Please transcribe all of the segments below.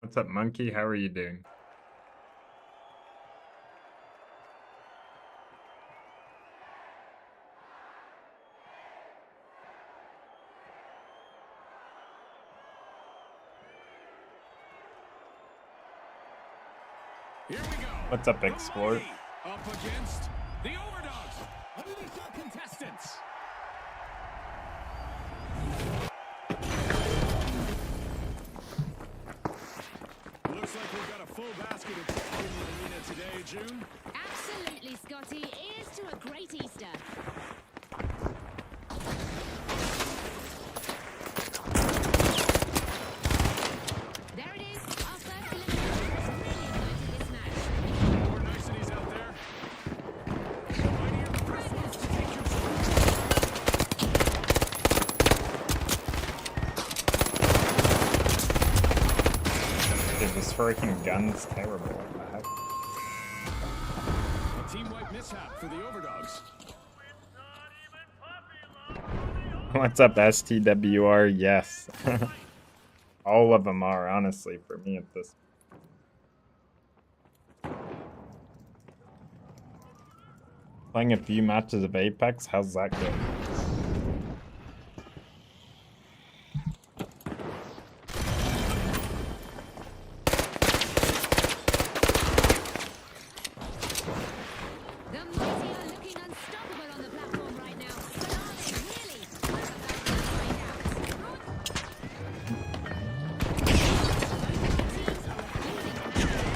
What's up, monkey? How are you doing? Here we go. What's up, Explore? Up against the Overdogs. Unleash our contestants. Looks like we've got a full basket of chicken in the arena today, June. Absolutely, Scotty. Here's to a great Easter. There it is. Our first elimination is really exciting this match. More niceties out there. Mighty are the first ones to take control. Dude, this freaking gun's terrible. What the heck? A team-wide mishap for the Overdogs. What's up, STWR? Yes. All of them are, honestly, for me at this. Playing a few matches of Apex, how's that go? The mighty are looking unstoppable on the platform right now. But are they really? We're about to find out. Both teams are feeling active.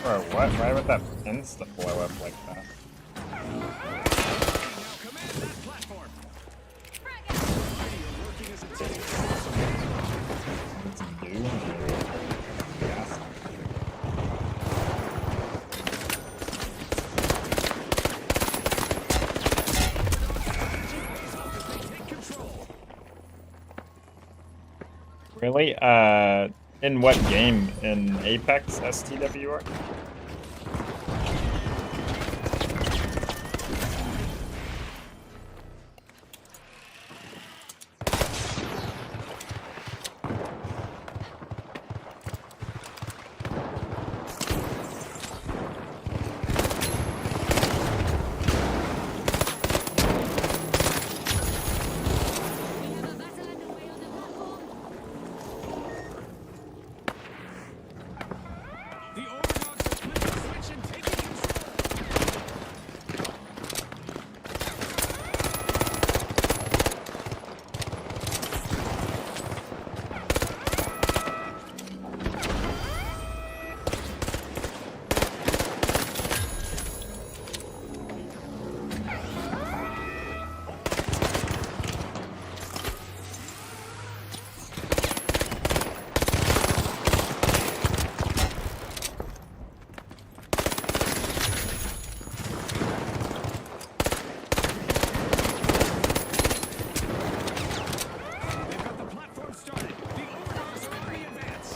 Bro, what? Why would that insta blow up like that? Now command that platform. Mighty are working as a team. What's he do? Gas. Take control. Really? In what game? In Apex STWR? We have a battle underway on the platform. The Overdogs have flipped the switch and taken control. They've got the platform started. The Overdogs are in the advance.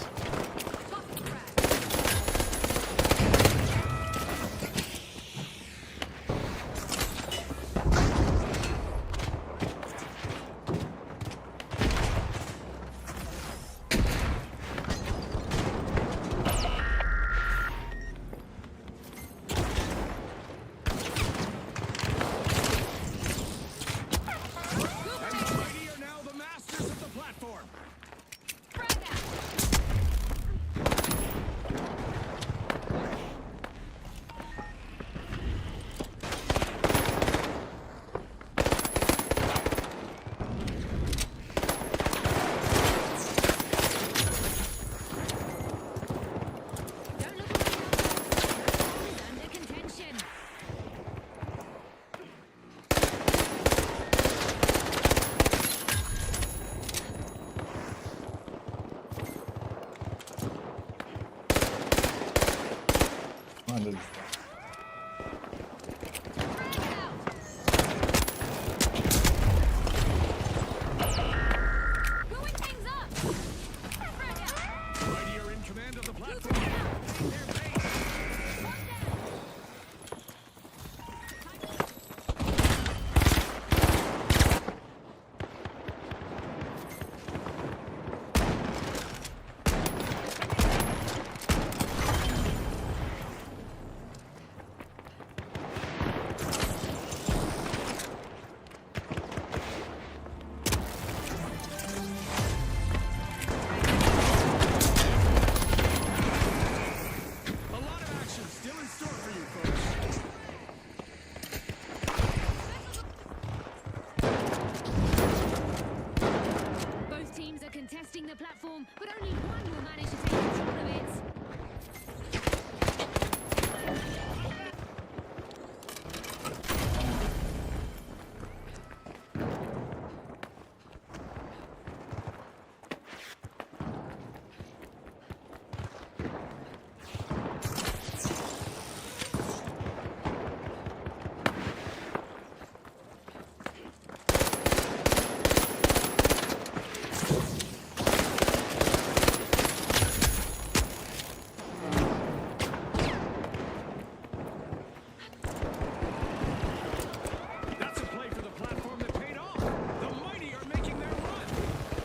And the Mighty are now the masters of the platform. Don't look away. He's under contention. What is Blowing things up. platform. Take their base. A lot of action still in store for you folks. Both teams are contesting the platform, but only one will manage to take control of it. That's a play for the platform that paid off. The Mighty are making their run.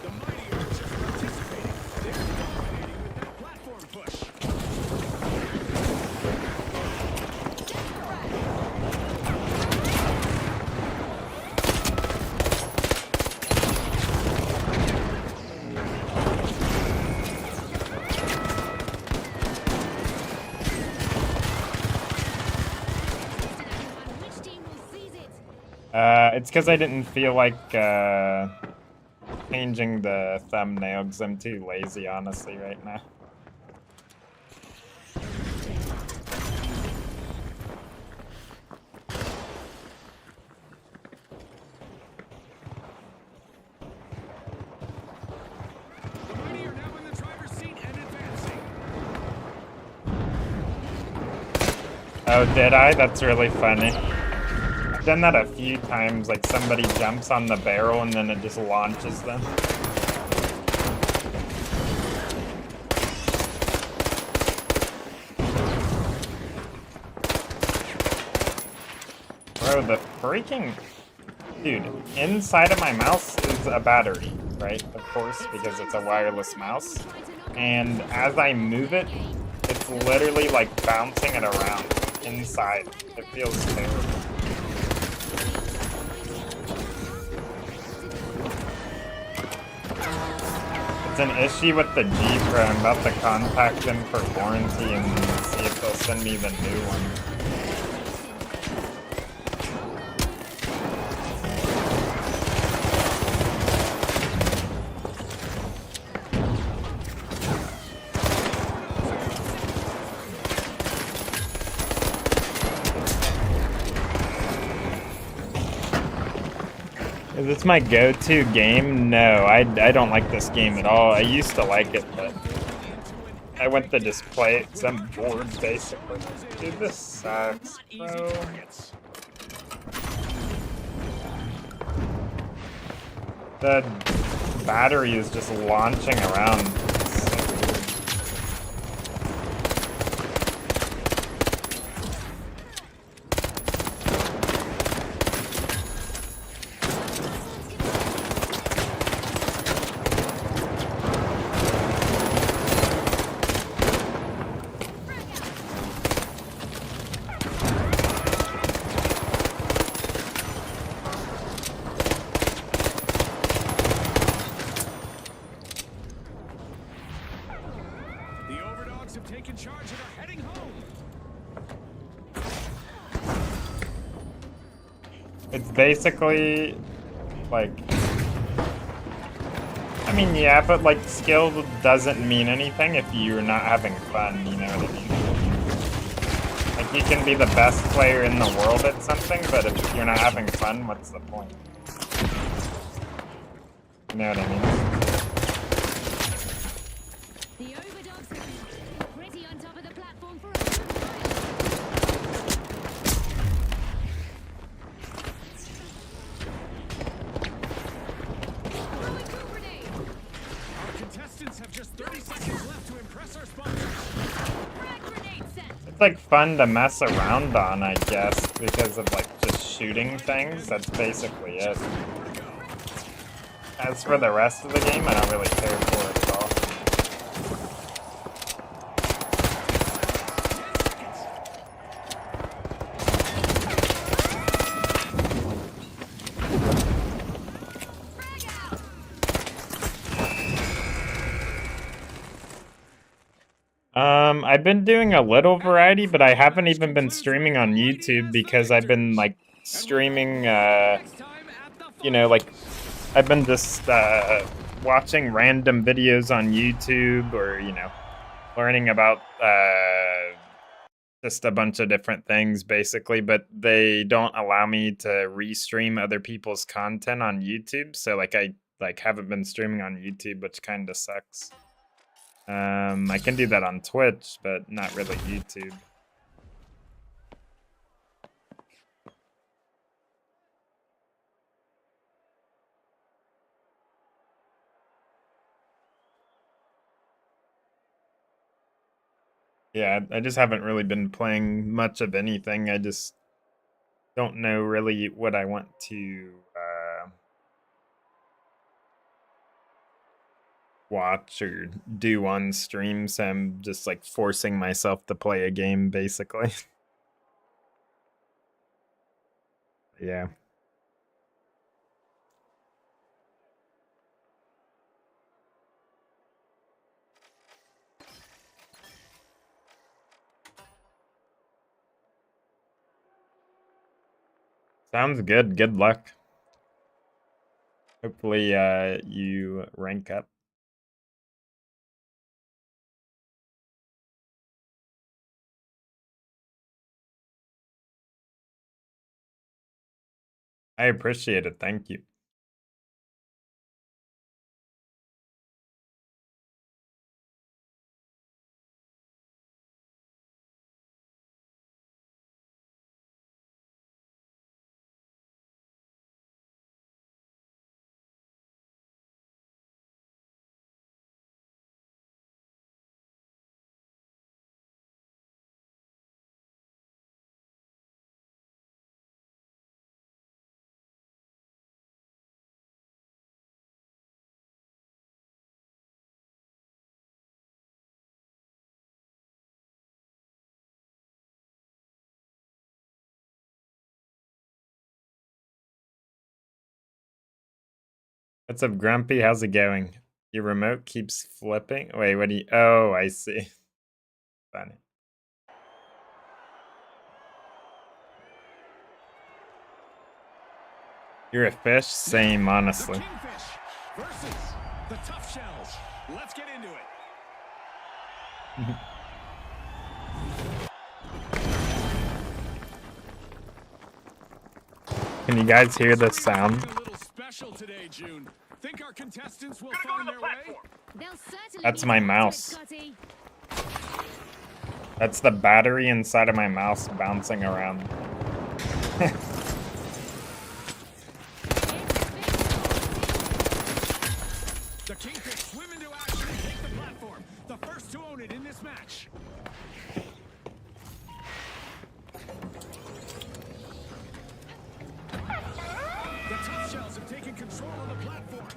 The Mighty are just participating. They're dominating with that platform push. Which team will seize it? It's because I didn't feel like changing the thumbnail because I'm too lazy, honestly, right now. The Mighty are now in the driver's seat and advancing. Oh, did I? That's really funny. I've done that a few times, like somebody jumps on the barrel and then it just launches them. Bro, the freaking... Dude, inside of my mouse is a battery, right? Of course, because it's a wireless mouse. And as I move it, it's literally like bouncing it around inside. It feels terrible. It's an issue with the Jeep where I'm about to contact them for warranty and see if they'll send me the new one. Is this my go-to game? No, I don't like this game at all. I used to like it, but I went to just play it because I'm bored, basically. Dude, this sucks, bro. The battery is just launching around. The overdogs have taken charge and are heading home. It's basically like, I mean, yeah, but like skill doesn't mean anything if you're not having fun, you know what I mean? Like you can be the best player in the world at something, but if you're not having fun, what's the point? You know what I mean? The overdogs have been pretty on top of the platform for a long time. Throwing grenade. Our contestants have just 30 seconds left to impress our sponsors. It's like fun to mess around on, I guess, because of like just shooting things. That's basically it. As for the rest of the game, I don't really care for it at all. I've been doing a little variety, but I haven't even been streaming on YouTube because I've been like streaming, you know, like I've been just watching random videos on YouTube or, you know, learning about just a bunch of different things basically, but they don't allow me to restream other people's content on YouTube. So like I haven't been streaming on YouTube, which kind of sucks. I can do that on Twitch, but not really YouTube. Yeah, I just haven't really been playing much of anything. I just don't know really what I want to watch or do on stream, so I'm just like forcing myself to play a game basically. Yeah. Sounds good. Good luck. Hopefully you rank up. I appreciate it. Thank you. What's up, Grumpy? How's it going? Your remote keeps flipping? Wait, what do you... Oh, I see. Funny. You're a fish? Same, honestly. The Kingfish versus the Tough Shells. Let's get into it. Can you guys hear the sound? A little special today, June. Think our contestants will find their way? They'll certainly That's be my up to it, mouse. Scotty. That's the battery inside of my mouse bouncing around. The Kingfish swim into action and take the platform. The first to own it in this match. The Tough Shells have taken control of the platform.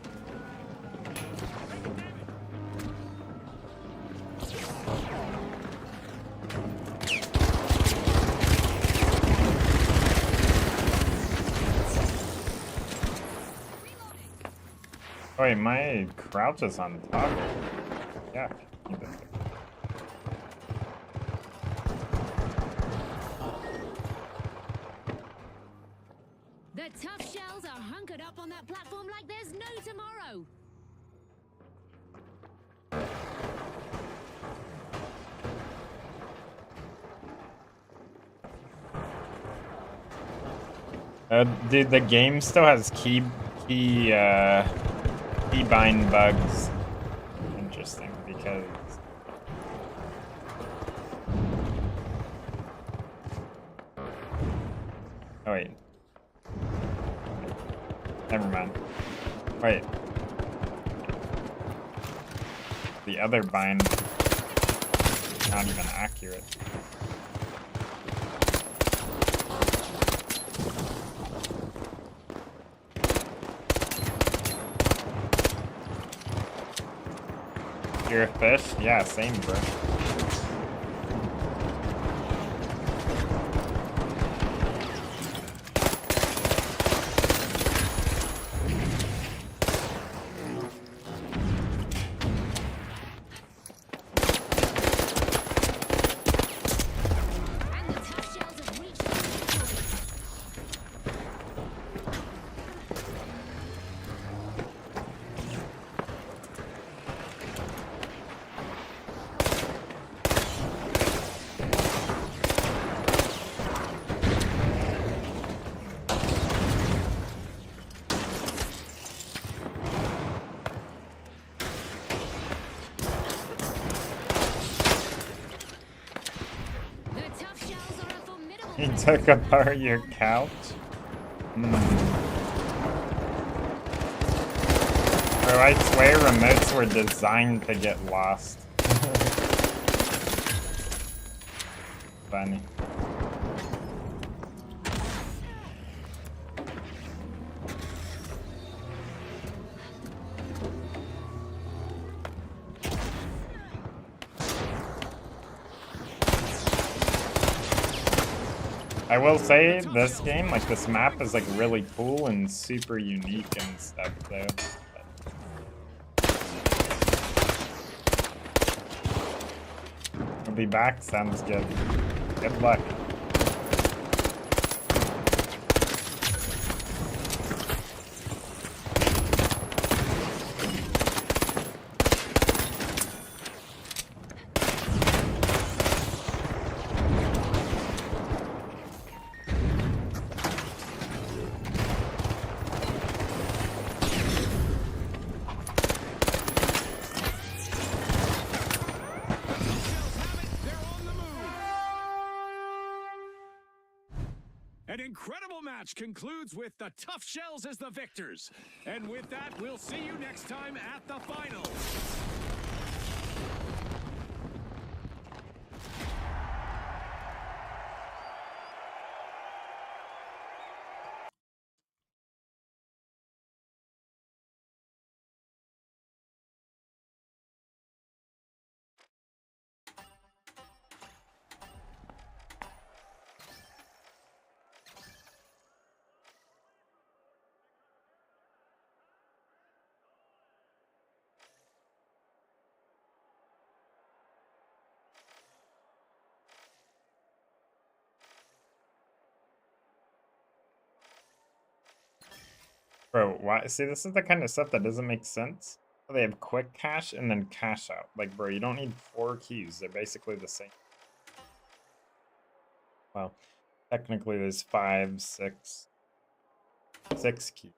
Wait, my crouch is on top. Yeah. The Tough Shells are hunkered up on that platform like there's no tomorrow. Dude, the game still has keybind bugs. Interesting, because... Oh, wait. Never mind. Wait. The other bind... not even accurate. You're a fish? Yeah, same, bro. And the tough shells have reached the victory. The tough shells are a formidable He presence. took apart your couch? Bro, I swear remotes were designed to get lost. Funny. I will say this game, like this map is like really cool and super unique and stuff though. I'll be back, sounds good. Good luck. They're on the move. An incredible match concludes with the Tough Shells as the victors. And with that, we'll see you next time at the finals. Bro, why? See, this is the kind of stuff that doesn't make sense. They have quick cash and then cash out. Like, bro, you don't need 4 keys. They're basically the same. Well, technically there's 5, 6 keys.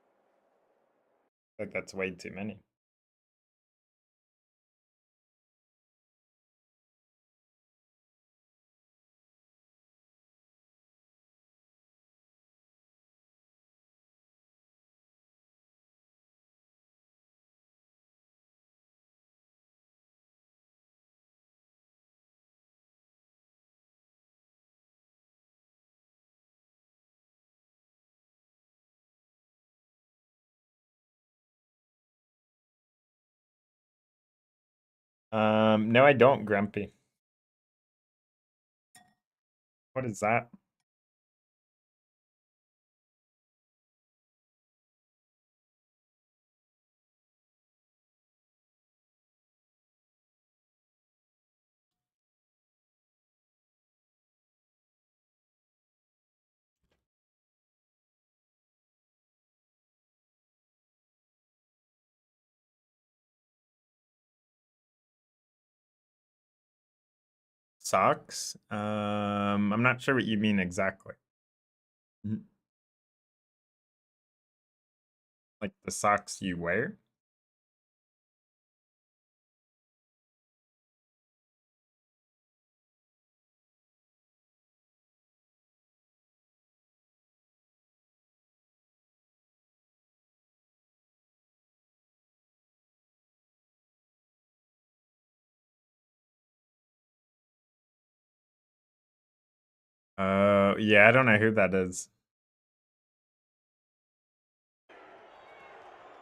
Like, that's way too many. No, I don't, Grumpy. What is that? Socks? I'm not sure what you mean exactly. Like the socks you wear? Yeah, I don't know who that is.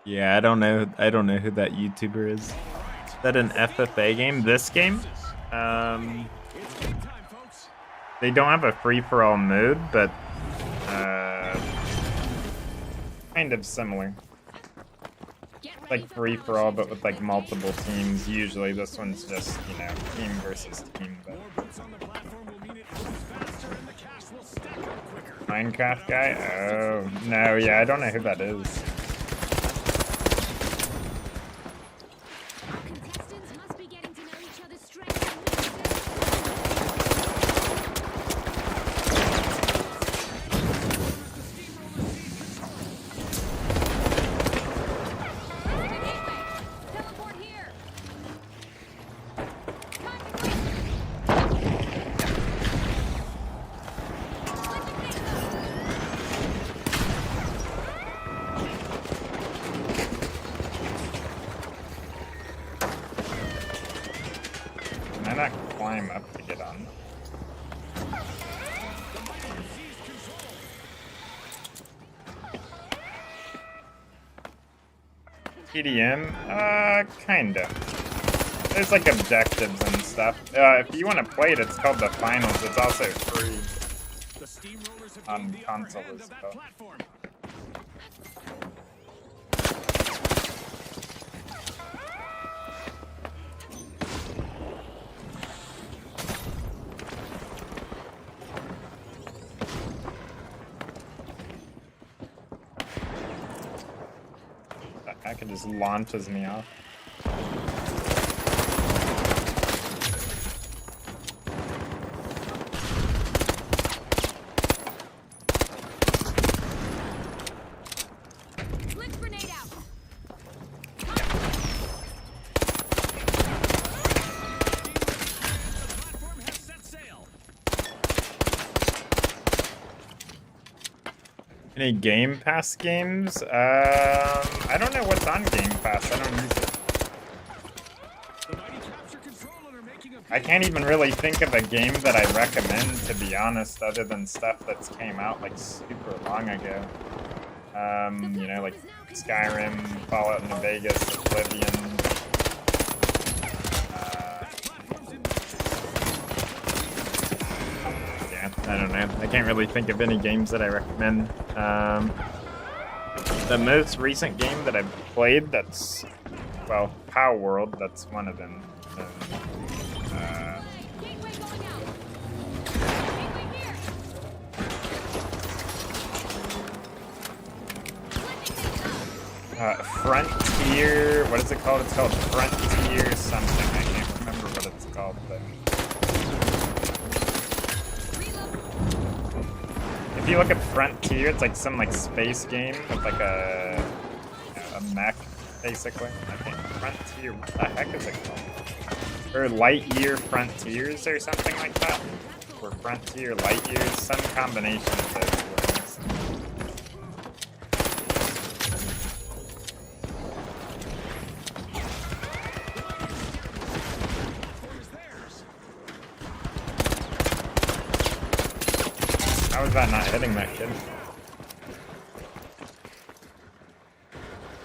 Yeah, I don't know who that YouTuber is. All right, that an FFA game? This game? It's game time, folks. They don't have a free-for-all mode, but kind of similar. Get ready Like for free-for-all, but battle with like multiple teams. Usually, this one's just, you know, team versus team. But More boots on the platform will mean it moves faster and the cash will stack up quicker. Minecraft guy? Oh no, yeah, I don't know who that is. Contestants must be getting to know each other's strengths and weaknesses. Teleport here. Time to break. Switching things up. Can I not climb up to get on? TDM? Kinda. There's like objectives and stuff. If you want to play it, it's called the finals. It's also free. The steamrollers have On gained the upper console hand as of that well. platform. That could just launches me off. Blitz grenade out. The platform has set sail. Any Game Pass games? I don't know what's on Game Pass. I don't use it. The mighty capture control and are making a I can't even really think of a game that I recommend, to be honest, other than stuff that's came out like super long ago. You know, like Skyrim, Fallout New Vegas, Oblivion. platform's in Yeah, I don't know. I can't really think of any games that I recommend. The most recent game that I've played that's, well, Pow World, that's one of them. Gateway going out. Gateway here. Switching things up. Frontier, what is it called? It's called Frontier something. I can't remember what it's called, but Reload. if you look at Frontier, it's like some like space game with like a mech, basically. I think Frontier, what the heck is it called? Or Lightyear Frontiers or something like that? Or Frontier Lightyears, some combination of those words. platform is theirs. How is that not hitting that kid?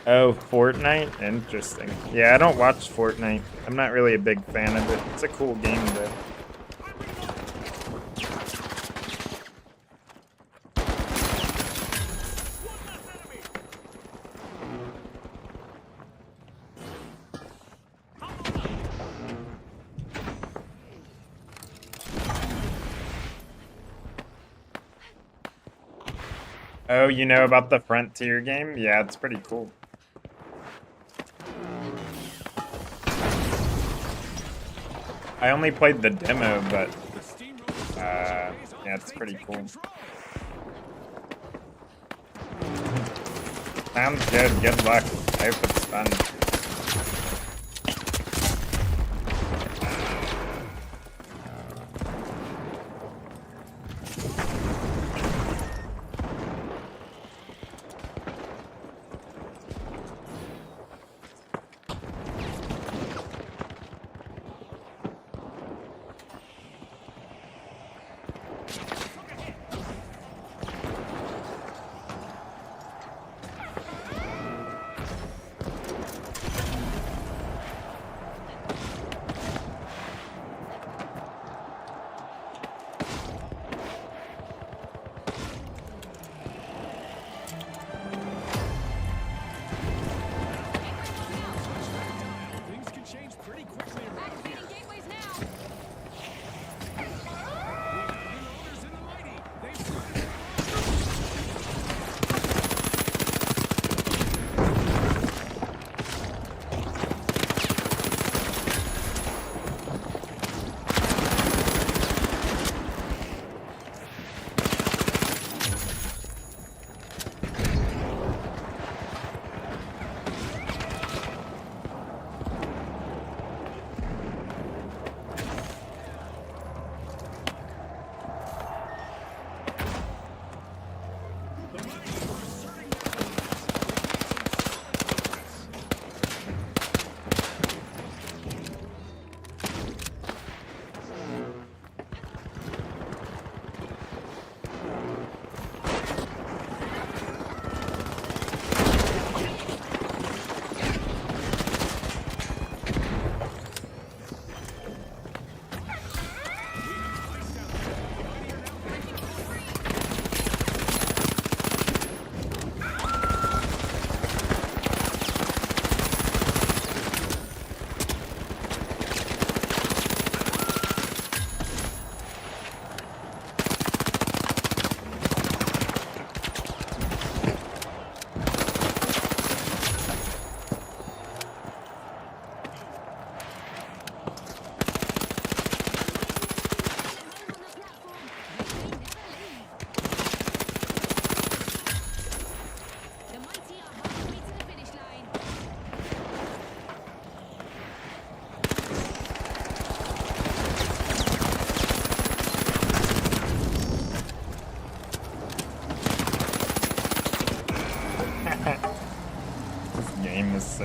Oh, Fortnite? Interesting. Yeah, I don't watch Fortnite. I'm not really a big fan of it. It's a cool game, though. Oh, you know about the Frontier game? Yeah, it's pretty cool. I only played the demo, but The steamrollers have yeah, it's pretty cool. control. Sounds good. Good luck. I hope it's fun.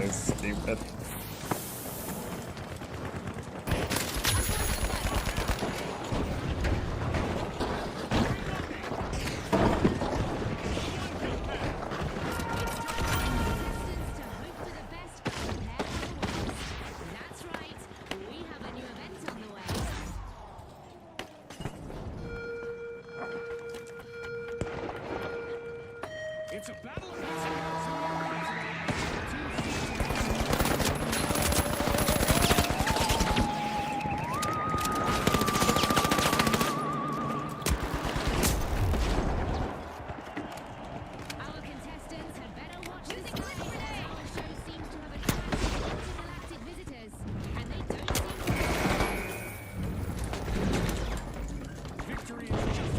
so stupid. Contestants to hope for the best but prepare for the worst. That's right, we have a new event on the way. It's a battle of wits and Our contestants had better watch the space. Our show seems to have attracted intergalactic visitors, and they don't seem to victory is just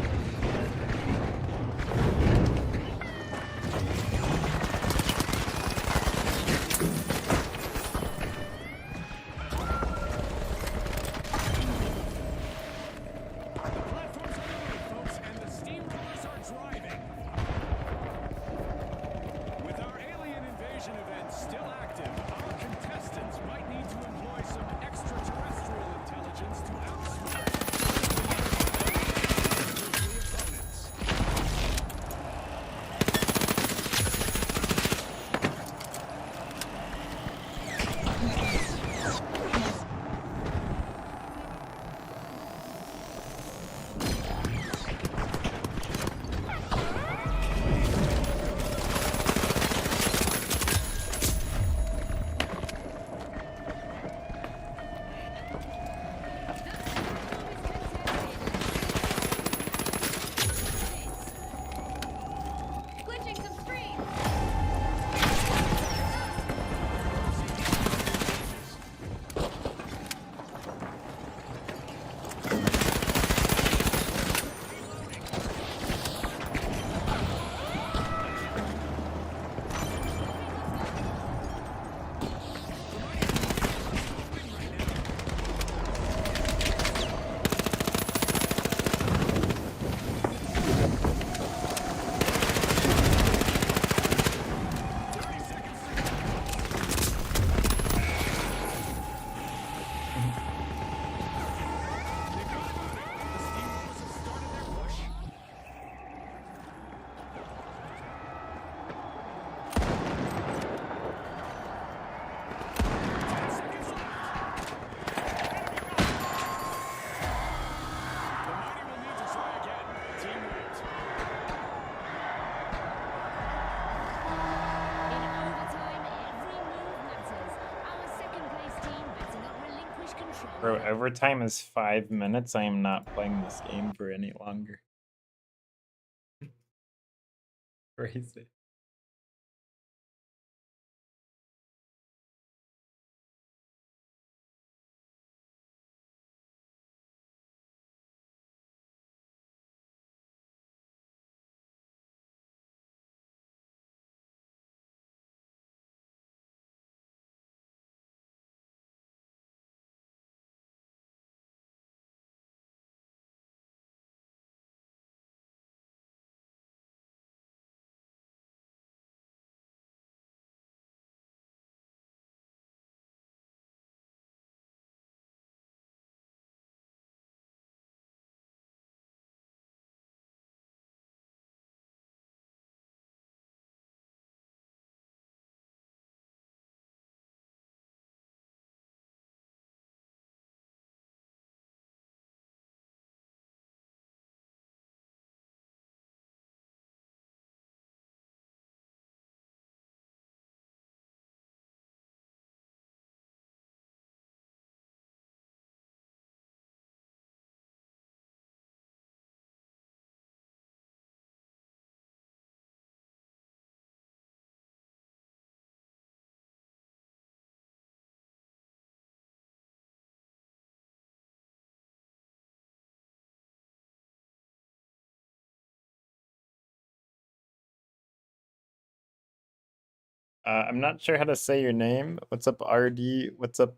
the platforms are moving, folks, and the steamrollers are driving. With our alien invasion event still active, our contestants might need to employ some extraterrestrial intelligence to outsmart opponents. glitching some screens. In overtime, every move matters. Our second place team better not relinquish control. Bro, overtime is 5 minutes. I am not playing this game for any longer. Crazy. I'm not sure how to say your name. What's up, RD? What's up,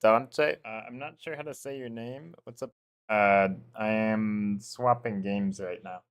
Dante? I'm not sure how to say your name. What's up? I am swapping games right now.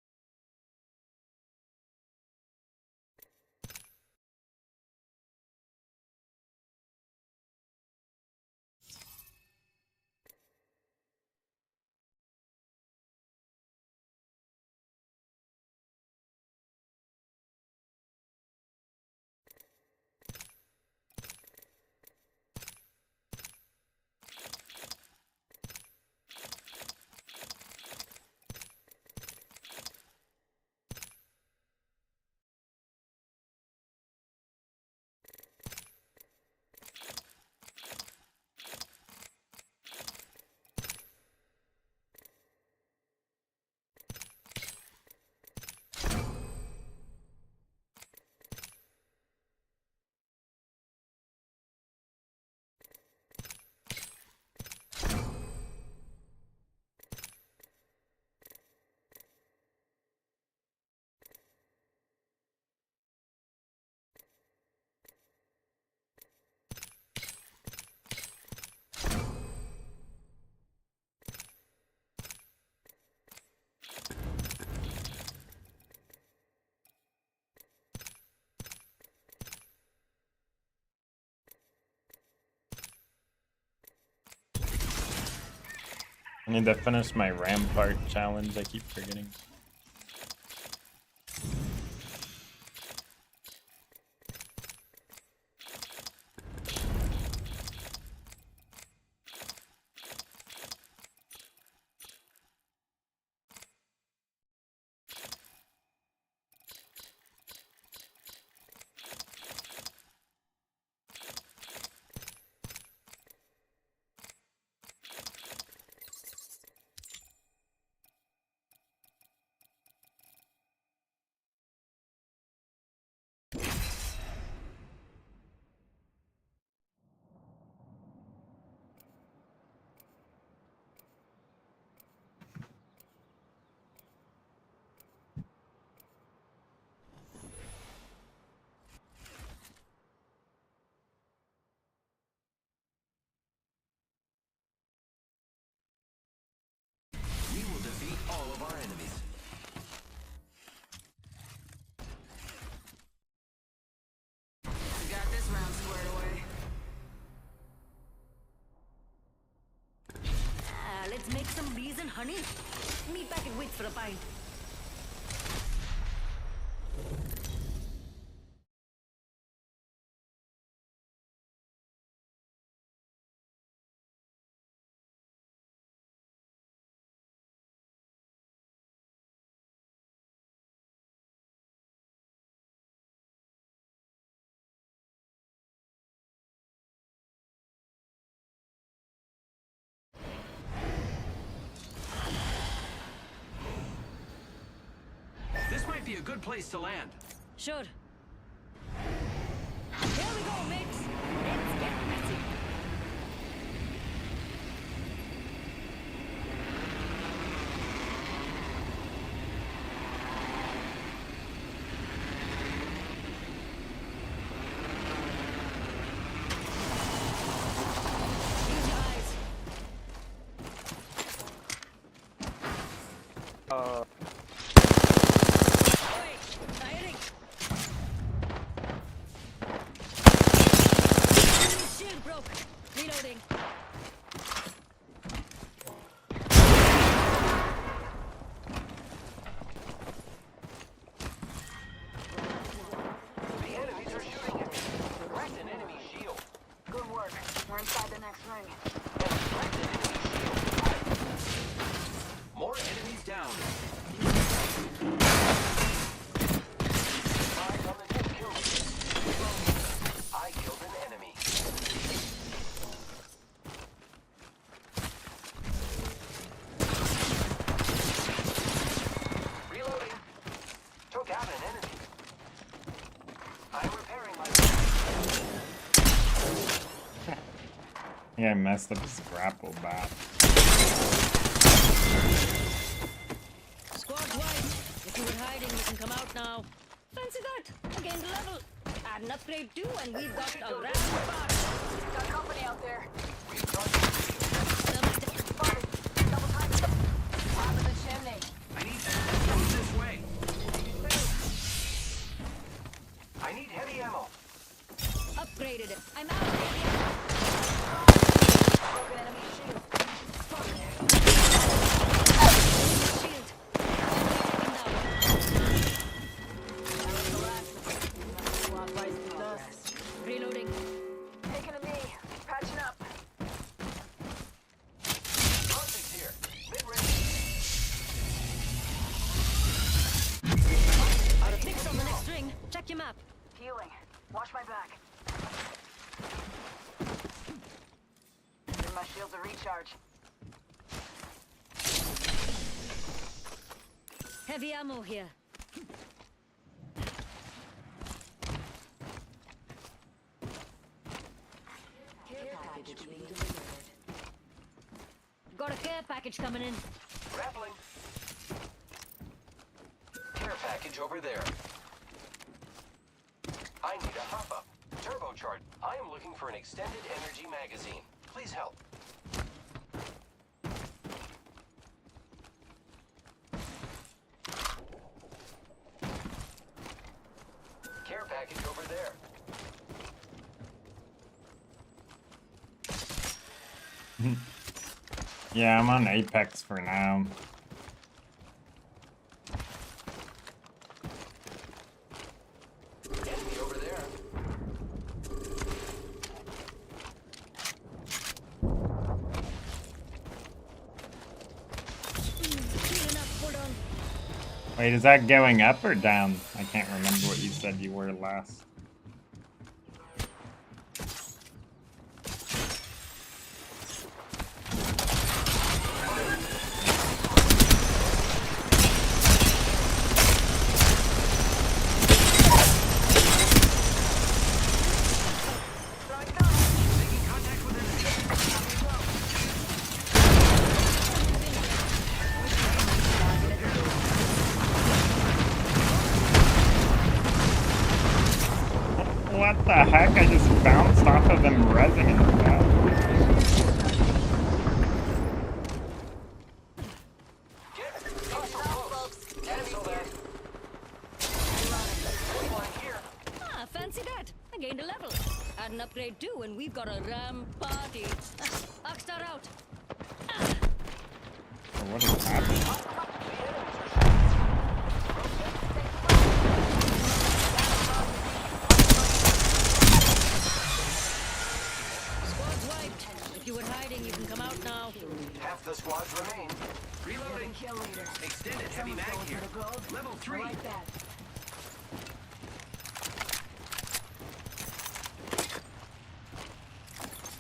I need to finish my Rampart challenge, I keep forgetting. We will defeat all of our enemies. We got this round squared away. Let's make some bees and honey. Meet back at Wits for a pint. This might be a good place to land. Sure. Here we go, mates. Let's get messy. Use your eyes. Oi, firing. Enemy's shield broke. Reloading. The enemies are shooting at me. Cracked an enemy shield. Good work. We're inside the next ring. Cracked an enemy shield. More enemies down. Eyes on the next kill. I killed an enemy. Reloading. Took out an enemy. I'm repairing my. Yeah, I messed up his grapple bat. Squad wide. If you were hiding, you can come out now. Fancy that. I gained a level. Add an upgrade too, and we've got a rad spot. Got company out there. Some Spotted. Double time. Top of the chimney. I need ammo this way. I need heavy ammo. upgraded it. I'm out. Broken enemy shield. Shield. Reloading. Taking a knee. Patching up. Optics here. Mid-range. Fix on the next string. Check your map. Healing. Watch my back. Give my shields a recharge. Heavy ammo here. Got a care package coming in. Grappling. Care package over there. I need a hop-up. Turbocharge. I am looking for an extended energy magazine. Please help. Care package over there. Yeah, I'm on Apex for now. Enemy over there. Healing up, hold on. Wait, is that going up or down? I can't remember what you said you were last. Making contact with enemy. What the heck? I just bounced off of him rezzing in the back. Enemy there. Here. Ah, fancy that. I gained a level. Add an upgrade too, and we've got a ram party. Oxstar out. What is happening? Squad's wiped. If you were hiding, you can come out now. Half the squads remain. Reloading. Kill leader. Extended heavy mag Going here. for the gold. Level 3. I like that.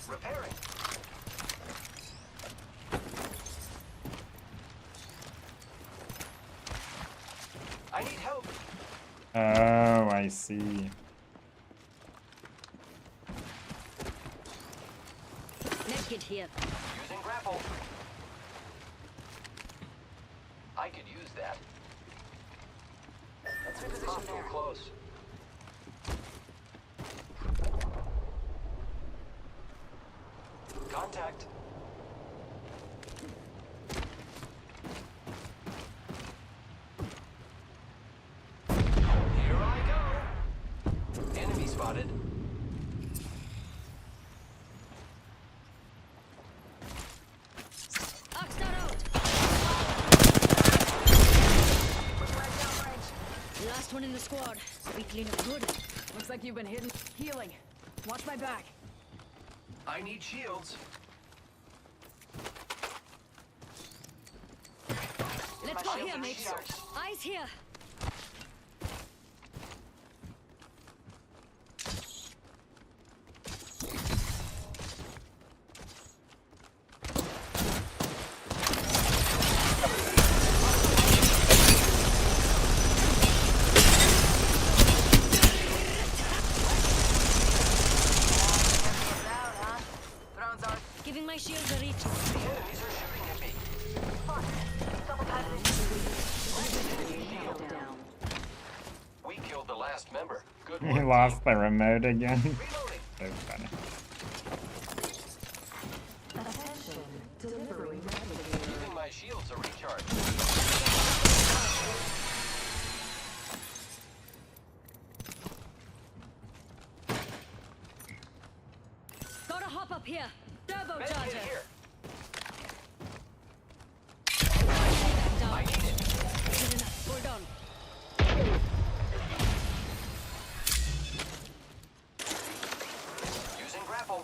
Repairing. I need help. Oh, I see. Medkit here. Using grapple. I could use that. Let's reposition Hostile there. close. Contact. Here I go. Enemy spotted. Oxstar out. Last one in the squad. We clean up good. Looks like you've been hidden. Healing. Watch my back. I need shields. Let's go here, mates. Eyes here. Down, huh? Drones are. Giving my shields a reach. The enemies are shooting at me. Double patted. Down. We killed the last member. Good He work. lost the remote again. Reloading. So funny. Attention. Delivery ready. Giving my shields a recharge. Gotta hop up here. Turbo Medkit charger. here. Down. I need it. Good enough. Hold on. Using grapple.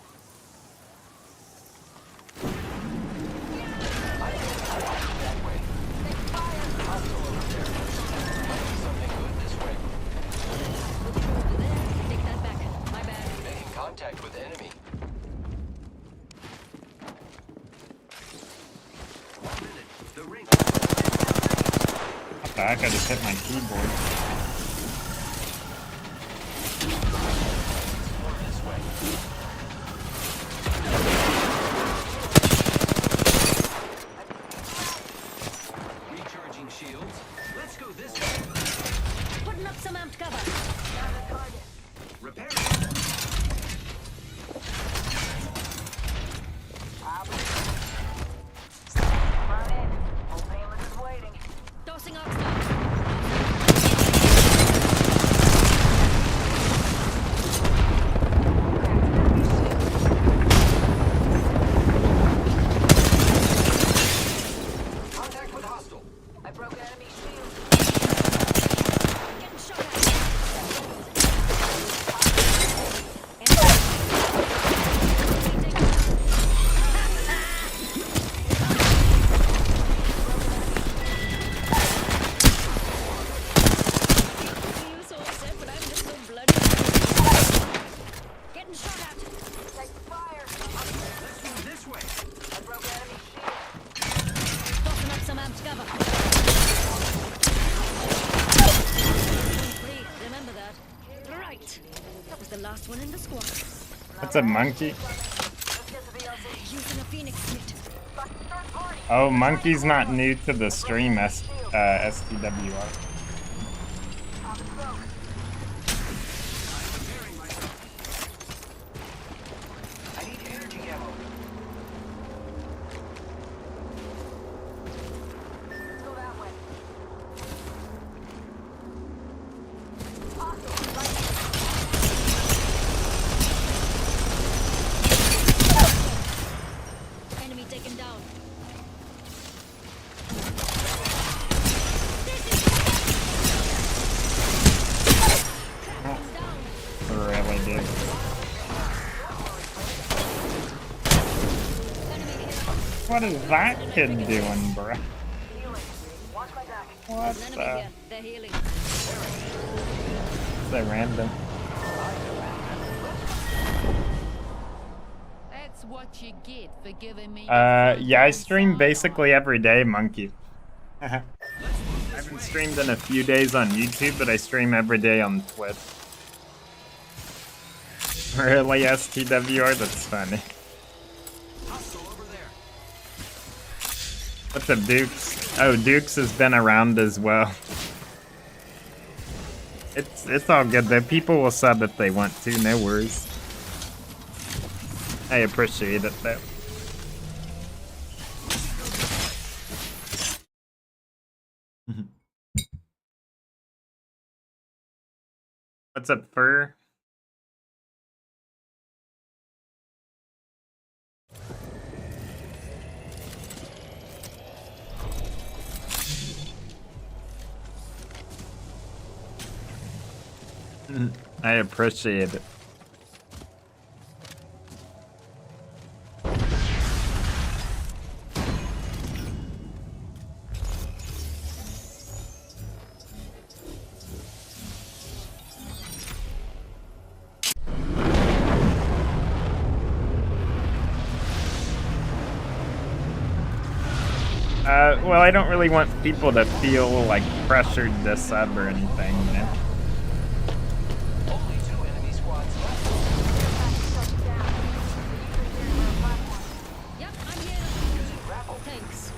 That way. Hostile over there. Might be something good this way. Over there. Take that back. My bad. Making contact with enemy. 1 minute. The ring. What the heck? I just hit my keyboard. More this way. Recharging shields. Let's go this way. Putting up some amped cover. Repairing. Come on in. Old Payment is waiting. Tossing Oxstar. some amped cover. Free, remember that. Right. That was the last one in the squad. That's a monkey. Using a phoenix kit. Oh, monkey's not new to the stream, STWR. I need energy ammo. Let's go that way. Enemy taken down. Really, dude. What is that kid doing, bruh? Watch my back. What There's an the? enemy here. They're healing. So random. That's what you get for giving me. Yeah, I stream basically every day, monkey. I haven't streamed in a few days on YouTube, but I stream every day on Twitch. Really, STWR? That's funny. Hostile over there. What's up, Dukes? Oh, Dukes has been around as well. It's all good though. People will sub if they want to, no worries. I appreciate it though. What's up, Fur? I appreciate it. Well, I don't really want people to feel like pressured to sub or anything, you know? Only 2 enemy squads left. Yep, I'm here. Using grapple. Thanks.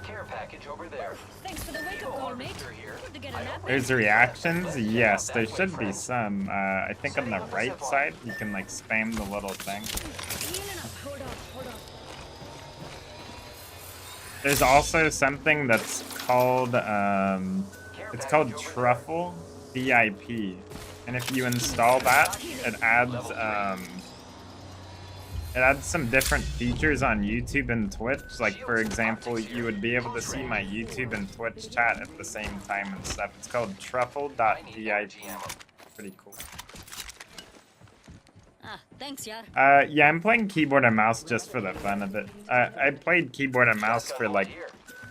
Care package over there. Thanks for the wake-up call, mate. Good to get a nap. There's reactions? Yes, there should be some. I think on the right side, you can like spam the little thing. Healing up. Hold on, hold on. There's also something that's called, it's called Truffle VIP. And if you install that, it adds some different features on YouTube and Twitch. Like, for example, you would be able to see my YouTube and Twitch chat at the same time and stuff. It's called truffle.vip. Pretty cool. Ah, thanks, Yar. Yeah, I'm playing keyboard and mouse just for the fun of it. I played keyboard and mouse for like,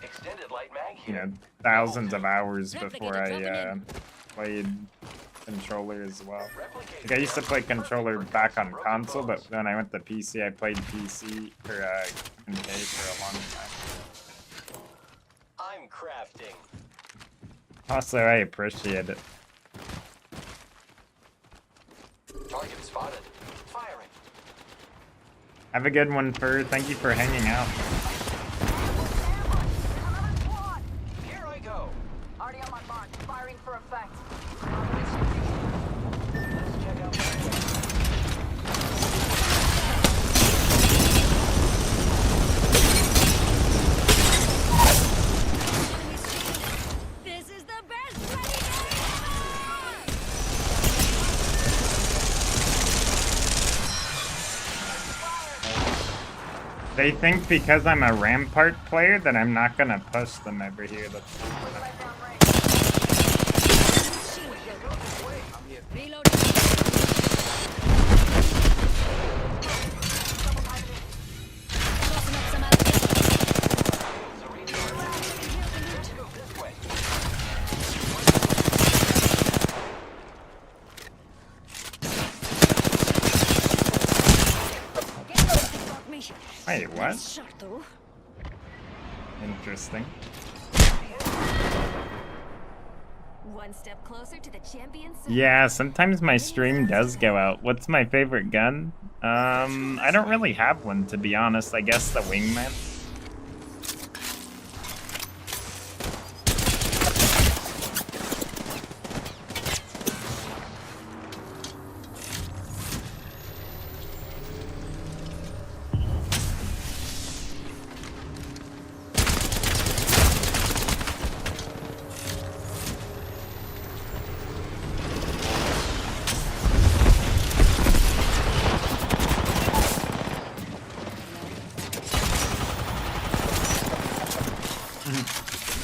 Extended light mag you here. know, thousands of hours before I played controller as well. Like, I used to play controller back on console, but when I went to PC, I played PC for NK for a long time. I'm crafting. Also, I appreciate it. Target spotted. Firing. Have a good one, Fur. Thank you for hanging out. Here I go. Already on my mark. Firing for effect. Let's check out my This is the best bloody day They think because I'm a Rampart player that I'm not gonna push them over here. That's Reload. Tossing up some alligators. Let's go this way. Wait, what? Nice shot, though. Interesting. One step closer to the champion's Yeah, sometimes my stream does go out. What's my favorite gun? I don't really have one, to be honest. I guess the wingman.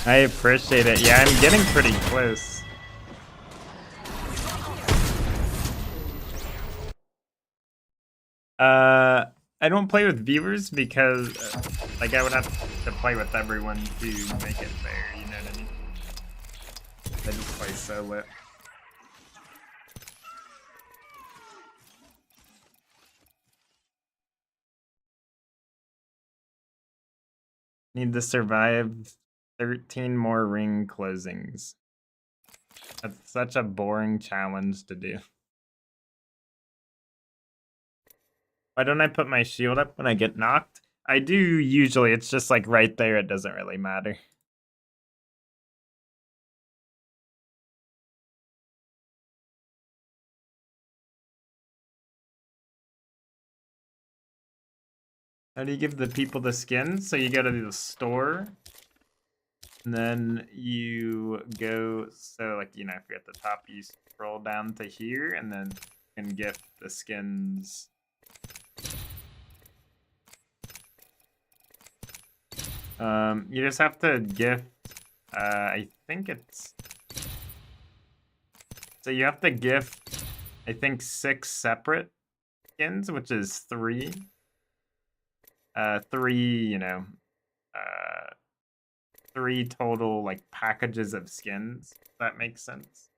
I appreciate it. Yeah, I'm getting pretty close. I don't play with viewers because, like, I would have to play with everyone to make it fair, you know what I mean? I just play solo. Need to survive 13 more ring closings. That's such a boring challenge to do. Why don't I put my shield up when I get knocked? I do usually, it's just like right there, it doesn't really matter. How do you give the people the skin? So you go to the store, and then you go, so like, you know, if you're at the top, you scroll down to here, and then you can gift the skins. You just have to gift, I think it's, so you have to gift, I think 6 separate skins, which is 3. 3, you know, 3 total, like, packages of skins, if that makes sense.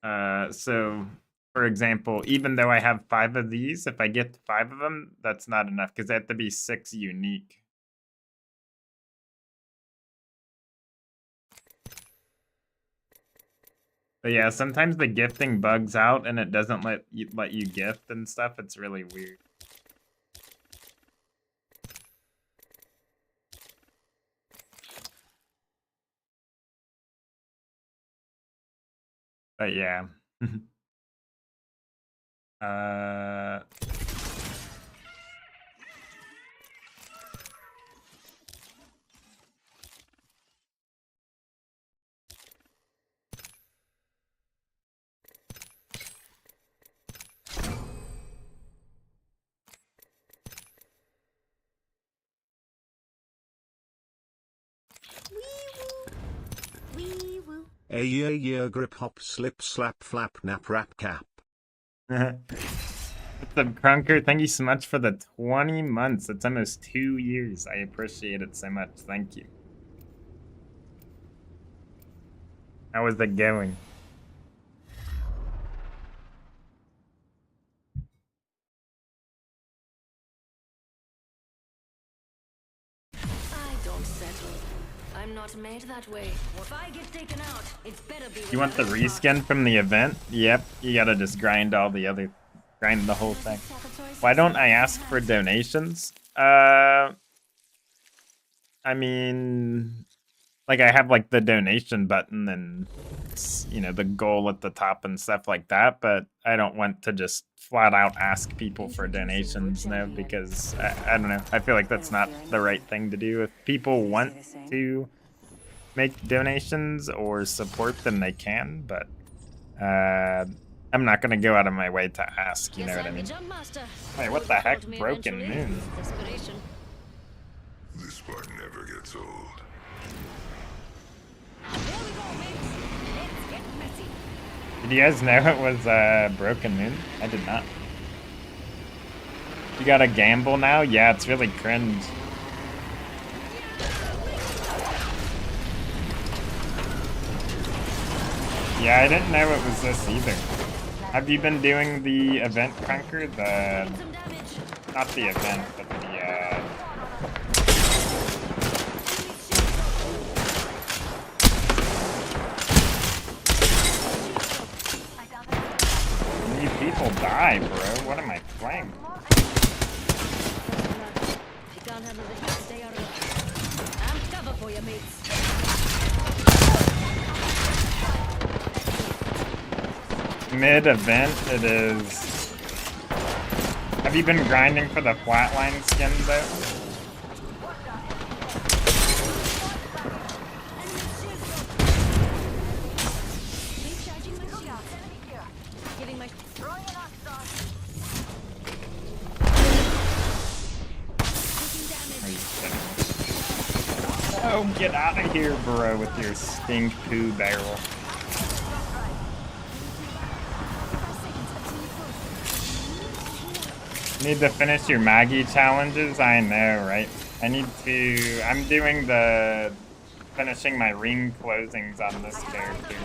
So, for example, even though I have 5 of these, if I get 5 of them, that's not enough, because they have to be 6 unique. But yeah, sometimes the gifting bugs out, and it doesn't let you gift and stuff. It's really weird. But yeah. A grip hop slip slap flap nap rap cap. What's up, Crunker? Thank you so much for the 20 months. That's almost 2 years. I appreciate it so much. Thank you. How is it going? I don't settle. I'm not made that way. If I get taken out, it's better be. You want the reskin from the event? Yep. You gotta just grind all the other, grind the whole thing. Why don't I ask for donations? I mean, like, I have like the donation button and, you know, the goal at the top and stuff like that, but I don't want to just flat out ask people for donations now, because I don't know. I feel like that's not the right thing to do. If people want to make donations or support, then they can, but I'm not gonna go out of my way to ask, you know what I mean? Wait, what the heck? Broken Moon. This part never gets old. Did you guys know it was Broken Moon? I did not. You gotta gamble now? Yeah, it's really cringe. Yeah, I didn't know it was this either. Have you been doing the event, Conquer? The Some damage. not the event, but the you people die, bro. What am I playing? If you can't handle the heat, stay out of it. I'm cover for you, mates. Mid-event, it is. Have you been grinding for the flatline skin though? Recharging my shield. Giving my... Taking damage. Are you kidding me? Oh, get out of here, bro, with your stink poo barrel. Need to finish your Maggie challenges? I know, right? I need to... I'm doing the... finishing my ring closings on this character.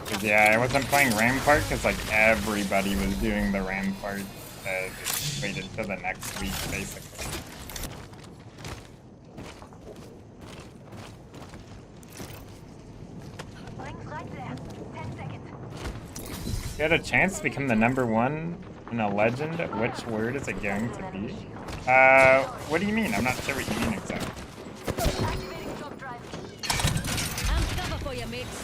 Cause yeah, I wasn't playing Rampart because like everybody was doing the Rampart. Just waited till the next week, basically. You had a chance to become the #1 in a legend. Which word is it going to be? What do you mean? I'm not sure what you mean exactly. I'm cover for you, mates.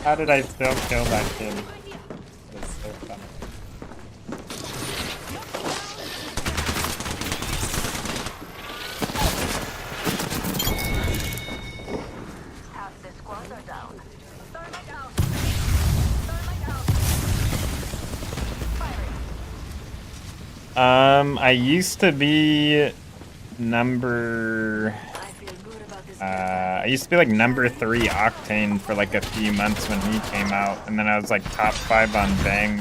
How did I still kill that kid? That's so funny. I used to be number... I used to be like #3 Octane for like a few months when he came out, and then I was like top 5 on Bang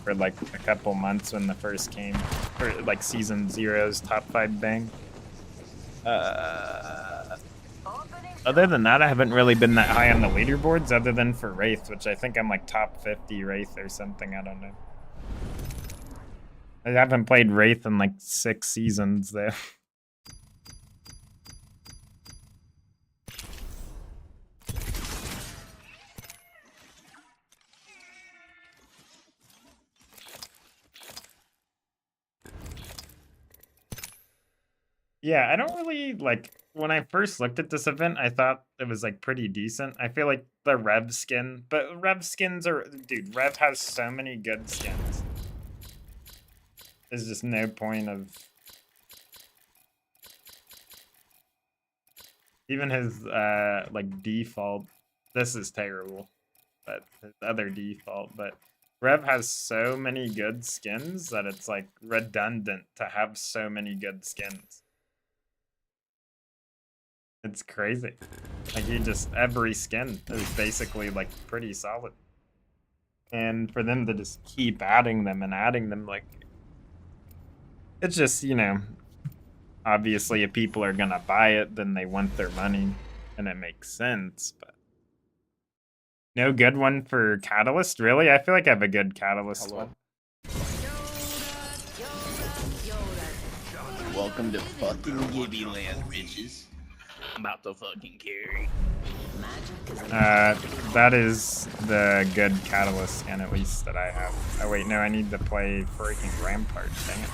for like a couple months when the first came, for like Season 0's top 5 Bang. Other than that, I haven't really been that high on the leaderboards, other than for Wraith, which I think I'm like top 50 Wraith or something, I don't know. I haven't played Wraith in like 6 seasons though. Yeah, I don't really, like, when I first looked at this event, I thought it was, like, pretty decent. I feel like the Rev skin, but Rev skins are, dude, Rev has so many good skins. There's just no point of... Even his, like, default, this is terrible, but his other default, but Rev has so many good skins that it's, like, redundant to have so many good skins. It's crazy. Like, you just, every skin is basically, like, pretty solid. And for them to just keep adding them and adding them, like, it's just, you know, obviously if people are gonna buy it, then they want their money, and it makes sense, but... No good one for Catalyst? Really? I feel like I have a good Catalyst one. Welcome to fucking Gibby Land, bitches. I'm about to fucking carry. That is the good Catalyst skin, at least, that I have. Oh wait, no, I need to play freaking Rampart, dang it.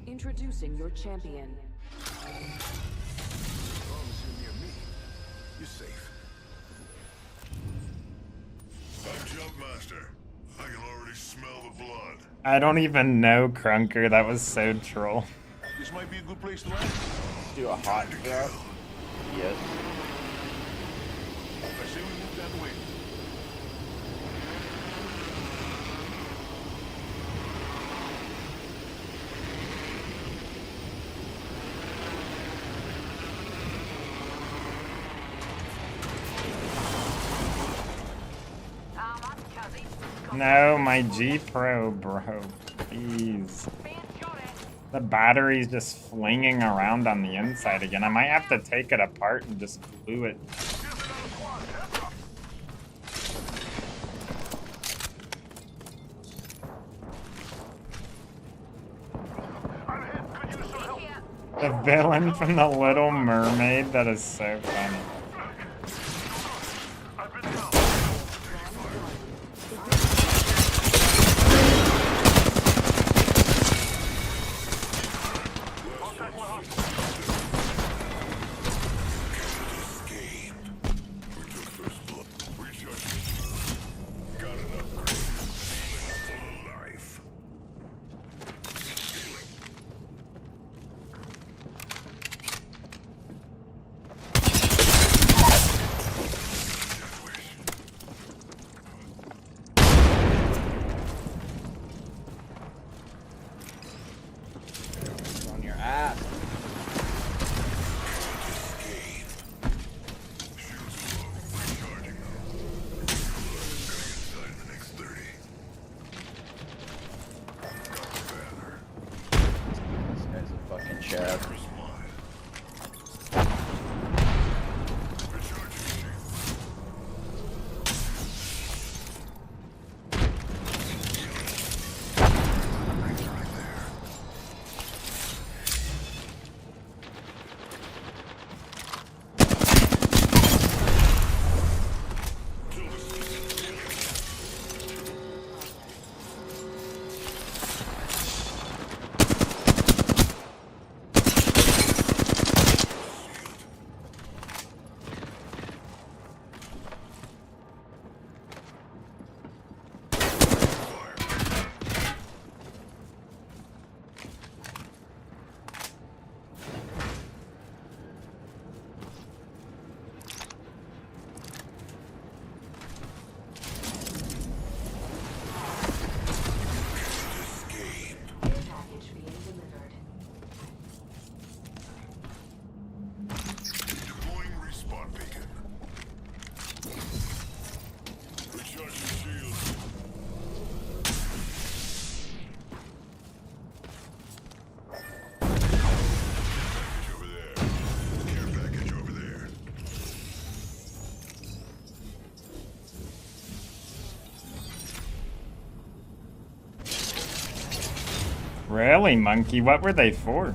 Introducing your champion. As long as you're near me, you're safe. I'm Jumpmaster. I can already smell the blood. I don't even know Crunker, that was so troll. This might be a good place to land. Do a hot drop. Yes. I say we move that way. No, my G Pro, bro. Please. The battery's just flinging around on the inside again. I might have to take it apart and just glue it. The villain from The Little Mermaid, that is so funny. On your ass. This guy's a fucking chap. Really, monkey? What were they for?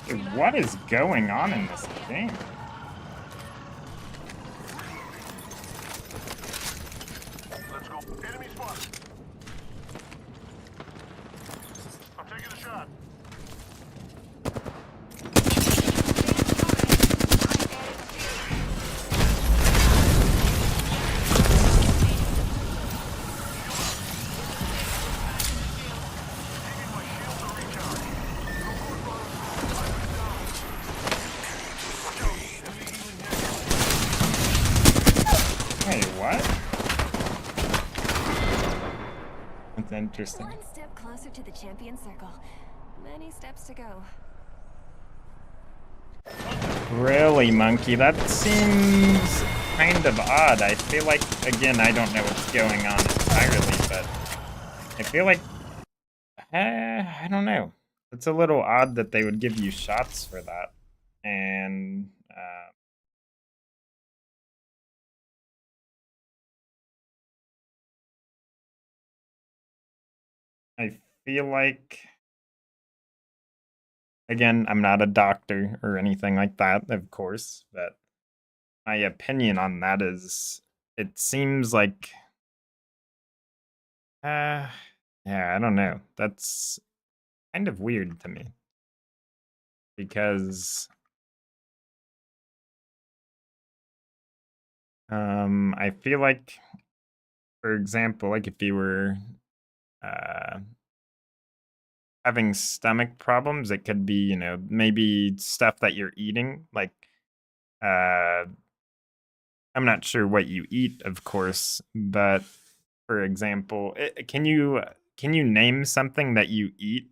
Dude, what is going on in this game? Let's go. Enemy spotted. I'm taking a shot. Wait, what? That's interesting. One step closer to the champion circle. Many steps to go. Really, Monkey? That seems kind of odd. I feel like, again, I don't know what's going on entirely, but I feel like, I don't know. It's a little odd that they would give you shots for that. And, I feel like, again, I'm not a doctor or anything like that, of course, but my opinion on that is it seems like, yeah, I don't know. That's kind of weird to me because I feel like, for example, like if you were uh, having stomach problems, it could be, maybe stuff that you're eating. Like, uh, I'm not sure what you eat, of course, but for example, can you name something that you eat?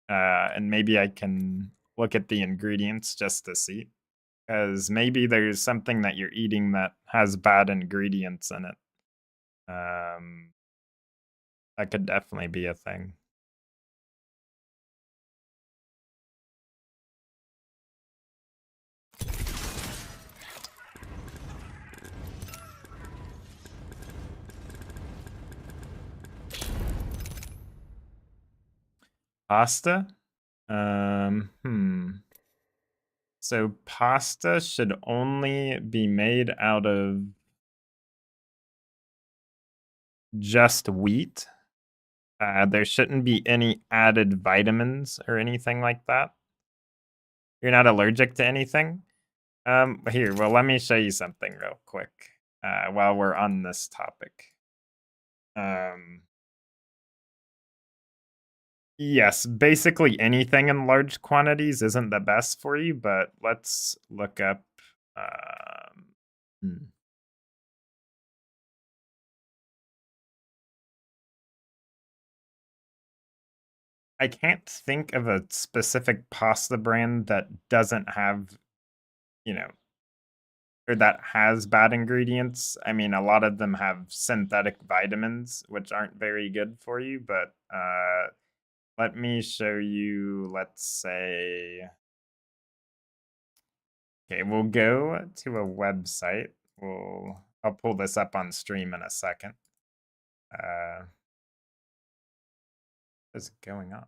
And maybe I can look at the ingredients just to see, because maybe there's something that you're eating that has bad ingredients in it. Um, that could definitely be a thing. Pasta? So pasta should only be made out of just wheat. There shouldn't be any added vitamins or anything like that. You're not allergic to anything? Here, well, let me show you something real quick, while we're on this topic. Yes, basically anything in large quantities isn't the best for you, but let's look up, hmm. I can't think of a specific pasta brand that doesn't have, you know, or that has bad ingredients. I mean, a lot of them have synthetic vitamins, which aren't very good for you, but let me show you, let's say, okay, we'll go to a website. I'll pull this up on stream in a second. What's going on?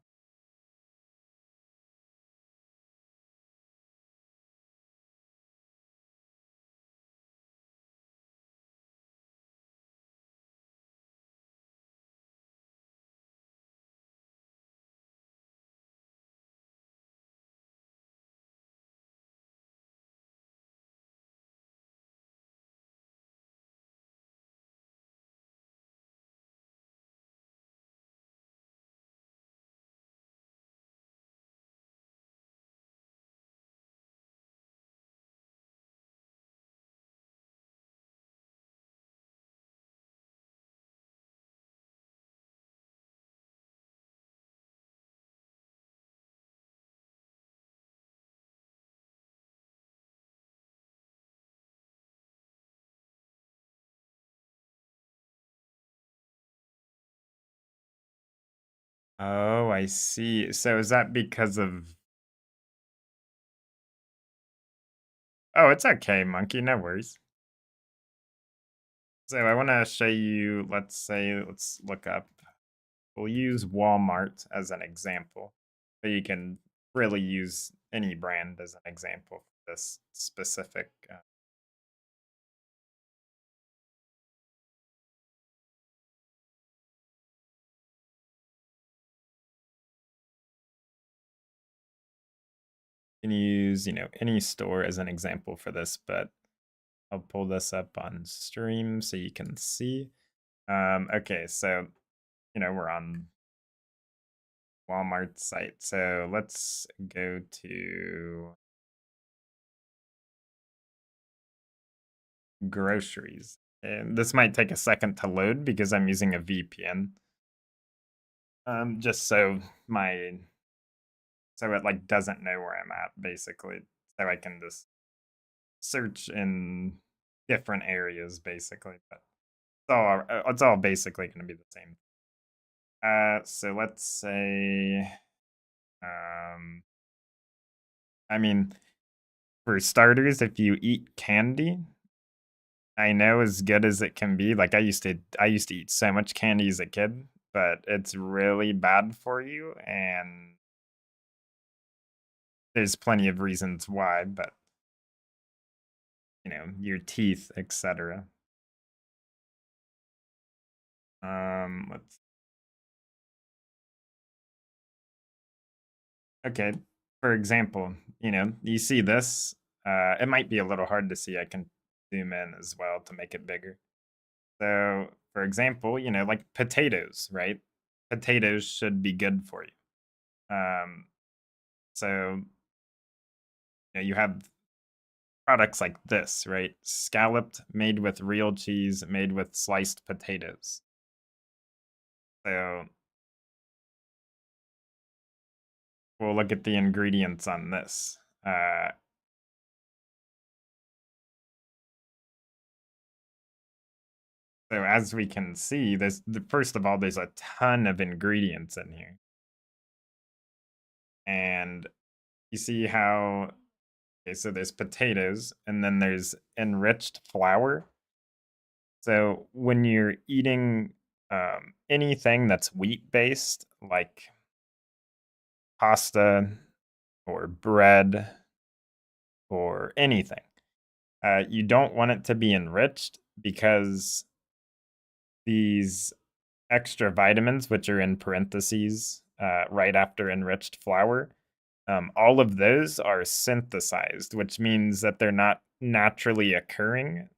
Oh, I see. So is that because of... Oh, it's okay, Monkey, no worries. So I want to show you, let's look up. We'll use Walmart as an example. But you can really use any brand as an example for this specific... you can use, any store as an example for this, but I'll pull this up on stream so you can see. Okay, so, we're on Walmart site. So let's go to groceries. And this might take a second to load because I'm using a VPN. Just so it like doesn't know where I'm at, basically. So I can just search in different areas basically, but it's all basically going to be the same. So let's say, I mean, for starters, if you eat candy, I know as good as it can be. Like I used to eat so much candy as a kid, but it's really bad for you, and there's plenty of reasons why, but your teeth, etc. Let's Okay, for example, you see this. It might be a little hard to see. I can zoom in as well to make it bigger. So, for example, like potatoes, right? Potatoes should be good for you. So, you have products like this, right? Scalloped, made with real cheese, made with sliced potatoes. So, we'll look at the ingredients on this. So as we can see, first of all, there's a ton of ingredients in here. And you see how, okay, so there's potatoes and then there's enriched flour. So when you're eating anything that's wheat based, like pasta or bread or anything, you don't want it to be enriched because these extra vitamins, which are in parentheses right after enriched flour, all of those are synthesized, which means that they're not naturally occurring.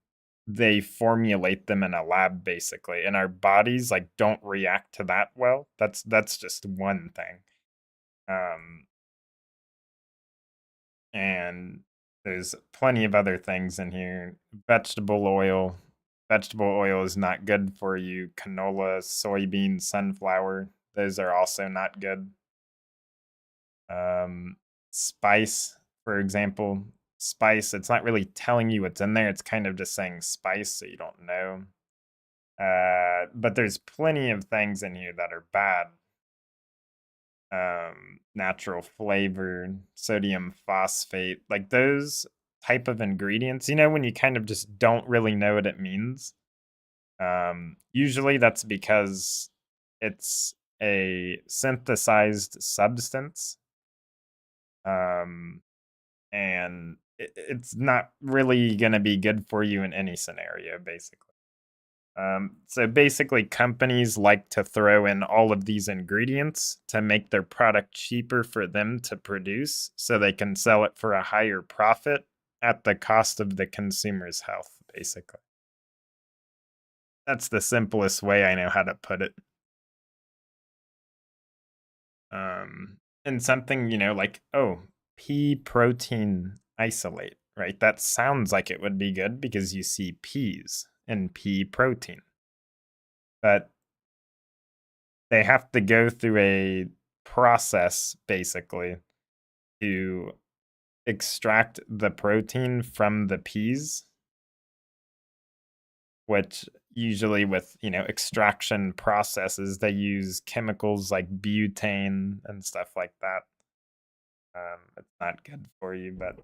They formulate them in a lab, basically, and our bodies don't react to that well. That's just one thing. And there's plenty of other things in here. Vegetable oil. Vegetable oil is not good for you. Canola, soybean, sunflower, those are also not good. Spice, for example. Spice, it's not really telling you what's in there. It's kind of just saying spice, so you don't know. But there's plenty of things in here that are bad. Natural flavor, sodium phosphate, like those type of ingredients, when you kind of just don't really know what it means. Usually that's because it's a synthesized substance. And it's not really going to be good for you in any scenario, basically. So basically, companies like to throw in all of these ingredients to make their product cheaper for them to produce so they can sell it for a higher profit at the cost of the consumer's health, basically. That's the simplest way I know how to put it. And something, like, pea protein isolate, right? That sounds like it would be good because you see peas and pea protein. But they have to go through a process, basically, to extract the protein from the peas, which usually with, extraction processes, they use chemicals like butane and stuff like that. It's not good for you, but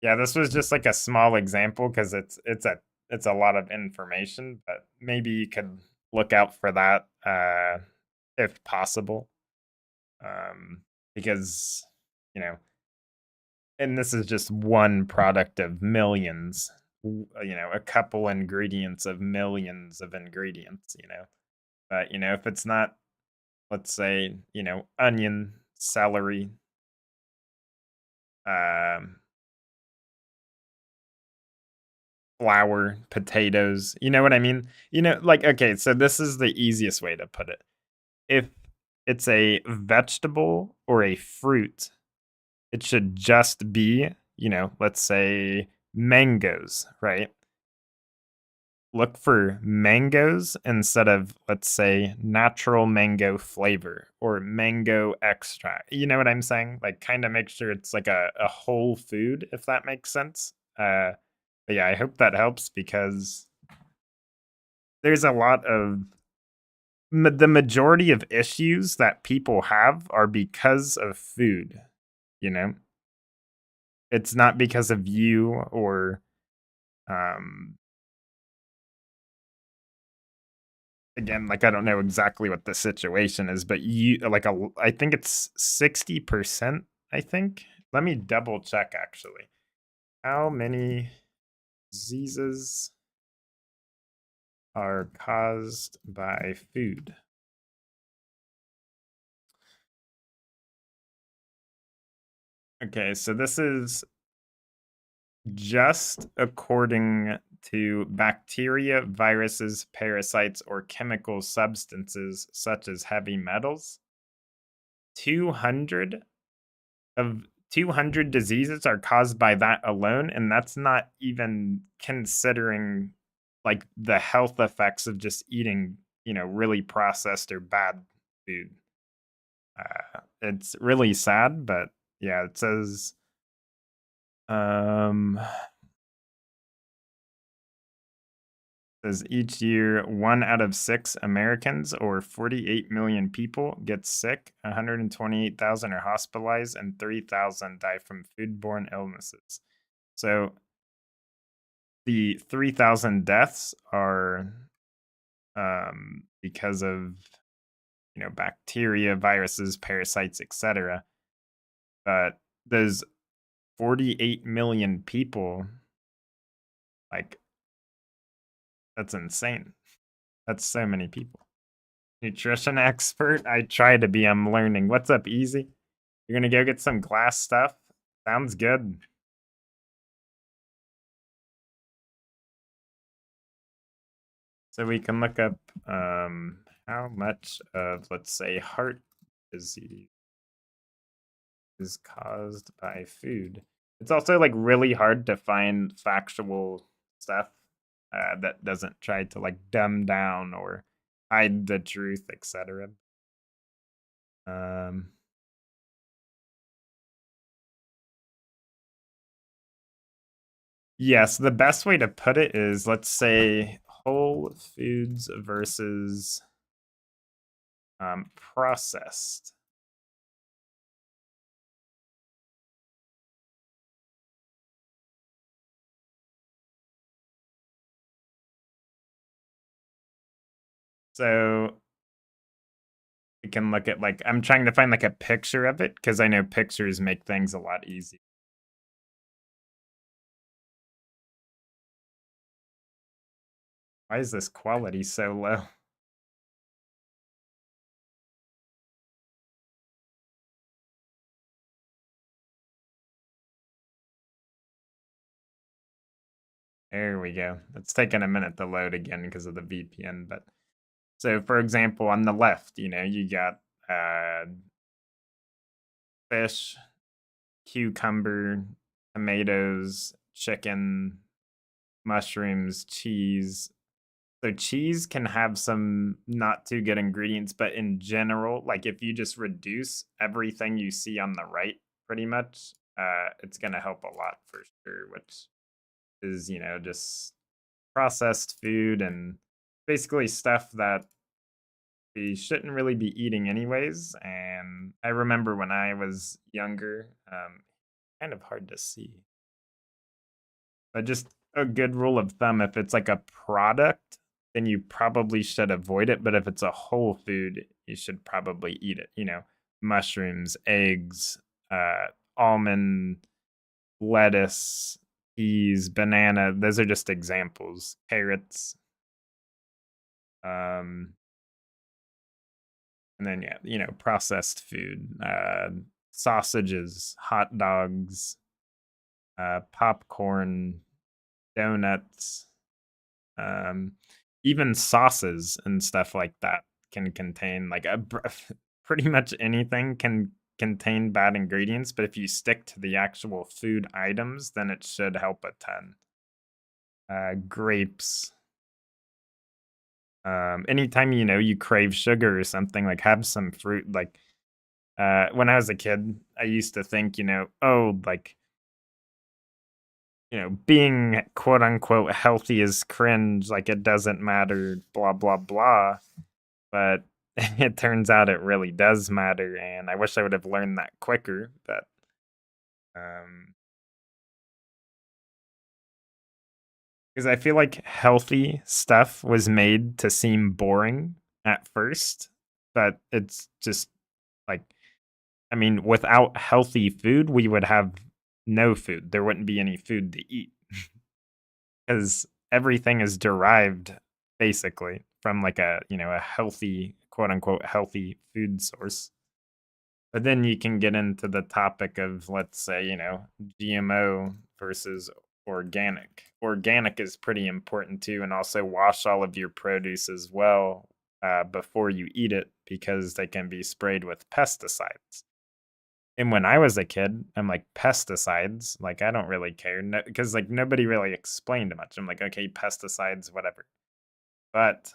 yeah, this was just like a small example because it's a lot of information, but maybe you could look out for that if possible, because and this is just one product of millions, a couple ingredients of millions of ingredients, but if it's not, let's say, onion, celery, flour, potatoes. You know what I mean? Okay, so this is the easiest way to put it. If it's a vegetable or a fruit, it should just be, let's say mangoes, right? Look for mangoes instead of, let's say, natural mango flavor or mango extract. You know what I'm saying? Like, kind of make sure it's like a whole food, if that makes sense. But yeah, I hope that helps because there's a lot of the majority of issues that people have are because of food, you know? It's not because of you or um again, like I don't know exactly what the situation is, but you like I think it's 60%, I think. Let me double check actually. How many diseases are caused by food? Okay, so this is just according to bacteria, viruses, parasites, or chemical substances such as heavy metals. 200 of 200 diseases are caused by that alone, and that's not even considering like the health effects of just eating, really processed or bad food. It's really sad, but yeah, it um says each year 1 out of 6 Americans or 48 million people get sick, 128,000 are hospitalized, and 3,000 die from foodborne illnesses. So the 3,000 deaths are because of bacteria, viruses, parasites, etc. But those 48 million people, like, that's insane. That's so many people. Nutrition expert? I try to be, I'm learning. What's up, Easy? You're gonna go get some glass stuff? Sounds good. So we can look up how much of, let's say, heart disease is caused by food. It's also like really hard to find factual stuff that doesn't try to like dumb down or hide the truth, etc. Um, yes, the best way to put it is, let's say, whole foods versus processed. So we can look at like, I'm trying to find like a picture of it because I know pictures make things a lot easier. Why is this quality so low? There we go. It's taking a minute to load again because of the VPN, but so for example, on the left, you got fish, cucumber, tomatoes, chicken, mushrooms, cheese. So cheese can have some not too good ingredients, but in general, like if you just reduce everything you see on the right, pretty much, it's gonna help a lot for sure, which is, just processed food and basically stuff that we shouldn't really be eating anyways. And I remember when I was younger, kind of hard to see. But just a good rule of thumb, if it's like a product, then you probably should avoid it. But if it's a whole food, you should probably eat it. Mushrooms, eggs, almond, lettuce, peas, banana. Those are just examples. Carrots. And then yeah, processed food, sausages, hot dogs, popcorn, donuts, even sauces and stuff like that can contain like pretty much anything can contain bad ingredients, but if you stick to the actual food items, then it should help a ton. Grapes. Anytime you crave sugar or something, like have some fruit. Like when I was a kid, I used to think, oh, like you know, being quote unquote healthy is cringe, like it doesn't matter, blah blah blah. But it turns out it really does matter, and I wish I would have learned that quicker. But um, because I feel like healthy stuff was made to seem boring at first, but it's just like, I mean, without healthy food, we would have no food. There wouldn't be any food to eat because everything is derived basically from like a, you know, a healthy, quote unquote, healthy food source. But then you can get into the topic of, let's say, you know, GMO versus organic. Organic is pretty important too, and also wash all of your produce as well before you eat it because they can be sprayed with pesticides. And when I was a kid, I'm like, pesticides? Like, I don't really care. Because, like, nobody really explained much. I'm like, okay, pesticides, whatever. But,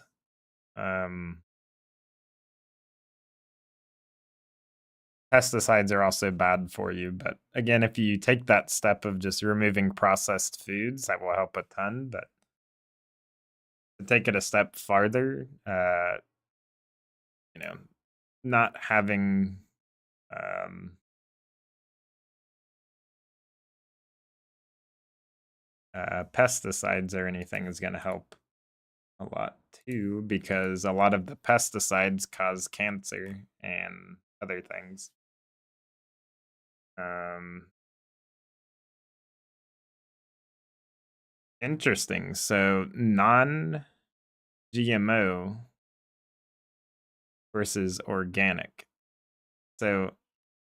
um, pesticides are also bad for you. But again, if you take that step of just removing processed foods, that will help a ton. But to take it a step farther, you know, not having, um, pesticides or anything is going to help a lot too, because a lot of the pesticides cause cancer and other things. Um, Interesting. So non GMO versus organic. So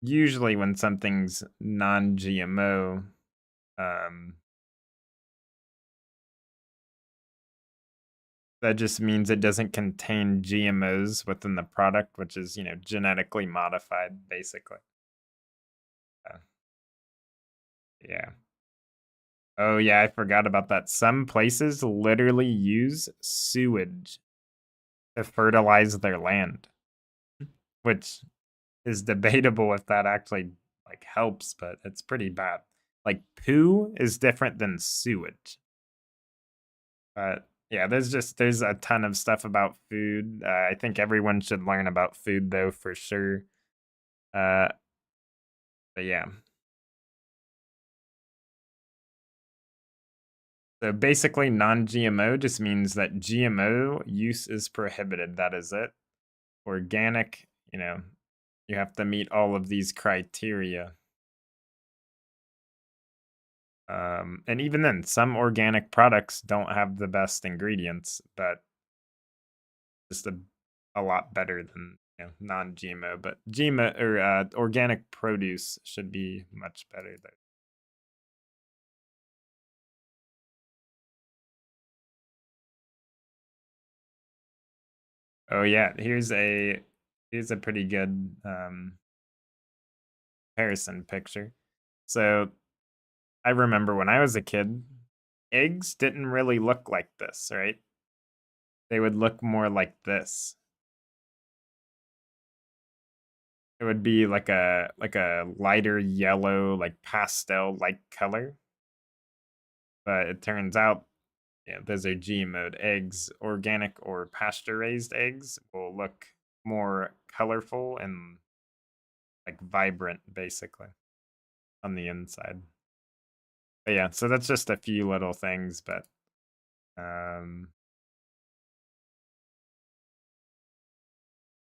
usually when something's non GMO, that just means it doesn't contain GMOs within the product, which is, you know, genetically modified, basically. Uh, yeah. Oh, yeah, I forgot about that. Some places literally use sewage to fertilize their land, which is debatable if that actually like helps, but it's pretty bad. Like poo is different than sewage. But yeah, there's a ton of stuff about food. I think everyone should learn about food though for sure. Uh, but yeah. So basically, non-GMO just means that GMO use is prohibited. That is it. Organic, you know, you have to meet all of these criteria. And even then, some organic products don't have the best ingredients, but just a lot better than, you know, non-GMO. But GMO or organic produce should be much better though. Oh yeah, here's a pretty good comparison picture. So I remember when I was a kid, eggs didn't really look like this, right? They would look more like this. It would be like a lighter yellow, like pastel like color. But it turns out, yeah, those are GMO'd eggs. Organic or pasture raised eggs will look more colorful and like vibrant basically on the inside. But yeah, so that's just a few little things, but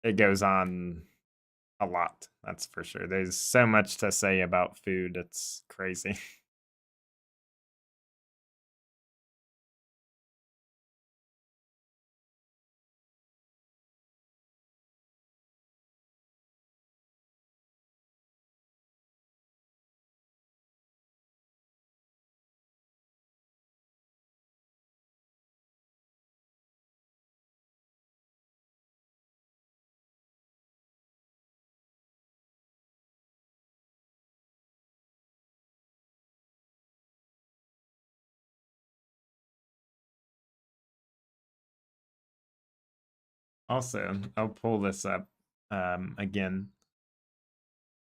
it goes on a lot, that's for sure. There's so much to say about food, it's crazy. Also, I'll pull this up again.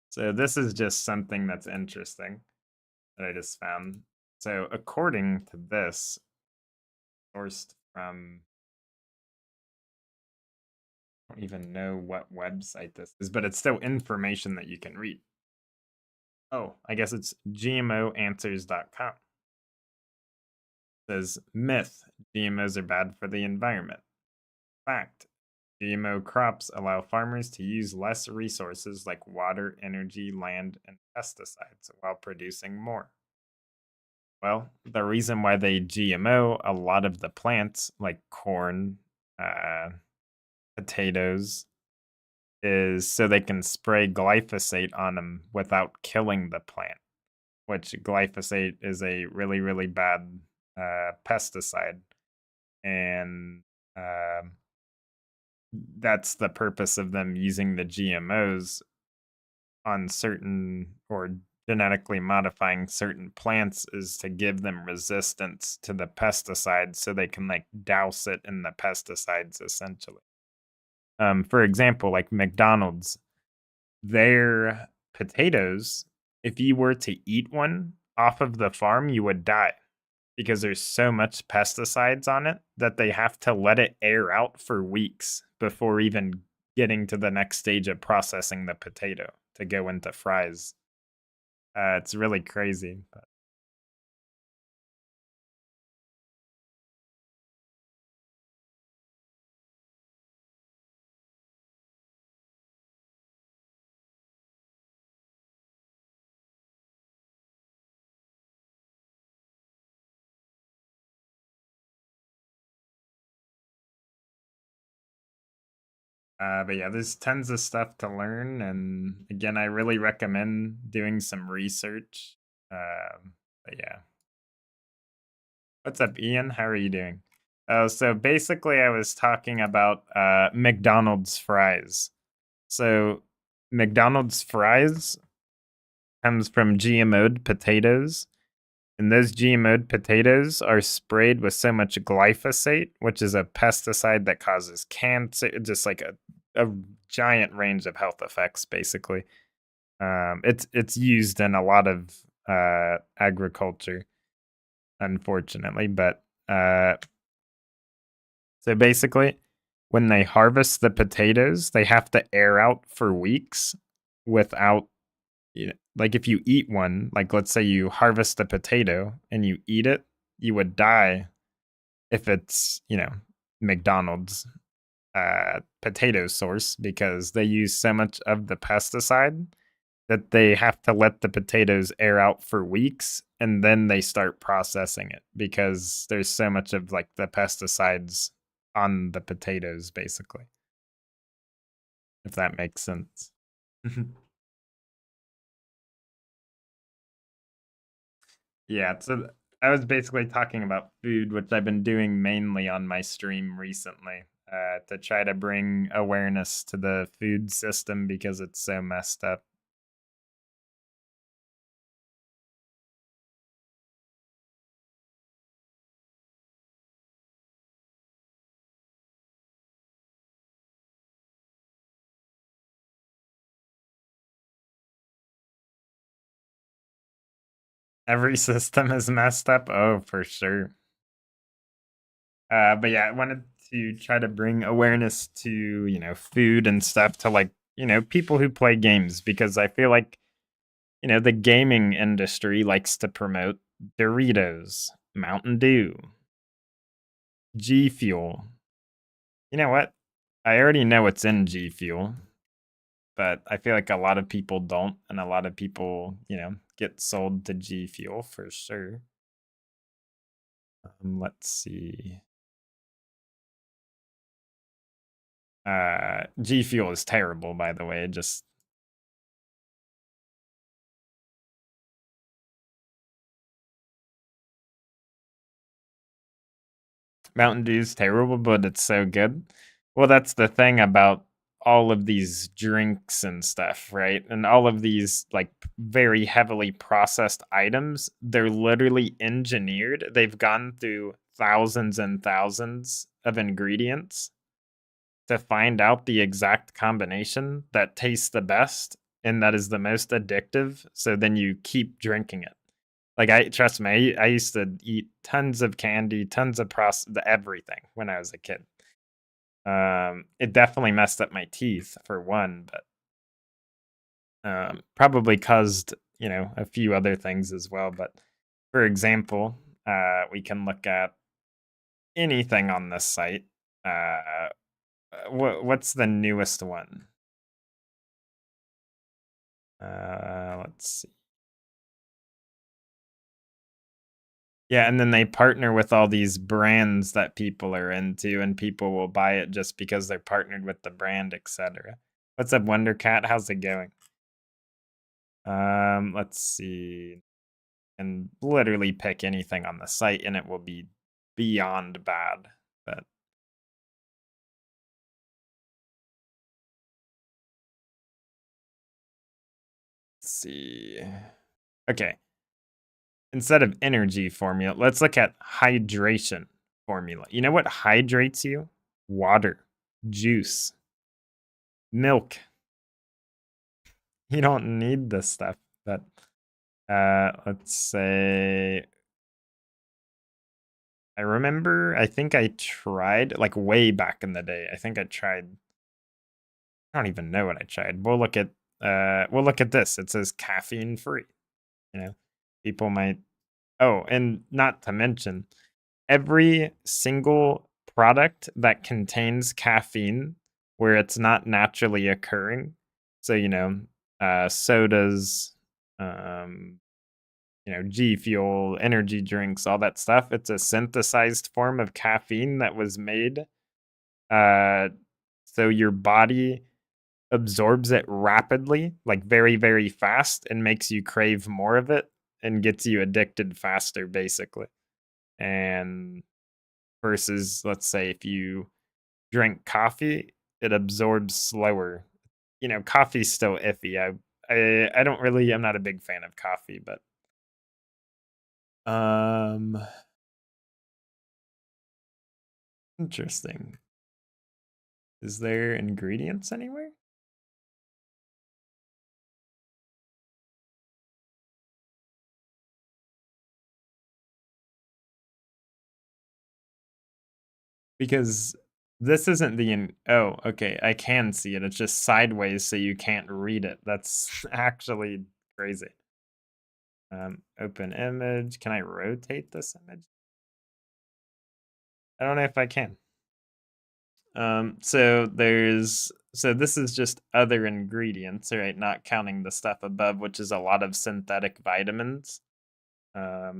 So this is just something that's interesting that I just found. So according to this, sourced from, I don't even know what website this is, but it's still information that you can read. Oh, I guess it's gmoanswers.com. It says myth, GMOs are bad for the environment. Fact, GMO crops allow farmers to use less resources like water, energy, land, and pesticides while producing more. Well, the reason why they GMO a lot of the plants, like corn, potatoes, is so they can spray glyphosate on them without killing the plant, which glyphosate is a really, really bad pesticide. And that's the purpose of them using the GMOs on certain or genetically modifying certain plants is to give them resistance to the pesticides so they can like douse it in the pesticides essentially. For example, like McDonald's, their potatoes, if you were to eat one off of the farm, you would die because there's so much pesticides on it that they have to let it air out for weeks before even getting to the next stage of processing the potato to go into fries. It's really crazy. But but yeah, there's tons of stuff to learn, and again, I really recommend doing some research. But yeah, what's up, Ian? How are you doing? Oh, so basically, I was talking about McDonald's fries. So McDonald's fries comes from GMO'd potatoes, and those GMO'd potatoes are sprayed with so much glyphosate, which is a pesticide that causes cancer, just like a giant range of health effects, basically. It's used in a lot of agriculture, unfortunately, but so basically, when they harvest the potatoes, they have to air out for weeks without, like if you eat one, like let's say you harvest a potato and you eat it, you would die if it's, McDonald's potato source because they use so much of the pesticide that they have to let the potatoes air out for weeks and then they start processing it because there's so much of like the pesticides on the potatoes basically. If that makes sense. Yeah, so I was basically talking about food, which I've been doing mainly on my stream recently, to try to bring awareness to the food system because it's so messed up. Every system is messed up. Oh, for sure. But yeah, I wanted to try to bring awareness to, food and stuff to like, people who play games because I feel like, the gaming industry likes to promote Doritos, Mountain Dew, G Fuel. You know what? I already know what's in G Fuel, but I feel like a lot of people don't, and a lot of people, get sold to G Fuel for sure. Let's see. G Fuel is terrible, by the way. Just Mountain Dew's terrible, but it's so good. Well, that's the thing about all of these drinks and stuff, right? And all of these like very heavily processed items, they're literally engineered. They've gone through thousands and thousands of ingredients to find out the exact combination that tastes the best and that is the most addictive. So then you keep drinking it. Like trust me, I used to eat tons of candy, tons of everything when I was a kid. It definitely messed up my teeth for one, but probably caused, you know, a few other things as well. But for example, we can look at anything on this site. What's the newest one? Let's see. Yeah, and then they partner with all these brands that people are into, and people will buy it just because they're partnered with the brand, etc. What's up, Wondercat? How's it going? Let's see. And literally pick anything on the site, and it will be beyond bad. But let's see. Okay. Instead of energy formula, let's look at hydration formula. You know what hydrates you? Water, juice, milk. You don't need this stuff, but let's say I think I tried like way back in the day. I think I tried I don't even know what I tried. We'll look at this. It says caffeine free. You know, people might oh, and not to mention every single product that contains caffeine where it's not naturally occurring. So, you know, sodas, you know, G Fuel, energy drinks, all that stuff. It's a synthesized form of caffeine that was made so your body absorbs it rapidly, like very, very fast, and makes you crave more of it and gets you addicted faster, basically. And versus, let's say, if you drink coffee, it absorbs slower. You know, coffee's still iffy. I don't really. I'm not a big fan of coffee, but interesting. Is there ingredients anywhere? Because this isn't oh, okay, I can see it. It's just sideways so you can't read it. That's actually crazy. Open image. Can I rotate this image? I don't know if I can. So this is just other ingredients, right? Not counting the stuff above, which is a lot of synthetic vitamins. I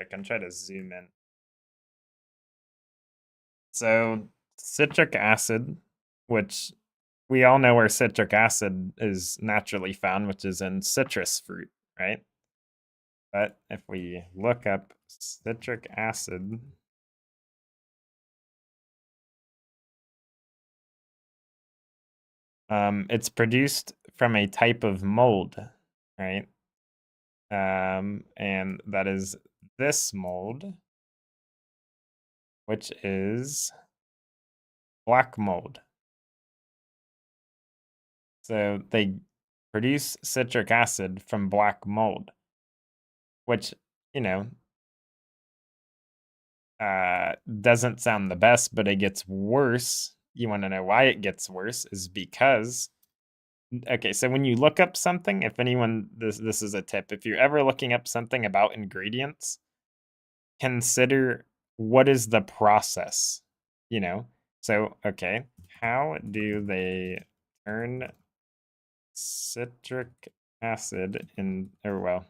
can try to zoom in. So citric acid, which we all know where citric acid is naturally found, which is in citrus fruit, right? But if we look up citric acid, it's produced from a type of mold, right? And that is this mold, which is black mold. So they produce citric acid from black mold, which, you know, doesn't sound the best, but it gets worse. You want to know why it gets worse is because okay, so when you look up something, if anyone this is a tip, if you're ever looking up something about ingredients, consider what is the process, you know? So, okay, how do they turn citric acid in or well,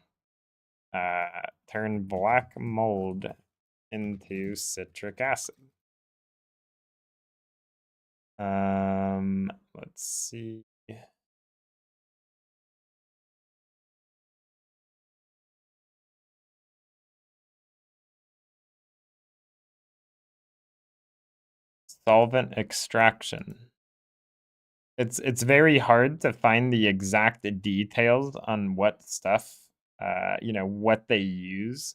turn black mold into citric acid? Let's see. Solvent extraction. It's very hard to find the exact details on what stuff, you know, what they use,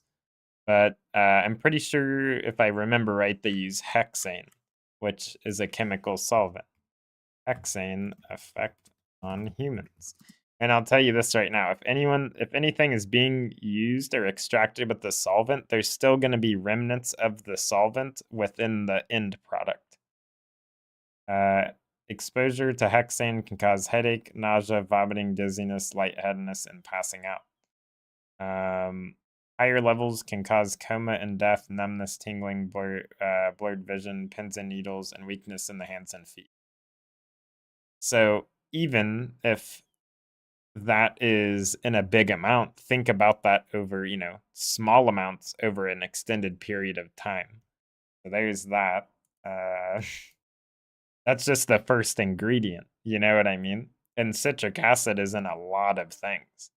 but I'm pretty sure if I remember right, they use hexane, which is a chemical solvent. Hexane effect on humans. And I'll tell you this right now, if anything is being used or extracted with the solvent, there's still going to be remnants of the solvent within the end product. Exposure to hexane can cause headache, nausea, vomiting, dizziness, lightheadedness, and passing out. Higher levels can cause coma and death, numbness, tingling, blurred vision, pins and needles, and weakness in the hands and feet. So even if that is in a big amount, think about that over, small amounts over an extended period of time. So there's that. That's just the first ingredient, you know what I mean? And citric acid is in a lot of things.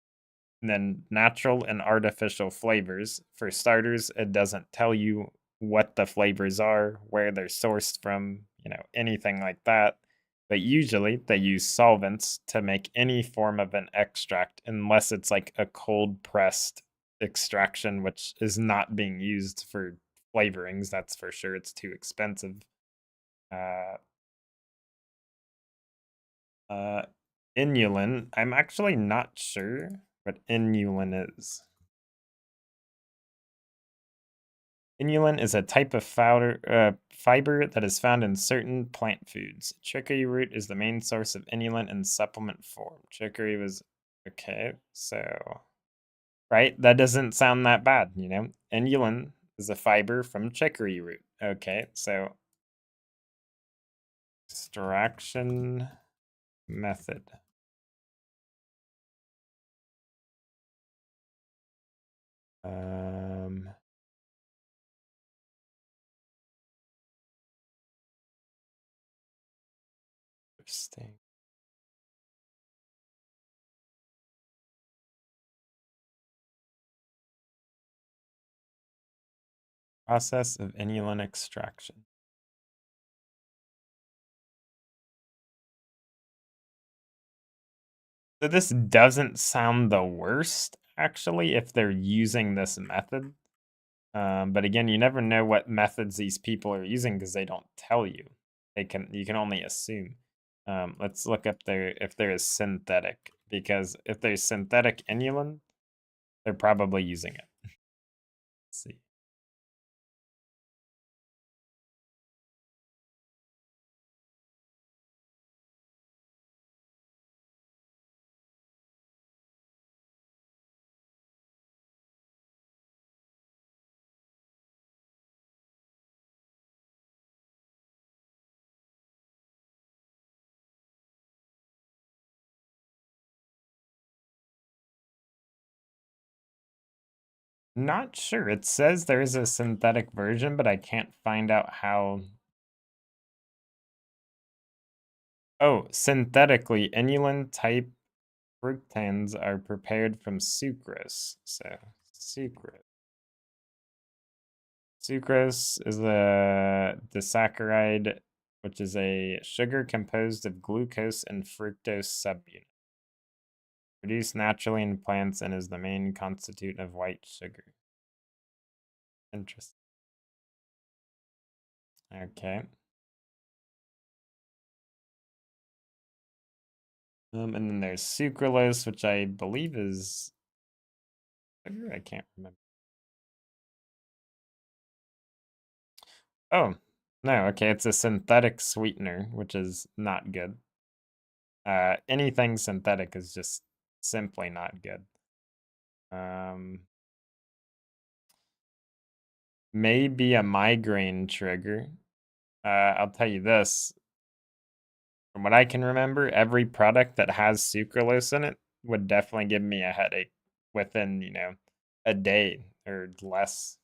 And then natural and artificial flavors. For starters, it doesn't tell you what the flavors are, where they're sourced from, anything like that. But usually they use solvents to make any form of an extract, unless it's like a cold pressed extraction, which is not being used for flavorings. That's for sure. It's too expensive. Inulin. I'm actually not sure what inulin is. Inulin is a type of fiber that is found in certain plant foods. Chicory root is the main source of inulin in supplement form. Chicory was okay, so right, that doesn't sound that bad, Inulin is a fiber from chicory root. Okay, so extraction method. Interesting. Process of inulin extraction. So this doesn't sound the worst, actually, if they're using this method. But again, you never know what methods these people are using because they don't tell you. You can only assume. Let's look up if there is synthetic, because if there's synthetic inulin, they're probably using it. Let's see. Not sure. It says there is a synthetic version, but I can't find out how. Oh, synthetically, inulin type fructans are prepared from sucrose. So, sucrose. Sucrose is a disaccharide, which is a sugar composed of glucose and fructose subunit. Produced naturally in plants and is the main constituent of white sugar. Interesting. Okay. And then there's sucralose, which I believe is sugar. I can't remember. Oh, no, okay, it's a synthetic sweetener, which is not good. Anything synthetic is just simply not good. May be a migraine trigger. I'll tell you this. From what I can remember, every product that has sucralose in it would definitely give me a headache within, a day or less.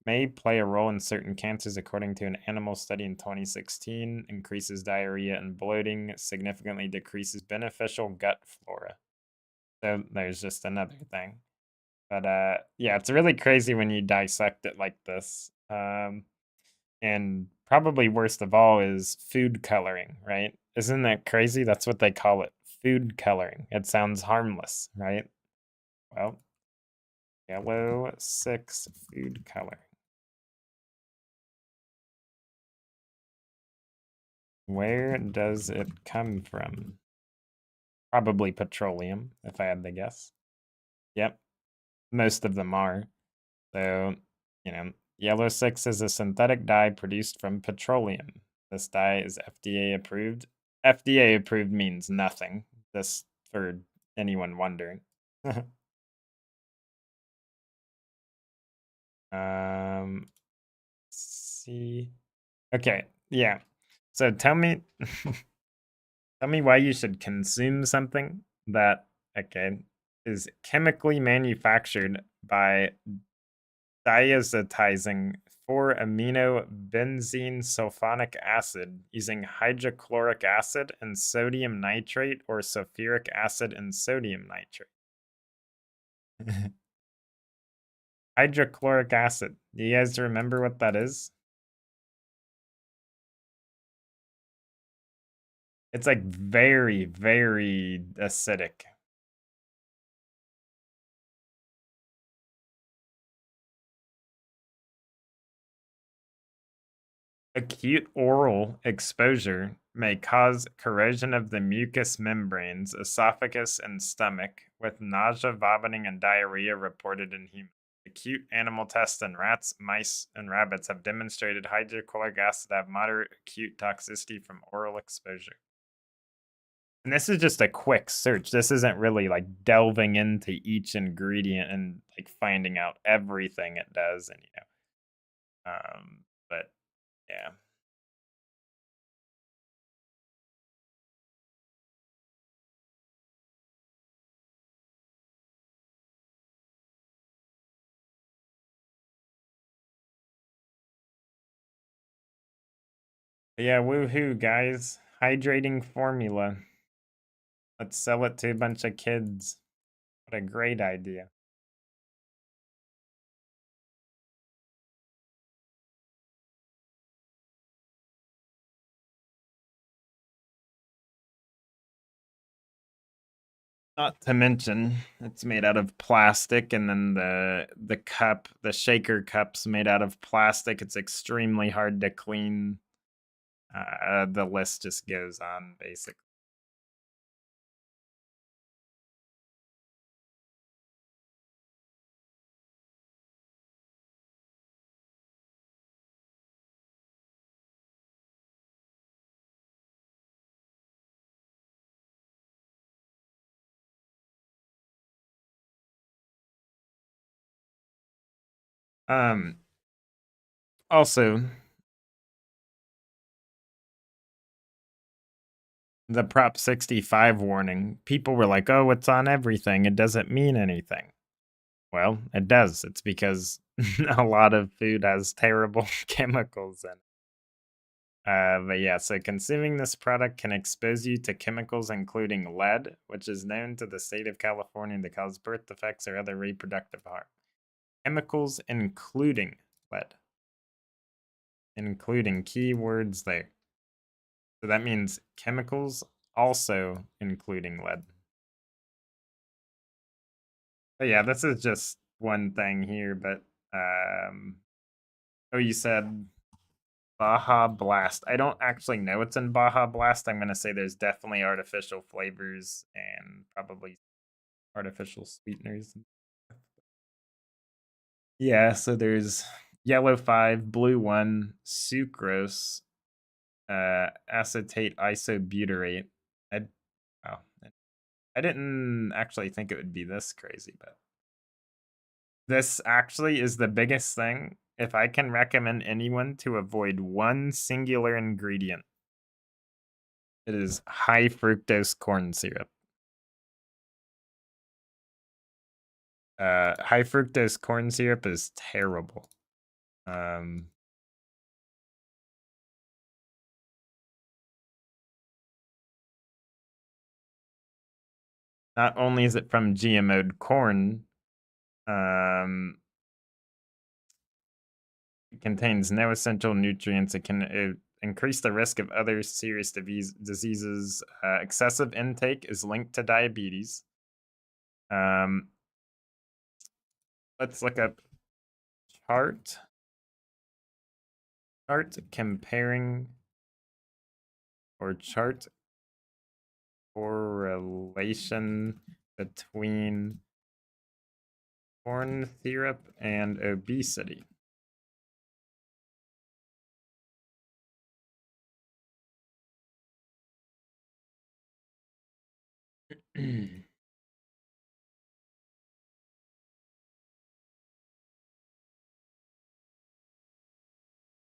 May play a role in certain cancers according to an animal study in 2016, increases diarrhea and bloating, significantly decreases beneficial gut flora. So there's just another thing. But yeah, it's really crazy when you dissect it like this. And probably worst of all is food coloring, right? Isn't that crazy? That's what they call it, food coloring. It sounds harmless, right? Well, yellow 6 food coloring. Where does it come from? Probably petroleum, if I had to guess. Yep, most of them are. So, you know, yellow 6 is a synthetic dye produced from petroleum. This dye is FDA approved. FDA approved means nothing, just for anyone wondering. Let's see. Okay, yeah. So tell me tell me why you should consume something that, okay, is chemically manufactured by diazotizing 4-amino-benzene sulfonic acid using hydrochloric acid and sodium nitrate or sulfuric acid and sodium nitrate. Hydrochloric acid. Do you guys remember what that is? It's like very, very acidic. Acute oral exposure may cause corrosion of the mucous membranes, esophagus, and stomach, with nausea, vomiting, and diarrhea reported in humans. Acute animal tests in rats, mice, and rabbits have demonstrated hydrochloric acid to have moderate acute toxicity from oral exposure. And this is just a quick search. This isn't really like delving into each ingredient and like finding out everything it does, and but yeah. Yeah, woohoo, guys. Hydrating formula. Let's sell it to a bunch of kids. What a great idea. Not to mention, it's made out of plastic, and then the cup, the shaker cup's made out of plastic. It's extremely hard to clean. The list just goes on, basically. Also, the Prop 65 warning, people were like, oh, it's on everything. It doesn't mean anything. Well, it does. It's because a lot of food has terrible chemicals in it. But yeah, so consuming this product can expose you to chemicals including lead, which is known to the state of California to cause birth defects or other reproductive harm. Chemicals including lead. Including keywords there. So that means chemicals also including lead. But yeah, this is just one thing here, but oh, you said Baja Blast. I don't actually know what's in Baja Blast. I'm gonna say there's definitely artificial flavors and probably artificial sweeteners. Yeah, so there's yellow 5, blue 1, sucrose, acetate isobutyrate. I, oh, I didn't actually think it would be this crazy, but this actually is the biggest thing. If I can recommend anyone to avoid one singular ingredient, it is high fructose corn syrup. High fructose corn syrup is terrible. Not only is it from GMO'd corn, it contains no essential nutrients. It can increase the risk of other serious diseases. Excessive intake is linked to diabetes. Let's look up chart comparing or chart correlation relation between corn syrup and obesity.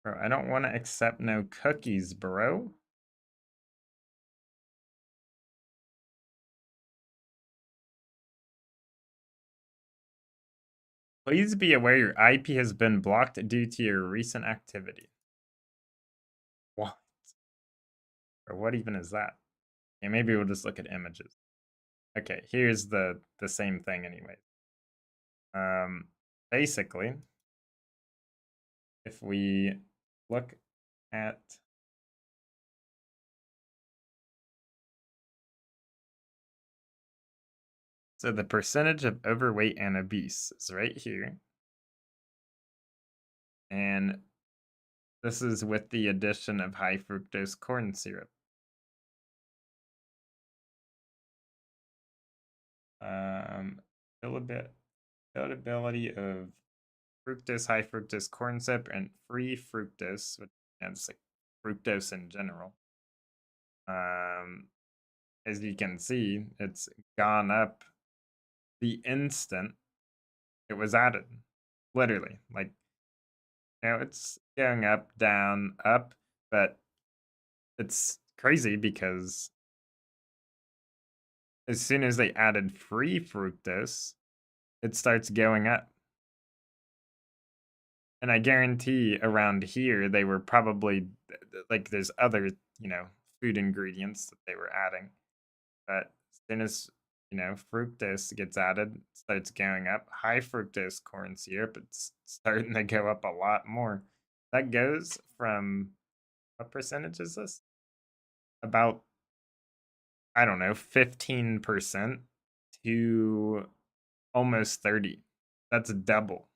Bro, I don't want to accept no cookies, bro. Please be aware your IP has been blocked due to your recent activity. What? Or what even is that? Okay, maybe we'll just look at images. Okay, here's the same thing anyway. Basically, if we look at so the percentage of overweight and obese is right here. And this is with the addition of high fructose corn syrup. Availability of fructose, high fructose corn syrup, and free fructose, which is like fructose in general. As you can see, it's gone up the instant it was added. Literally, like, it's going up, down, up, but it's crazy because as soon as they added free fructose, it starts going up. And I guarantee around here they were probably like there's other, food ingredients that they were adding. But as soon as, fructose gets added, it starts going up. High fructose corn syrup, it's starting to go up a lot more. That goes from, what percentage is this? About, I don't know, 15% to almost 30. That's double.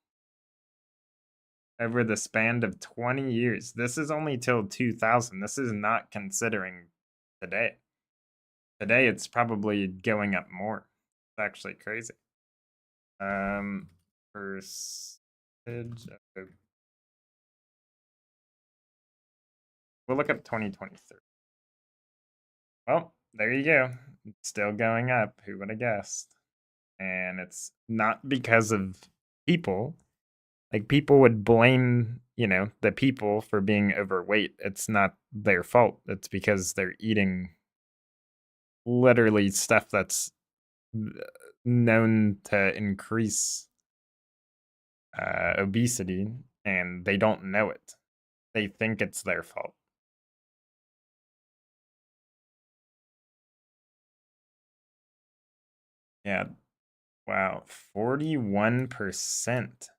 Over the span of 20 years. This is only till 2000. This is not considering today. Today, it's probably going up more. It's actually crazy. Percentage of... We'll look up 2023. Well, there you go. It's still going up. Who would have guessed? And it's not because of people. Like, people would blame, the people for being overweight. It's not their fault. It's because they're eating literally stuff that's known to increase obesity, and they don't know it. They think it's their fault. Yeah. Wow. 41%.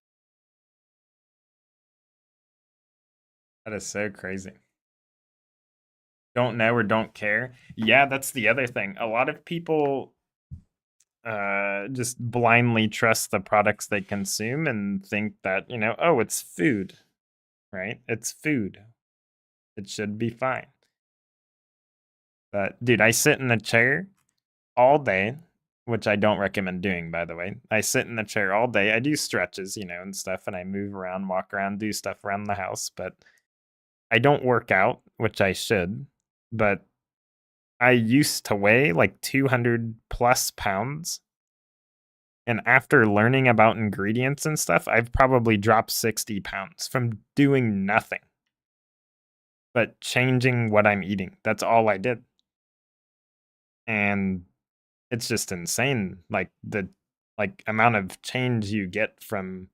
That is so crazy. Don't know or don't care. Yeah, that's the other thing. A lot of people just blindly trust the products they consume and think that, oh, it's food, right? It's food. It should be fine. But, dude, I sit in a chair all day, which I don't recommend doing, by the way. I sit in the chair all day. I do stretches, and stuff, and I move around, walk around, do stuff around the house, but I don't work out, which I should. But I used to weigh like 200 plus pounds. And after learning about ingredients and stuff, I've probably dropped 60 pounds from doing nothing but changing what I'm eating. That's all I did. And it's just insane, like the amount of change you get from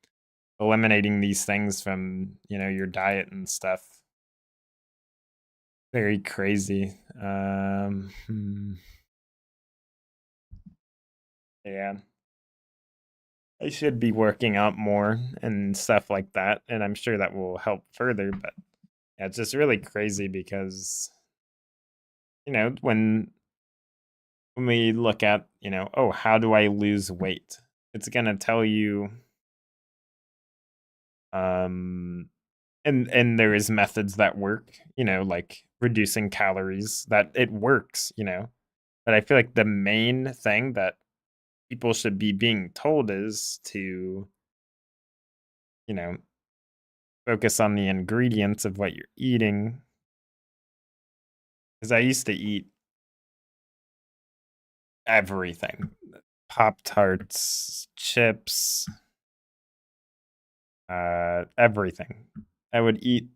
eliminating these things from, your diet and stuff. Very crazy. Yeah. I should be working out more and stuff like that, and I'm sure that will help further, but yeah, it's just really crazy because, when we look at, oh, how do I lose weight? It's gonna tell you, and there is methods that work, like reducing calories, that it works, But I feel like the main thing that people should be being told is to, you know, focus on the ingredients of what you're eating. Because I used to eat everything. Pop-Tarts, chips, everything. I would eat,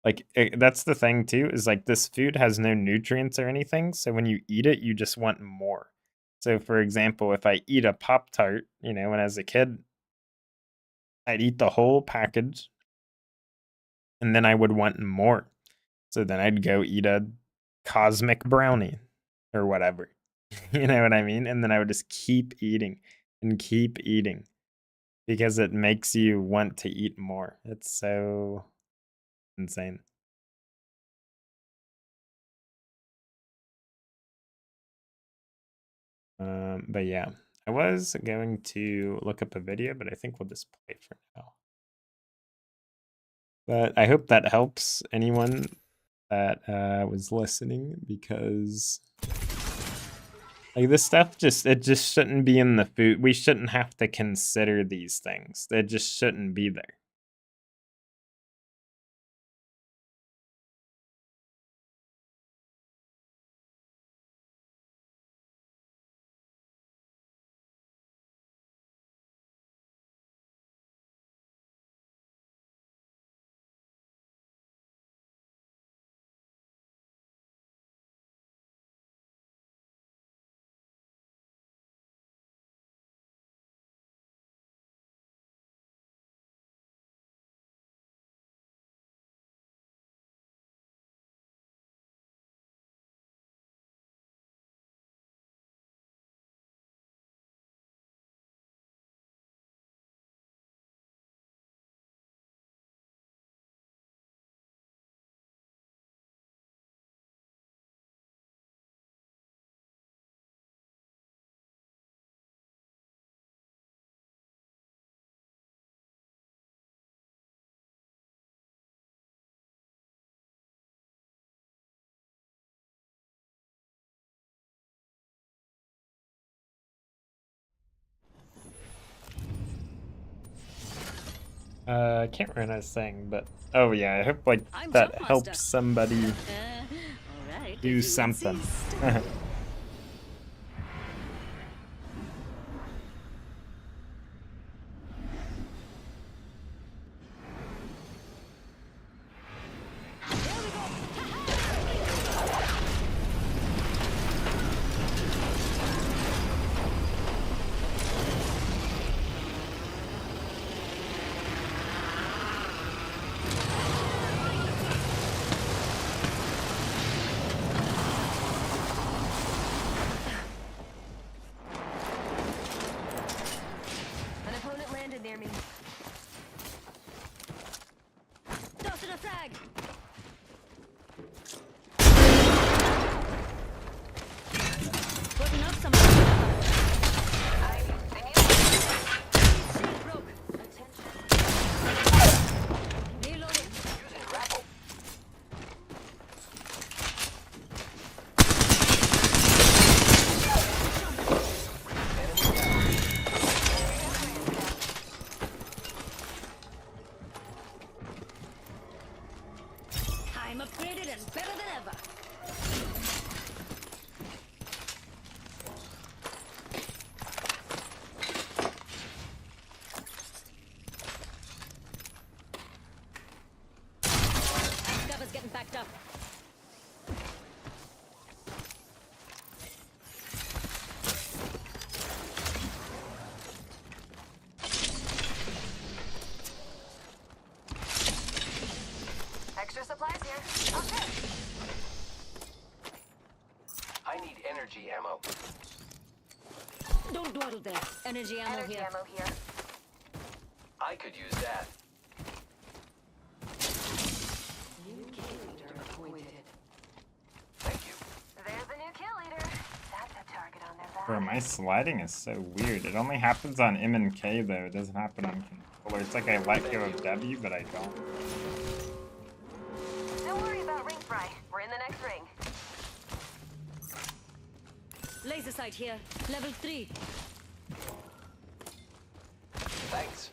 like, that's the thing too, is like this food has no nutrients or anything, so when you eat it, you just want more. So for example, if I eat a Pop-Tart, you know, when I was a kid, I'd eat the whole package, and then I would want more. So then I'd go eat a cosmic brownie or whatever. You know what I mean? And then I would just keep eating and keep eating because it makes you want to eat more. It's so insane. But yeah, I was going to look up a video, but I think we'll just play for now. But I hope that helps anyone that was listening, because like this stuff it just shouldn't be in the food. We shouldn't have to consider these things. They just shouldn't be there. I can't remember what I was saying, but oh yeah, I hope like I'm that Jumpmaster. helps somebody All right. do something. An opponent landed near me. Tossing a frag. Putting up some. Shield broke. Reloading. Using grapple. I'm upgraded and better than ever. Cover's getting backed up. Extra supplies here. Okay. I need energy ammo. Don't dawdle there. Energy ammo Energy here. ammo here. I could use that. Thank you. There's a new kill leader. That's a target on their back. Bro, my sliding is so weird. It only happens on M and K though. It doesn't happen on controller. It's like I let go of W, but I don't. Don't worry about ring fry. We're in the next ring. Laser sight here. Level 3. Thanks.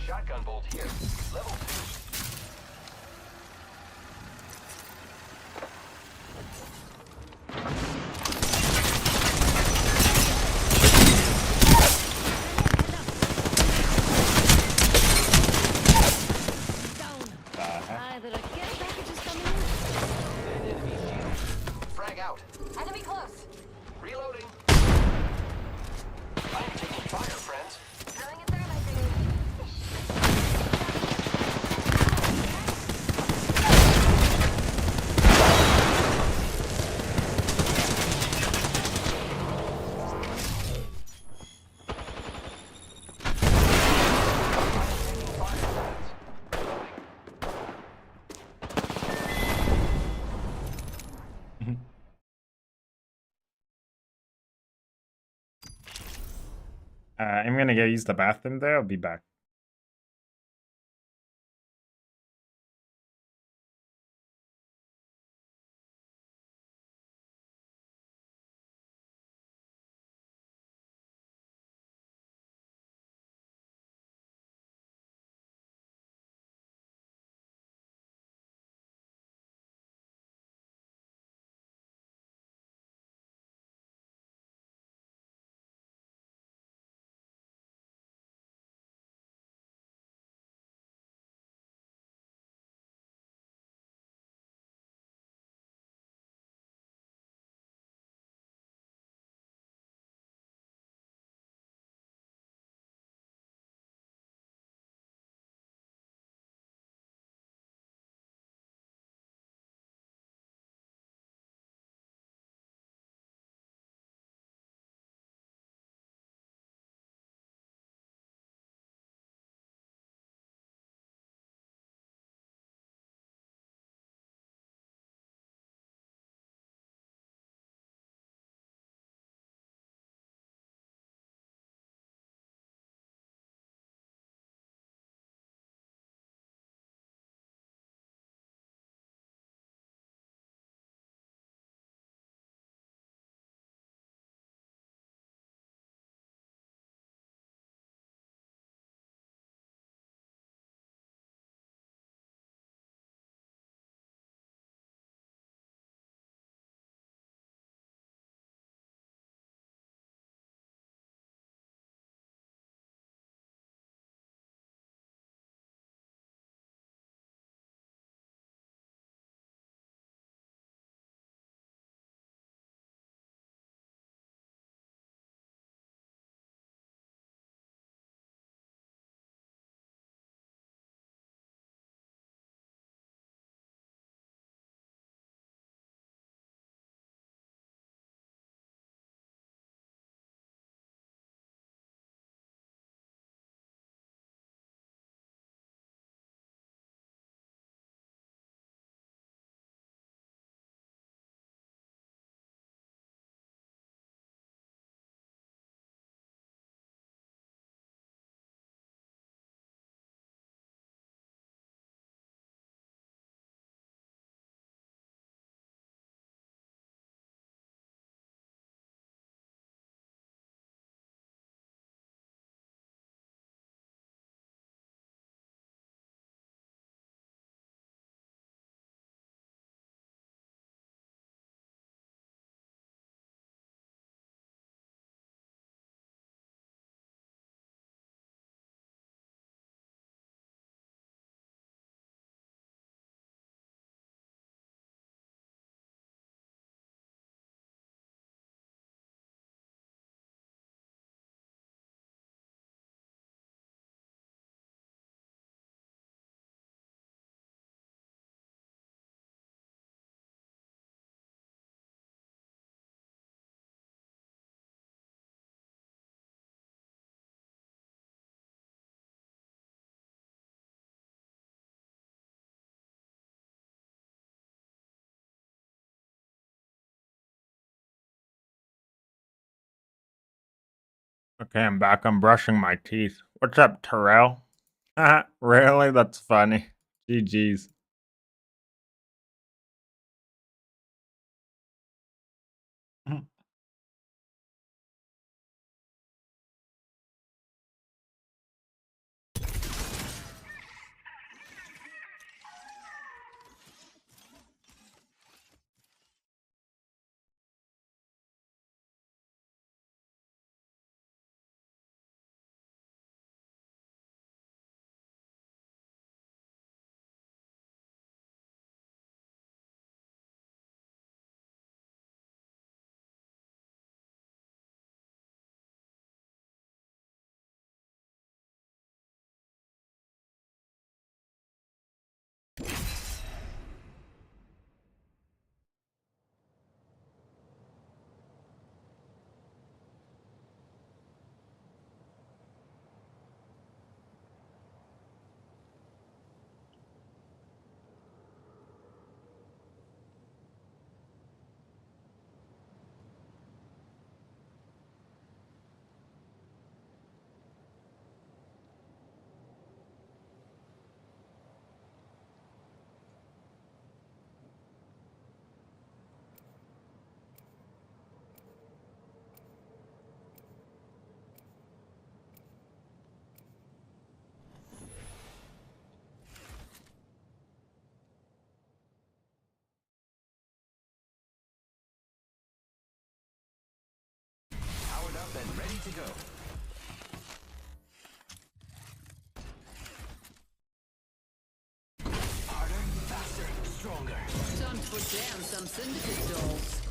Shotgun bolt here. Level 2. Either a care package is coming in. Dead enemy shield. Frag out. Enemy close. Reloading. I'm taking fire, friends. Throwing a thermite grenade. I'm gonna go use the bathroom there. I'll be back. Okay, I'm back. I'm brushing my teeth. What's up, Terrell? Really? That's funny. GG's. Powered up and ready to go. Harder, faster, stronger. Time to put down some syndicate dolls.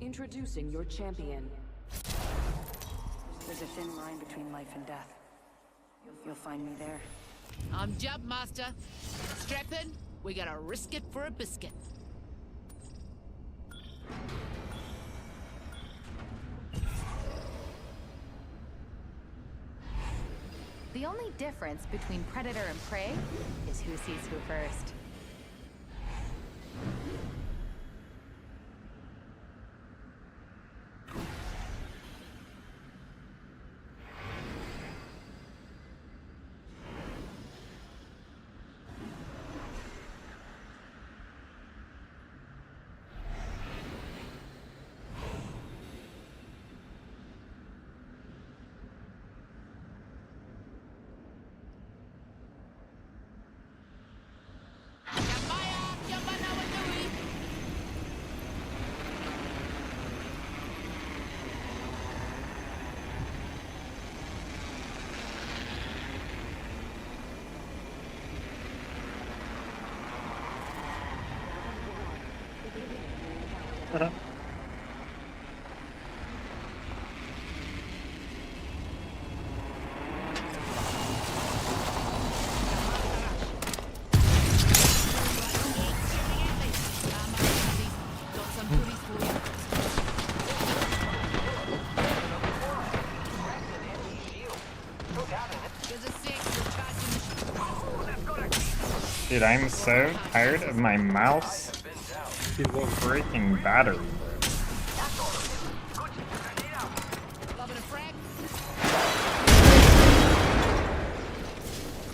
Introducing your champion. There's a thin line between life and death. You'll find me there. I'm Jump Master. Strap in. We gotta risk it for a biscuit. The only difference between predator and prey is who sees who first. Dude, I'm so tired of my mouse freaking battery.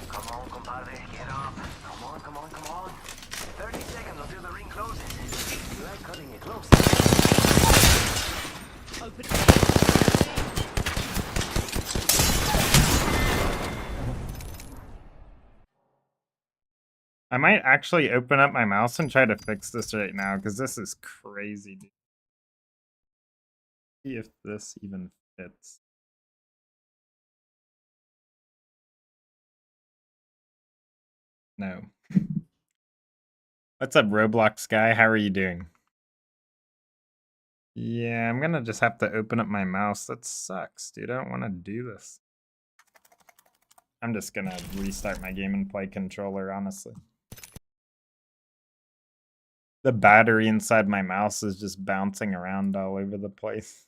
Come on, compadre, get up. Come on, come on, come on. 30 seconds until the ring closes. You like cutting it close. I might actually open up my mouse and try to fix this right now, because this is crazy, dude. See if this even fits. No. What's up, Roblox guy? How are you doing? Yeah, I'm gonna just have to open up my mouse. That sucks, dude. I don't want to do this. I'm just gonna restart my game and play controller, honestly. The battery inside my mouse is just bouncing around all over the place.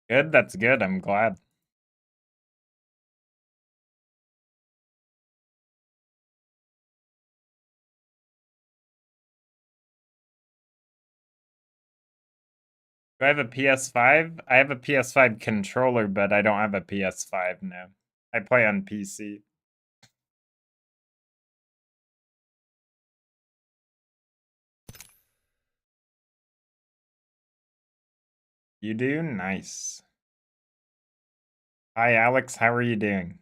Good, that's good. I'm glad. Do I have a PS5? I have a PS5 controller, but I don't have a PS5 now. I play on PC. You do? Nice. Hi, Alex. How are you doing?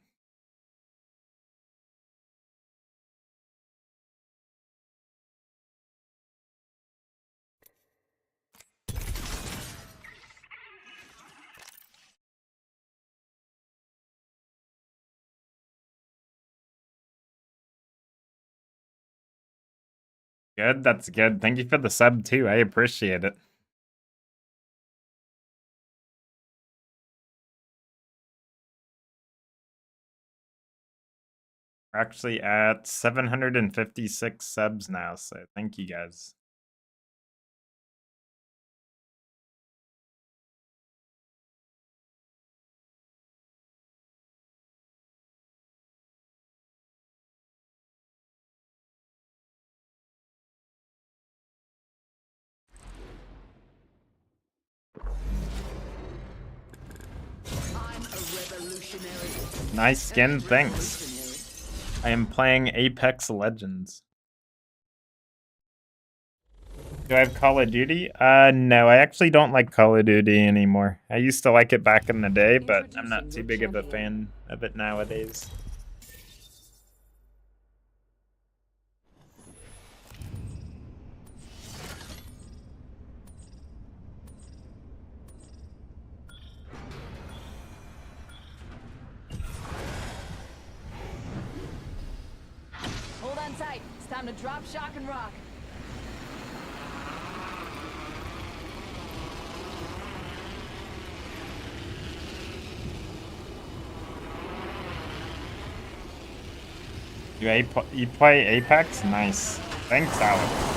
Good, that's good. Thank you for the sub, too. I appreciate it. We're actually at 756 subs now, so thank you guys. Nice skin, thanks. I am playing Apex Legends. Do I have Call of Duty? No, I actually don't like Call of Duty anymore. I used to like it back in the day, but I'm not too big of a fan of it nowadays. Hold on tight. It's time to drop, shock, and rock. You play Apex? Nice. Thanks, Alex.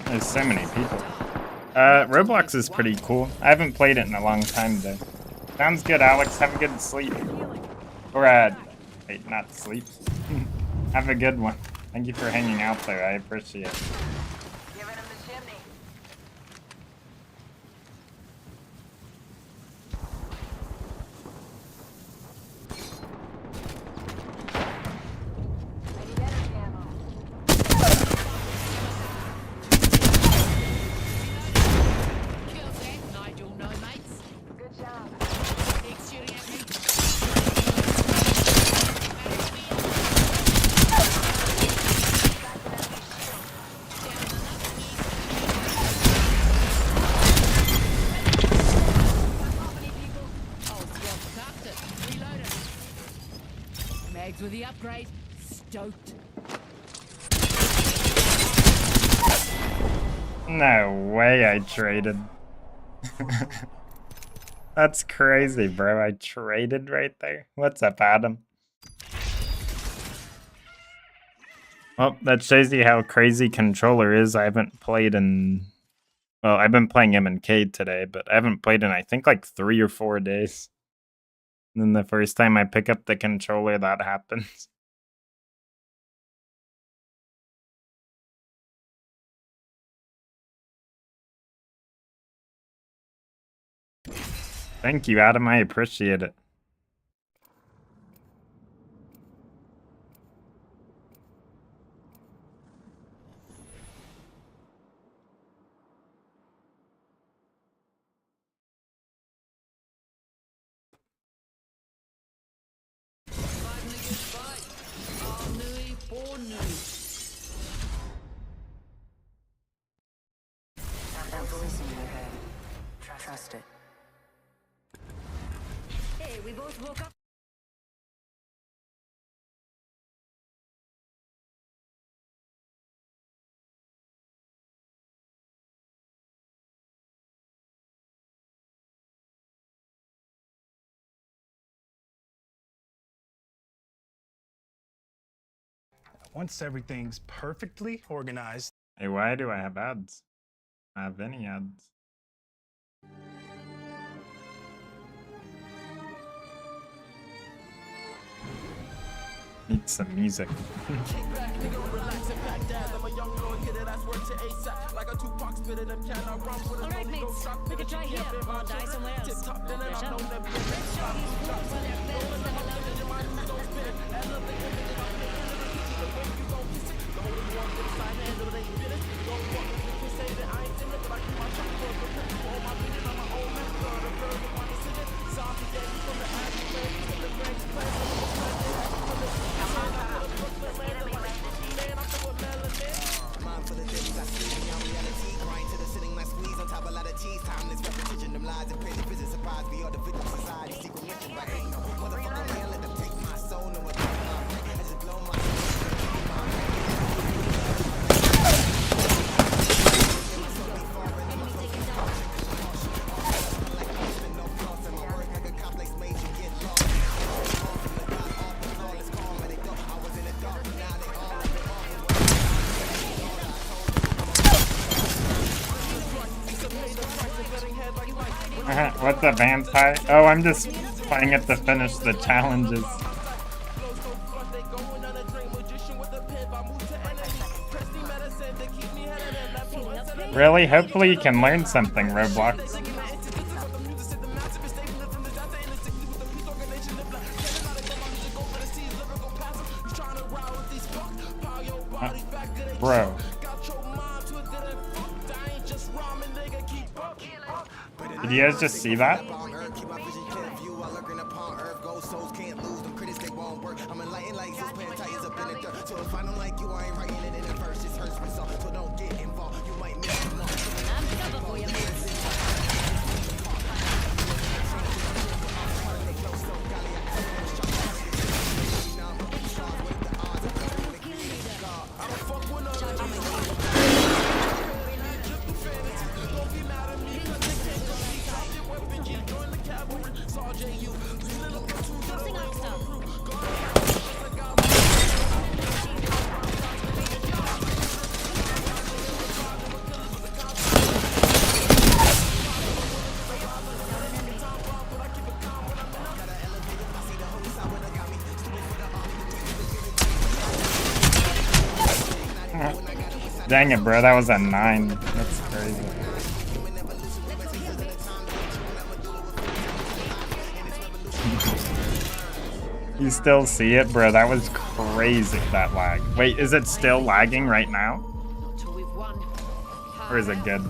There's so many people. Roblox is pretty cool. I haven't played it in a long time though. Sounds good, Alex. Have a good sleep. Or wait, not sleep. Have a good one. Thank you for hanging out there. I appreciate it. Giving him the chimney. I need energy ammo. Good job. Mags with the upgrade. Stoked. No way I traded. That's crazy, bro. I traded right there. What's up, Adam? Well, that shows you how crazy controller is. I haven't played in Well, I've been playing M&K today, but I haven't played in I think like 3 or 4 days. And then the first time I pick up the controller, that happens. Thank you, Adam. I appreciate it. That voice in your head. Trust it. Hey, we both woke up. Once everything's perfectly organized, Hey, why do I have ads? I have any ads. Need some music. Alright, mates. We could try here or die somewhere else. Pressure. Let's show these fools why their bells never loud. What's up, Vampire? Oh, I'm just playing it to finish the challenges. Really? Hopefully you can learn something, Roblox. Bro. Did you guys just see that? Dang it, bro, that was a 9. That's crazy. You still see it, bro? That was crazy, that lag. Wait, is it still lagging right now? Or is it good?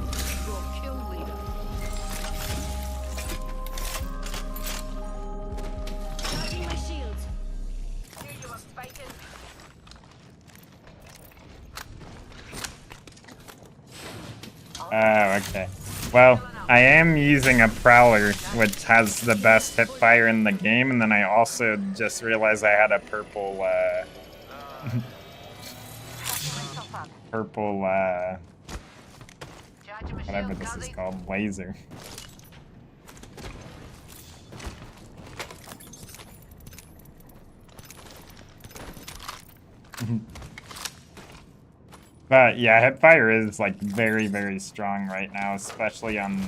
Oh, okay. Well, I am using a Prowler, which has the best hip fire in the game, and then I also just realized I had a purple, whatever this is called, laser. But yeah, hipfire is like very, very strong right now, especially on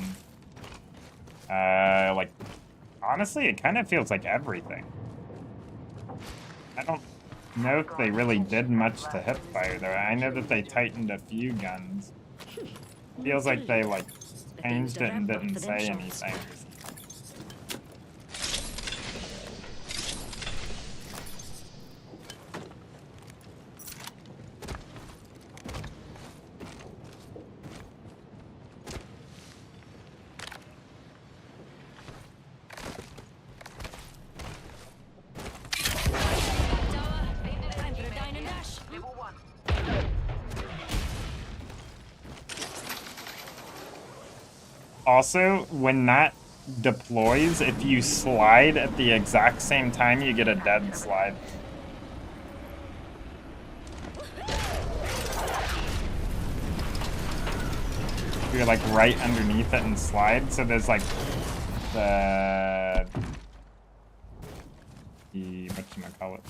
like honestly it kind of feels like everything. I don't know if they really did much to hipfire though. I know that they tightened a few guns. Feels like they like changed it and didn't say anything. Also, when that deploys, if you slide at the exact same time, you get a dead slide. You're like right underneath it and slide, so there's like the whatchamacallit.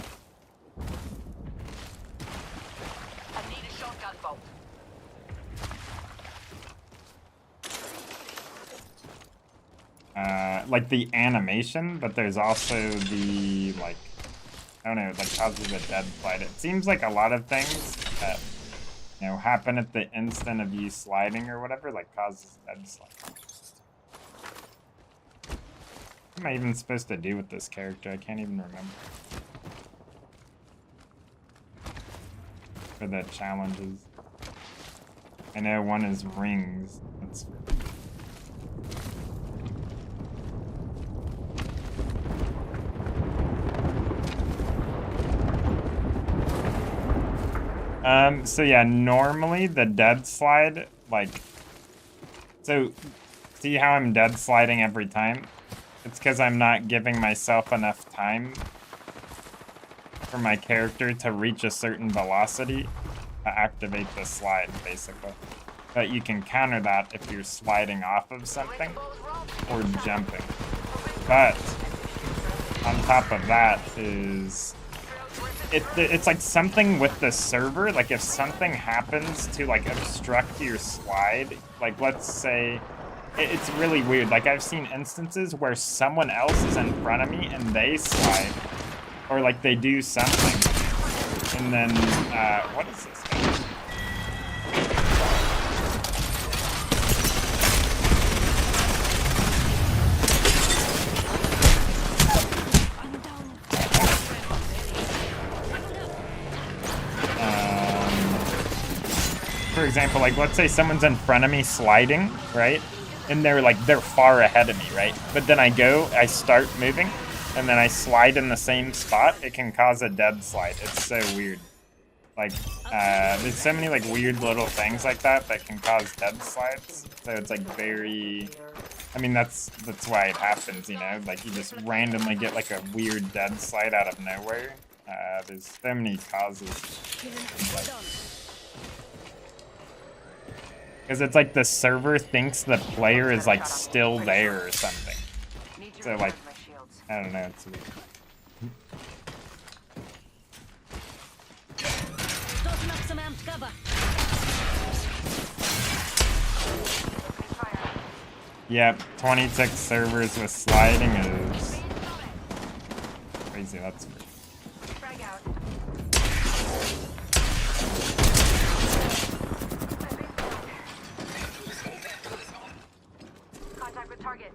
I need a shotgun bolt. Like the animation, but there's also the like I don't know, it like causes a dead slide. It seems like a lot of things that happen at the instant of you sliding or whatever, like causes dead slide. What am I even supposed to do with this character? I can't even remember. For the challenges. I know one is rings. That's so yeah, normally the dead slide, like, so see how I'm dead sliding every time? It's because I'm not giving myself enough time for my character to reach a certain velocity to activate the slide, basically. But you can counter that if you're sliding off of something or jumping. But on top of that is it's like something with the server, like if something happens to like obstruct your slide, like let's say it's really weird. Like I've seen instances where someone else is in front of me and they slide, or like they do something, and then what is this guy? For example, like let's say someone's in front of me sliding, right? And they're far ahead of me, right? But then I start moving, and then I slide in the same spot. It can cause a dead slide. It's so weird. Like, there's so many like weird little things like that that can cause dead slides. So it's like very, I mean that's why it happens, Like you just randomly get like a weird dead slide out of nowhere. There's so many causes. Because it's like the server thinks the player is like still there or something. So like, I don't know, it's weird. Yep, 26 servers with sliding is crazy, that's weird. Contact with target.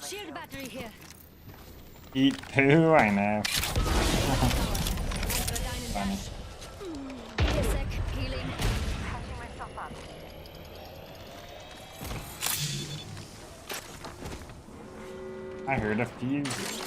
Shield battery here. Eat poo, I know. Funny. Give me a sec, healing. up. I heard a fuse.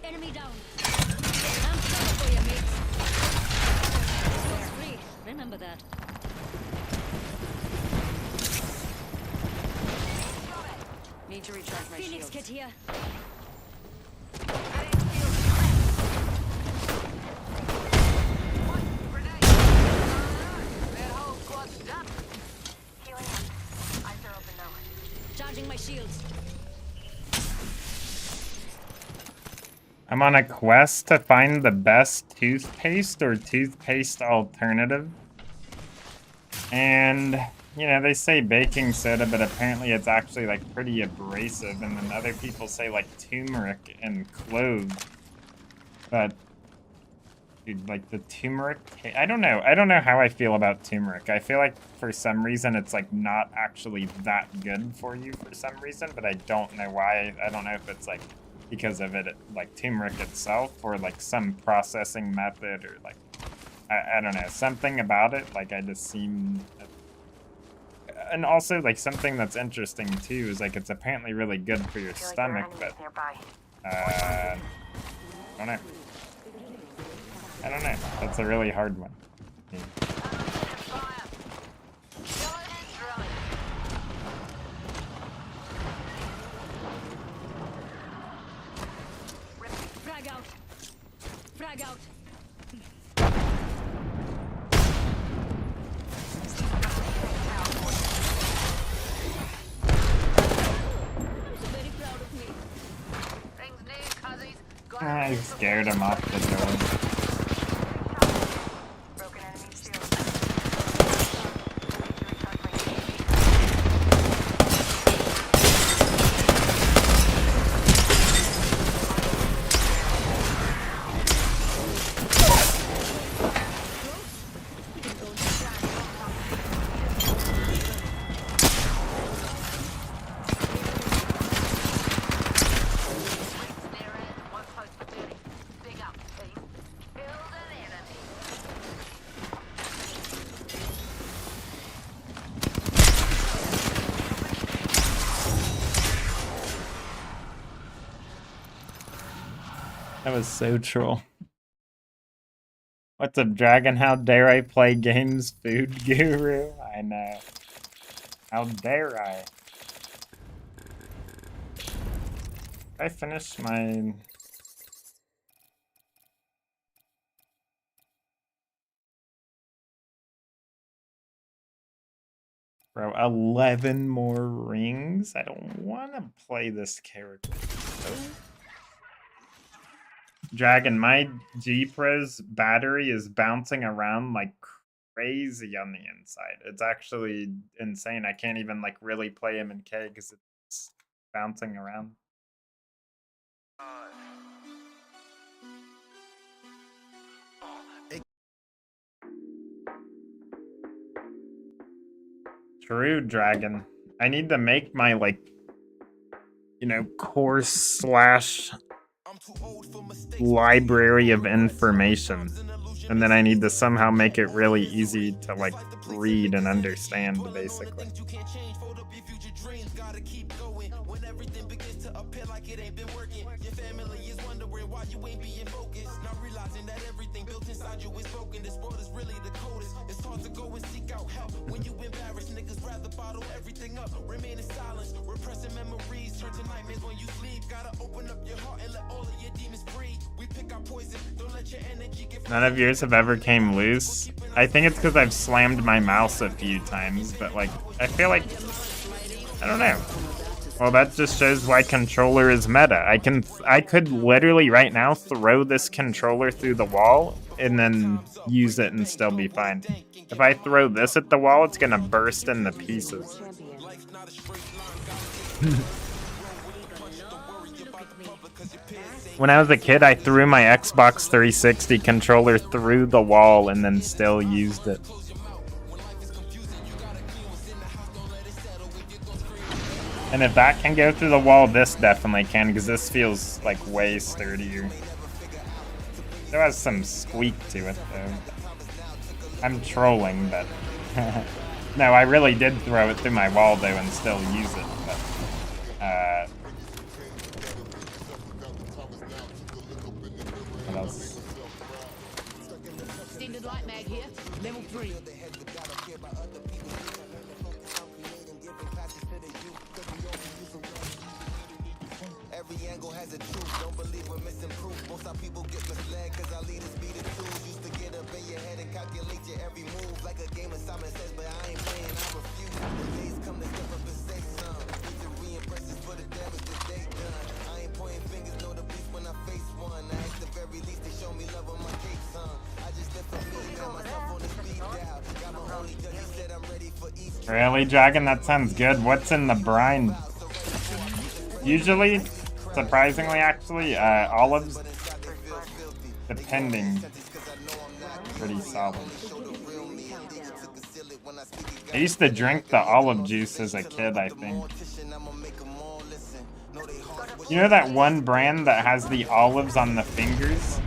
Enemy down. I'm coming for you, mates. This one's free. Remember that. Need to recharge my Phoenix shields. kit here. Charging my shields. I'm on a quest to find the best toothpaste or toothpaste alternative. And, you know, they say baking soda, but apparently it's actually like pretty abrasive. And then other people say like turmeric and cloves. But, dude, like the turmeric, I don't know. I don't know how I feel about turmeric. I feel like for some reason it's like not actually that good for you for some reason, but I don't know why. I don't know if it's like because of it, like turmeric itself, or like some processing method, or like I don't know, something about it. Like I just seem, and also like something that's interesting too is like it's apparently really good for your stomach, but I don't know. I don't know. That's a really hard one. Frag out. Frag out. I'm so very proud of me. I scared him off the door. That was so troll. What's up, Dragon? How dare I play games, food guru? I know. How dare I? I finished my... Bro, 11 more rings? I don't want to play this character. Dragon, my G-Pro's battery is bouncing around like crazy on the inside. It's actually insane. I can't even like really play him in K because it's bouncing around. True, Dragon. I need to make my like, you know, course slash library of information, and then I need to somehow make it really easy to like read and understand, basically. None of yours have ever came loose. I think it's because I've slammed my mouse a few times, but like I feel like I don't know. Well, that just shows why controller is meta. I could literally right now throw this controller through the wall and then use it and still be fine. If I throw this at the wall, it's gonna burst into pieces. When I was a kid, I threw my Xbox 360 controller through the wall and then still used it. And if that can go through the wall, this definitely can, because this feels like way sturdier. It has some squeak to it, though. I'm trolling, but... No, I really did throw it through my wall, though, and still use it, but... What else? Extended light mag here, level 3. Every angle has a truth. Don't believe we're missing proof. Most our people get misled because our leaders be the tools. Used to get up in your head and calculate your every move like a game of Simon Says, but I ain't playing, I refuse. The days come to step up and say some. Need to reimpress us for the damage that they done. I ain't pointing fingers, know the beast when I face one. I ask the very least they show me love on my cake, son. I just live for me, man, myself on the speed dial. Got my only judge, he said I'm ready for East. Really, Dragon? That sounds good. What's in the brine? Usually, surprisingly, actually, olives, depending, pretty solid. I used to drink the olive juice as a kid, I think. You know that one brand that has the olives on the fingers?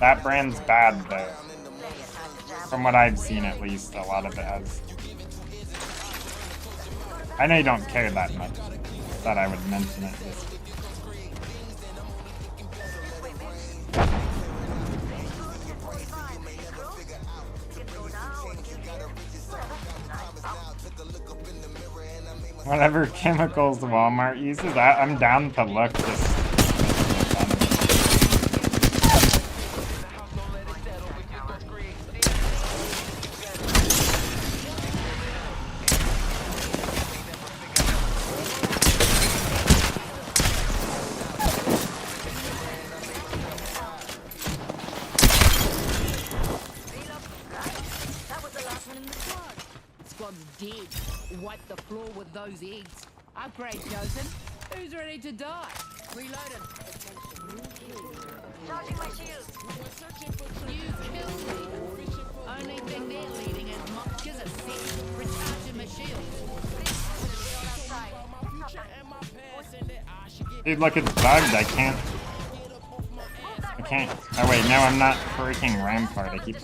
That brand's bad, though. From what I've seen, at least, a lot of it has. I know you don't care that much. Thought I would mention it. Whatever chemicals Walmart uses, I'm down to look. Just Dead. Wipe the floor with those eggs. Upgrade chosen. Who's ready to die? Reloading. Charging my shield. You killed me. Only thing they're leading is muckers a set. Recharging my shield. dude, look, it's bugged. I can't. Oh wait, no, I'm not freaking Rampart. I keep.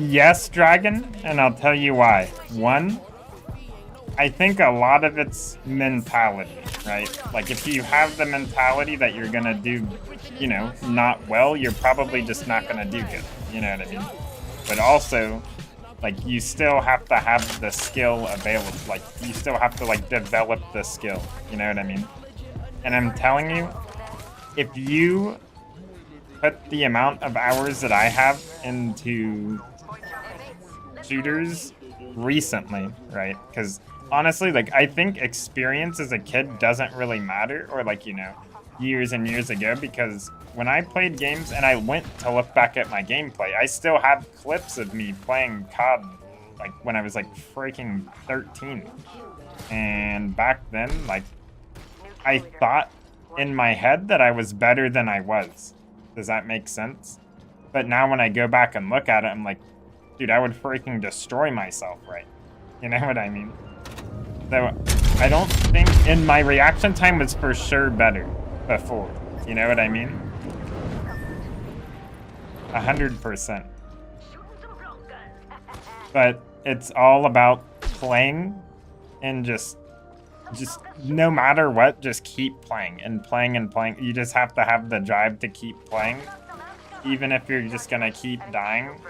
Yes, Dragon, and I'll tell you why. One, I think a lot of it's mentality, right? Like, if you have the mentality that you're gonna do, you know, not well, you're probably just not gonna do good. You know what I mean? But also, like, you still have to have the skill available. Like, you still have to, like, develop the skill. You know what I mean? And I'm telling you, if you put the amount of hours that I have into shooters recently, right? Because honestly, like, I think experience as a kid doesn't really matter, or like, you know, years and years ago, because when I played games and I went to look back at my gameplay, I still have clips of me playing COD like when I was like freaking 13. And back then, like, I thought in my head that I was better than I was. Does that make sense? But now when I go back and look at it, I'm like, dude, I would freaking destroy myself, right? You know what I mean? So I don't think, and my reaction time was for sure better before. You know what I mean? 100%. But it's all about playing and just no matter what, just keep playing and playing and playing. You just have to have the drive to keep playing. Even if you're just gonna keep dying,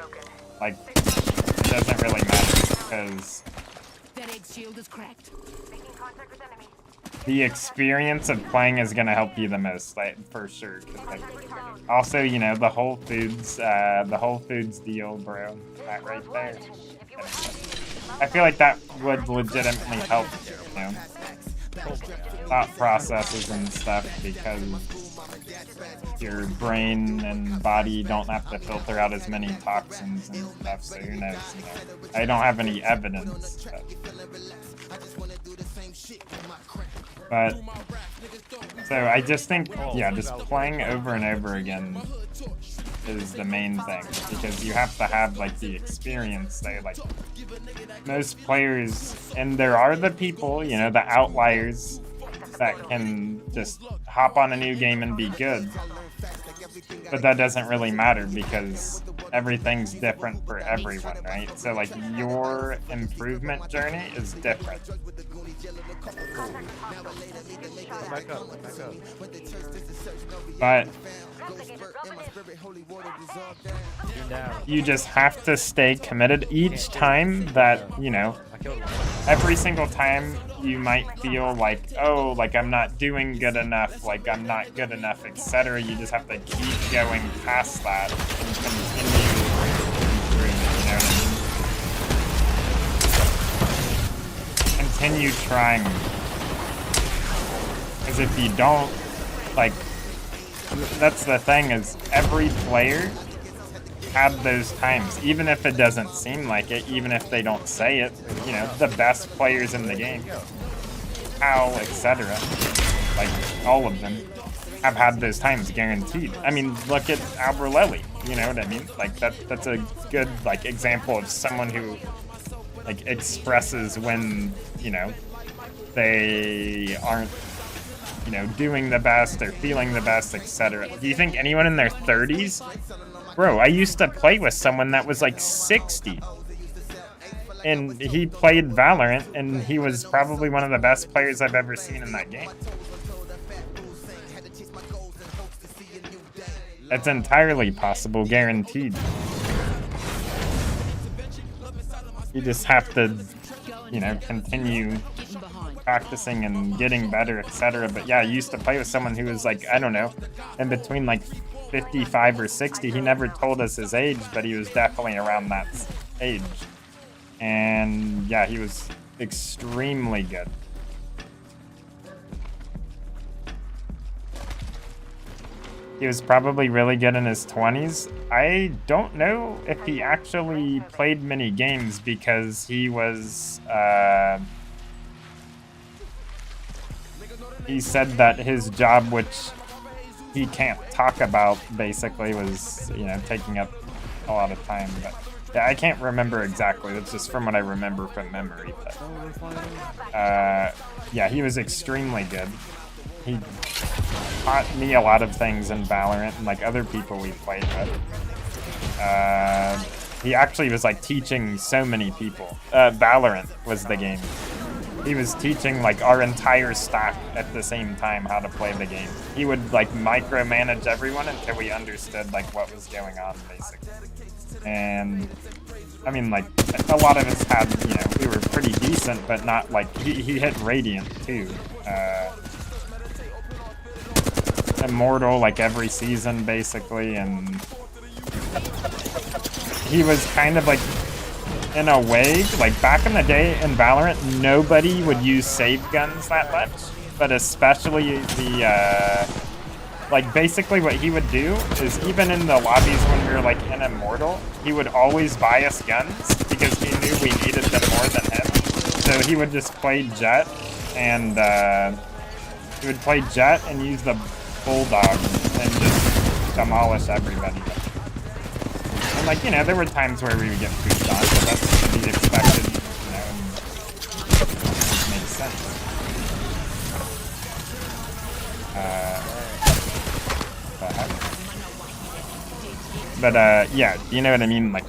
like, it doesn't really matter, because the experience of playing is gonna help you the most, like, for sure. 'Cause, like, also, you know, the Whole Foods deal, bro, that right there. I feel like that would legitimately help, you know, thought processes and stuff, because your brain and body don't have to filter out as many toxins and stuff, so who knows, you know. I don't have any evidence, but so I just think, yeah, just playing over and over again is the main thing, because you have to have, like, the experience there. Like, most players, and there are the people, you know, the outliers that can just hop on a new game and be good, but that doesn't really matter because everything's different for everyone, right? So, like, your improvement journey is different. But you just have to stay committed each time that, you know, every single time you might feel like, oh, like, I'm not doing good enough, like, I'm not good enough, etc. You just have to keep going past that and continue improving, you know what I mean? Continue trying. Because if you don't, like, that's the thing, is every player had those times, even if it doesn't seem like it, even if they don't say it, you know, the best players in the game, Al, etc., like, all of them have had those times, guaranteed. I mean, look at Alberlelli, you know what I mean? Like, that's a good, like, example of someone who, like, expresses when, you know, they aren't, you know, doing the best or feeling the best, etc. Do you think anyone in their 30s? Bro, I used to play with someone that was like 60. And he played Valorant, and he was probably one of the best players I've ever seen in that game. That's entirely possible, guaranteed. You just have to, you know, continue practicing and getting better, etc. But yeah, I used to play with someone who was like, I don't know, in between like 55 or 60. He never told us his age, but he was definitely around that age. And yeah, he was extremely good. He was probably really good in his 20s. I don't know if he actually played many games, because he was, he said that his job, which he can't talk about, basically was, you know, taking up a lot of time. But yeah, I can't remember exactly. That's just from what I remember from memory. But yeah, he was extremely good. He taught me a lot of things in Valorant, and like other people we played with. He actually was like teaching so many people. Valorant was the game. He was teaching like our entire staff at the same time how to play the game. He would like micromanage everyone until we understood like what was going on basically. And I mean like a lot of us had, you know, we were pretty decent, but not like he hit Radiant too. Immortal like every season basically, and he was kind of like, in a way, like back in the day in Valorant, nobody would use save guns that much, but especially the, like basically what he would do is even in the lobbies when we were like in Immortal, he would always buy us guns because he knew we needed them more than him. So he would just play Jet and, use the Bulldog and just demolish everybody. And like, you know, there were times where we would get pushed on, but that's to be expected, you know, and it makes sense. But yeah, you know what I mean? Like,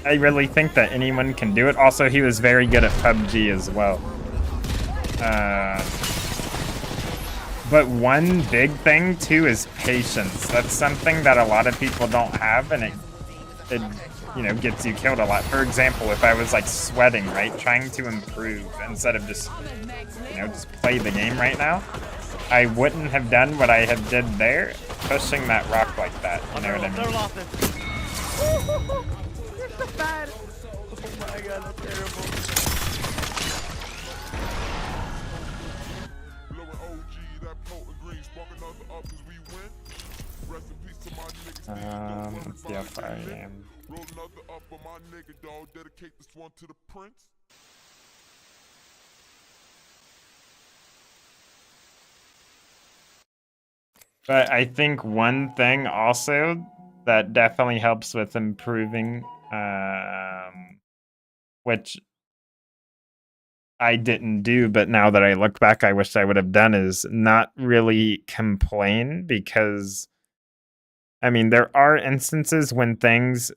I really think that anyone can do it. Also, he was very good at PUBG as well. But one big thing too is patience. That's something that a lot of people don't have, and it you know, gets you killed a lot. For example, if I was like sweating, right, trying to improve instead of just, you know, just play the game right now, I wouldn't have done what I have did there, pushing that rock like that. You know what I mean? You're so bad. Oh my god, that's terrible. Let's see how far I am. But I think one thing also that definitely helps with improving, which I didn't do, but now that I look back, I wish I would have done, is not really complain, because I mean, there are instances when things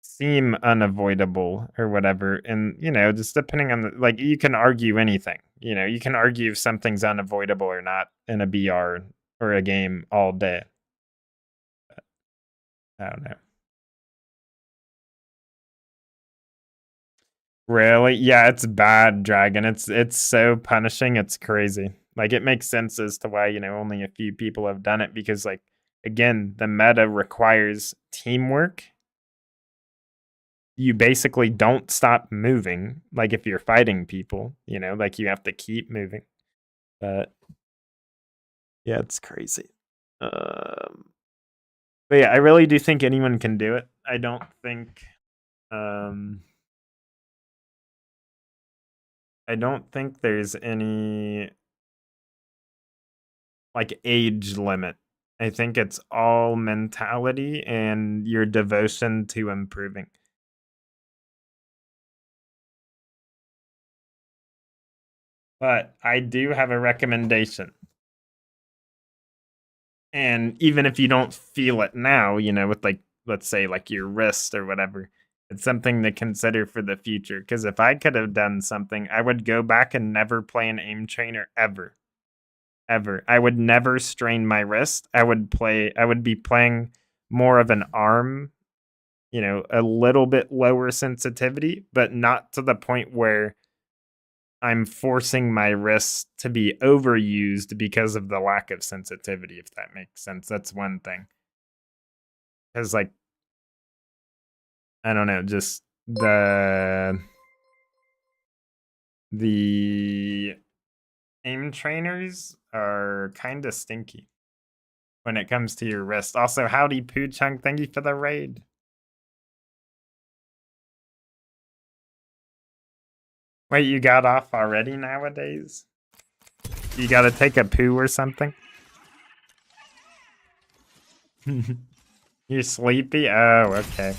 seem unavoidable or whatever, and, you know, just depending on the, like, you can argue anything, you know, you can argue if something's unavoidable or not in a BR or a game all day. But I don't know. Really? Yeah, it's bad, Dragon. It's so punishing, it's crazy. Like, it makes sense as to why, you know, only a few people have done it, because, like, again, the meta requires teamwork. You basically don't stop moving, like if you're fighting people, you know, like you have to keep moving. But yeah, it's crazy. But yeah, I really do think anyone can do it. I don't think there's any like age limit. I think it's all mentality and your devotion to improving. But I do have a recommendation. And even if you don't feel it now, you know, with like, let's say like your wrist or whatever, it's something to consider for the future. Because if I could have done something, I would go back and never play an aim trainer ever. Ever. I would never strain my wrist. I would be playing more of an arm, you know, a little bit lower sensitivity, but not to the point where I'm forcing my wrist to be overused because of the lack of sensitivity, if that makes sense. That's one thing. Because, like, I don't know, just the aim trainers are kind of stinky when it comes to your wrist. Also, howdy Poo Chunk, thank you for the raid. Wait, you got off already nowadays? You gotta take a poo or something? You're sleepy? Oh, okay.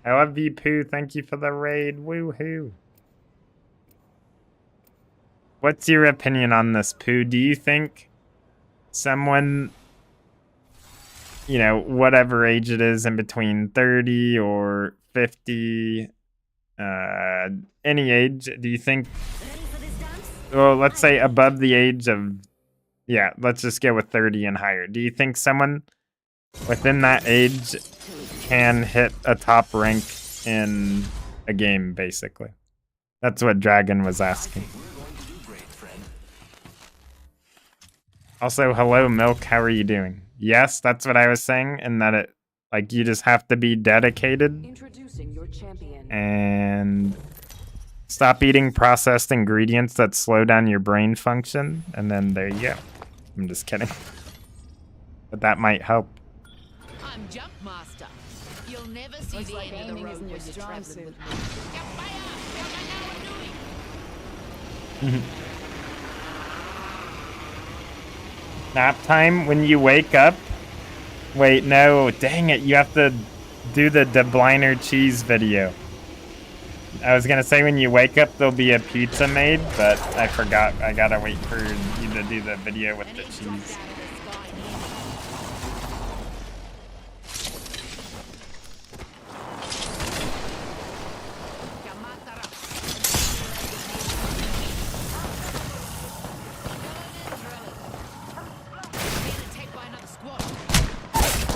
I love you, Poo. Thank you for the raid. Woohoo. What's your opinion on this, Poo? Do you think someone you know, whatever age it is in between 30 or 50, any age, do you think, well, let's say above the age of, yeah, let's just go with 30 and higher. Do you think someone within that age can hit a top rank in a game, basically? That's what Dragon was asking. Also, hello, Milk, how are you doing? Yes, that's what I was saying, and that it, like, you just have to be dedicated Introducing your champion. and stop eating processed ingredients that slow down your brain function, and then there you go. I'm just kidding. But that might help. I'm Jump Master. You'll never see the end of the road when you're traveling with me. Nap time when you wake up? Wait, no, dang it, you have to do the Debliner cheese video. I was gonna say when you wake up there'll be a pizza made, but I forgot. I gotta wait for you to do the video with the cheese.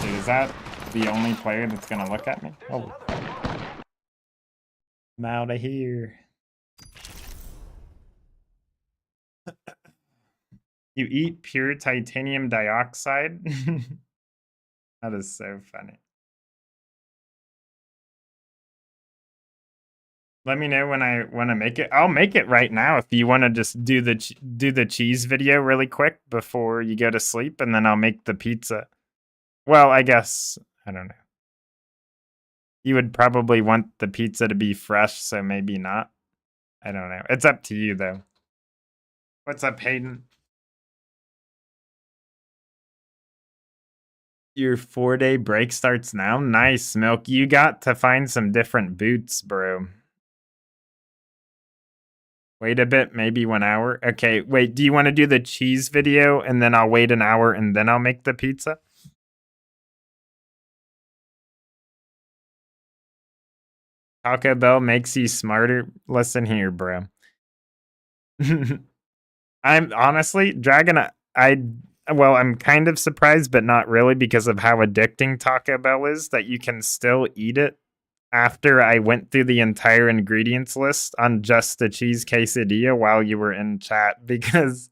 Dude, is that the only player that's gonna look at me? Oh. I'm out of here. You eat pure titanium dioxide? That is so funny. Let me know when I want to make it. I'll make it right now if you want to just do the cheese video really quick before you go to sleep, and then I'll make the pizza. Well, I guess, I don't know. You would probably want the pizza to be fresh, so maybe not. I don't know. It's up to you, though. What's up, Hayden? Your 4-day break starts now? Nice, Milk. You got to find some different boots, bro. Wait a bit, maybe 1 hour. Okay, wait, do you want to do the cheese video, and then I'll wait an hour, and then I'll make the pizza? Taco Bell makes you smarter? Listen here, bro. I'm honestly, Dragon, well, I'm kind of surprised, but not really, because of how addicting Taco Bell is, that you can still eat it after I went through the entire ingredients list on just the cheese quesadilla while you were in chat, because,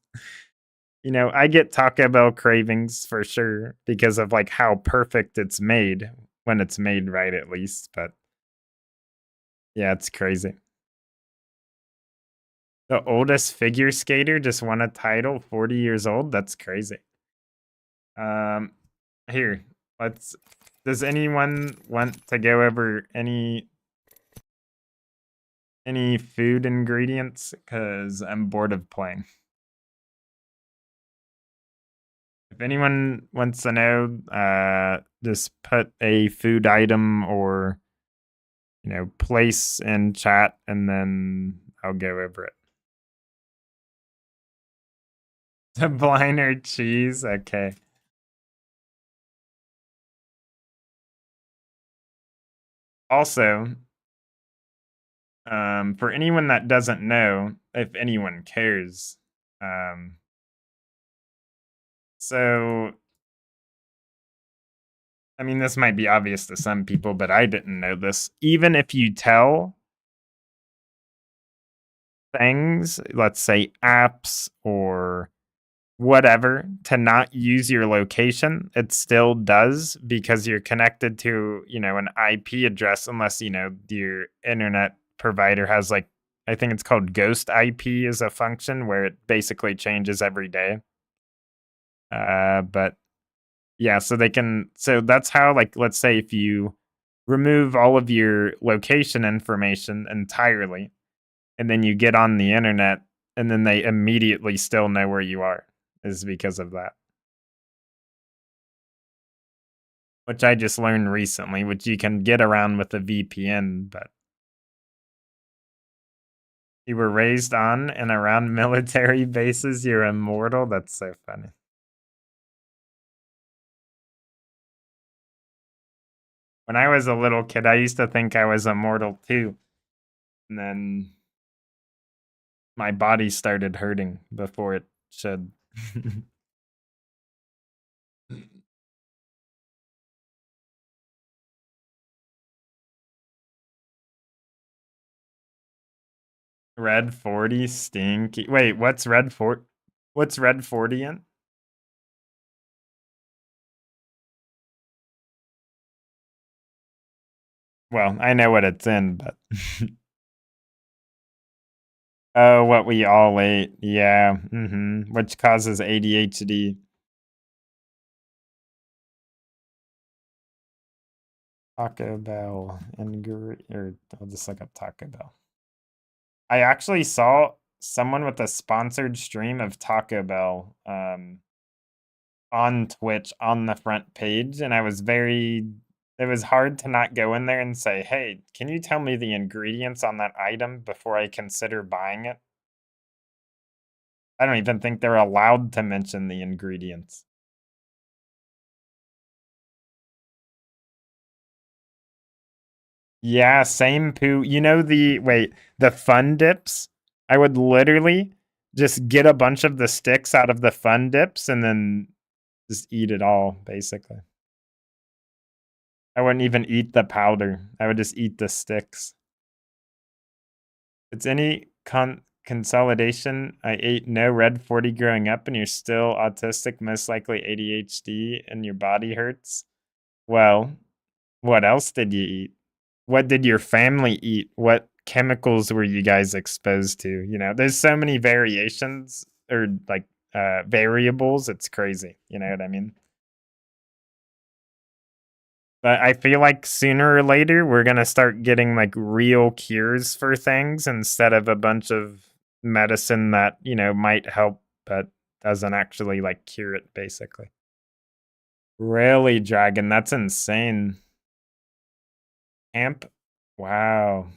you know, I get Taco Bell cravings for sure because of like how perfect it's made, when it's made right at least, but yeah, it's crazy. The oldest figure skater just won a title, 40 years old? That's crazy. Here, does anyone want to go over any food ingredients? Because I'm bored of playing. If anyone wants to know, just put a food item or, you know, place in chat, and then I'll go over it. The Bliner cheese? Okay. Also, for anyone that doesn't know, if anyone cares, so, I mean, this might be obvious to some people, but I didn't know this. Even if you tell things, let's say apps or whatever, to not use your location, it still does, because you're connected to, you know, an IP address, unless, you know, your internet provider has, like, I think it's called Ghost IP is a function where it basically changes every day. But yeah, so that's how, like, let's say if you remove all of your location information entirely, and then you get on the internet, and then they immediately still know where you are, is because of that. Which I just learned recently, which you can get around with a VPN, but you were raised on and around military bases, you're immortal? That's so funny. When I was a little kid, I used to think I was immortal too. And then my body started hurting before it should. Red 40 stinky. Wait, what's red 40? What's red 40 in? Well, I know what it's in, but oh, what we all ate. Yeah. Which causes ADHD. Taco Bell and or I'll just look up Taco Bell. I actually saw someone with a sponsored stream of Taco Bell on Twitch on the front page, and it was hard to not go in there and say, "Hey, can you tell me the ingredients on that item before I consider buying it?" I don't even think they're allowed to mention the ingredients. Yeah, same poo. You know the fun dips? I would literally just get a bunch of the sticks out of the fun dips and then just eat it all, basically. I wouldn't even eat the powder. I would just eat the sticks. It's any consolidation. I ate no red 40 growing up and you're still autistic, most likely ADHD, and your body hurts. Well, what else did you eat? What did your family eat? What chemicals were you guys exposed to? You know, there's so many variations or like variables. It's crazy. You know what I mean? But I feel like sooner or later we're gonna start getting like real cures for things instead of a bunch of medicine that, you know, might help but doesn't actually like cure it basically. Really, Dragon, that's insane. Camp? Wow.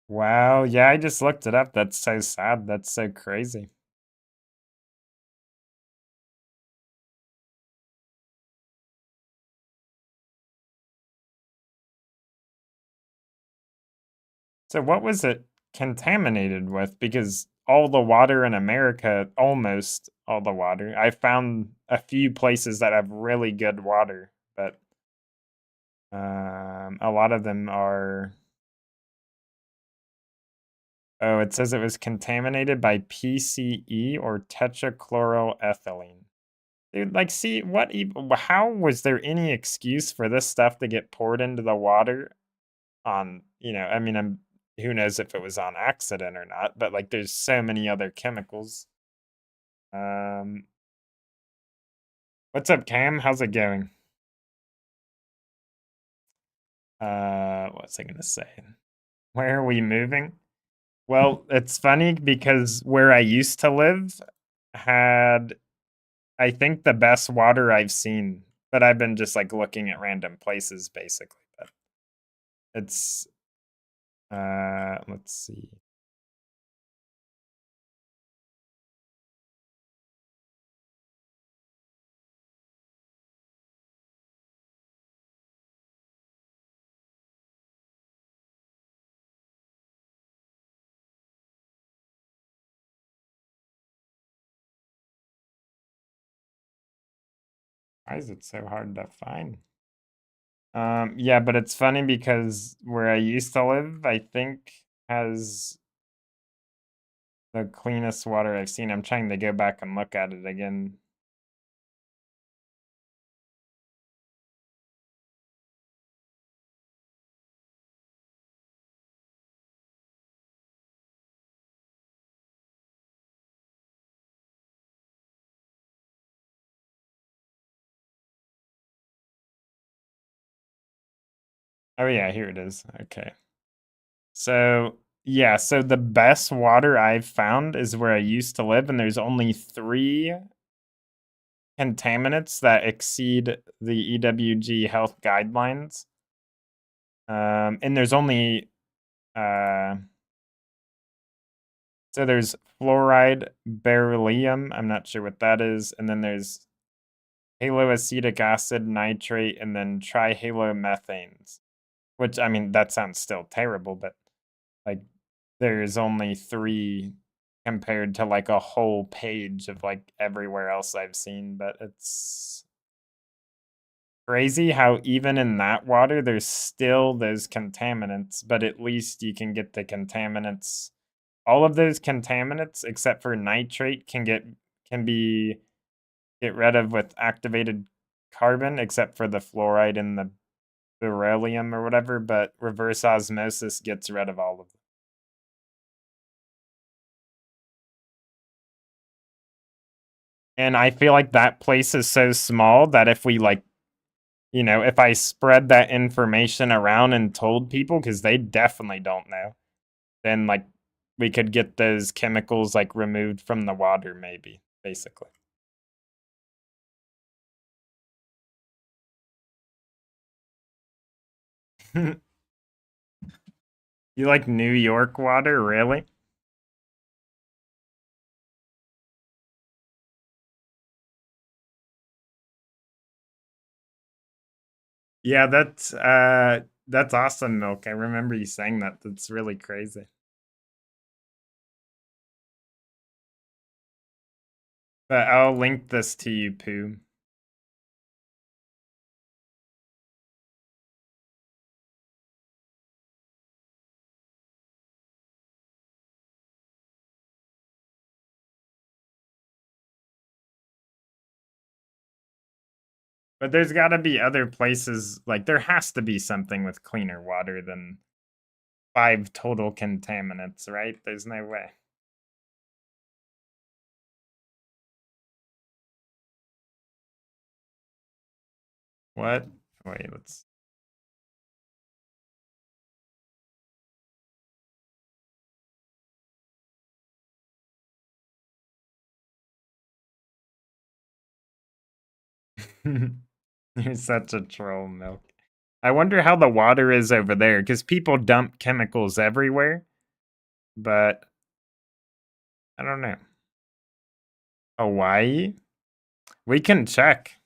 Wow, yeah, I just looked it up. That's so sad. That's so crazy. So what was it contaminated with? Because all the water in America, almost all the water, I found a few places that have really good water, but a lot of them are. Oh, it says it was contaminated by PCE or tetrachloroethylene. Dude, like, see, how was there any excuse for this stuff to get poured into the water on, you know, I mean, who knows if it was on accident or not, but like, there's so many other chemicals. Um, what's up, Cam? How's it going? What's I gonna say? Where are we moving? Well, it's funny because where I used to live had, I think, the best water I've seen, but I've been just like looking at random places basically. But it's, let's see. Why is it so hard to find? Yeah, but it's funny because where I used to live, I think, has the cleanest water I've seen. I'm trying to go back and look at it again. Oh yeah, here it is. Okay. So, yeah, so the best water I've found is where I used to live, and there's only 3 contaminants that exceed the EWG health guidelines. And there's only so there's fluoride, beryllium, I'm not sure what that is, and then there's haloacetic acid, nitrate, and then trihalomethanes. Which, I mean, that sounds still terrible, but like there's only 3 compared to like a whole page of like everywhere else I've seen, but it's crazy how even in that water there's still those contaminants, but at least you can get the contaminants. All of those contaminants except for nitrate can be get rid of with activated carbon, except for the fluoride and the beryllium or whatever, but reverse osmosis gets rid of all of them. And I feel like that place is so small that if we like, you know, if I spread that information around and told people, because they definitely don't know, then like we could get those chemicals like removed from the water, maybe, basically. You like New York water, really? Yeah, that's awesome, Milk. I remember you saying that. That's really crazy. But I'll link this to you, Pooh. But there's got to be other places, like there has to be something with cleaner water than 5 total contaminants, right? There's no way. What? Wait, let's. You're such a troll, Milk. I wonder how the water is over there, because people dump chemicals everywhere, but I don't know. Hawaii? We can check.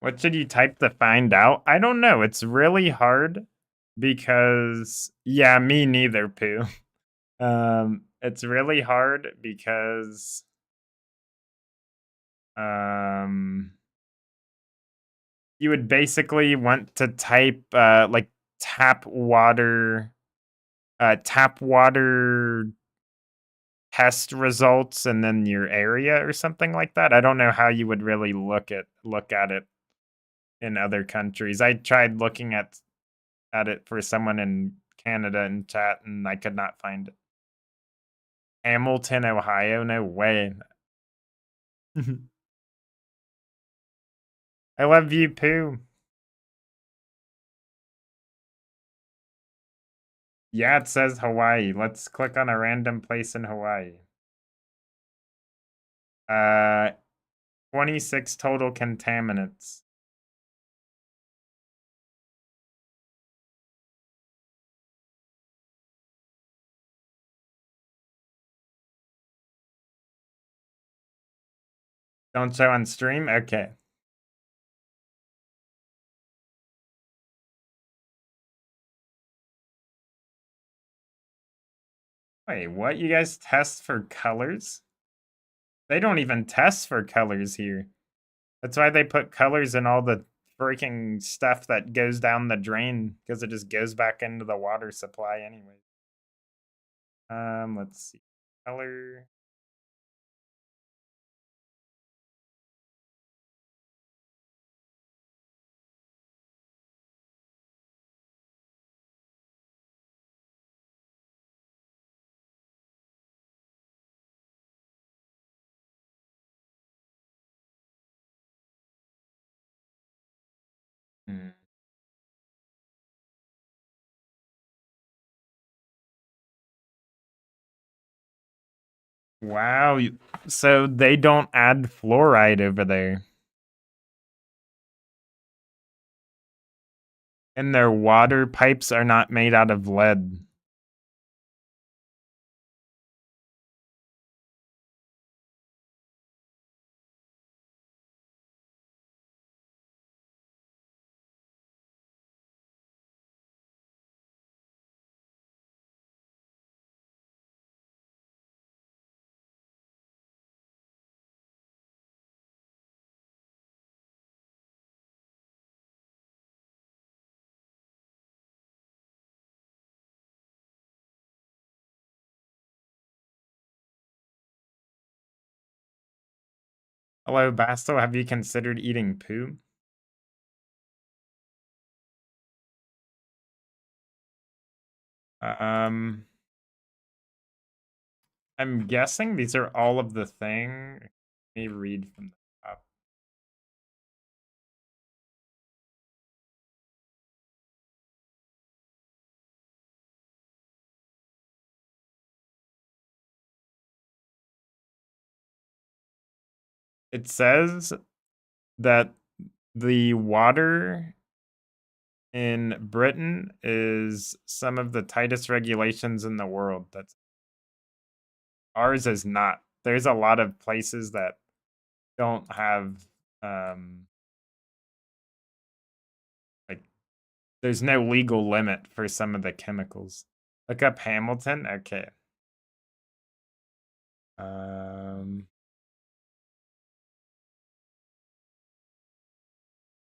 What should you type to find out? I don't know. It's really hard because, yeah, me neither, Pooh. It's really hard because you would basically want to type like tap water test results and then your area or something like that. I don't know how you would really look at it in other countries. I tried looking at it for someone in Canada in chat and I could not find it. Hamilton, Ohio? No way. I love you, Pooh. Yeah, it says Hawaii. Let's click on a random place in Hawaii. 26 total contaminants. Don't show on stream? Okay. Wait, what? You guys test for colors? They don't even test for colors here. That's why they put colors in all the freaking stuff that goes down the drain, because it just goes back into the water supply anyway. Let's see. Color. Hmm. Wow, so they don't add fluoride over there. And their water pipes are not made out of lead. Hello, Bastel, have you considered eating poo? Um, I'm guessing these are all of the thing. Let me read from the top. It says that the water in Britain is some of the tightest regulations in the world. That's ours is not. There's a lot of places that don't have like there's no legal limit for some of the chemicals. Look up Hamilton. Okay.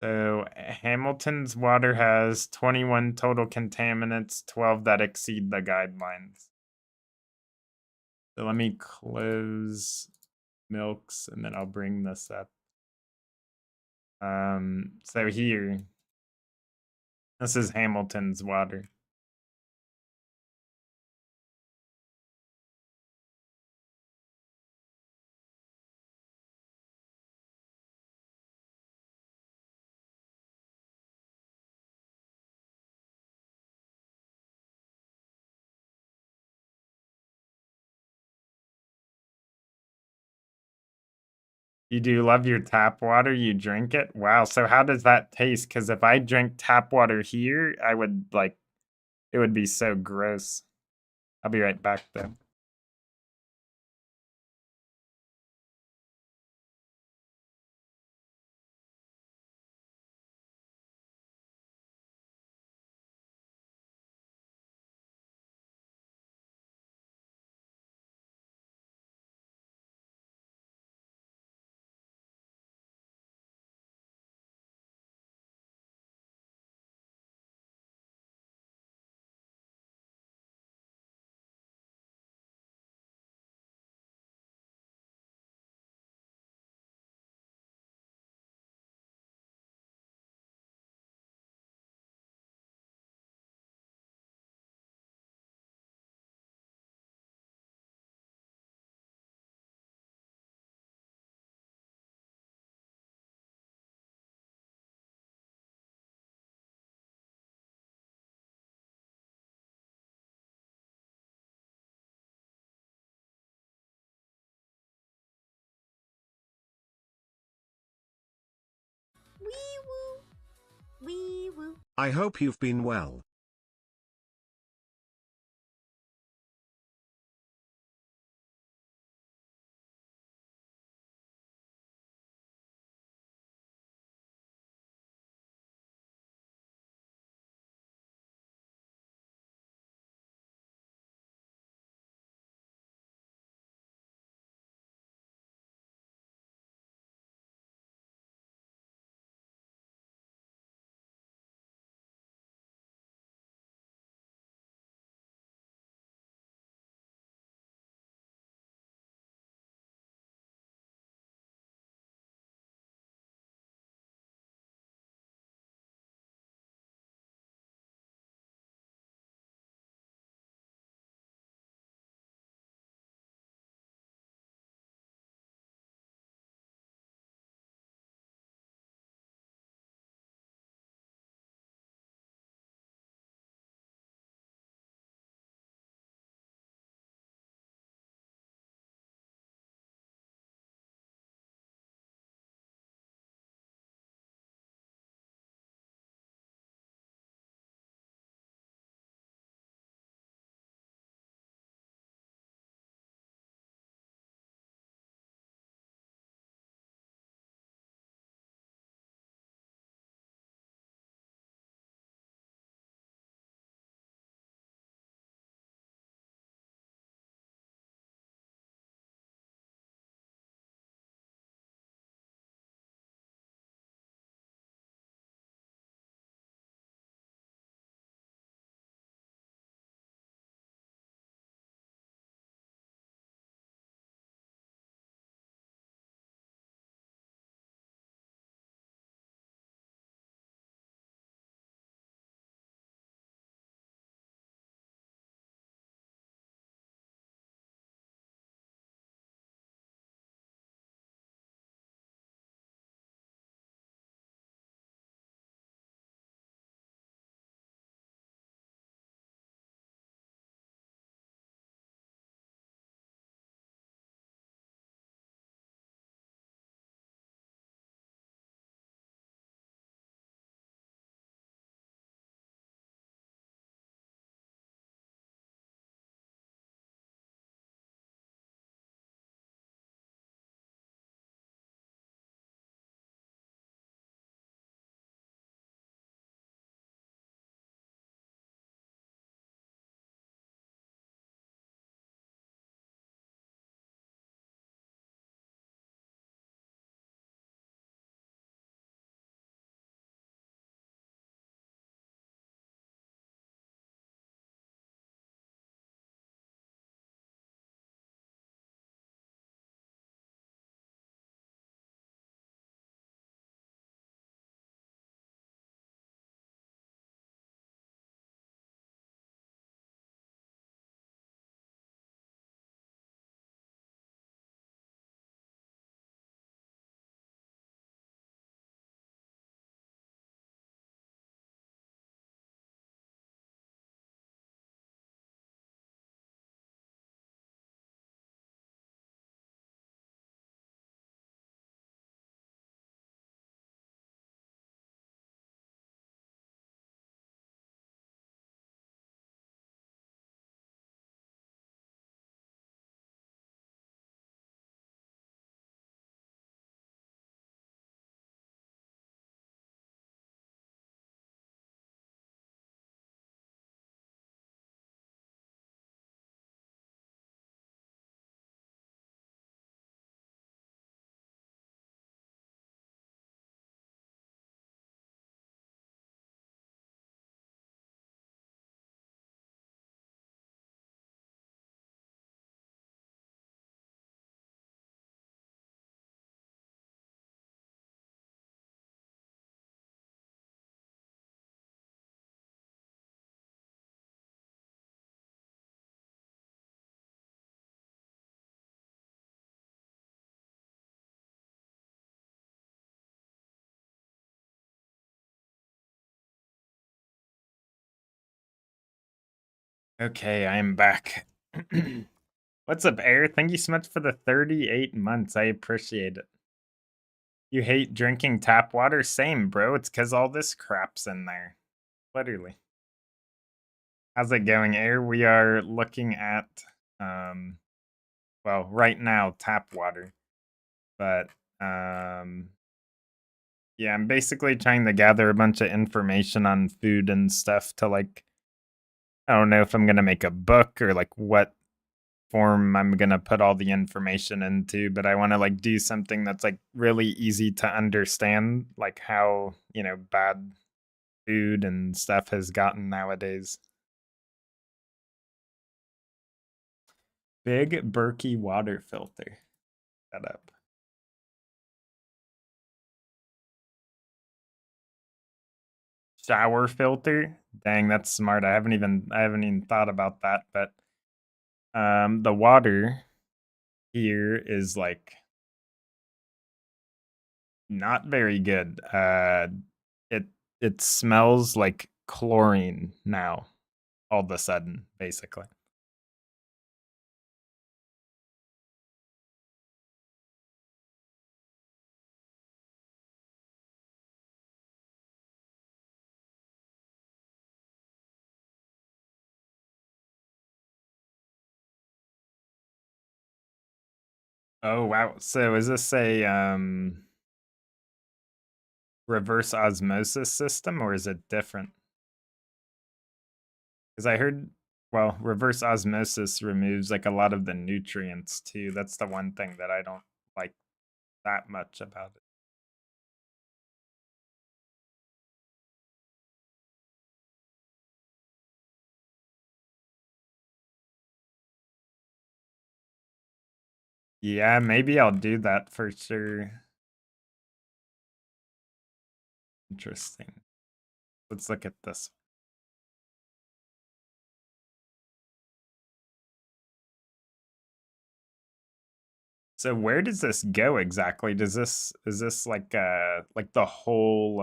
So Hamilton's water has 21 total contaminants, 12 that exceed the guidelines. So let me close milks and then I'll bring this up. So here, this is Hamilton's water. You do love your tap water? You drink it? Wow. So how does that taste? Because if I drink tap water here, I would like, it would be so gross. I'll be right back though. I hope you've been well. Okay, I am back. What's up, Air? Thank you so much for the 38 months. I appreciate it. You hate drinking tap water? Same, bro. It's because all this crap's in there. Literally. How's it going, Air? We are looking at, well, right now, tap water. But, yeah, I'm basically trying to gather a bunch of information on food and stuff to, like, I don't know if I'm going to make a book or, like, what form I'm gonna put all the information into, but I want to like do something that's like really easy to understand, like how, bad food and stuff has gotten nowadays. Big Berkey water filter. Set up. Shower filter. Dang, that's smart. I haven't even thought about that, but the water here is like not very good. It it smells like chlorine now, all of a sudden, basically. Oh wow! So is this a reverse osmosis system, or is it different? Because I heard, well, reverse osmosis removes like a lot of the nutrients too. That's the one thing that I don't like that much about it. Yeah, maybe I'll do that for sure. Interesting. Let's look at this. So where does this go exactly? Is this like the whole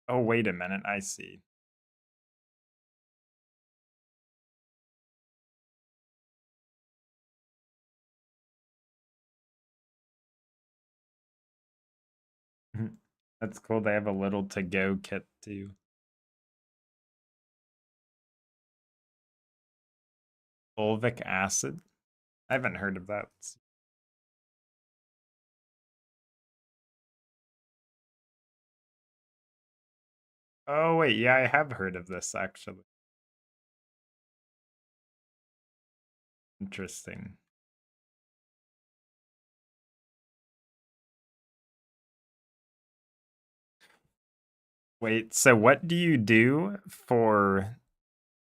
oh wait a minute, I see. That's cool. They have a little to go kit too. Fulvic acid? I haven't heard of that. Oh wait, yeah, I have heard of this actually. Interesting. Wait, so what do you do for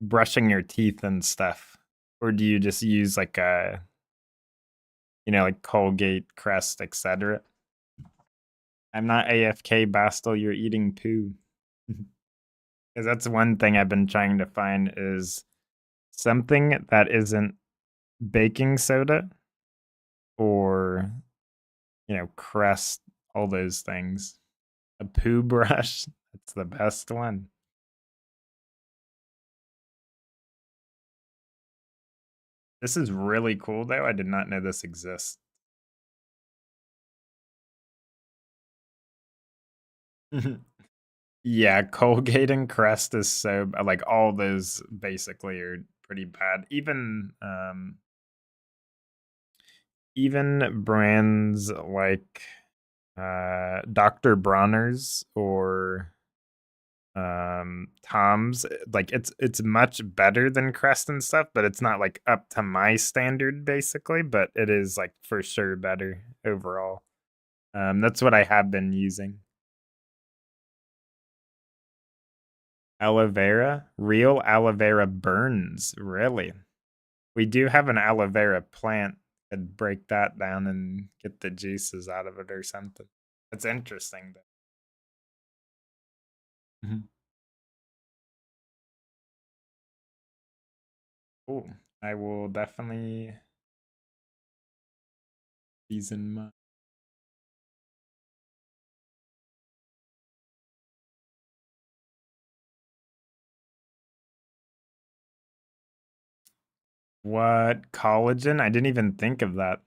brushing your teeth and stuff? Or do you just use like a, like Colgate, Crest, etc.? I'm not AFK, Bastel, you're eating poo. Because that's one thing I've been trying to find is something that isn't baking soda or, Crest, all those things. A poo brush, that's the best one. This is really cool though. I did not know this exists. Yeah, Colgate and Crest is so like all those basically are pretty bad. Even brands like Dr. Bronner's or Tom's, like it's much better than Crest and stuff, but it's not like up to my standard basically, but it is like for sure better overall. That's what I have been using. Aloe vera? Real aloe vera burns, really? We do have an aloe vera plant. Could break that down and get the juices out of it or something. That's interesting though. Mhm. Cool. I will definitely these in mind. What? Collagen? I didn't even think of that.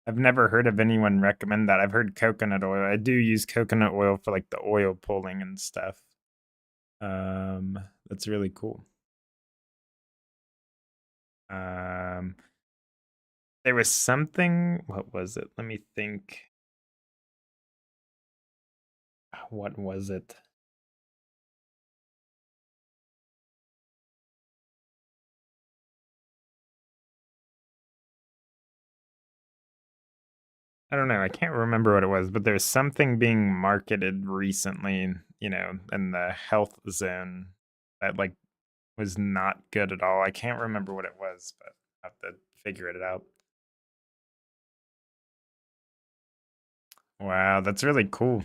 I've never heard of anyone recommend that. I've heard coconut oil. I do use coconut oil for like the oil pulling and stuff. That's really cool. There was something, what was it? Let me think. What was it? I don't know. I can't remember what it was, but there's something being marketed recently, you know, in the health zone that like was not good at all. I can't remember what it was, but I have to figure it out. Wow, that's really cool.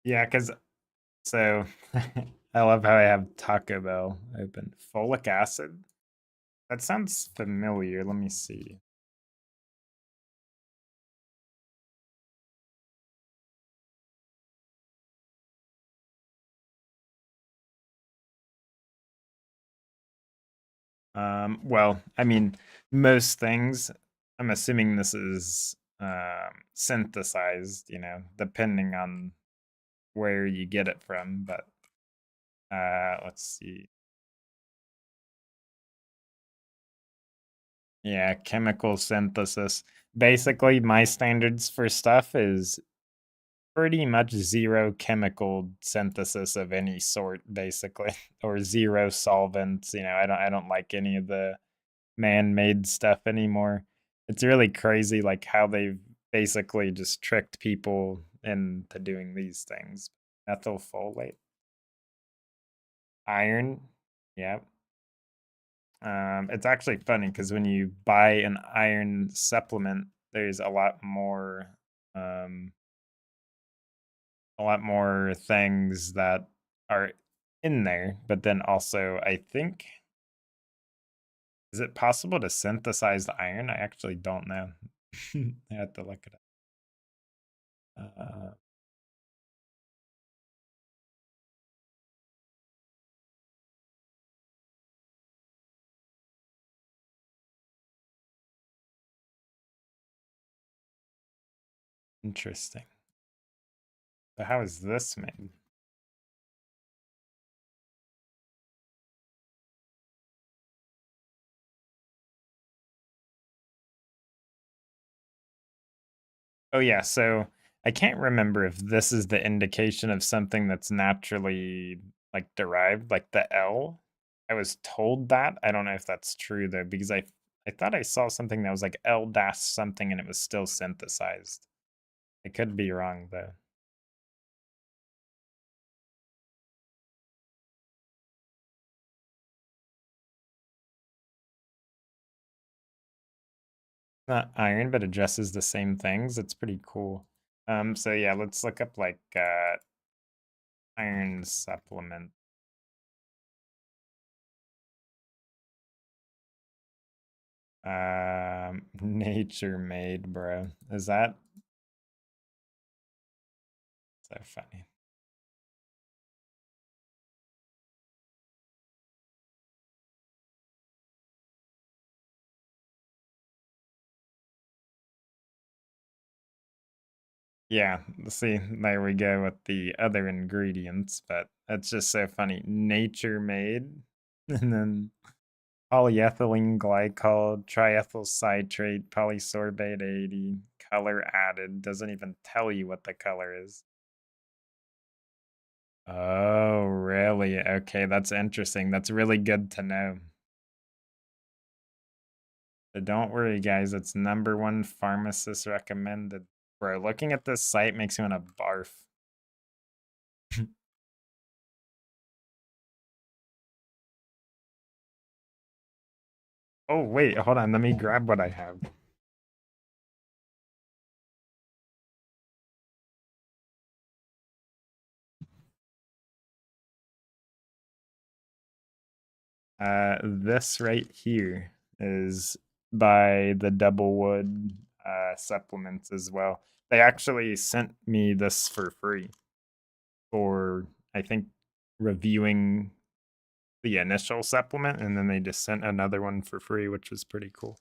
Yeah, because so I love how I have Taco Bell open. Folic acid? That sounds familiar. Let me see. Well, I mean, most things, I'm assuming this is synthesized, you know, depending on where you get it from, but let's see. Yeah, chemical synthesis. Basically, my standards for stuff is pretty much zero chemical synthesis of any sort, basically, or zero solvents. You know, I don't like any of the man-made stuff anymore. It's really crazy, like how they've basically just tricked people into doing these things. Methylfolate, iron, yeah. It's actually funny because when you buy an iron supplement, there's um, a lot more things that are in there. But then also, I think, is it possible to synthesize the iron? I actually don't know. I have to look it up. Interesting. So how is this made? Oh yeah, so I can't remember if this is the indication of something that's naturally like derived, like the L. I was told that. I don't know if that's true though, because I thought I saw something that was like L dash something and it was still synthesized. I could be wrong though. Not iron, but addresses the same things. It's pretty cool. So yeah, let's look up like iron supplement. Nature made, bro. Is that so funny? Yeah, see, there we go with the other ingredients, but it's just so funny. Nature made, and then polyethylene glycol, triethyl citrate, polysorbate 80, color added. Doesn't even tell you what the color is. Oh, really? Okay, that's interesting. That's really good to know. But don't worry, guys, it's #1 pharmacist recommended. Bro, looking at this site makes me want to barf. Oh, wait, hold on. Let me grab what I have. This right here is by the Doublewood supplements as well. They actually sent me this for free. for, I think, reviewing the initial supplement, and then they just sent another one for free, which was pretty cool.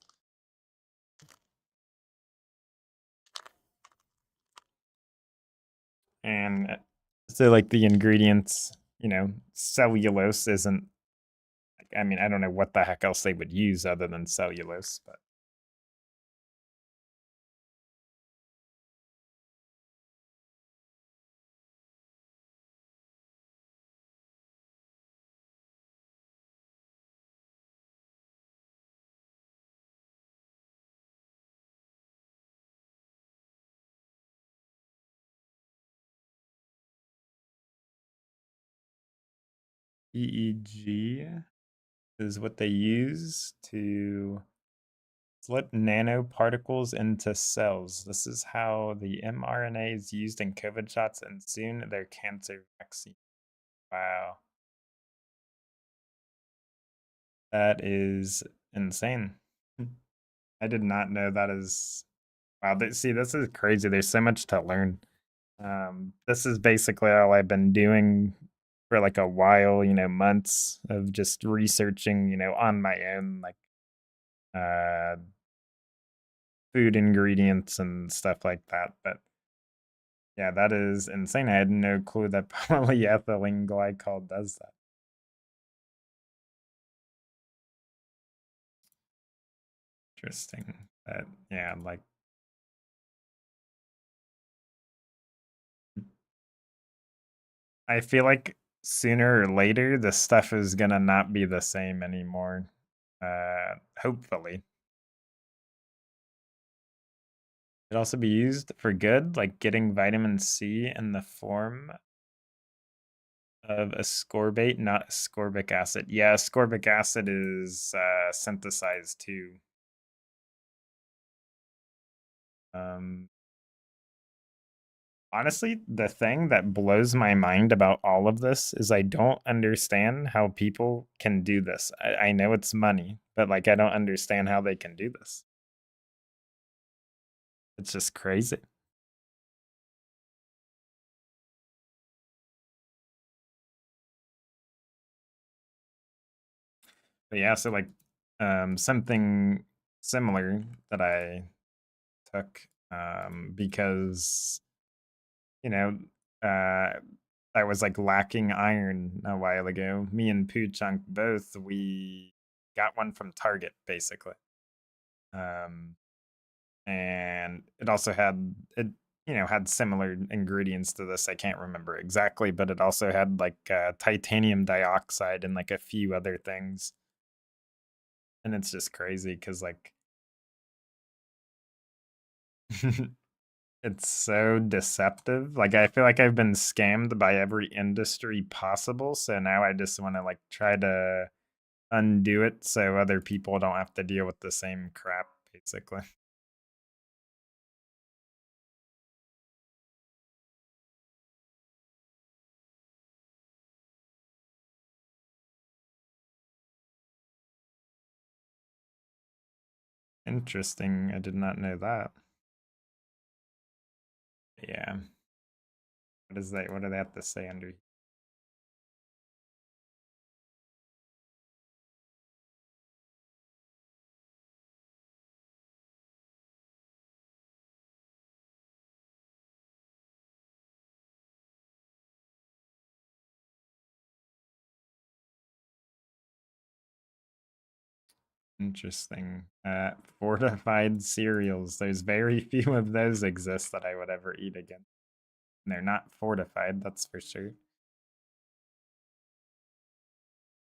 And so, like, the ingredients, you know, cellulose isn't, I mean, I don't know what the heck else they would use other than cellulose, but EEG is what they use to slip nanoparticles into cells. This is how the mRNA is used in COVID shots and soon their cancer vaccine. Wow. That is insane. I did not know that is. Wow, see, this is crazy. There's so much to learn. This is basically all I've been doing for like a while, you know, months of just researching, you know, on my own, like uh food ingredients and stuff like that. But yeah, that is insane. I had no clue that polyethylene glycol does that. Interesting. But yeah, like I feel like sooner or later this stuff is gonna not be the same anymore. Hopefully. It also be used for good, like getting vitamin C in the form of ascorbate, not ascorbic acid. Yeah, ascorbic acid is synthesized too. Um, Honestly, the thing that blows my mind about all of this is I don't understand how people can do this. I know it's money, but like I don't understand how they can do this. It's just crazy. But yeah, so like something similar that I took because you know I was like lacking iron a while ago. Me and Poo Chunk both, we got one from Target basically. Um and it also had it, you know, had similar ingredients to this. I can't remember exactly, but it also had like titanium dioxide and like a few other things. And it's just crazy because like it's so deceptive. Like I feel like I've been scammed by every industry possible. So now I just want to like try to undo it so other people don't have to deal with the same crap, basically. Interesting. I did not know that. Yeah. What is that? What do they have to say under? Interesting. Fortified cereals. There's very few of those exist that I would ever eat again. And they're not fortified, that's for sure.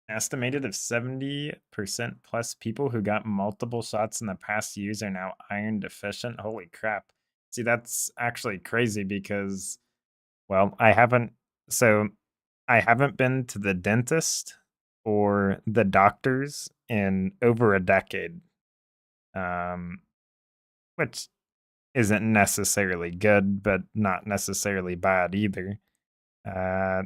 Estimated of 70% plus people who got multiple shots in the past years are now iron deficient. Holy crap. See, that's actually crazy because, well, so I haven't been to the dentist or the doctors in over a decade. Which isn't necessarily good, but not necessarily bad either. Uh,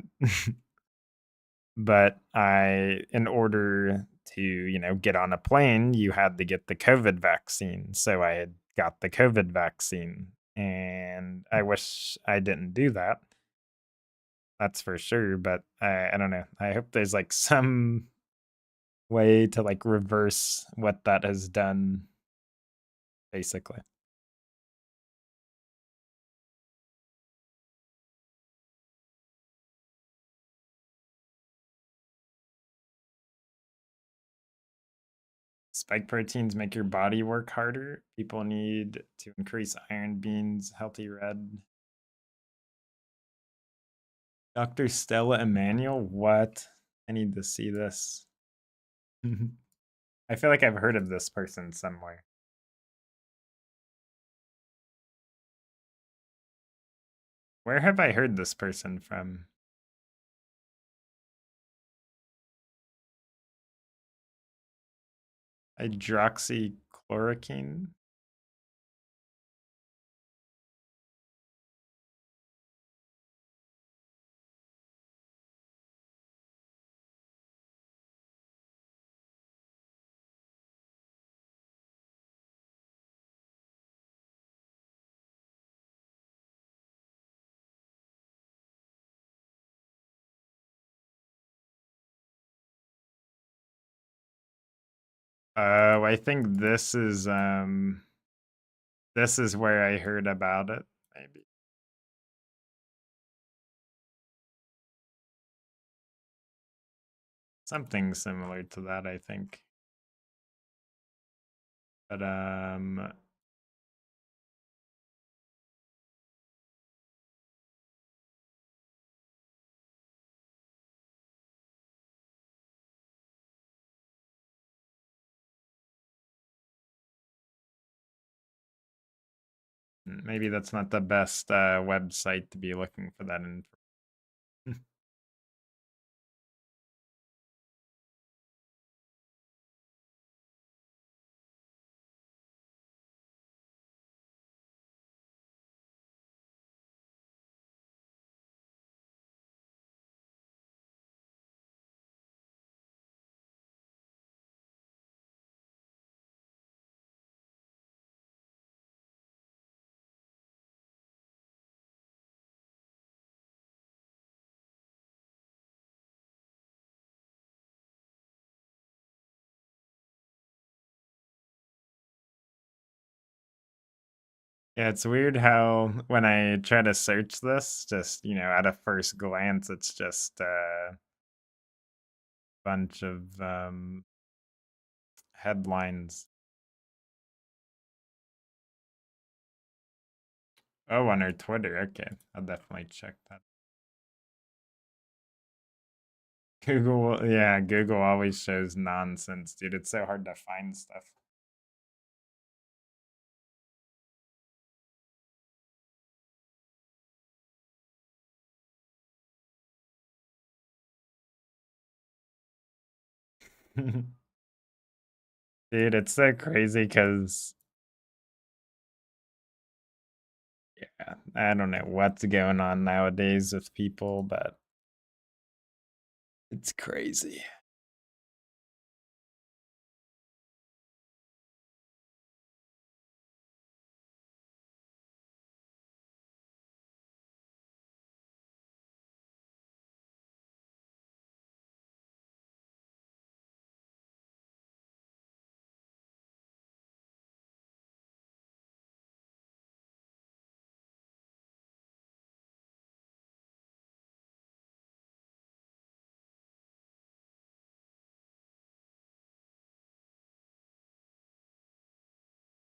but in order to, you know, get on a plane, you had to get the COVID vaccine. So I had got the COVID vaccine, and I wish I didn't do that. That's for sure, but I don't know. I hope there's like some way to like reverse what that has done, basically. Spike proteins make your body work harder. People need to increase iron, beans, healthy red. Dr. Stella Emanuel? What? I need to see this. I feel like I've heard of this person somewhere. Where have I heard this person from? Hydroxychloroquine? I think this is where I heard about it, maybe. Something similar to that, I think. But maybe that's not the best website to be looking for that info. Yeah, it's weird how when I try to search this, just, at a first glance, it's just a bunch of headlines. Oh, on her Twitter. Okay, I'll definitely check that. Google, yeah, Google always shows nonsense, dude. It's so hard to find stuff. Dude, it's so crazy because, yeah, I don't know what's going on nowadays with people, but it's crazy.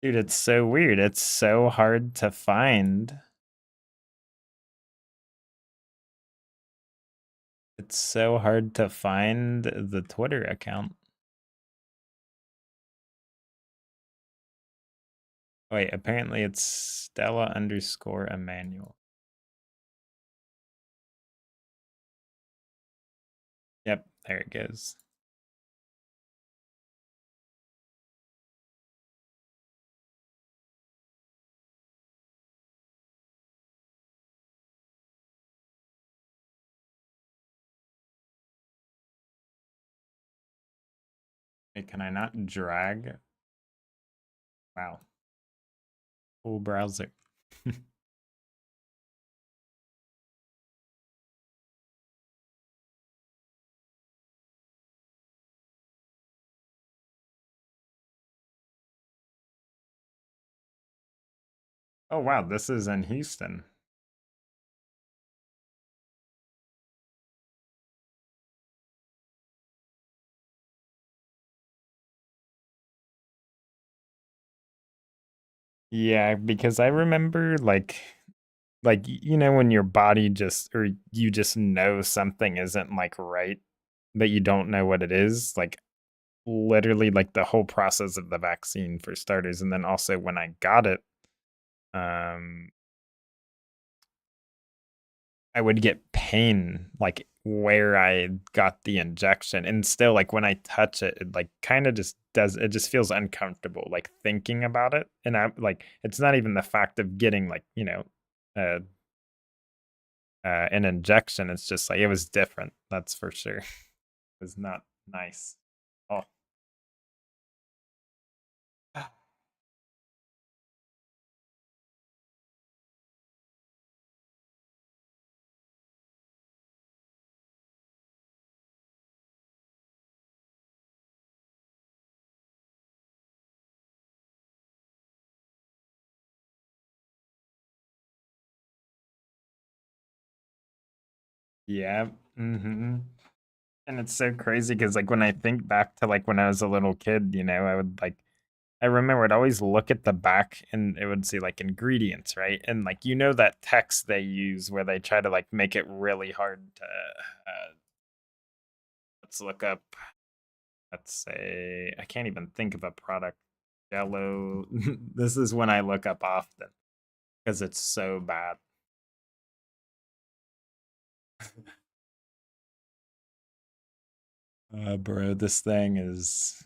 Dude, it's so weird. It's so hard to find. It's so hard to find the Twitter account. Wait, apparently it's Stella_Emmanuel. Yep, there it goes. Hey, can I not drag? Wow. Full browser. Oh wow, this is in Houston. Yeah, because I remember you know when your body just or you just know something isn't like right, but you don't know what it is, like literally like the whole process of the vaccine for starters, and then also when I got it, um I would get pain like where I got the injection, and still like when I touch it, it like kind of just does it just feels uncomfortable like thinking about it, and I like it's not even the fact of getting like uh, an injection. It's just like it was different. That's for sure. It was not nice. Oh. Yeah. Hmm. And it's so crazy because like when I think back to like when I was a little kid, I would like I remember I'd always look at the back and it would say like ingredients, right? And like that text they use where they try to like make it really hard to let's look up, let's say I can't even think of a product. Jello. This is when I look up often because it's so bad. Bro, this thing is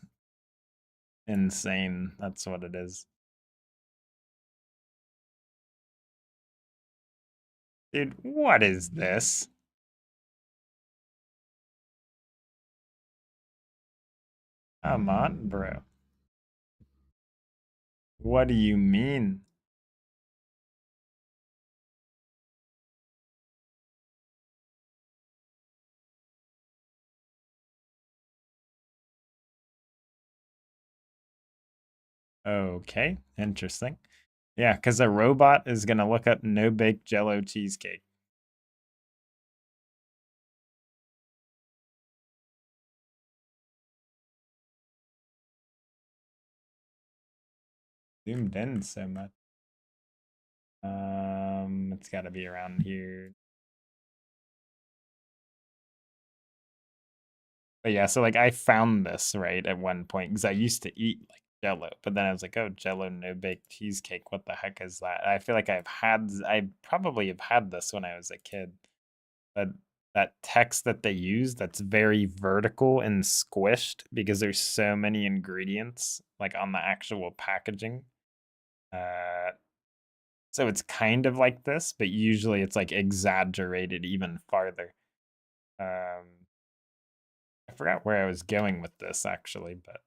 insane. That's what it is. Dude, what is this? Come on, bro. What do you mean? Okay, interesting. Yeah, because a robot is going to look up no bake jello cheesecake. Zoomed in so much. It's got to be around here. But yeah, so like I found this right at one point because I used to eat like jello, but then I was like, oh, jello no bake cheesecake. What the heck is that? I feel like I probably have had this when I was a kid. But that text that they use that's very vertical and squished because there's so many ingredients like on the actual packaging. Uh, so it's kind of like this, but usually it's like exaggerated even farther. I forgot where I was going with this actually, but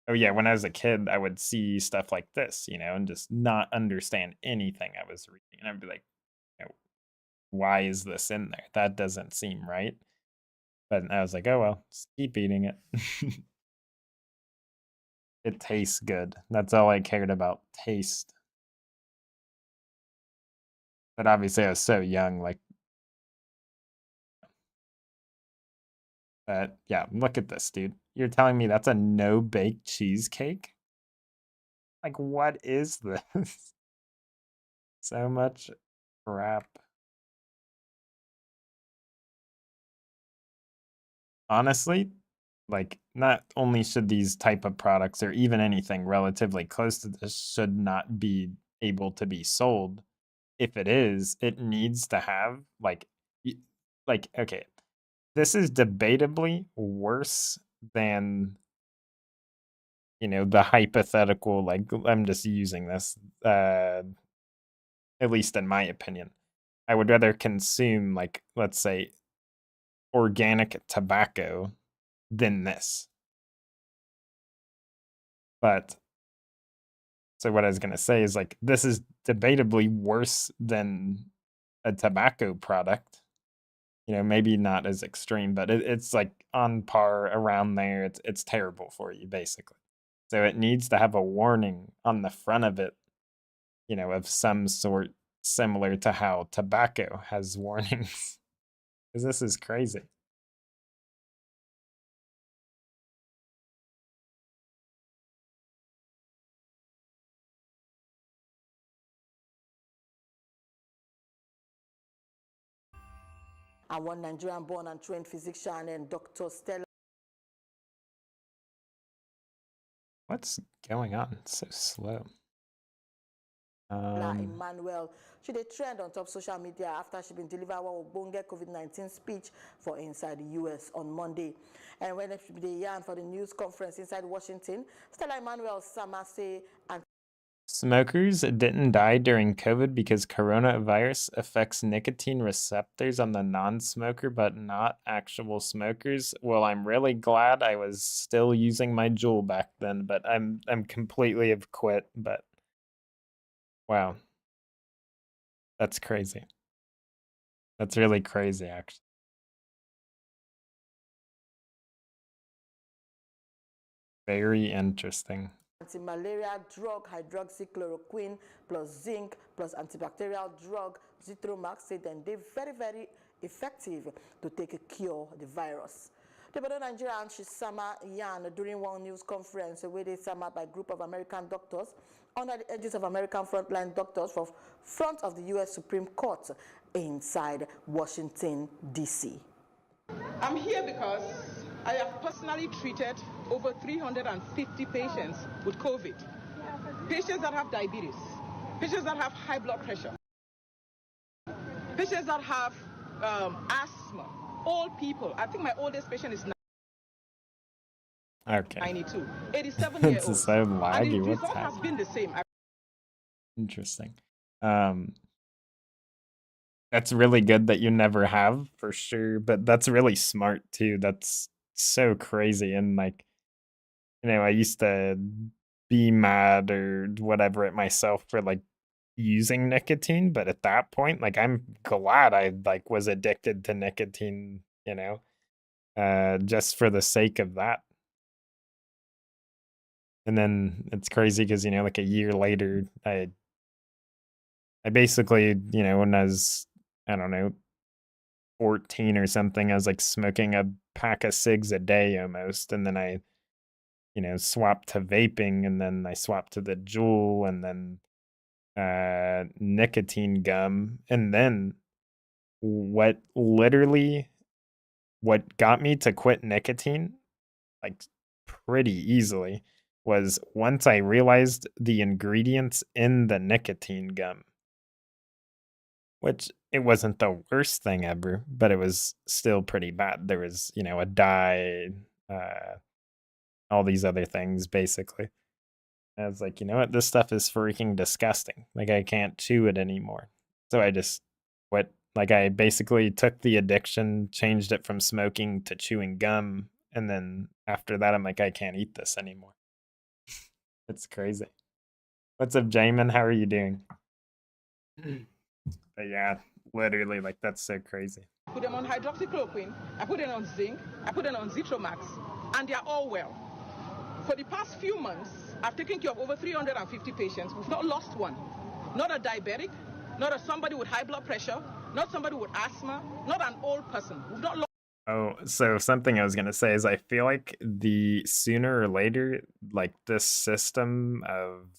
oh yeah, when I was a kid, I would see stuff like this, and just not understand anything I was reading, and I'd be like, you know, why is this in there? That doesn't seem right. But I was like, oh well, just keep eating it. It tastes good. That's all I cared about. Taste. But obviously I was so young, like but yeah, look at this, dude. You're telling me that's a no bake cheesecake? Like what is this? So much crap. Honestly, like not only should these type of products or even anything relatively close to this should not be able to be sold. If it is, it needs to have like okay, this is debatably worse than the hypothetical like I'm just using this at least in my opinion. I would rather consume like let's say organic tobacco than this. But so what I was gonna say is like this is debatably worse than a tobacco product. Maybe not as extreme, but it's like on par around there. It's terrible for you basically. So it needs to have a warning on the front of it of some sort, similar to how tobacco has warnings. Because this is crazy. And one Nigerian born and trained physician and Dr. Stella What's going on? It's so slow. Emmanuel. She did trend on top social media after she been delivered one Bonga COVID-19 speech for inside the US on Monday. And when she be yarn for the news conference inside Washington, Stella Emmanuel Sama say and Smokers didn't die during COVID because coronavirus affects nicotine receptors on the non-smoker, but not actual smokers. Well, I'm really glad I was still using my Juul back then, but I'm completely have quit. But wow, that's crazy. That's really crazy, actually. Very interesting. anti-malaria drug hydroxychloroquine plus zinc plus antibacterial drug Zithromax say then they're very, very effective to take a cure the virus. The Bodo Nigerian Shisama Yan during one news conference where they summoned by a group of American doctors under the edges of American frontline doctors for front of the U.S. Supreme Court inside Washington, D.C. I'm here because I have personally treated over 350 patients with COVID. Patients that have diabetes, patients that have high blood pressure, patients that have asthma, old people. I think my oldest patient is Okay. 92, 87 years old. It's so laggy. And the What's result has happening? been the same. Interesting. That's really good that you never have, for sure, but that's really smart too. That's so crazy. And like, I used to be mad or whatever at myself for like using nicotine, but at that point, like I'm glad I like was addicted to nicotine, just for the sake of that. And then it's crazy because, like a year later, I basically, when I was, I don't know, 14 or something, I was like smoking a pack of cigs a day almost. And then I, swapped to vaping, and then I swapped to the Juul, and then nicotine gum. And then what got me to quit nicotine, like pretty easily, was once I realized the ingredients in the nicotine gum. Which it wasn't the worst thing ever, but it was still pretty bad. There was, a dye, all these other things, basically. I was like, you know what? This stuff is freaking disgusting. Like, I can't chew it anymore. So I just quit. Like, I basically took the addiction, changed it from smoking to chewing gum. And then after that, I'm like, I can't eat this anymore. It's crazy. What's up, Jamin? How are you doing? But yeah, literally, like, that's so crazy. I put them on hydroxychloroquine, I put them on zinc, I put them on Zithromax, and they're all well. For the past few months, I've taken care of over 350 patients. We've not lost one. Not a diabetic, not a somebody with high blood pressure, not somebody with asthma, not an old person. We've not lost. Oh, so something I was gonna say is I feel like the sooner or later, like this system of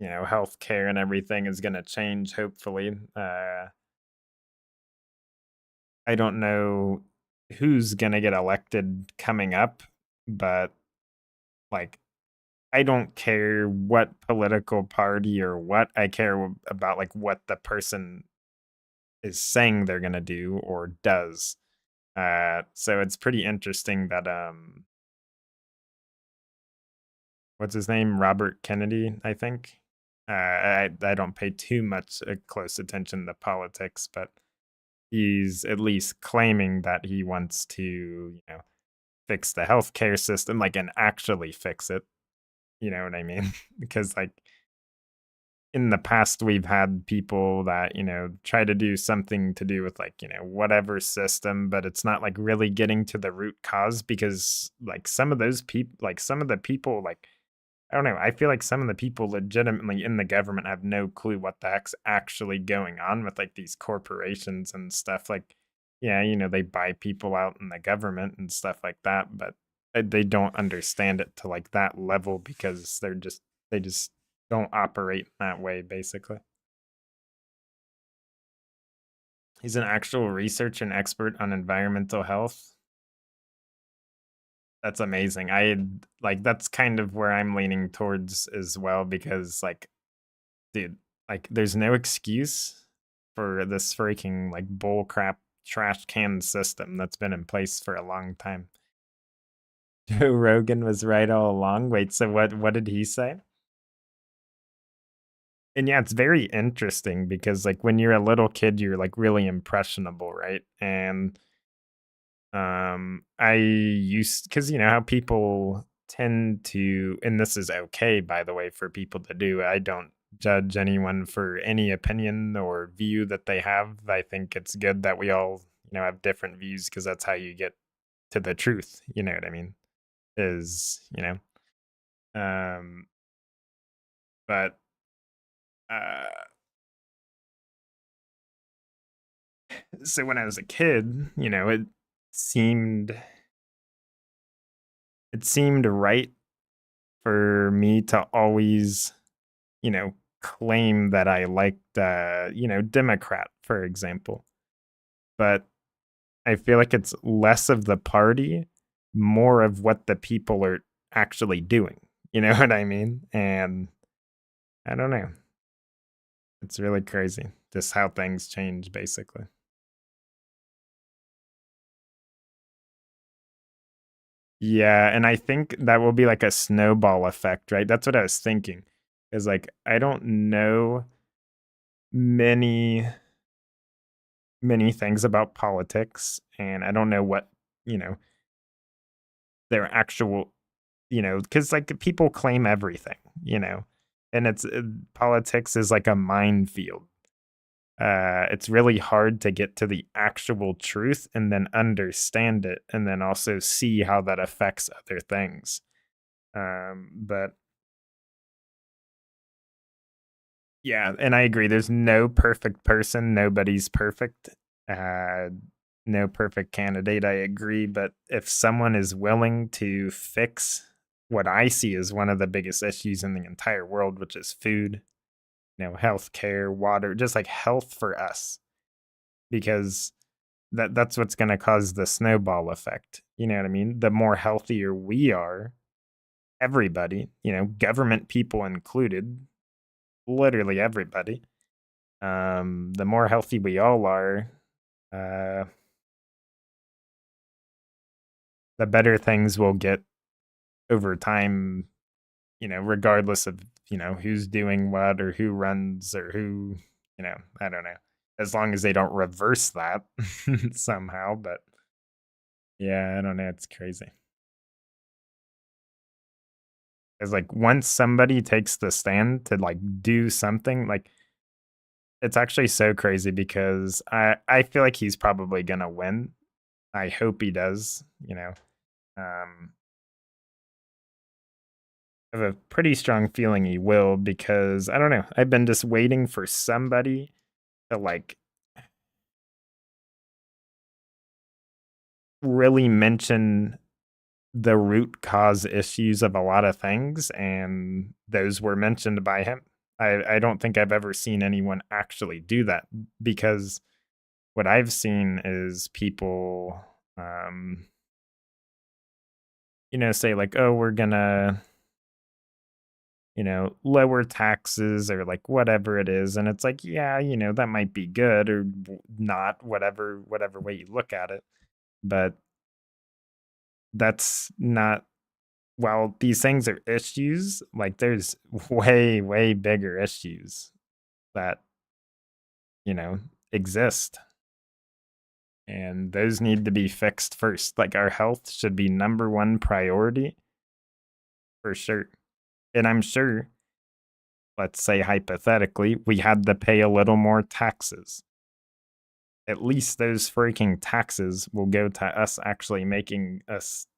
healthcare and everything is gonna change, hopefully. I don't know who's gonna get elected coming up, but like I don't care what political party or what. I care about like what the person is saying they're gonna do or does. So it's pretty interesting that what's his name? Robert Kennedy, I think. I don't pay too much close attention to politics, but he's at least claiming that he wants to, fix the healthcare system, like, and actually fix it. You know what I mean? Because like in the past we've had people that, try to do something to do with like, whatever system, but it's not like really getting to the root cause, because like some of those people, like some of the people like I don't know. I feel like some of the people legitimately in the government have no clue what the heck's actually going on with like these corporations and stuff. Like, yeah, they buy people out in the government and stuff like that, but they don't understand it to like that level because they just don't operate that way, basically. He's an actual researcher and expert on environmental health. That's amazing. That's kind of where I'm leaning towards as well because like dude, like there's no excuse for this freaking like bull crap trash can system that's been in place for a long time. Joe Rogan was right all along. Wait, so what did he say? And yeah, it's very interesting because like when you're a little kid, you're like really impressionable, right? And I used because you know how people tend to, and this is okay, by the way, for people to do. I don't judge anyone for any opinion or view that they have. I think it's good that we all, have different views because that's how you get to the truth. You know what I mean? Is, um, but, uh, so when I was a kid, seemed, it seemed right for me to always, claim that I liked, Democrat, for example. But I feel like it's less of the party, more of what the people are actually doing. You know what I mean? And I don't know. It's really crazy just how things change, basically. Yeah, and I think that will be like a snowball effect, right? That's what I was thinking. Is like I don't know many many things about politics and I don't know what, you know, their actual, cuz like people claim everything, And it's politics is like a minefield. It's really hard to get to the actual truth and then understand it and then also see how that affects other things. But yeah, and I agree. There's no perfect person. Nobody's perfect. Uh, no perfect candidate. I agree. But if someone is willing to fix what I see as one of the biggest issues in the entire world, which is food, healthcare, water, just like health for us, because that's what's going to cause the snowball effect. You know what I mean? The more healthier we are, everybody, government people included, literally everybody, the more healthy we all are, uh, the better things will get over time, regardless of, who's doing what or who runs or who, I don't know. As long as they don't reverse that somehow, but yeah, I don't know. It's crazy. It's like once somebody takes the stand to like do something, like it's actually so crazy because I feel like he's probably gonna win. I hope he does, Um, I have a pretty strong feeling he will because I don't know. I've been just waiting for somebody to like really mention the root cause issues of a lot of things, and those were mentioned by him. I don't think I've ever seen anyone actually do that because what I've seen is people, say like, oh, we're gonna, lower taxes or like whatever it is. And it's like, yeah, that might be good or not, whatever way you look at it. But that's not, while these things are issues, like there's way, way bigger issues that, exist. And those need to be fixed first. Like our health should be number one priority for sure. And I'm sure, let's say hypothetically, we had to pay a little more taxes. At least those freaking taxes will go to us actually making us,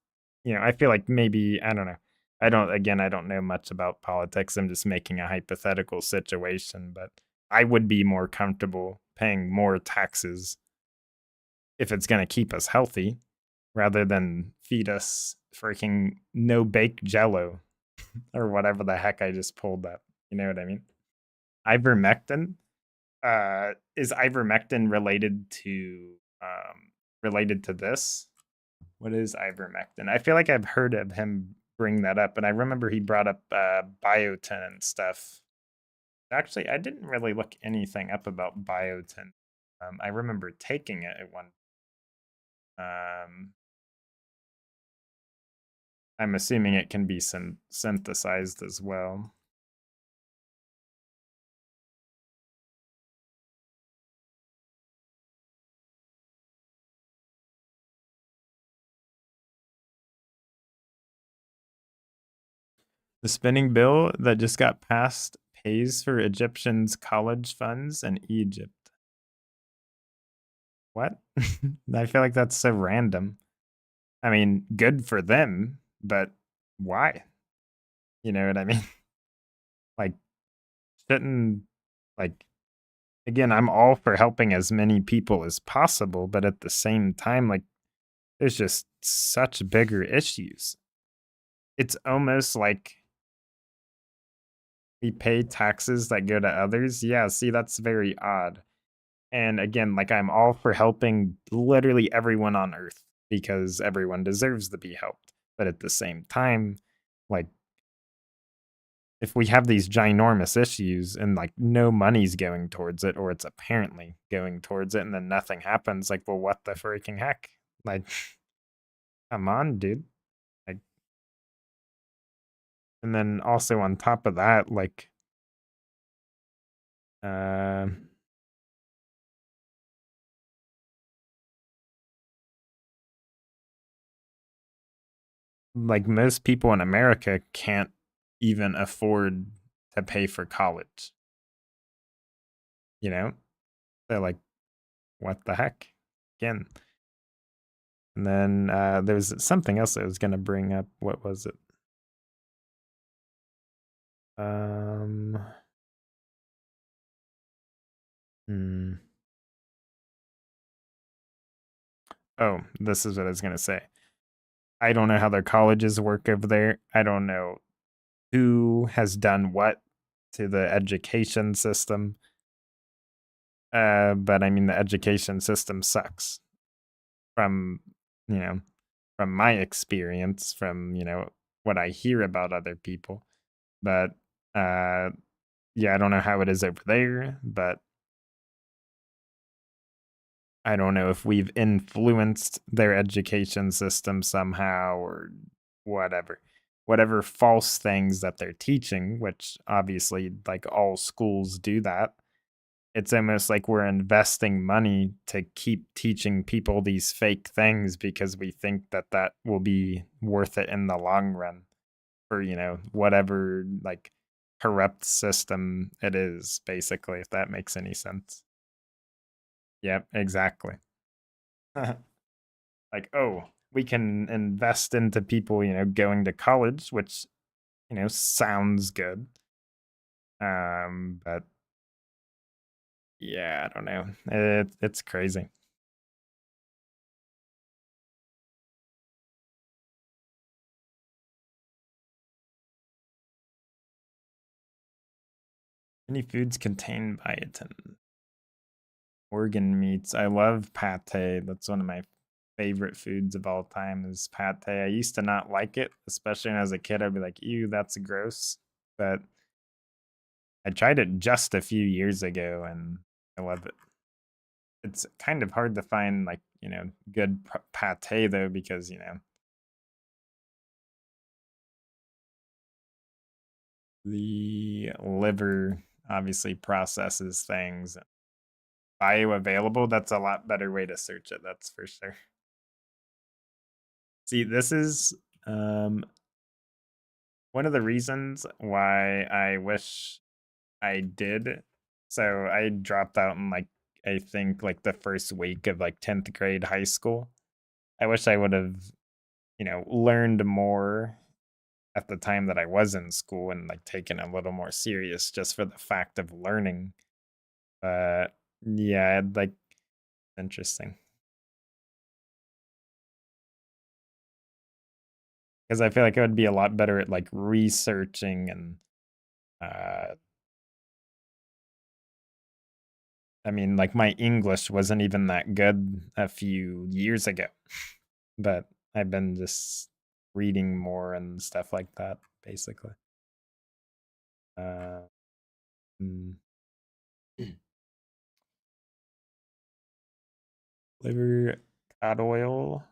I feel like maybe, I don't know, I don't know much about politics. I'm just making a hypothetical situation, but I would be more comfortable paying more taxes if it's going to keep us healthy rather than feed us freaking no bake jello or whatever the heck I just pulled up. You know what I mean? Ivermectin? Is ivermectin related to this? What is ivermectin? I feel like I've heard of him bring that up, and I remember he brought up biotin and stuff. Actually, I didn't really look anything up about biotin. I remember taking it at one. I'm assuming it can be synthesized as well. The spending bill that just got passed pays for Egyptians' college funds in Egypt. What? I feel like that's so random. I mean, good for them, but why? You know what I mean? Like, shouldn't, like, again, I'm all for helping as many people as possible, but at the same time, like, there's just such bigger issues. It's almost like we pay taxes that go to others. Yeah, see, that's very odd. And again, like, I'm all for helping literally everyone on Earth because everyone deserves to be helped. But at the same time, like, if we have these ginormous issues and like no money's going towards it, or it's apparently going towards it, and then nothing happens, like, well, what the freaking heck? Like, come on, dude. Like, and then also on top of that, uh, like most people in America can't even afford to pay for college. You know? They're like, what the heck? Again. And then there was something else I was gonna bring up. What was it? Hmm. Oh, this is what I was gonna say. I don't know how their colleges work over there. I don't know who has done what to the education system. But I mean, the education system sucks. From, you know, from my experience, from, what I hear about other people. But yeah, I don't know how it is over there, but I don't know if we've influenced their education system somehow or whatever. Whatever false things that they're teaching, which obviously, like, all schools do that. It's almost like we're investing money to keep teaching people these fake things because we think that that will be worth it in the long run for, whatever, like, corrupt system it is, basically, if that makes any sense. Yep, exactly. Like, oh, we can invest into people, going to college, which, sounds good. But yeah, I don't know. It's crazy. Any foods contain biotin? Organ meats. I love pate. That's one of my favorite foods of all time is pate. I used to not like it, especially when I was a kid. I'd be like, ew, that's gross. But I tried it just a few years ago and I love it. It's kind of hard to find, like, good pate though, because, the liver obviously processes things. Bioavailable, that's a lot better way to search it, that's for sure. See, this is one of the reasons why I wish I did. So I dropped out in, like, I think, like, the first week of, like, 10th grade high school. I wish I would have, learned more at the time that I was in school and like taken a little more serious just for the fact of learning. But yeah, like interesting. Because I feel like I would be a lot better at like researching and I mean, like my English wasn't even that good a few years ago, but I've been just reading more and stuff like that, basically. Uh, mm. Liver cod oil,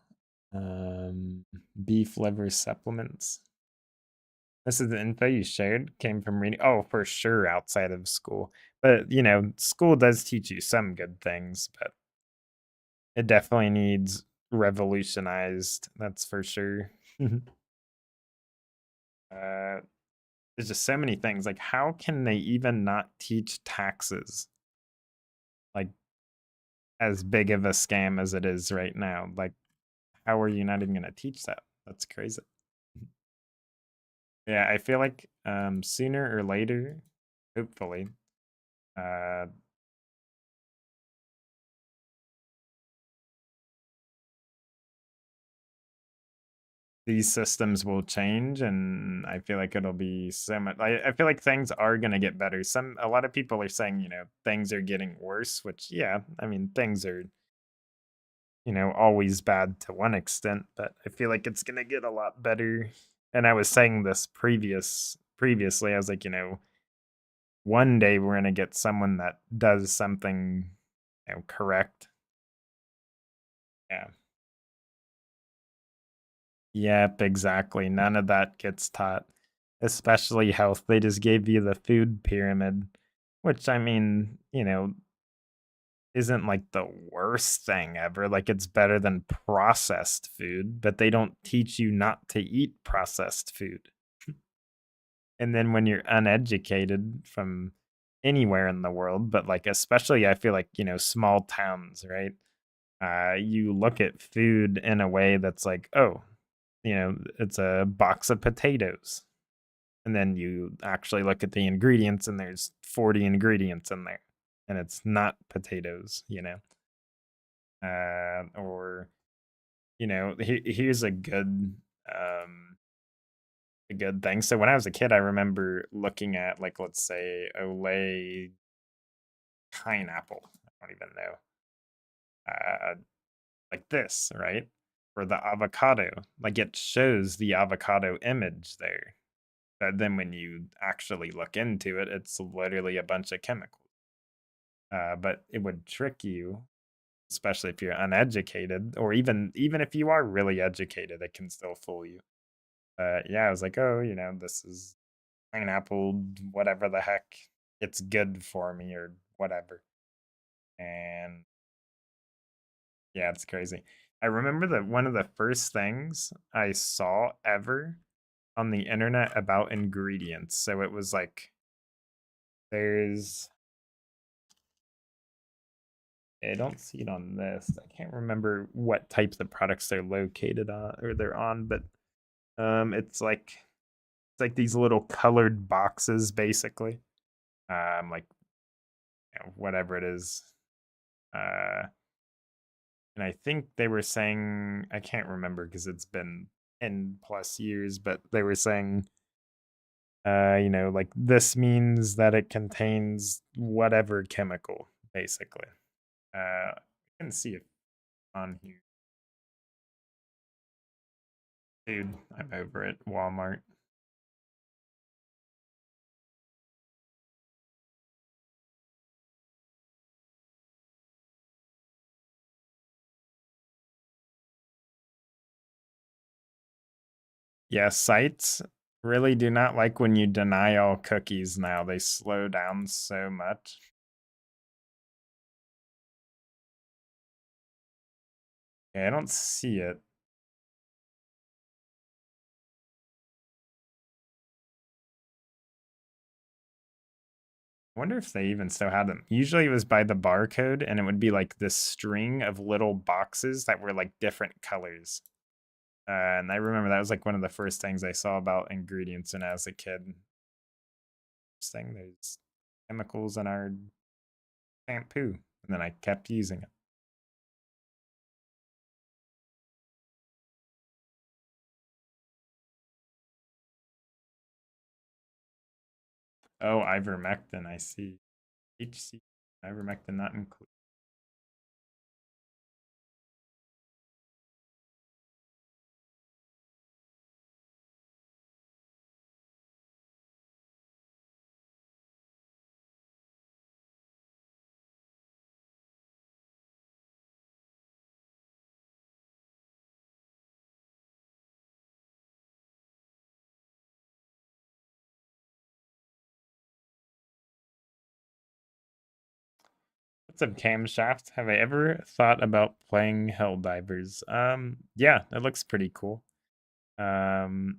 beef liver supplements. This is the info you shared came from reading. Oh, for sure, outside of school. But you know, school does teach you some good things, but it definitely needs revolutionized. That's for sure. There's just so many things. Like, how can they even not teach taxes? Like, as big of a scam as it is right now. Like, how are you not even going to teach that? That's crazy. Yeah, I feel like sooner or later, hopefully, uh, these systems will change, and I feel like it'll be so much. I feel like things are gonna get better. A lot of people are saying, you know, things are getting worse, which yeah, I mean things are, you know, always bad to one extent, but I feel like it's gonna get a lot better. And I was saying this previously, I was like, you know, one day we're gonna get someone that does something, you know, correct. Yeah. Yep, exactly. None of that gets taught, especially health. They just gave you the food pyramid, which I mean, you know, isn't like the worst thing ever. Like it's better than processed food, but they don't teach you not to eat processed food. And then when you're uneducated from anywhere in the world, but like especially I feel like, you know, small towns, right? You look at food in a way that's like, oh, you know, it's a box of potatoes. And then you actually look at the ingredients and there's 40 ingredients in there. And it's not potatoes, you know. Or you know, here's a good thing. So when I was a kid, I remember looking at like let's say Olay pineapple. I don't even know. Uh, like this, right? For the avocado, like it shows the avocado image there. But then when you actually look into it, it's literally a bunch of chemicals. But it would trick you, especially if you're uneducated, or even if you are really educated, it can still fool you. Yeah, I was like, oh, you know, this is pineapple, whatever the heck, it's good for me or whatever. And yeah, it's crazy. I remember that one of the first things I saw ever on the internet about ingredients. So it was like there's I don't see it on this. I can't remember what types of products they're located on or they're on, but it's like these little colored boxes basically. Like you know, whatever it is. Uh and I think they were saying I can't remember because it's been 10 plus years, but they were saying you know, like this means that it contains whatever chemical, basically. I can see it on here. Dude, I'm over at Walmart. Yeah, sites really do not like when you deny all cookies now. They slow down so much. Yeah, I don't see it. I wonder if they even still had them. Usually it was by the barcode and it would be like this string of little boxes that were like different colors. And I remember that was like one of the first things I saw about ingredients when I was a kid. Thing there's chemicals in our shampoo, and then I kept using it. Oh, ivermectin, I see. HC, ivermectin not included. What's up, camshaft? Have I ever thought about playing Helldivers? Yeah, it looks pretty cool. Honestly,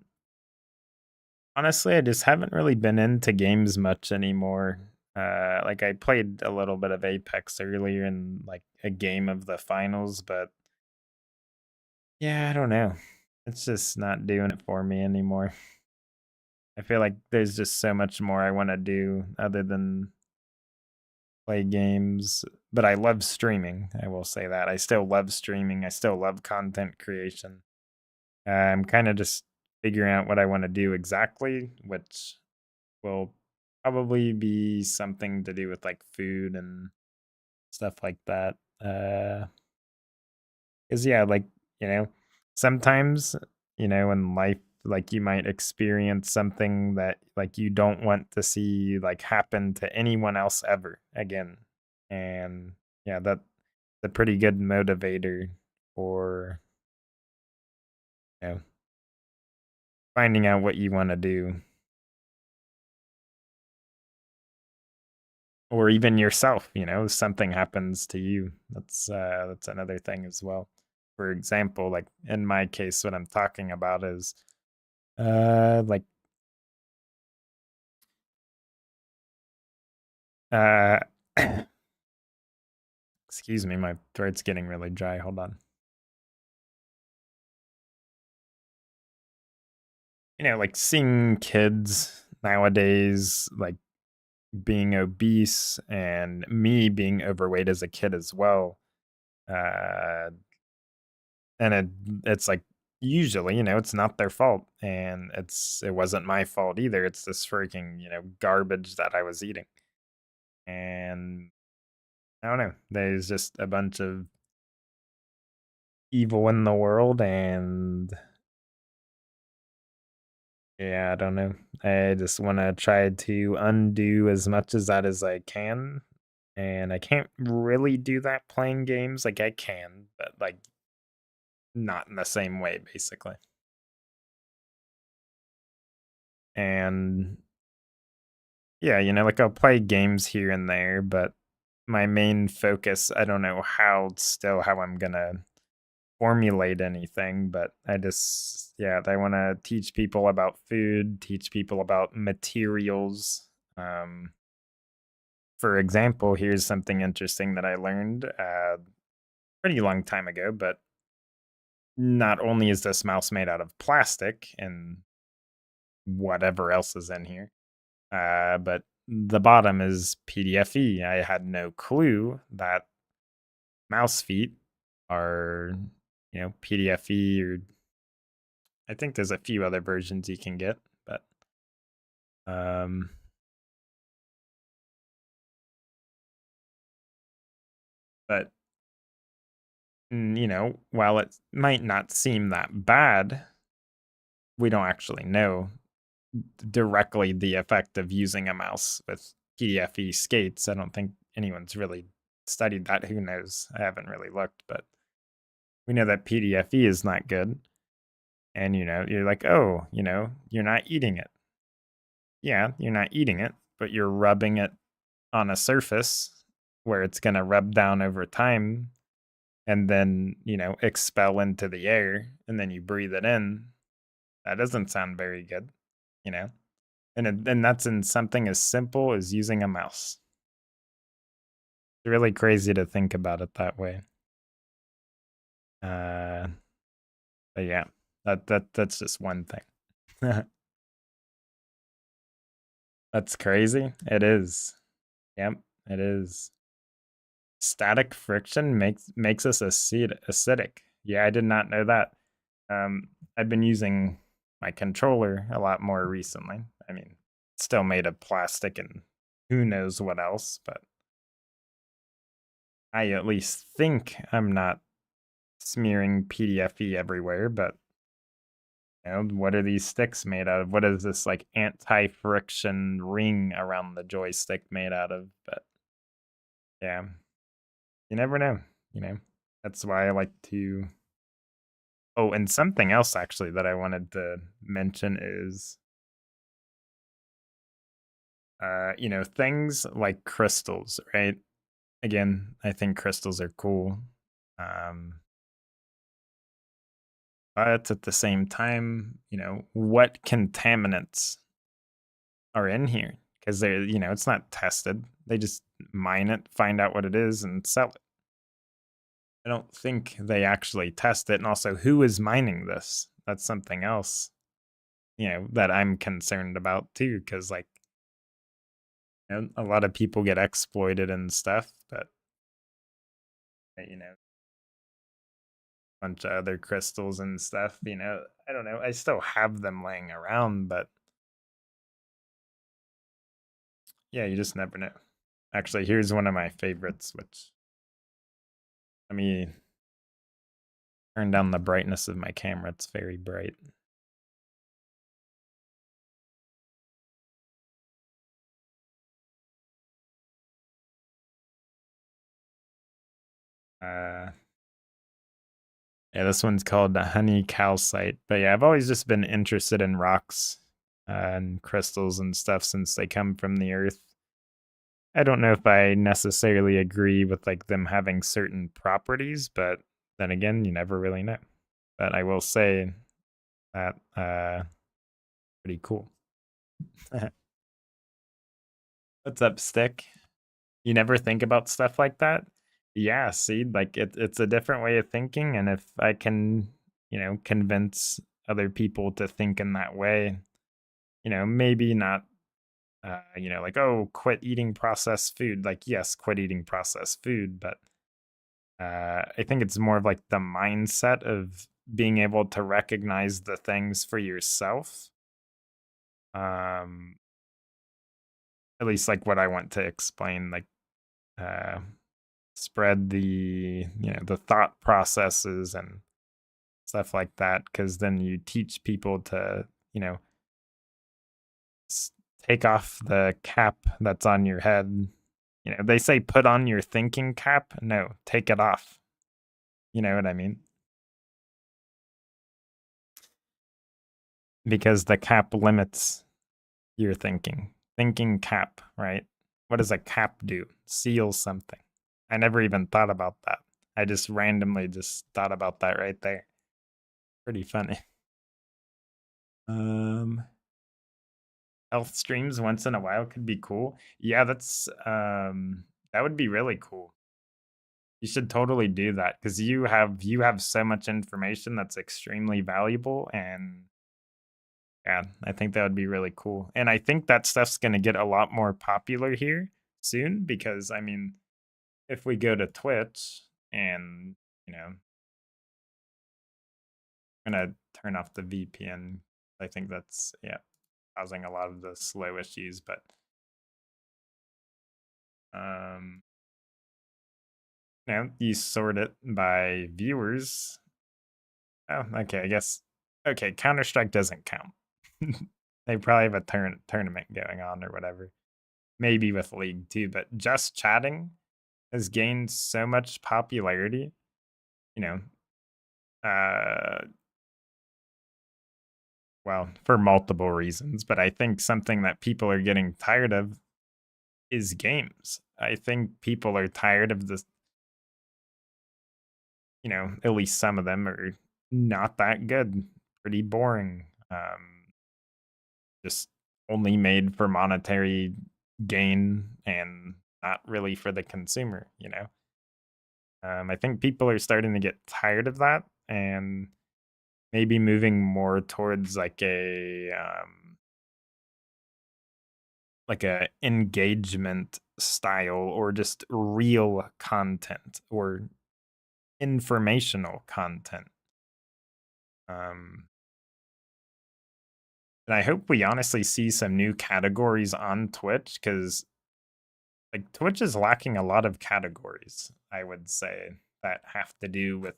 I just haven't really been into games much anymore. Like I played a little bit of Apex earlier in like a game of the finals, but yeah, I don't know. It's just not doing it for me anymore. I feel like there's just so much more I want to do other than play games. But I love streaming. I will say that. I still love streaming. I still love content creation. I'm kind of just figuring out what I want to do exactly, which will probably be something to do with like food and stuff like that. Cause yeah, like, you know, sometimes, you know, in life, like you might experience something that like you don't want to see like happen to anyone else ever again. And yeah, that's a pretty good motivator for, you know, finding out what you want to do. Or even yourself, you know, if something happens to you. That's another thing as well. For example, like in my case, what I'm talking about is like uh excuse me, my throat's getting really dry. Hold on. You know, like seeing kids nowadays like being obese and me being overweight as a kid as well. Uh and it's like usually, you know, it's not their fault, and it wasn't my fault either. It's this freaking, you know, garbage that I was eating. And I don't know, there's just a bunch of evil in the world, and yeah, I don't know. I just want to try to undo as much as that as I can. And I can't really do that playing games. Like I can, but like not in the same way, basically. And yeah, you know, like I'll play games here and there, but my main focus, I don't know how I'm gonna formulate anything, but I just, yeah, I want to teach people about food, teach people about materials. For example, here's something interesting that I learned pretty long time ago, but not only is this mouse made out of plastic and whatever else is in here, but the bottom is PDFE. I had no clue that mouse feet are, you know, PDFE, or I think there's a few other versions you can get, but um but you know, while it might not seem that bad, we don't actually know directly the effect of using a mouse with PDFE skates. I don't think anyone's really studied that. Who knows? I haven't really looked, but we know that PDFE is not good. And you know, you're like, oh, you know, you're not eating it. Yeah, you're not eating it, but you're rubbing it on a surface where it's going to rub down over time and then, you know, expel into the air, and then you breathe it in. That doesn't sound very good, you know? And that's in something as simple as using a mouse. It's really crazy to think about it that way. But yeah. That's just one thing. That's crazy. It is. Yep, it is. Static friction makes us acidic. Yeah, I did not know that. I've been using my controller a lot more recently. I mean, it's still made of plastic and who knows what else, but I at least think I'm not smearing PDFE everywhere, but you know, what are these sticks made out of? What is this like anti-friction ring around the joystick made out of? But yeah, you never know, you know. That's why I like to. Oh, and something else actually that I wanted to mention is you know, things like crystals, right? Again, I think crystals are cool. But at the same time, you know, what contaminants are in here? Because they're, you know, it's not tested. They just mine it, find out what it is, and sell it. I don't think they actually test it. And also, who is mining this? That's something else, you know, that I'm concerned about too. Because, like, you know, a lot of people get exploited and stuff, but, you know, a bunch of other crystals and stuff, you know, I don't know. I still have them laying around, but yeah, you just never know. Actually, here's one of my favorites, which let me turn down the brightness of my camera. It's very bright. Yeah, this one's called the honey calcite. But yeah, I've always just been interested in rocks and crystals and stuff since they come from the earth. I don't know if I necessarily agree with like them having certain properties, but then again, you never really know. But I will say that pretty cool. What's up, Stick? You never think about stuff like that? Yeah, see, like it's a different way of thinking, and if I can, you know, convince other people to think in that way, you know, maybe not you know, like, oh, quit eating processed food. Like, yes, quit eating processed food, but I think it's more of like the mindset of being able to recognize the things for yourself. Um, at least like what I want to explain, like uh spread the, you know, the thought processes and stuff like that, because then you teach people to, you know, take off the cap that's on your head. You know, they say put on your thinking cap. No, take it off. You know what I mean? Because the cap limits your thinking. Thinking cap, right? What does a cap do? Seal something. I never even thought about that. I just randomly just thought about that right there. Pretty funny. Health streams once in a while could be cool. Yeah, that's that would be really cool. You should totally do that because you have so much information that's extremely valuable, and yeah, I think that would be really cool. And I think that stuff's gonna get a lot more popular here soon because I mean, if we go to Twitch and you know, I'm gonna turn off the VPN. I think that's yeah, causing a lot of the slow issues, but um you know, you sort it by viewers. Oh, okay, I guess. Okay, Counter Strike doesn't count. They probably have a tournament going on or whatever. Maybe with League too, but just chatting has gained so much popularity. You know, uh, well, for multiple reasons, but I think something that people are getting tired of is games. I think people are tired of this. You know, at least some of them are not that good, pretty boring. Just only made for monetary gain and not really for the consumer, you know? I think people are starting to get tired of that, and maybe moving more towards like a engagement style or just real content or informational content. And I hope we honestly see some new categories on Twitch because like Twitch is lacking a lot of categories, I would say, that have to do with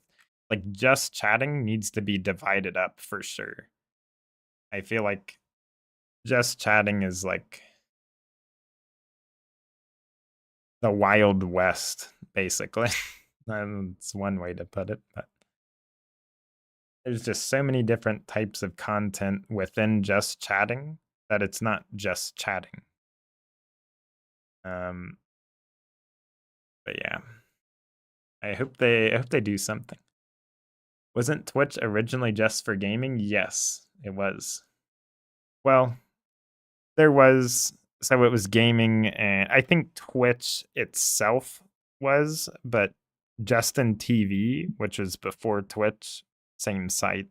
like just chatting needs to be divided up for sure. I feel like just chatting is like the Wild West, basically. That's one way to put it, but there's just so many different types of content within just chatting that it's not just chatting. But yeah. I hope they do something. Wasn't Twitch originally just for gaming? Yes, it was. Well, there was so it was gaming and I think Twitch itself was, but Justin TV, which was before Twitch, same site.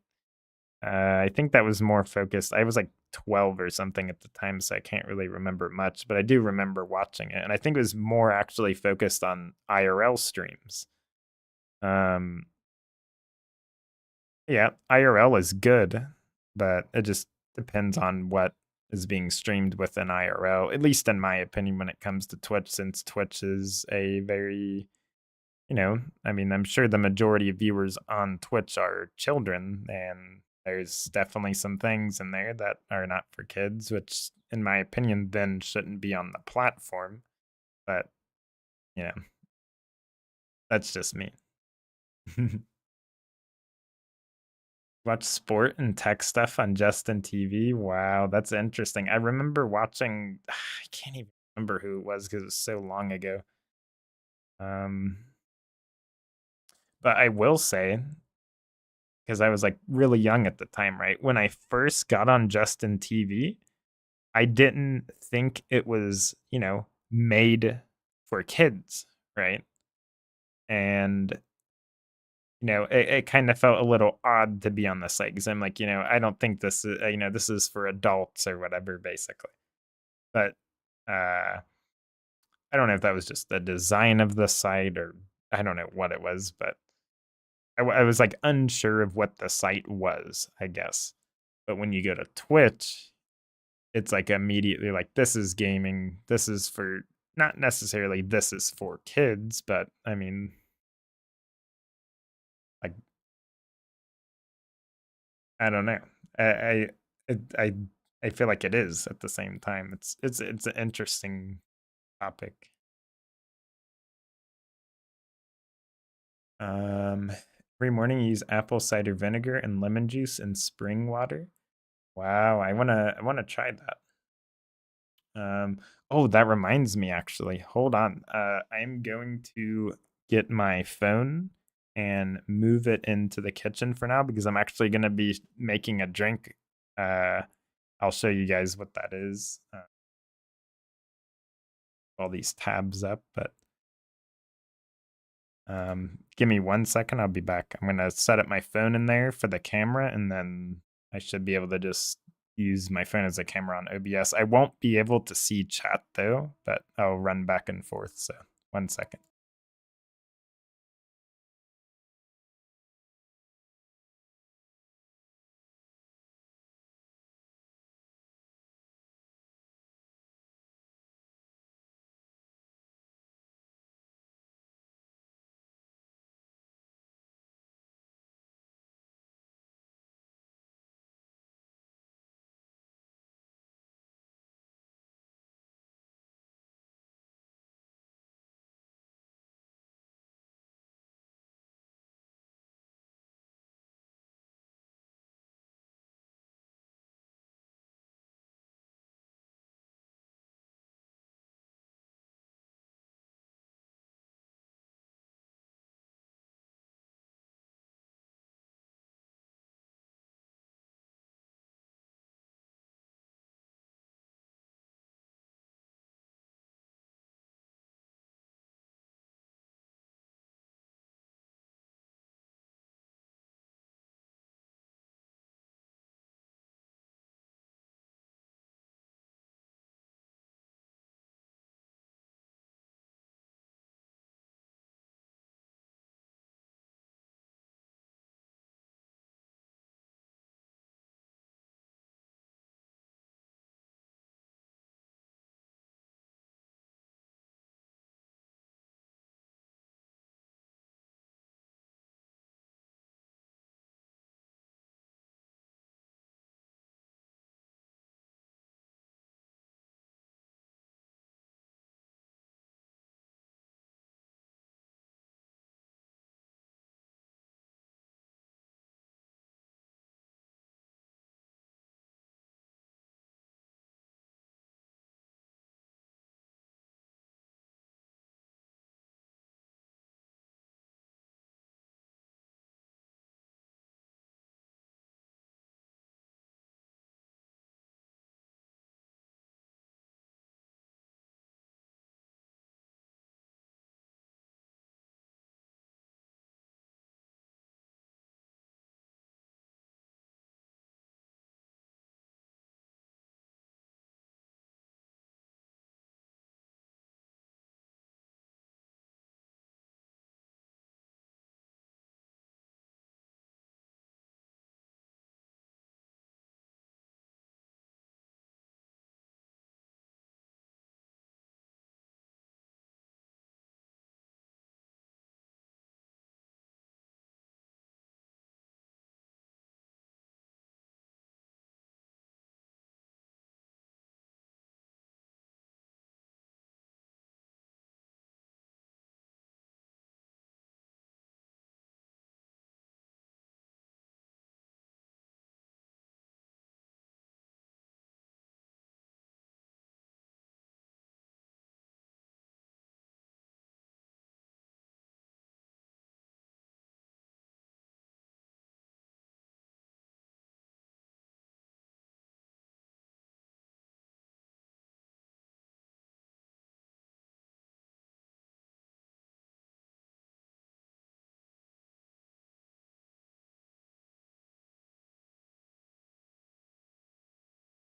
I think that was more focused. I was like 12 or something at the time, so I can't really remember much, but I do remember watching it. And I think it was more actually focused on IRL streams. Yeah, IRL is good, but it just depends on what is being streamed within IRL, at least in my opinion, when it comes to Twitch, since Twitch is a very, I mean, I'm sure the majority of viewers on Twitch are children, and there's definitely some things in there that are not for kids, which, in my opinion, then shouldn't be on the platform. But, you know, that's just me. Watch sport and tech stuff on Justin TV. Wow, that's interesting. I remember watching. I can't even remember who it was because it was so long ago. But I will say, because I was like really young at the time, right? When I first got on Justin TV, I didn't think it was, made for kids, right? And it kind of felt a little odd to be on the site because I'm like, I don't think this is, this is for adults or whatever, basically. But I don't know if that was just the design of the site or I don't know what it was, but I was like unsure of what the site was, I guess. But when you go to Twitch, it's like immediately like, this is gaming. This is for not necessarily this is for kids, but I mean, like, I don't know. I I feel like it is at the same time. It's an interesting topic. Every morning you use apple cider vinegar and lemon juice and spring water. Wow, I wanna try that. Oh, that reminds me actually. Hold on. I'm going to get my phone and move it into the kitchen for now because I'm actually gonna be making a drink. Uh, I'll show you guys what that is. All these tabs up, but give me 1 second. I'll be back. I'm gonna set up my phone in there for the camera, and then I should be able to just use my phone as a camera on OBS. I won't be able to see chat though, but I'll run back and forth. So 1 second.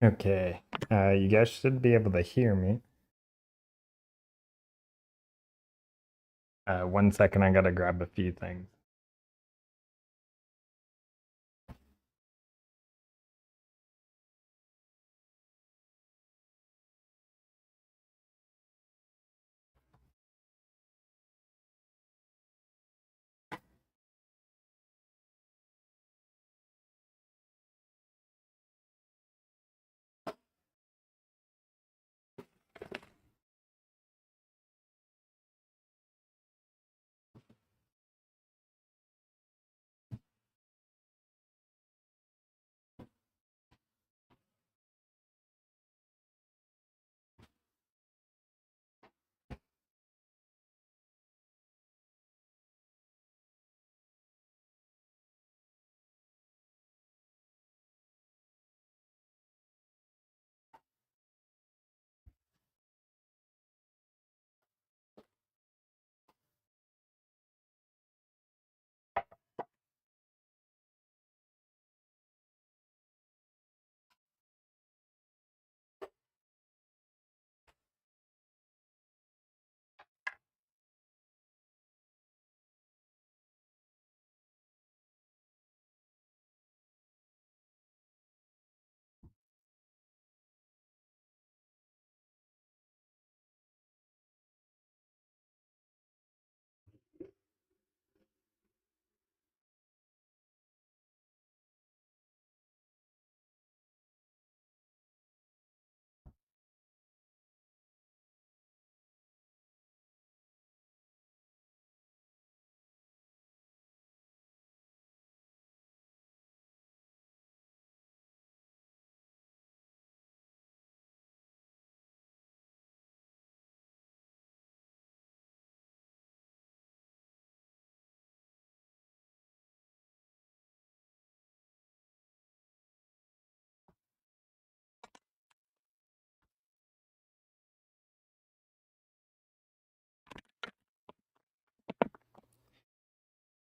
Okay, you guys should be able to hear me. 1 second, I gotta grab a few things.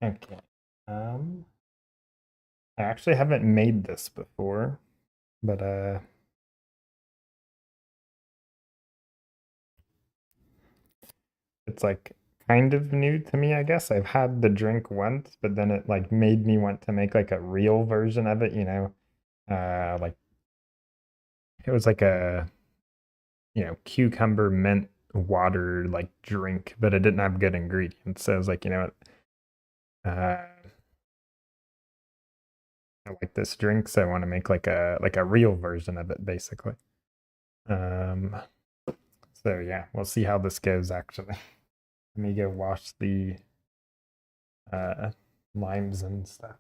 Okay. I actually haven't made this before, but it's like kind of new to me, I guess. I've had the drink once, but then it like made me want to make like a real version of it, you know. Like it was like a cucumber mint water like drink, but it didn't have good ingredients. So I was like, you know what? I like this drink, so I want to make like a real version of it, basically. Um, so yeah, we'll see how this goes actually. Let me go wash the limes and stuff.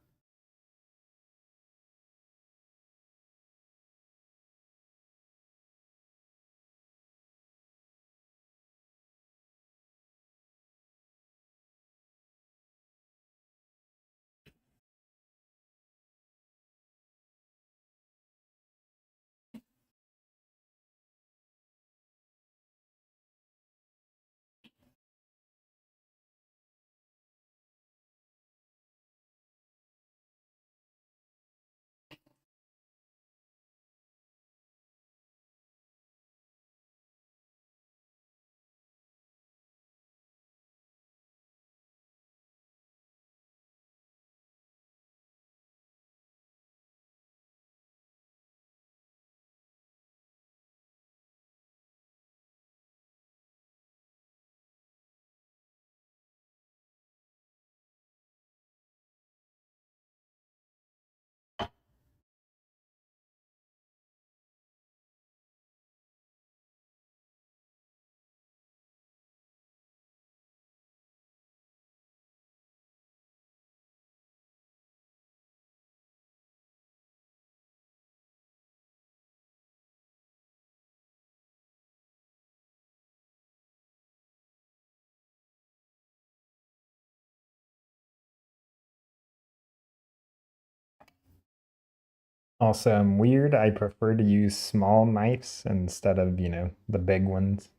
Also, I'm weird. I prefer to use small knives instead of, the big ones.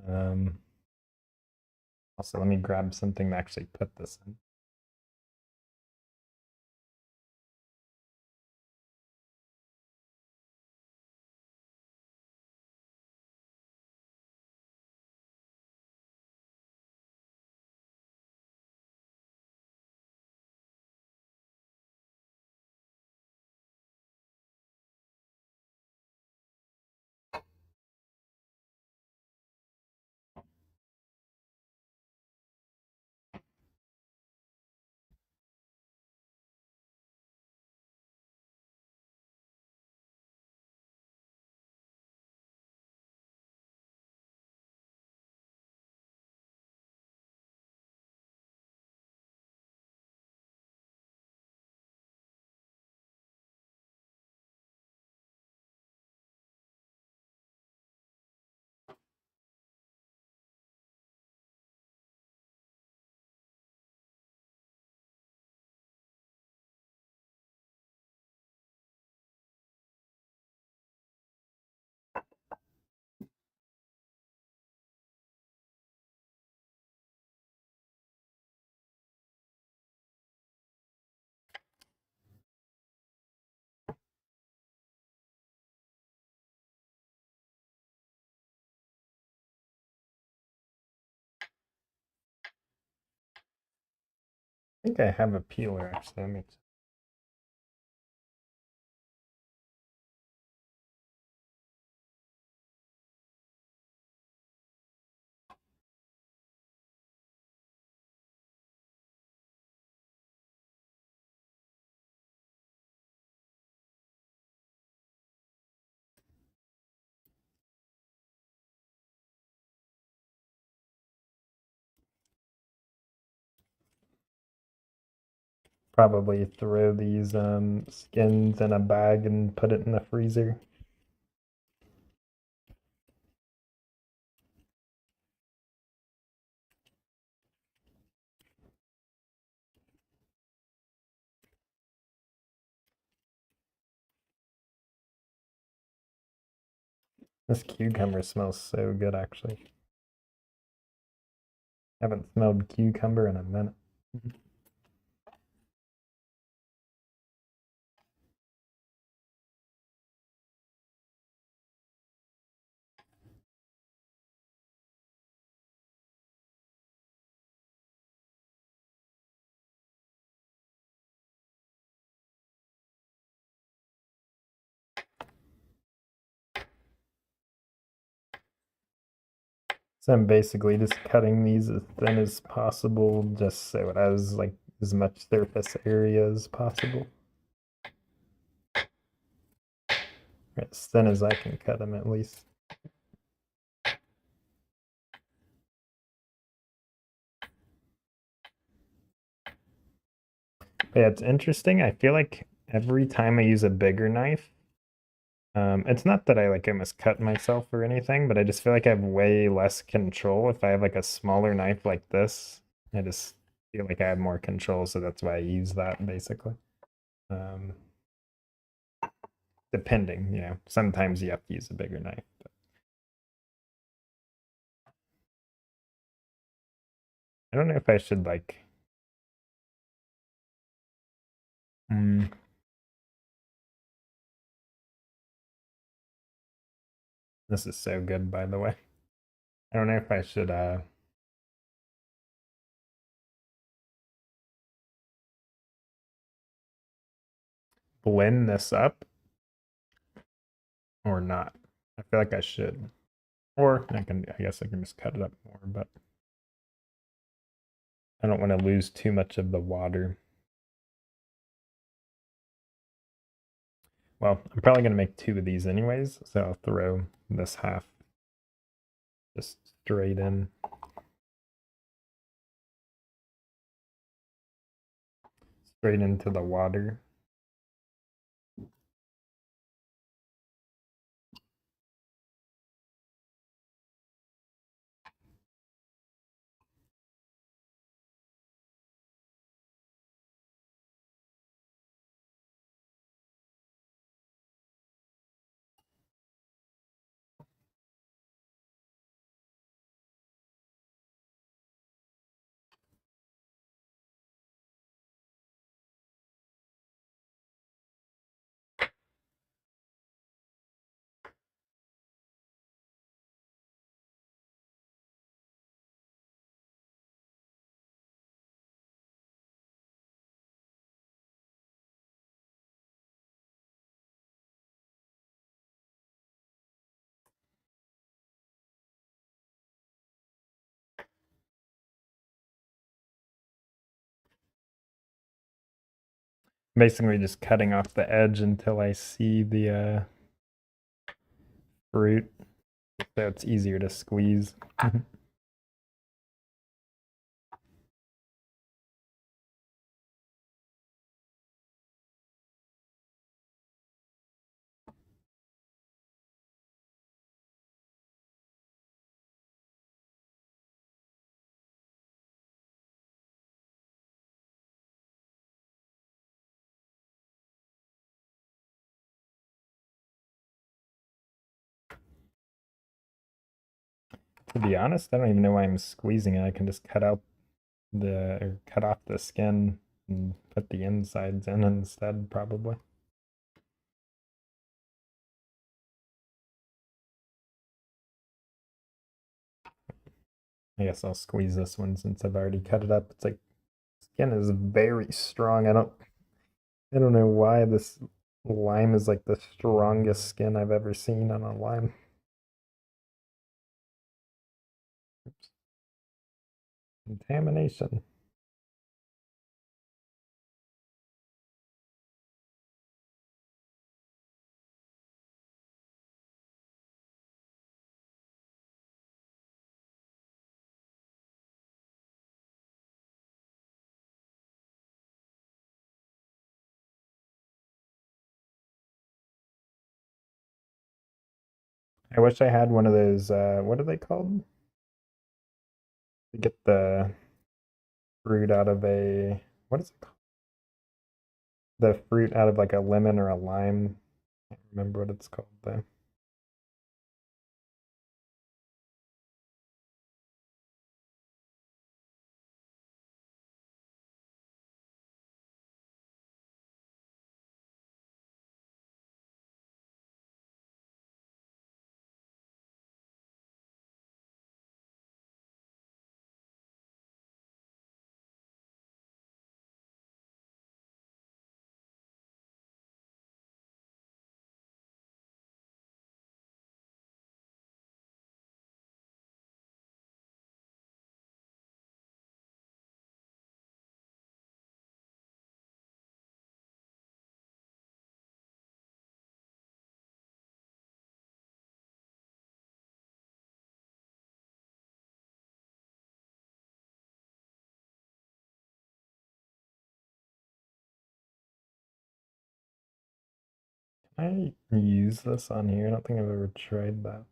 Um, also, let me grab something to actually put this in. think I have a peeler actually. That makes sense. Probably throw these skins in a bag and put it in the freezer. This cucumber smells so good, actually. Haven't smelled cucumber in a minute. So I'm basically just cutting these as thin as possible, just so it has like as much surface area as possible. As thin as I can cut them, at least. But yeah, it's interesting. I feel like every time I use a bigger knife, it's not that I like almost cut myself or anything, but I just feel like I have way less control. If I have like a smaller knife like this, I just feel like I have more control, so that's why I use that basically. Depending, you know, sometimes you have to use a bigger knife. But I don't know if I should like. This is so good, by the way. I don't know if I should blend this up or not. I feel like I should. Or I guess I can just cut it up more, but I don't want to lose too much of the water. Well, I'm probably going to make 2 of these anyways, so I'll throw this half just straight in. Straight into the water. Basically just cutting off the edge until I see the fruit, so it's easier to squeeze. To be honest, I don't even know why I'm squeezing it. I can just cut off the skin and put the insides in instead, probably. I guess I'll squeeze this one since I've already cut it up. It's like Skin is very strong. I don't know why this lime is like the strongest skin I've ever seen on a lime. Oops. Contamination. I wish I had one of those, what are they called? To get the fruit out of a, what is it called? The fruit out of like a lemon or a lime. I can't remember what it's called though. Can I use this on here? I don't think I've ever tried that.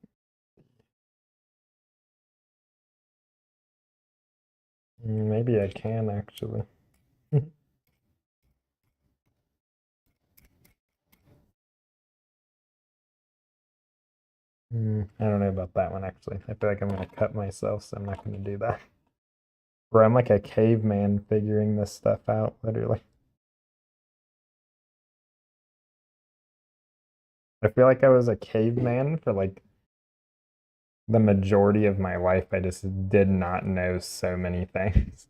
Maybe I can actually. I don't know about that one actually. I feel like I'm gonna cut myself, so I'm not gonna do that. Bro, I'm like a caveman figuring this stuff out, literally. I feel like I was a caveman for like the majority of my life. I just did not know so many things.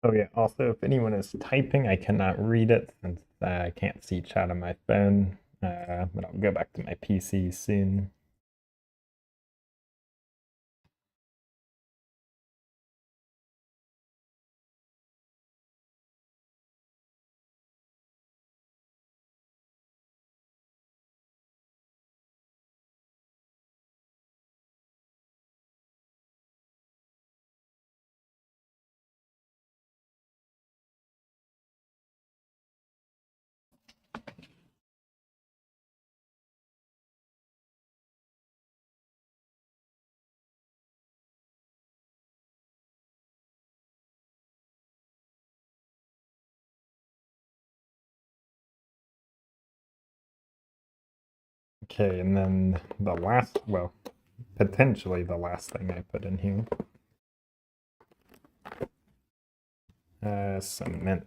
Oh yeah, also if anyone is typing, I cannot read it since I can't see chat on my phone. But I'll go back to my PC soon. Okay, and then the last, well, potentially the last thing I put in here. Cement.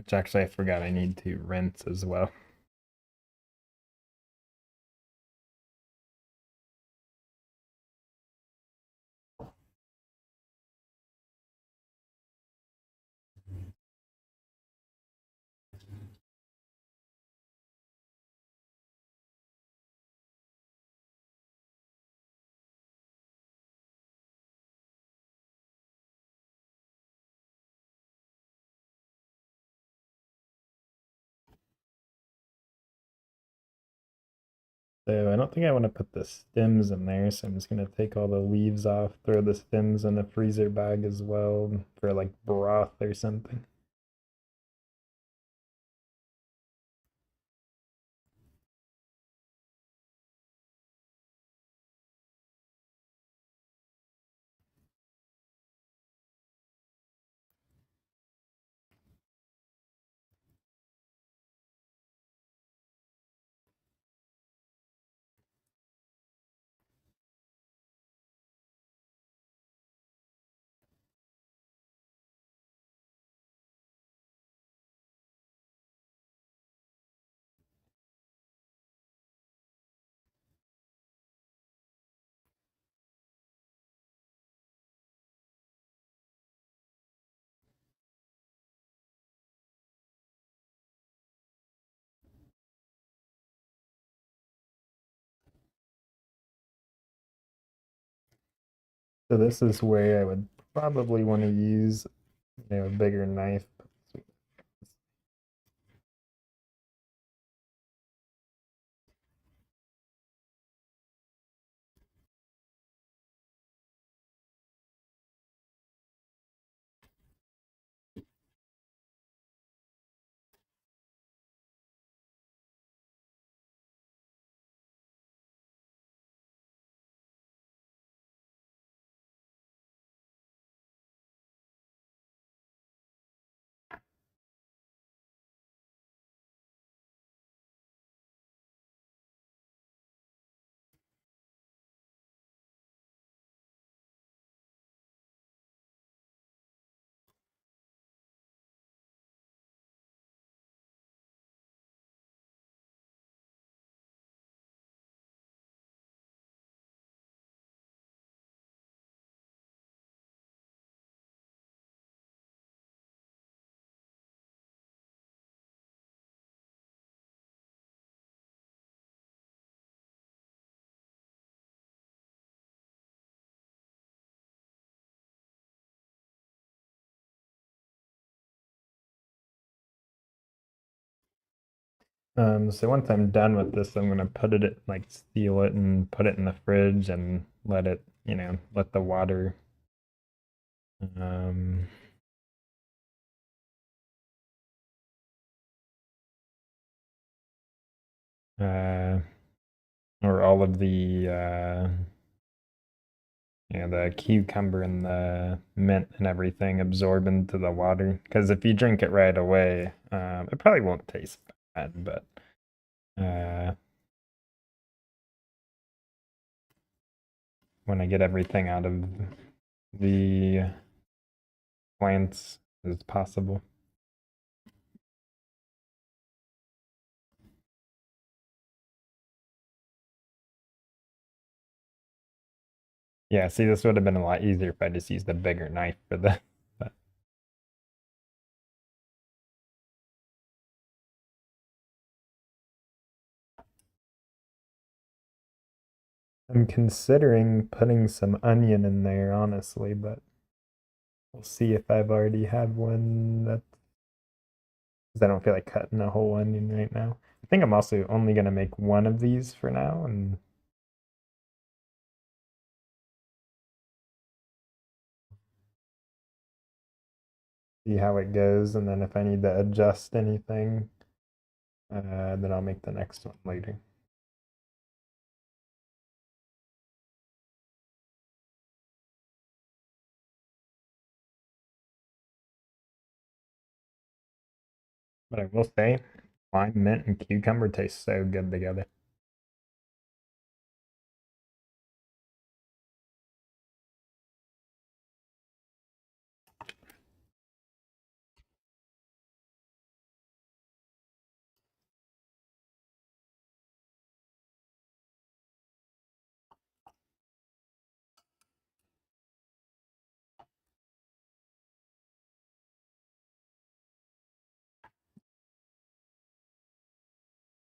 Which actually I forgot I need to rinse as well. So I don't think I want to put the stems in there, so I'm just gonna take all the leaves off, throw the stems in a freezer bag as well for like broth or something. So this is where I would probably want to use, a bigger knife. So once I'm done with this, I'm gonna put it like seal it and put it in the fridge and let it, let the water um uh or all of the the cucumber and the mint and everything absorb into the water. Because if you drink it right away, it probably won't taste bad, but when I get everything out of the plants as possible. Yeah, see, this would have been a lot easier if I just used a bigger knife for this. But I'm considering putting some onion in there, honestly, but we'll see if I've already had one that, because I don't feel like cutting a whole onion right now. I think I'm also only gonna make one of these for now and see how it goes, and then if I need to adjust anything, then I'll make the next one later. But I will say, lime, mint, and cucumber taste so good together.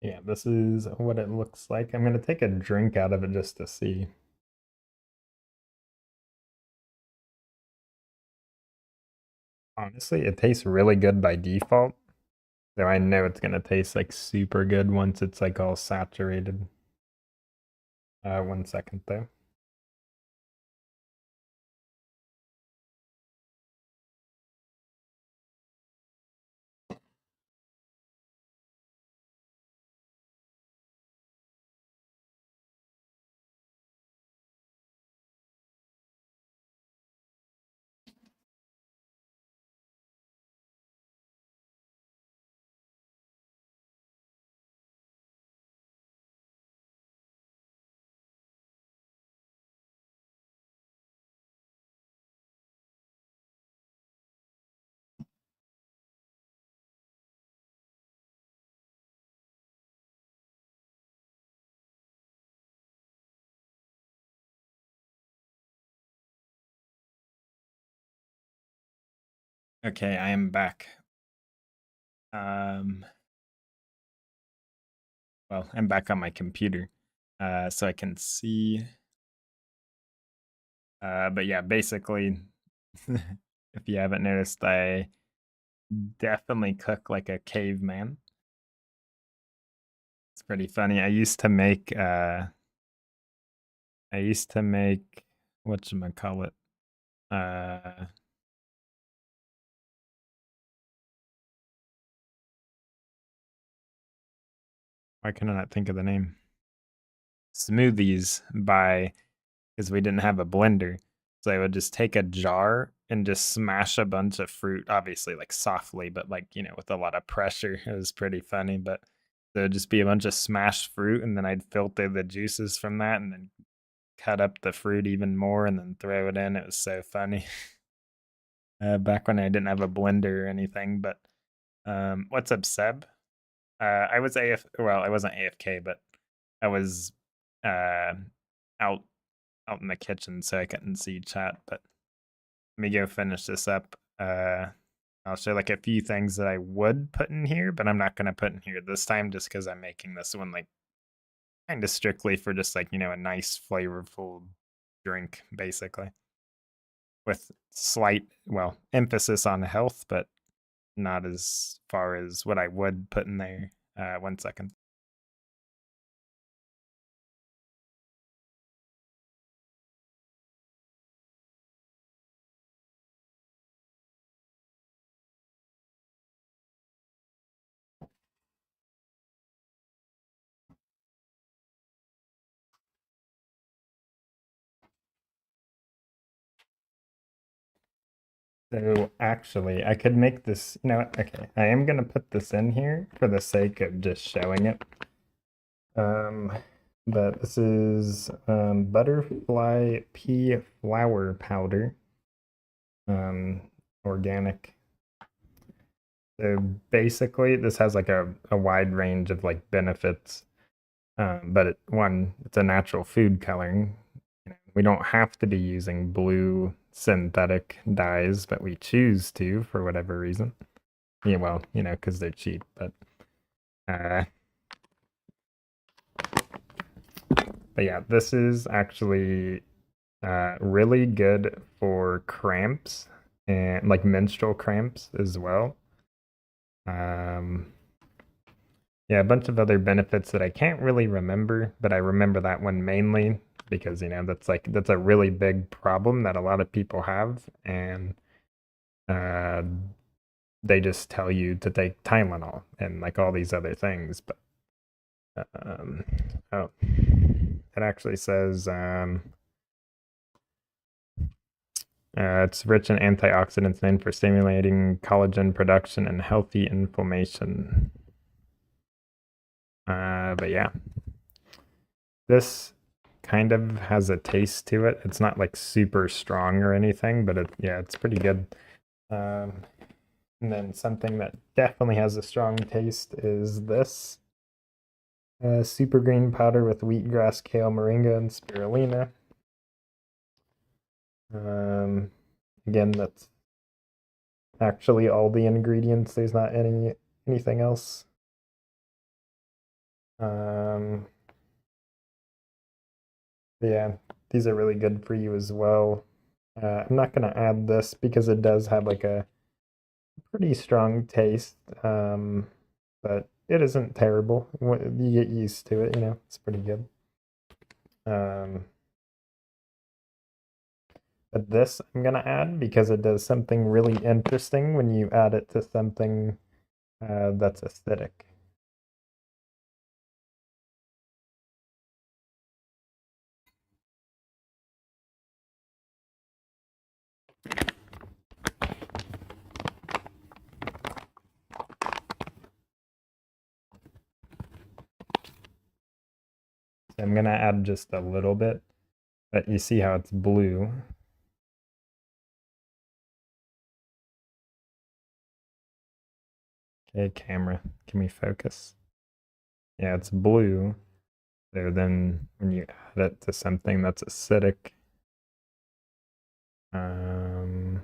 Yeah, this is what it looks like. I'm gonna take a drink out of it just to see. Honestly, it tastes really good by default. So I know it's gonna taste like super good once it's like all saturated. 1 second though. Okay, I am back. Well, I'm back on my computer, so I can see. But yeah, basically, if you haven't noticed, I definitely cook like a caveman. It's pretty funny. I used to make whatchamacallit? Why can I not think of the name? Smoothies by because we didn't have a blender. So I would just take a jar and just smash a bunch of fruit, obviously like softly, but like, you know, with a lot of pressure. It was pretty funny, but so it'd just be a bunch of smashed fruit and then I'd filter the juices from that and then cut up the fruit even more and then throw it in. It was so funny. Back when I didn't have a blender or anything, but what's up, Seb? I was well, I wasn't AFK, but I was out in the kitchen, so I couldn't see chat. But let me go finish this up. I'll show like a few things that I would put in here, but I'm not gonna put in here this time just because I'm making this one like kind of strictly for just like, you know, a nice flavorful drink, basically. With slight, well, emphasis on health, but not as far as what I would put in there. 1 second. So actually, I could make this, you know what? Okay, I am gonna put this in here for the sake of just showing it. But this is butterfly pea flour powder, organic. So basically, this has like a wide range of like benefits. But it's a natural food coloring. You know, we don't have to be using blue synthetic dyes, but we choose to for whatever reason. Yeah, well, you know, because they're cheap. But yeah, this is actually really good for cramps and like menstrual cramps as well. Yeah, a bunch of other benefits that I can't really remember, but I remember that one mainly because, you know, that's a really big problem that a lot of people have, and uh, they just tell you to take Tylenol and like all these other things. But oh, it actually says it's rich in antioxidants known for stimulating collagen production and healthy inflammation. But yeah, this kind of has a taste to it. It's not like super strong or anything, but it's pretty good. And then something that definitely has a strong taste is this super green powder with wheatgrass, kale, moringa, and spirulina. Again, that's actually all the ingredients. There's not anything else. Um, yeah, these are really good for you as well. I'm not gonna add this because it does have like a pretty strong taste, but it isn't terrible. You get used to it, you know, it's pretty good. Um, but this I'm gonna add because it does something really interesting when you add it to something that's acidic. So I'm gonna add just a little bit, but you see how it's blue. Okay, camera, can we focus? Yeah, it's blue. So then when you add it to something that's acidic, it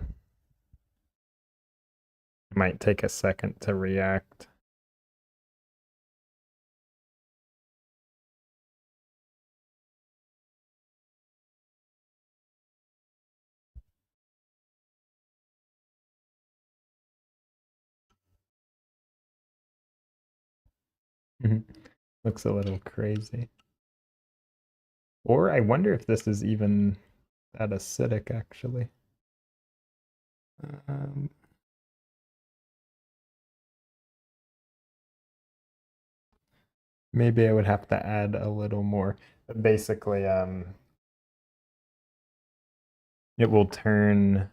might take a second to react. Looks a little crazy. Or I wonder if this is even that acidic, actually. Maybe I would have to add a little more. But basically, it will turn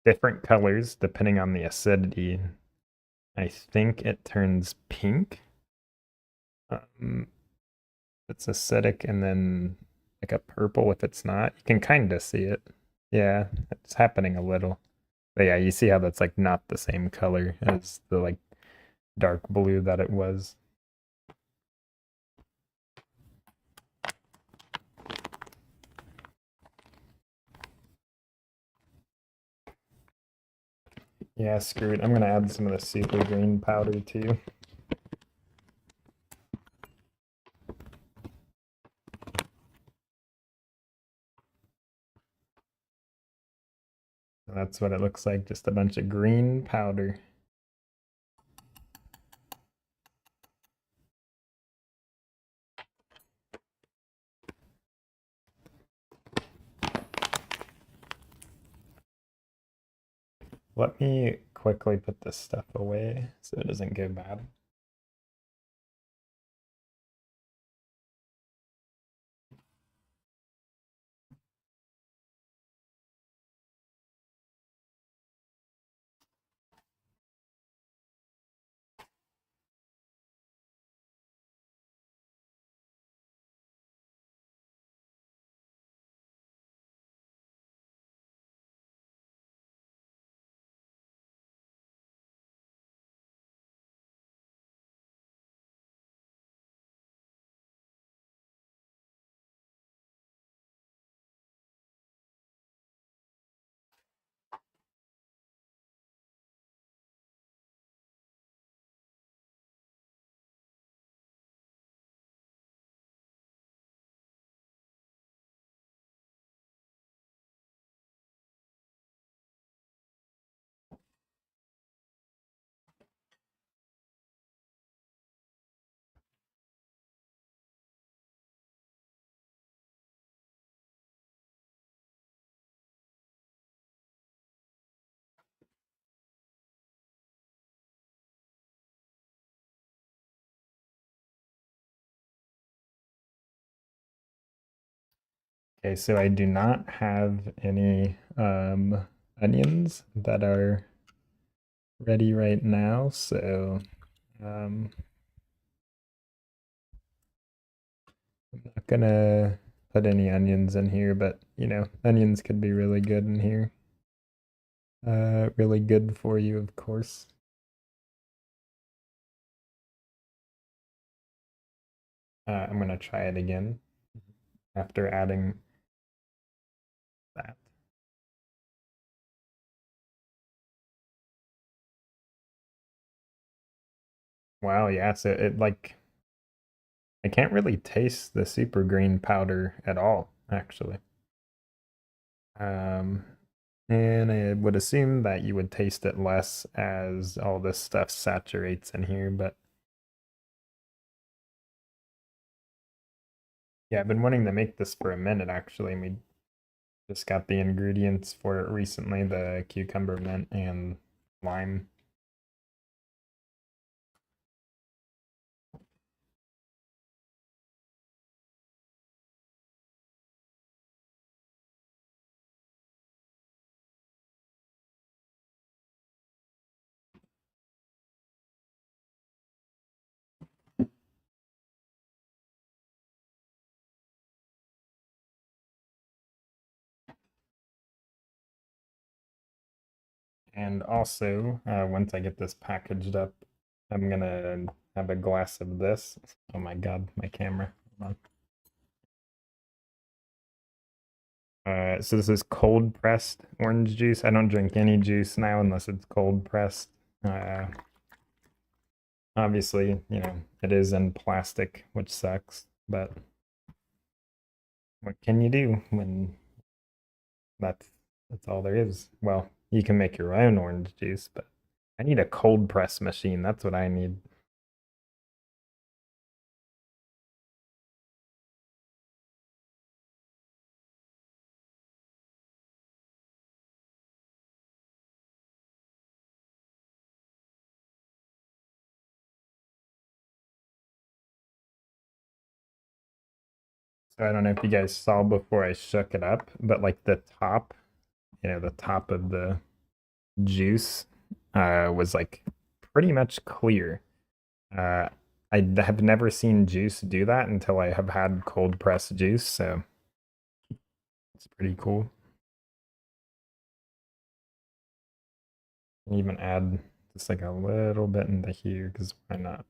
different colors depending on the acidity. I think it turns pink. It's acidic, and then like a purple if it's not. You can kind of see it. Yeah, it's happening a little. But yeah, you see how that's like not the same color as the like dark blue that it was. Yeah, screw it. I'm gonna add some of the super green powder too. That's what it looks like, just a bunch of green powder. Let me quickly put this stuff away so it doesn't go bad. Okay, so I do not have any onions that are ready right now, so I'm not gonna put any onions in here, but you know, onions could be really good in here. Really good for you, of course. I'm gonna try it again after adding that. Wow, yeah, so it like I can't really taste the super green powder at all, actually. And I would assume that you would taste it less as all this stuff saturates in here, but yeah, I've been wanting to make this for a minute actually, and we just got the ingredients for it recently, the cucumber, mint, and lime. And also, once I get this packaged up, I'm gonna have a glass of this. Oh my god, my camera. Hold on. So this is cold pressed orange juice. I don't drink any juice now unless it's cold pressed. Obviously, you know, it is in plastic, which sucks, but what can you do when that's all there is? Well, you can make your own orange juice, but I need a cold press machine. That's what I need. So I don't know if you guys saw before I shook it up, but like the top, you know, the top of the juice was like pretty much clear. Uh, I have never seen juice do that until I have had cold pressed juice, so it's pretty cool. And even add just like a little bit into here, because why not?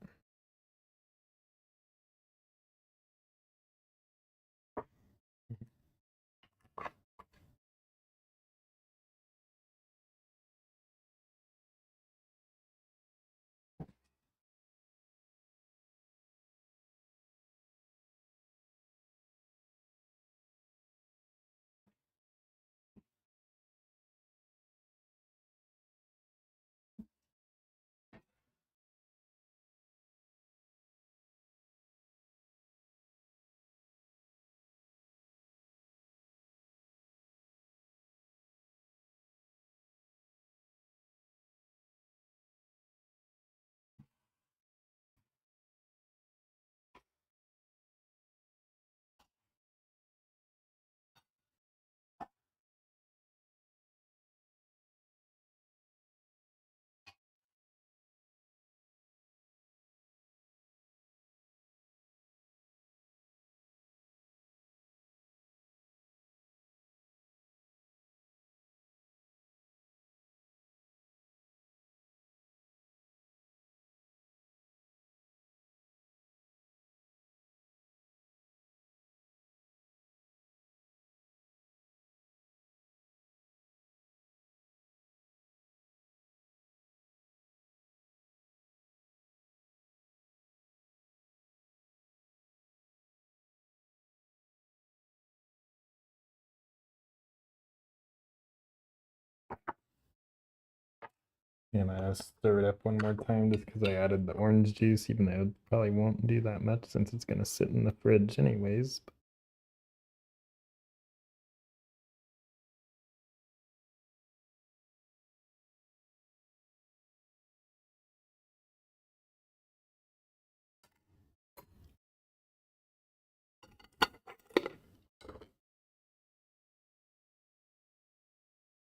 And I stir it up one more time just because I added the orange juice, even though it probably won't do that much since it's going to sit in the fridge anyways.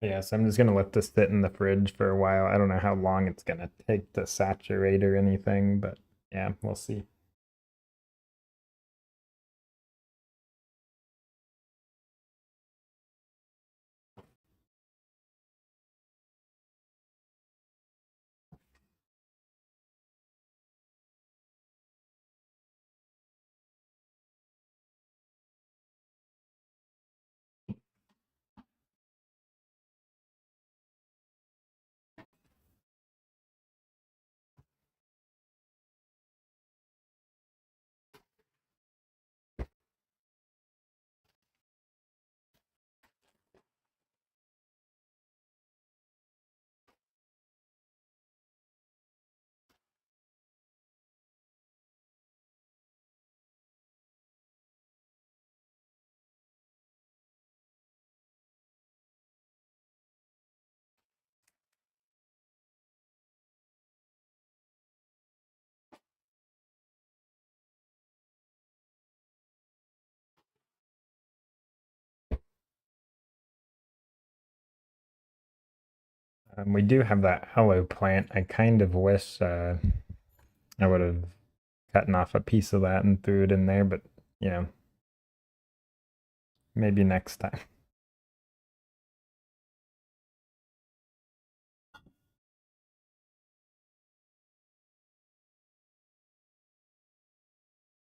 Yeah, so I'm just going to let this sit in the fridge for a while. I don't know how long it's going to take to saturate or anything, but yeah, we'll see. We do have that hello plant. I kind of wish I would have cut off a piece of that and threw it in there, but you know, maybe next time.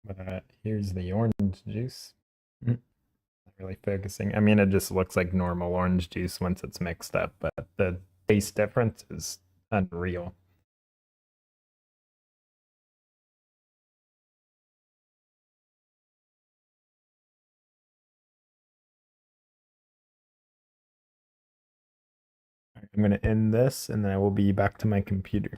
But here's the orange juice. Not really focusing. I mean, it just looks like normal orange juice once it's mixed up, but the taste difference is unreal. I'm going to end this and then I will be back to my computer.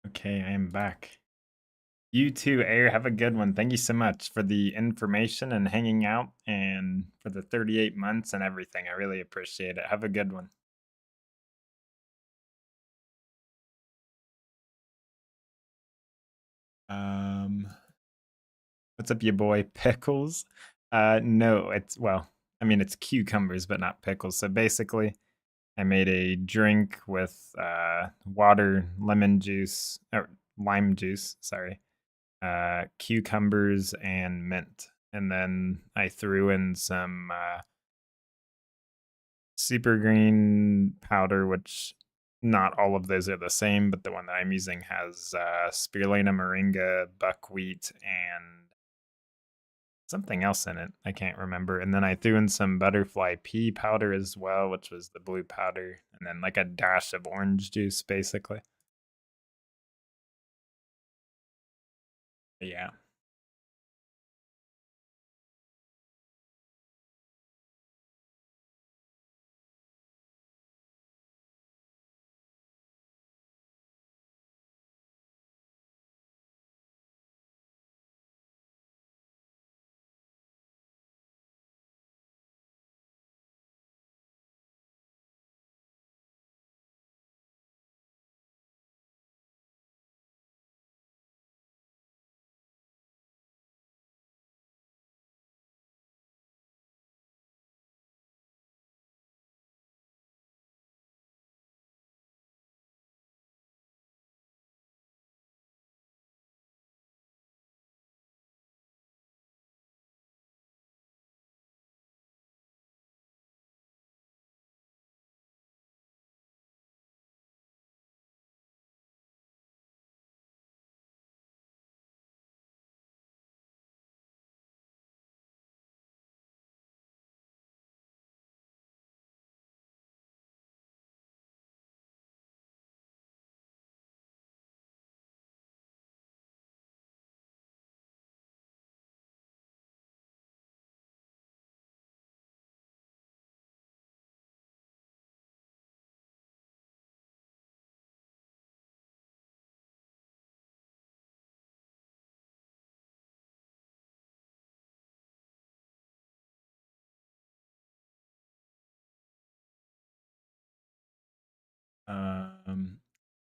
Okay, I am back. You too, Air. Have a good one. Thank you so much for the information and hanging out and for the 38 months and everything. I really appreciate it. Have a good one. What's up, your boy Pickles? No, it's well, I mean it's cucumbers, but not pickles. So basically, I made a drink with water, lemon juice, or lime juice, sorry, cucumbers and mint, and then I threw in some super green powder, which not all of those are the same, but the one that I'm using has spirulina, moringa, buckwheat, and something else in it. I can't remember. And then I threw in some butterfly pea powder as well, which was the blue powder, and then like a dash of orange juice, basically. But yeah.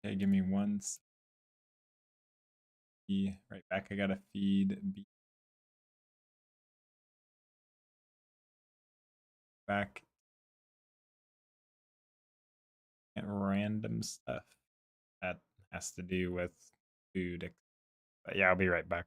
Okay, give me one. Right back. I gotta feed B back at random stuff that has to do with food. But yeah, I'll be right back.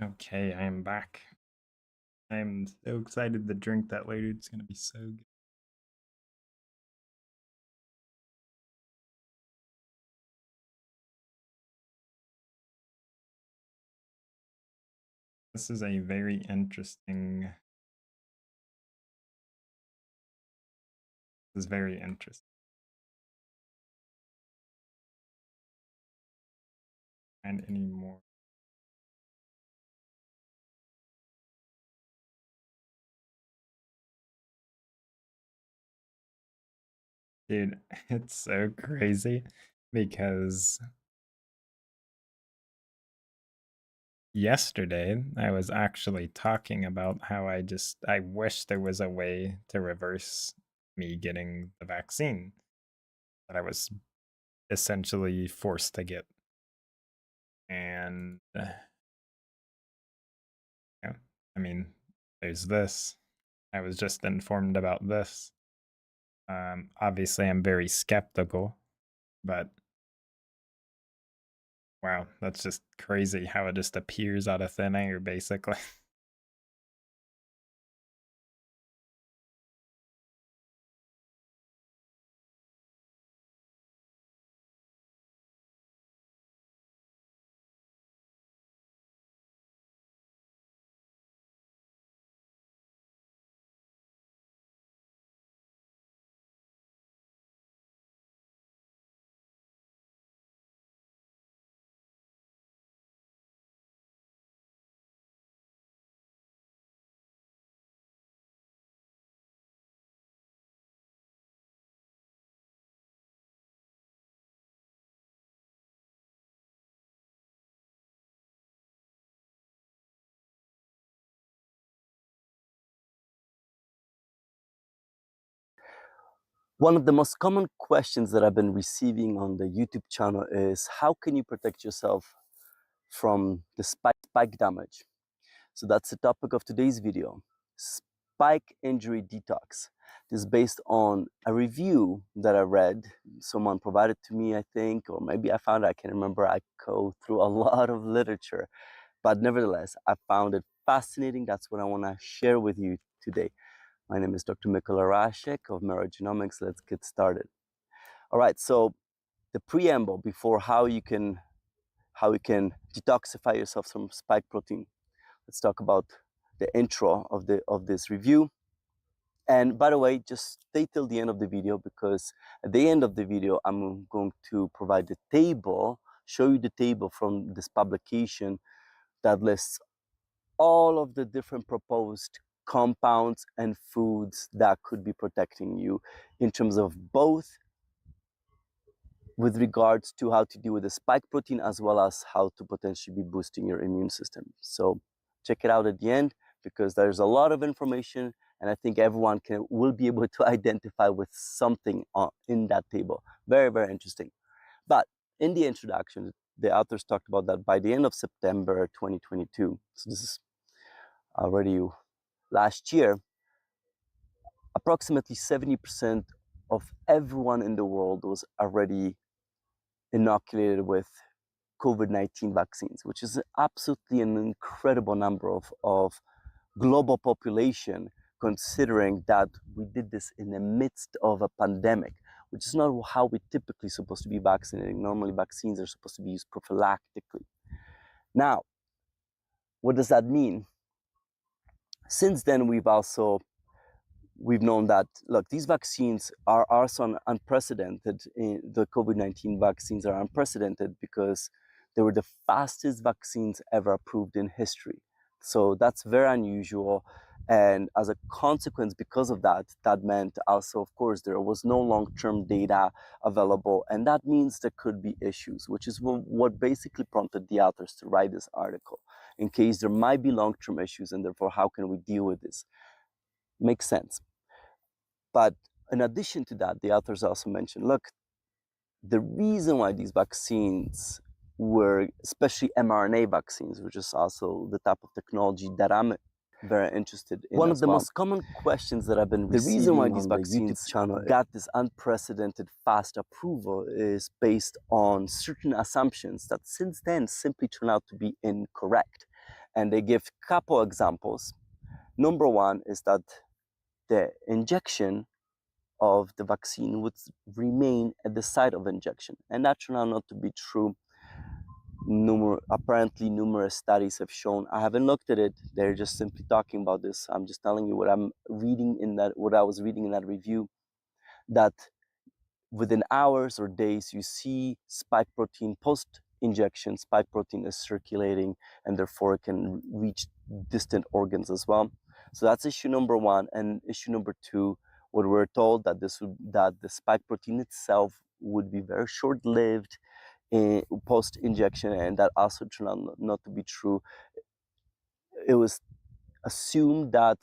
Okay, I am back. I'm so excited to drink that later. It's gonna be so good. This is a very interesting. This is very interesting. And any more. Dude, it's so crazy because yesterday I was actually talking about how I wish there was a way to reverse me getting the vaccine that I was essentially forced to get. And yeah, I mean, there's this. I was just informed about this. Obviously, I'm very skeptical, but wow, that's just crazy how it just appears out of thin air, basically. One of the most common questions that I've been receiving on the YouTube channel is how can you protect yourself from the spike damage? So that's the topic of today's video, spike injury detox. This is based on a review that I read. Someone provided to me, I think, or maybe I found it, I can't remember. I go through a lot of literature, but nevertheless, I found it fascinating. That's what I want to share with you today. My name is Dr. Mikola Rashek of Meragenomics. Let's get started. All right, so the preamble before how you can detoxify yourself from spike protein. Let's talk about the intro of this review. And by the way, just stay till the end of the video, because at the end of the video, I'm going to provide the table, show you the table from this publication that lists all of the different proposed compounds and foods that could be protecting you in terms of both with regards to how to deal with the spike protein as well as how to potentially be boosting your immune system. So check it out at the end, because there's a lot of information and I think everyone will be able to identify with something in that table. Very, very interesting. But in the introduction, the authors talked about that by the end of September 2022, so this is already last year, approximately 70% of everyone in the world was already inoculated with COVID-19 vaccines, which is absolutely an incredible number of global population, considering that we did this in the midst of a pandemic, which is not how we typically supposed to be vaccinating. Normally vaccines are supposed to be used prophylactically. Now, what does that mean? Since then, we've known that, look, these vaccines are also unprecedented. The COVID-19 vaccines are unprecedented because they were the fastest vaccines ever approved in history. So that's very unusual. And as a consequence, because of that, that meant also, of course, there was no long-term data available. And that means there could be issues, which is what basically prompted the authors to write this article, in case there might be long-term issues, and therefore, how can we deal with this? Makes sense. But in addition to that, the authors also mentioned, look, the reason why these vaccines were, especially mRNA vaccines, which is also the type of technology that I'm very interested in. One of the most common questions that I've been receiving, the reason why these vaccines got this unprecedented fast approval is based on certain assumptions that since then simply turn out to be incorrect. And they give a couple examples. Number one is that the injection of the vaccine would remain at the site of injection. And that turned out not to be true. Apparently numerous studies have shown. I haven't looked at it. They're just simply talking about this. I'm just telling you what I was reading in that review, that within hours or days, you see spike protein post-injection. Spike protein is circulating, and therefore it can reach distant organs as well. So that's issue number one. And issue number two, what we're told that the spike protein itself would be very short-lived post-injection, and that also turned out not to be true. It was assumed that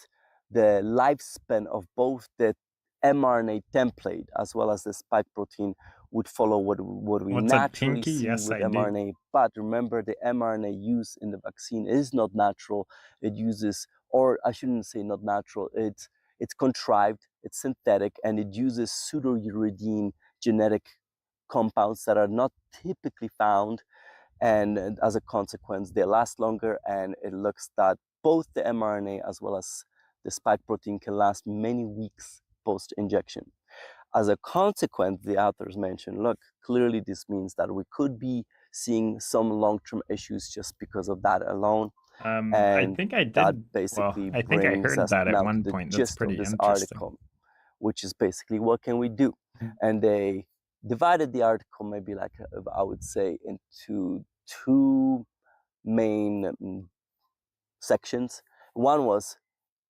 the lifespan of both the mRNA template as well as the spike protein would follow what we What's up, naturally Pinky? see Yes, with I do. mRNA. But remember, the mRNA used in the vaccine is not natural. It uses, or I shouldn't say not natural, it's contrived, it's synthetic, and it uses pseudouridine genetic compounds that are not typically found, and as a consequence they last longer, and it looks that both the mRNA as well as the spike protein can last many weeks post-injection. As a consequence, the authors mentioned, look, clearly this means that we could be seeing some long-term issues just because of that alone. I And think I that did. basically I think I brings heard us that at now to one the point. That's gist of pretty this interesting. article, which is basically what can we do? And they divided the article maybe like, I would say, into two main sections. One was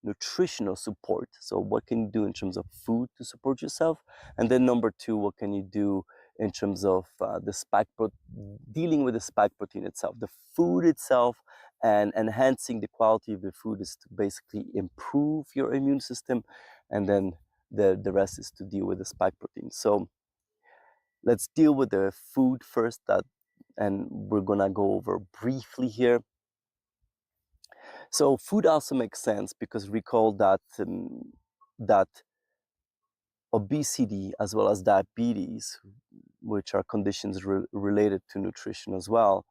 nutritional support. So what can you do in terms of food to support yourself? And then number two, what can you do in terms of dealing with the spike protein itself? The food itself and enhancing the quality of the food is to basically improve your immune system. And then the rest is to deal with the spike protein. So let's deal with the food first, and we're gonna go over briefly here. So food also makes sense because recall that that obesity as well as diabetes, which are conditions related to nutrition as well,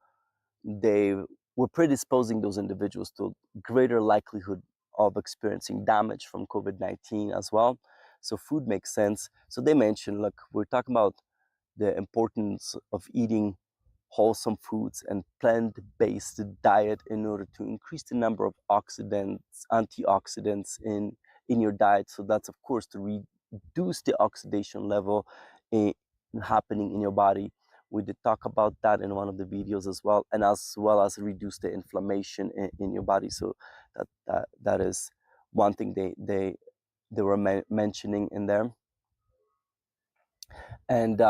they were predisposing those individuals to greater likelihood of experiencing damage from COVID-19 as well. So food makes sense. So they mentioned, look, we're talking about the importance of eating wholesome foods and plant-based diet in order to increase the number of antioxidants in your diet. So that's of course to reduce the oxidation level happening in your body. We did talk about that in one of the videos as well, and as well as reduce the inflammation in your body. So that is one thing they were mentioning in there. And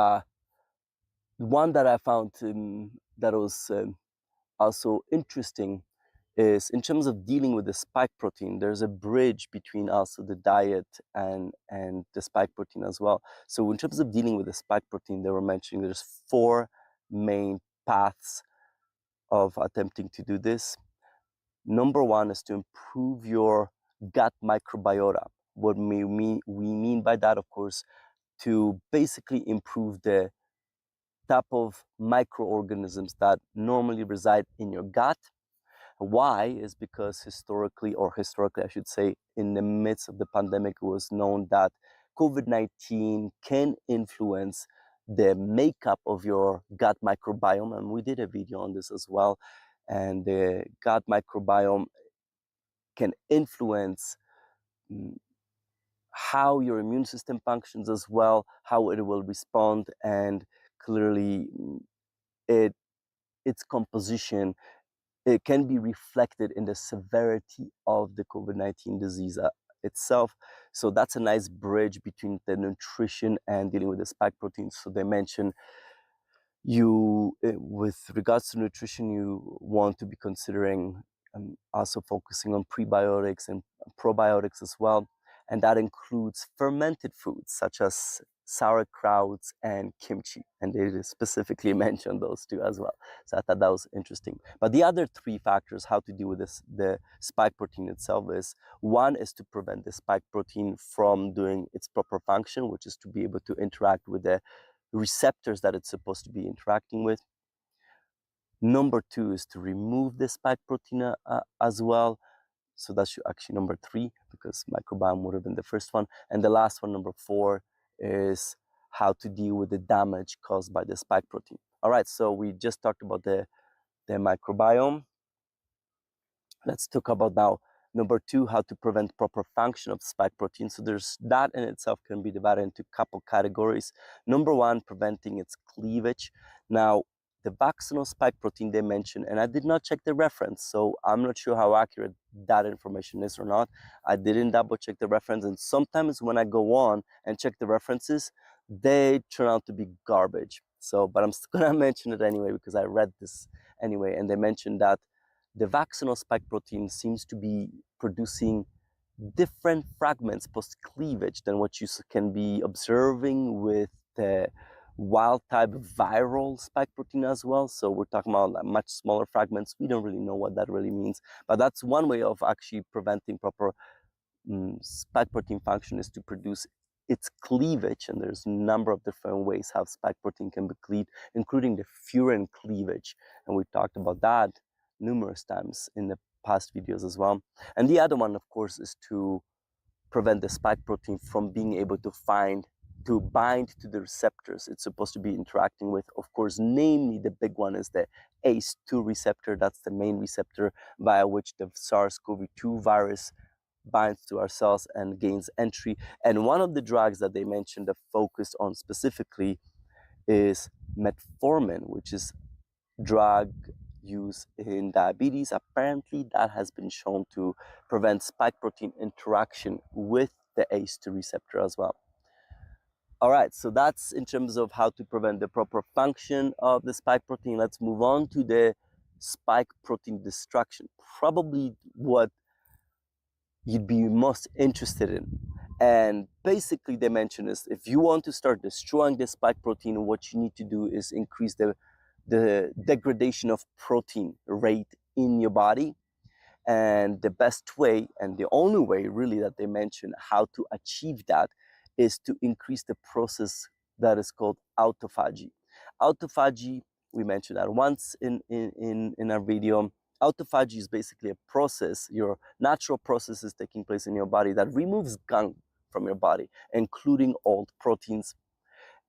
one that I found that was also interesting is in terms of dealing with the spike protein, there's a bridge between also the diet and the spike protein as well. So in terms of dealing with the spike protein, they were mentioning there's 4 main paths of attempting to do this. Number one is to improve your gut microbiota. What we mean by that, of course, to basically improve the type of microorganisms that normally reside in your gut. Why is because historically I should say, in the midst of the pandemic, it was known that COVID-19 can influence the makeup of your gut microbiome, and we did a video on this as well. And the gut microbiome can influence how your immune system functions as well, how it will respond, and clearly its composition, it can be reflected in the severity of the COVID-19 disease itself. So that's a nice bridge between the nutrition and dealing with the spike proteins. So they mention with regards to nutrition, you want to be considering also focusing on prebiotics and probiotics as well. And that includes fermented foods such as sauerkrauts and kimchi. And they specifically mentioned those two as well. So I thought that was interesting. But the other 3 factors how to deal with the spike protein itself is, one is to prevent the spike protein from doing its proper function, which is to be able to interact with the receptors that it's supposed to be interacting with. Number 2 is to remove the spike protein as well. So that's actually number 3, because microbiome would have been the first one. And the last one, number 4, is how to deal with the damage caused by the spike protein. All right, so we just talked about the microbiome. Let's talk about now number 2, how to prevent proper function of spike protein. So there's that in itself can be divided into a couple categories. Number 1, preventing its cleavage. Now, the vaccinal spike protein they mentioned, and I did not check the reference, so I'm not sure how accurate that information is or not. I didn't double check the reference, and sometimes when I go on and check the references, they turn out to be garbage. So, but I'm still gonna mention it anyway because I read this anyway, and they mentioned that the vaccinal spike protein seems to be producing different fragments post-cleavage than what you can be observing with the wild-type viral spike protein as well. So we're talking about like much smaller fragments. We don't really know what that really means, but that's one way of actually preventing proper spike protein function, is to produce its cleavage. And there's a number of different ways how spike protein can be cleaved, including the furin cleavage. And we talked about that numerous times in the past videos as well. And the other one, of course, is to prevent the spike protein from being able to bind to the receptors it's supposed to be interacting with. Of course, namely the big one is the ACE2 receptor. That's the main receptor via which the SARS-CoV-2 virus binds to our cells and gains entry. And one of the drugs that they mentioned that focused on specifically is metformin, which is drug use in diabetes. Apparently that has been shown to prevent spike protein interaction with the ACE2 receptor as well. All right, so that's in terms of how to prevent the proper function of the spike protein. Let's move on to the spike protein destruction, probably what you'd be most interested in. And basically they mention is if you want to start destroying the spike protein, what you need to do is increase the degradation of protein rate in your body. And the best way, and the only way really that they mention how to achieve that, is to increase the process that is called autophagy. Autophagy, we mentioned that once in our video. Autophagy is basically a process, your natural process is taking place in your body that removes gunk from your body, including old proteins.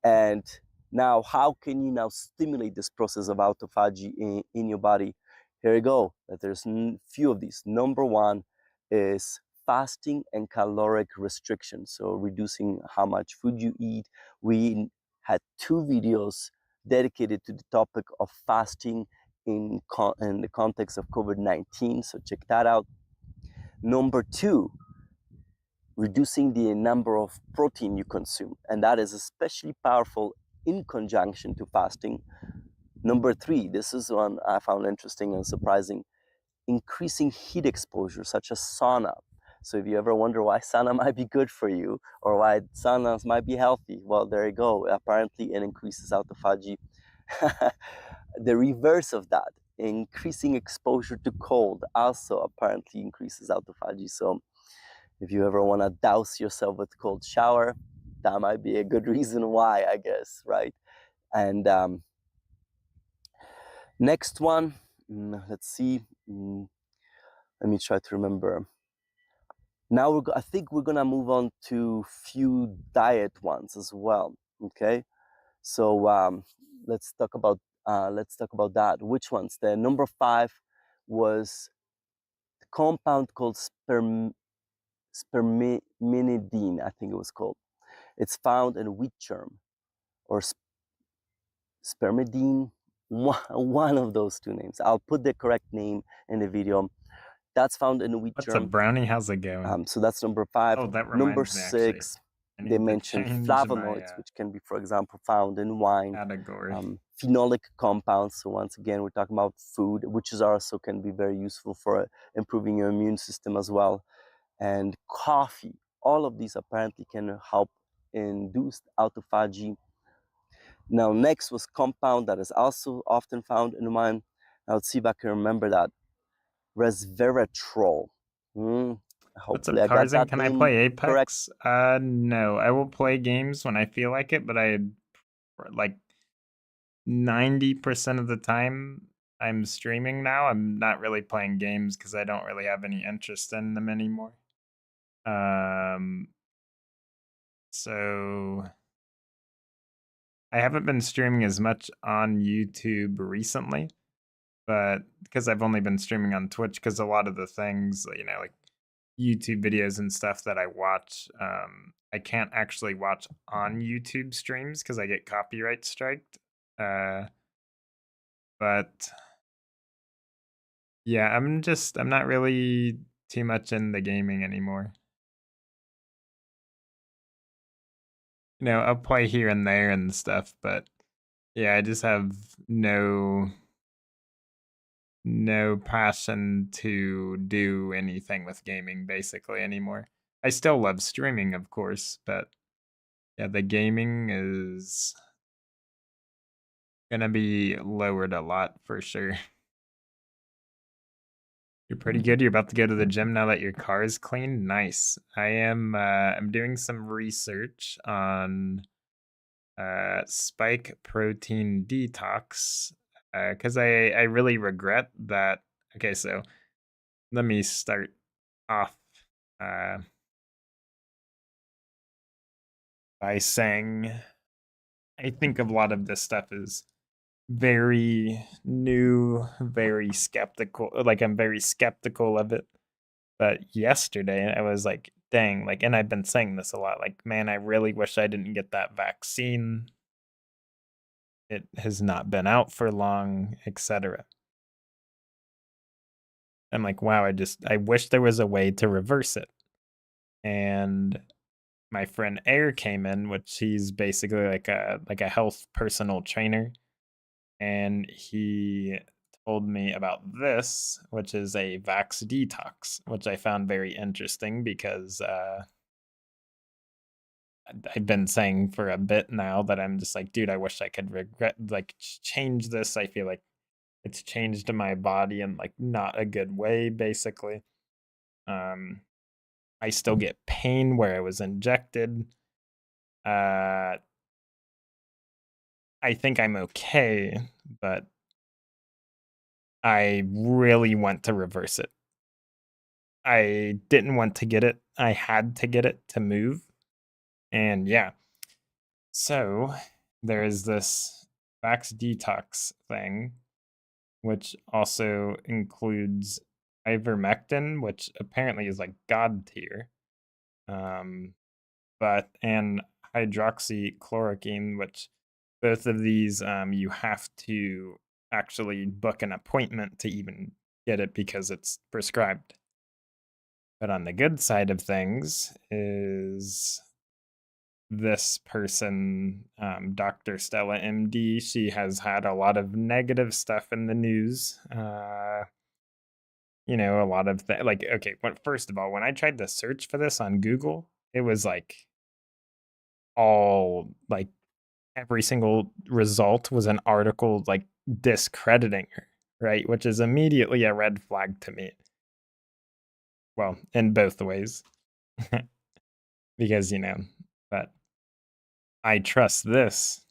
And now, how can you now stimulate this process of autophagy in your body? Here you go. There's a few of these. Number 1 is fasting and caloric restriction. So reducing how much food you eat. We had 2 videos dedicated to the topic of fasting in the context of COVID-19. So check that out. Number 2, reducing the number of protein you consume, and that is especially powerful in conjunction to fasting. Number 3, this is one I found interesting and surprising, increasing heat exposure such as sauna. So if you ever wonder why sauna might be good for you or why saunas might be healthy, well, there you go. Apparently it increases autophagy. The reverse of that, increasing exposure to cold, also apparently increases autophagy. So if you ever want to douse yourself with cold shower, that might be a good reason why, I guess, right? And next one, let's see. Let me try to remember. Now I think we're gonna move on to few diet ones as well. Okay, so let's talk about that. Which ones? The number 5 was the compound called spermidine, I think it was called. It's found in wheat germ, or spermidine, one of those 2 names. I'll put the correct name in the video. That's found in wheat germ. What's up, Brownie? How's it going? So that's number 5. Oh, that number reminds me, 6, they mentioned flavonoids, which can be, for example, found in wine. Category. Phenolic compounds. So once again, we're talking about food, which is also can be very useful for improving your immune system as well. And coffee. All of these apparently can help induce autophagy. Now, next was compound that is also often found in wine. Now, let's see if I can remember that. Resveratrol. What's up, Hopefully I got Tarzan? that Can I name play Apex? correct. No. I will play games when I feel like it, but I like 90% of the time I'm streaming now. I'm not really playing games because I don't really have any interest in them anymore. So I haven't been streaming as much on YouTube recently, but because I've only been streaming on Twitch, because a lot of the things, like YouTube videos and stuff that I watch, I can't actually watch on YouTube streams because I get copyright striked. But yeah, I'm not really too much in the gaming anymore. I'll play here and there and stuff, but yeah, I just have no passion to do anything with gaming basically anymore. I still love streaming, of course, but yeah, the gaming is gonna be lowered a lot for sure. You're pretty good. You're about to go to the gym now that your car is clean. Nice. I'm doing some research on spike protein detox because I really regret that. Okay, so let me start off uh, by saying I think a lot of this stuff is very new, very skeptical. Like, I'm very skeptical of it. But yesterday, I was like, dang, like, and I've been saying this a lot, like, man, I really wish I didn't get that vaccine. It has not been out for long, etc. I'm like, wow, I wish there was a way to reverse it. And my friend Air came in, which he's basically like a health personal trainer, and he told me about this, which is a Vax detox, which I found very interesting because I've been saying for a bit now that I'm just like, dude, I wish I could change this. I feel like it's changed my body in like not a good way, basically. I still get pain where I was injected. I think I'm okay, but I really want to reverse it. I didn't want to get it. I had to get it to move. And yeah. So there is this Vax detox thing, which also includes ivermectin, which apparently is like god tier. And hydroxychloroquine, which both of these you have to actually book an appointment to even get it because it's prescribed. But on the good side of things is this person, Dr. Stella MD. She has had a lot of negative stuff in the news. A lot of like, okay, first of all, when I tried to search for this on Google, it was like all like every single result was an article like discrediting her, right? Which is immediately a red flag to me. Well, in both ways. Because, but I trust this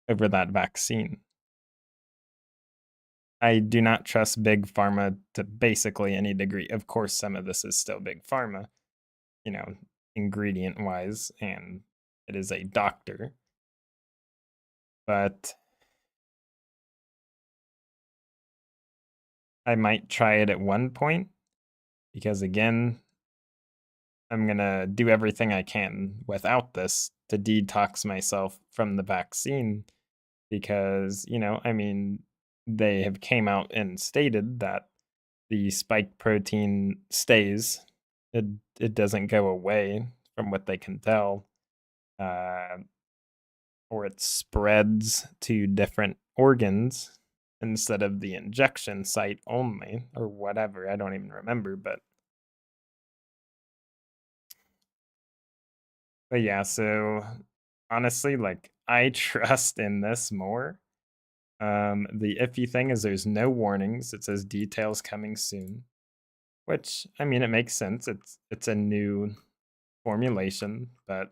over that vaccine. I do not trust big pharma to basically any degree. Of course, some of this is still big pharma, ingredient wise, and it is a doctor. But I might try it at one point because, again, I'm going to do everything I can without this to detox myself from the vaccine because, they have came out and stated that the spike protein stays. It doesn't go away from what they can tell. Or it spreads to different organs instead of the injection site only, or whatever. I don't even remember, but yeah, so honestly, like, I trust in this more. The iffy thing is there's no warnings. It says details coming soon, which, it makes sense. It's a new formulation, but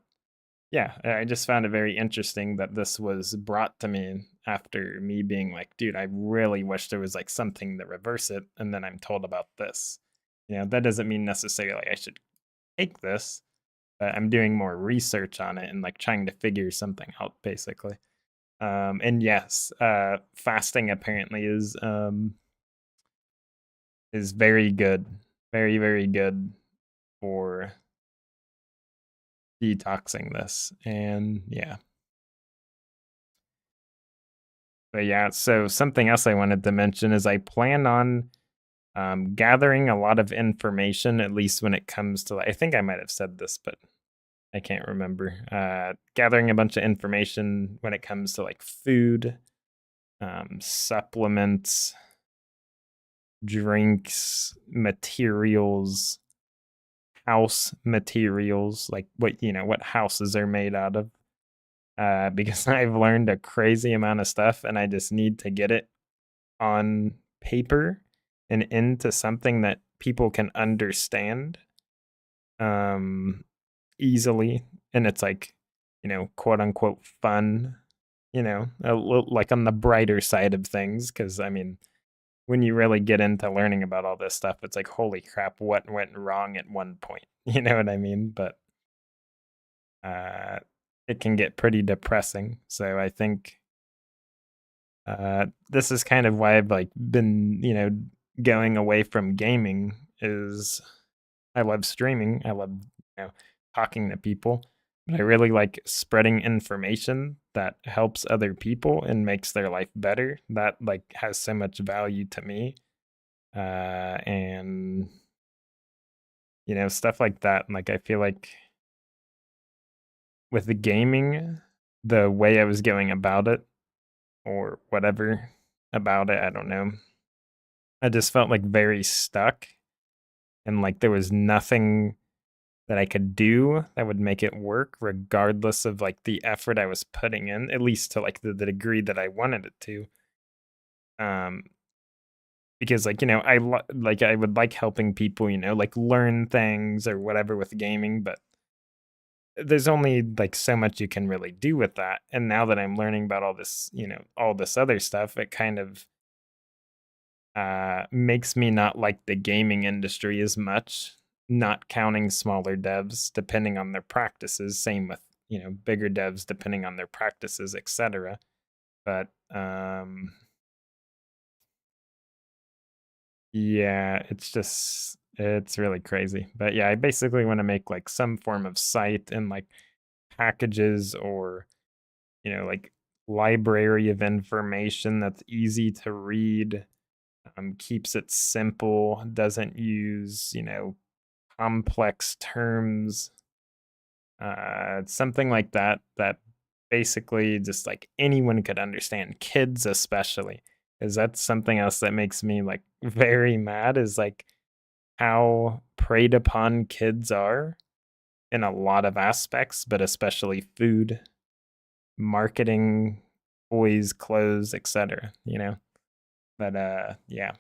yeah, I just found it very interesting that this was brought to me after me being like, dude, I really wish there was like something to reverse it, and then I'm told about this. You know, that doesn't mean necessarily I should take this, but I'm doing more research on it and like trying to figure something out basically. And yes, fasting apparently is very good, very very good for detoxing this, and yeah. But yeah, so something else I wanted to mention is I plan on gathering a lot of information, at least when it comes to, I think I might have said this, but I can't remember. Gathering a bunch of information when it comes to like food, supplements, drinks, materials, house materials, like what, you know, what houses are made out of. Because I've learned a crazy amount of stuff and I just need to get it on paper and into something that people can understand easily, and it's like, you know, quote unquote fun, you know, like on the brighter side of things, because I mean, when you really get into learning about all this stuff, it's like, holy crap, what went wrong at one point? You know what I mean? But it can get pretty depressing. So I think this is kind of why I've like been, you know, going away from gaming. Is I love streaming. I love, you know, talking to people. But I really like spreading information that helps other people and makes their life better. That like has so much value to me. And you know, stuff like that. Like I feel like with the gaming, the way I was going about it or whatever about it, I don't know. I just felt like very stuck and like there was nothing that I could do that would make it work regardless of like the effort I was putting in, at least to like the degree that I wanted it to. Because like, you know, like I would like helping people, you know, like learn things or whatever with gaming, but there's only like so much you can really do with that. And now that I'm learning about all this, you know, all this other stuff, it kind of makes me not like the gaming industry as much, not counting smaller devs depending on their practices. Same with, you know, bigger devs depending on their practices, etc. But yeah, it's really crazy. But yeah, I basically want to make like some form of site and like packages or, you know, like library of information that's easy to read, keeps it simple, doesn't use, you know, complex terms, something like that, that basically just like anyone could understand, kids especially, because that's something else that makes me like very mad is like how preyed upon kids are in a lot of aspects, but especially food, marketing, toys, clothes, etc., you know. But yeah.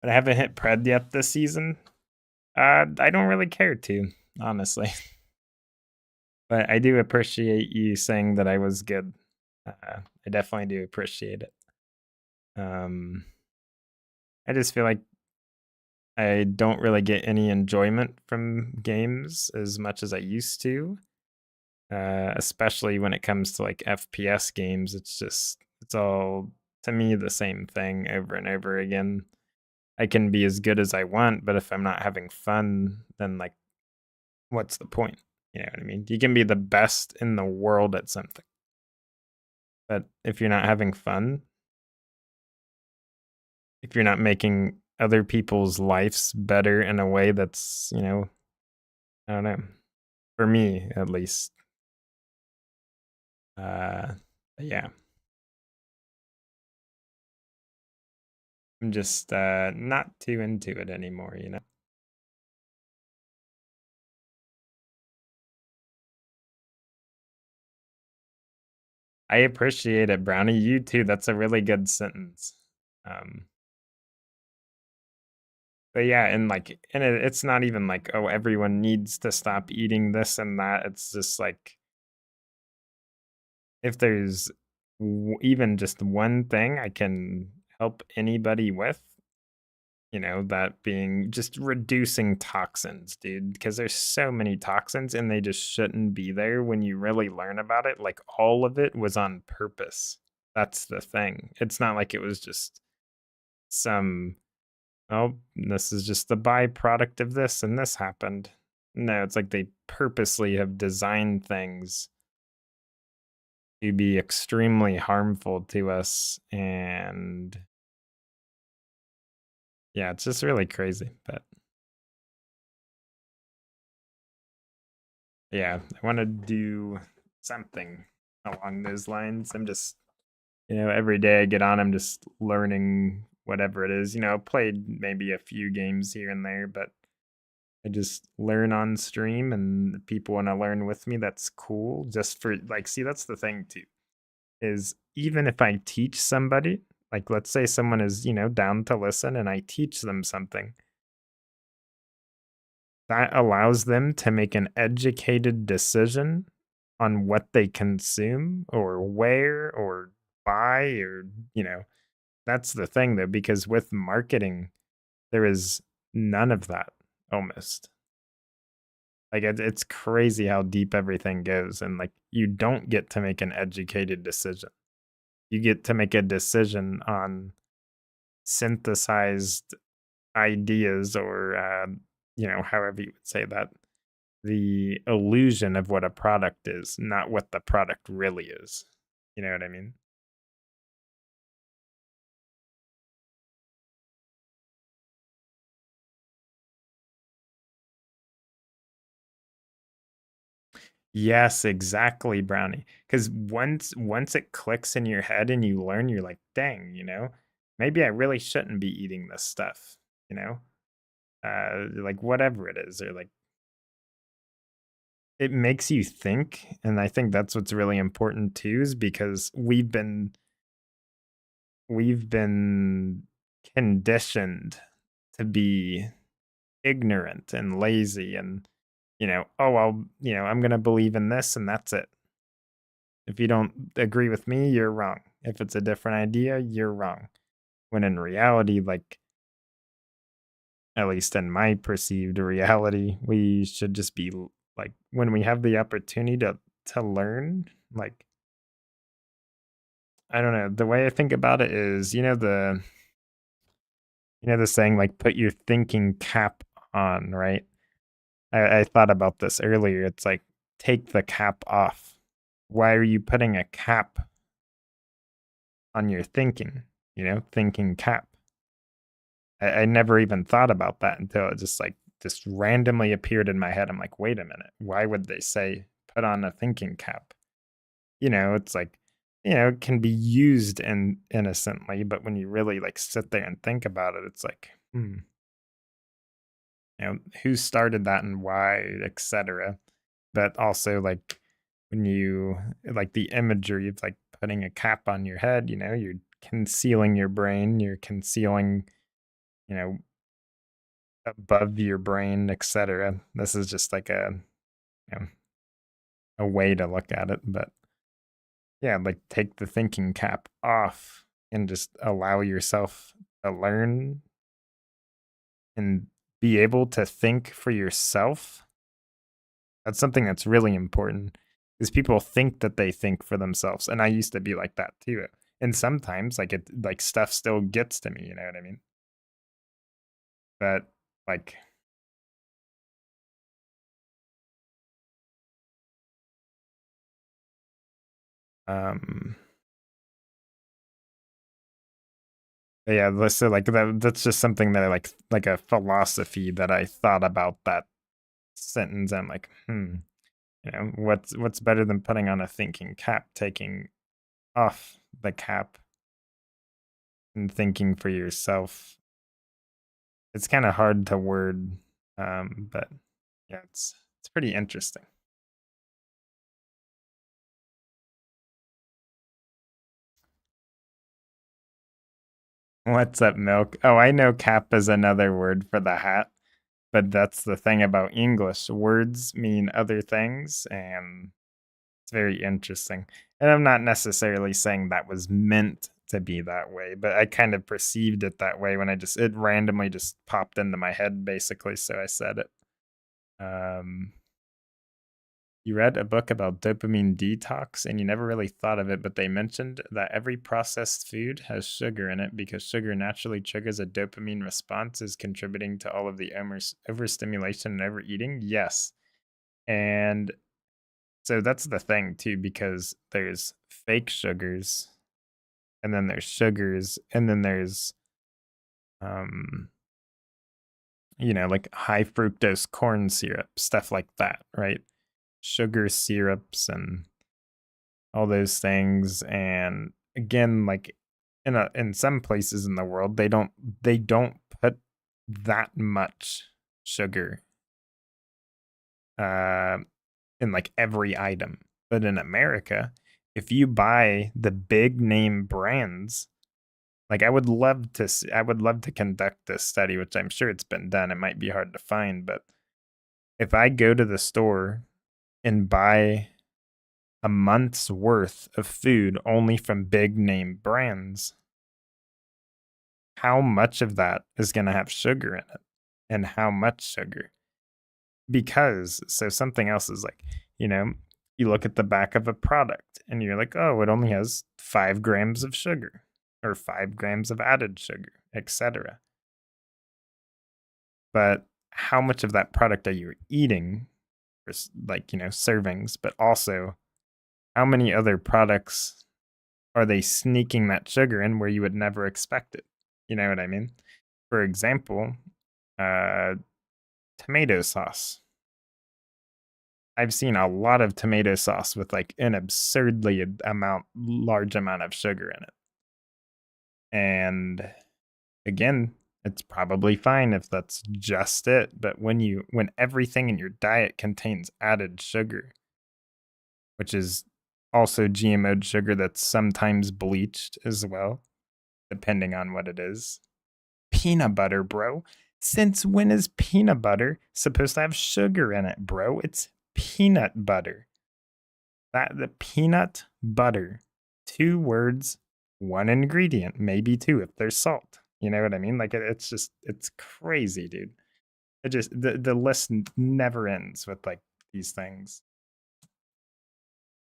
But I haven't hit pred yet this season. I don't really care to, honestly. But I do appreciate you saying that I was good. I definitely do appreciate it. I just feel like I don't really get any enjoyment from games as much as I used to. Especially when it comes to like FPS games, it's all to me the same thing over and over again. I can be as good as I want, but if I'm not having fun, then like what's the point? You know what I mean? You can be the best in the world at something. But if you're not having fun, if you're not making other people's lives better in a way that's, you know, I don't know. For me, at least. Yeah. I'm just not too into it anymore, you know. I appreciate it, Brownie. You too. That's a really good sentence. But yeah, and like, and it's not even like, oh, everyone needs to stop eating this and that. It's just like, if there's even just one thing I can help anybody with, that being just reducing toxins, dude, because there's so many toxins and they just shouldn't be there when you really learn about it. Like, all of it was on purpose. That's the thing. It's not like it was just some, oh, this is just the byproduct of this and this happened. No, it's like they purposely have designed things to be extremely harmful to us. And yeah, it's just really crazy. But yeah, I want to do something along those lines. I'm just, every day I get on, I'm just learning whatever it is. I've played maybe a few games here and there, but I just learn on stream, and the people want to learn with me. That's cool. Just for like, see, that's the thing too, is even if I teach somebody, like let's say someone is, down to listen and I teach them something, that allows them to make an educated decision on what they consume or where or buy, or, that's the thing though, because with marketing, there is none of that almost. Like, it's crazy how deep everything goes, and like, you don't get to make an educated decision. You get to make a decision on synthesized ideas, or however you would say that, the illusion of what a product is, not what the product really is. You know what I mean? Yes, exactly, Brownie. Because once it clicks in your head and you learn, you're like, dang, maybe I really shouldn't be eating this stuff, you know? Like whatever it is, or like, it makes you think, and I think that's what's really important too, is because we've been conditioned to be ignorant and lazy, and oh, well, I'm gonna believe in this and that's it. If you don't agree with me, you're wrong. If it's a different idea, you're wrong. When in reality, like, at least in my perceived reality, we should just be like, when we have the opportunity to learn, like, I don't know, the way I think about it is, the saying, like, put your thinking cap on, right? I thought about this earlier. It's like, take the cap off. Why are you putting a cap on your thinking? Thinking cap. I never even thought about that until it just randomly appeared in my head. I'm like, wait a minute. Why would they say put on a thinking cap? It's like, it can be used innocently, but when you really like sit there and think about it, it's like, who started that and why, etc. But also, like, when you like the imagery of like putting a cap on your head, you're concealing your brain, you're concealing, you know, above your brain, etc. This is just like you know, a way to look at it, but yeah, like, take the thinking cap off and just allow yourself to learn and be able to think for yourself. That's something that's really important, is people think that they think for themselves, and I used to be like that too. And sometimes, like, stuff still gets to me, you know what I mean? But like, um yeah, so like that's just something that I like a philosophy that I thought about that sentence. I'm like, what's better than putting on a thinking cap, taking off the cap and thinking for yourself. It's kind of hard to word, but yeah, it's pretty interesting. What's up, milk? Oh, I know cap is another word for the hat, but that's the thing about English. Words mean other things, and it's very interesting. And I'm not necessarily saying that was meant to be that way, but I kind of perceived it that way when it randomly just popped into my head, basically, so I said it. You read a book about dopamine detox and you never really thought of it, but they mentioned that every processed food has sugar in it because sugar naturally triggers a dopamine response, is contributing to all of the overstimulation and overeating. Yes. And so that's the thing too, because there's fake sugars and then there's sugars and then there's like high fructose corn syrup, stuff like that, right? Sugar syrups and all those things. And again, like in some places in the world, they don't put that much sugar in like every item. But in America, if you buy the big name brands, like I would love to conduct this study, which I'm sure it's been done. It might be hard to find, but if I go to the store and buy a month's worth of food only from big name brands, how much of that is going to have sugar in it, and how much sugar? Because so something else is like, you look at the back of a product and you're like, oh, it only has 5 grams of sugar or 5 grams of added sugar, etc. But how much of that product are you eating, for like, servings, but also how many other products are they sneaking that sugar in where you would never expect it? You know what I mean? For example, tomato sauce. I've seen a lot of tomato sauce with like an absurdly large amount of sugar in it. And again, it's probably fine if that's just it, but when everything in your diet contains added sugar, which is also GMO'd sugar that's sometimes bleached as well, depending on what it is. Peanut butter, bro. Since when is peanut butter supposed to have sugar in it, bro? It's peanut butter. The peanut butter. 2 words, 1 ingredient, maybe 2 if there's salt. You know what I mean? Like it's crazy, dude. It just the list never ends with like these things.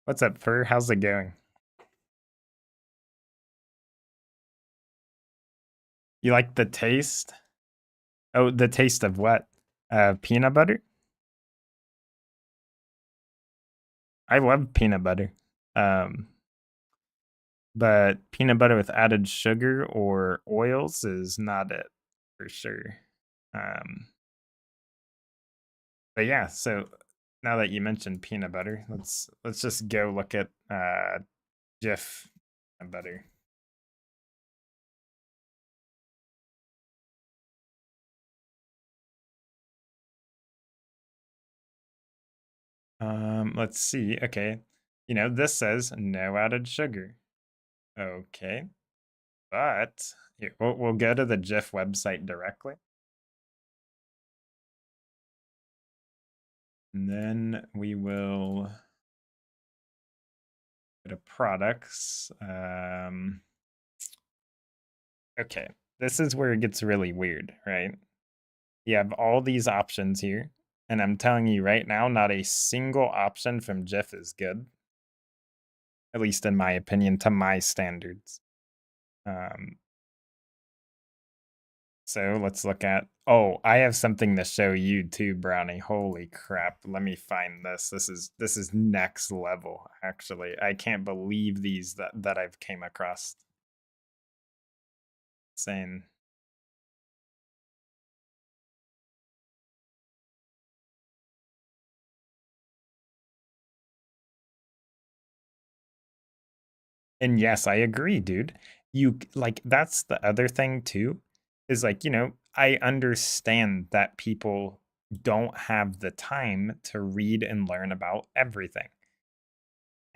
What's up, Fur? How's it going? You like the taste? Oh, the taste of what? Peanut butter? I love peanut butter. But peanut butter with added sugar or oils is not it for sure. But yeah, so now that you mentioned peanut butter, let's just go look at Jif peanut butter. Let's see. Okay. This says no added sugar. Okay. But here, we'll go to the Jif website directly. And then we will go to products. Okay, this is where it gets really weird, right? You have all these options here, and I'm telling you right now, not a single option from Jif is good. At least in my opinion, to my standards. So let's look at, oh, I have something to show you too, Brownie. Holy crap. Let me find this. This is next level, actually. I can't believe these that I've came across. Insane. And yes, I agree, dude. You like that's the other thing too, is like, I understand that people don't have the time to read and learn about everything.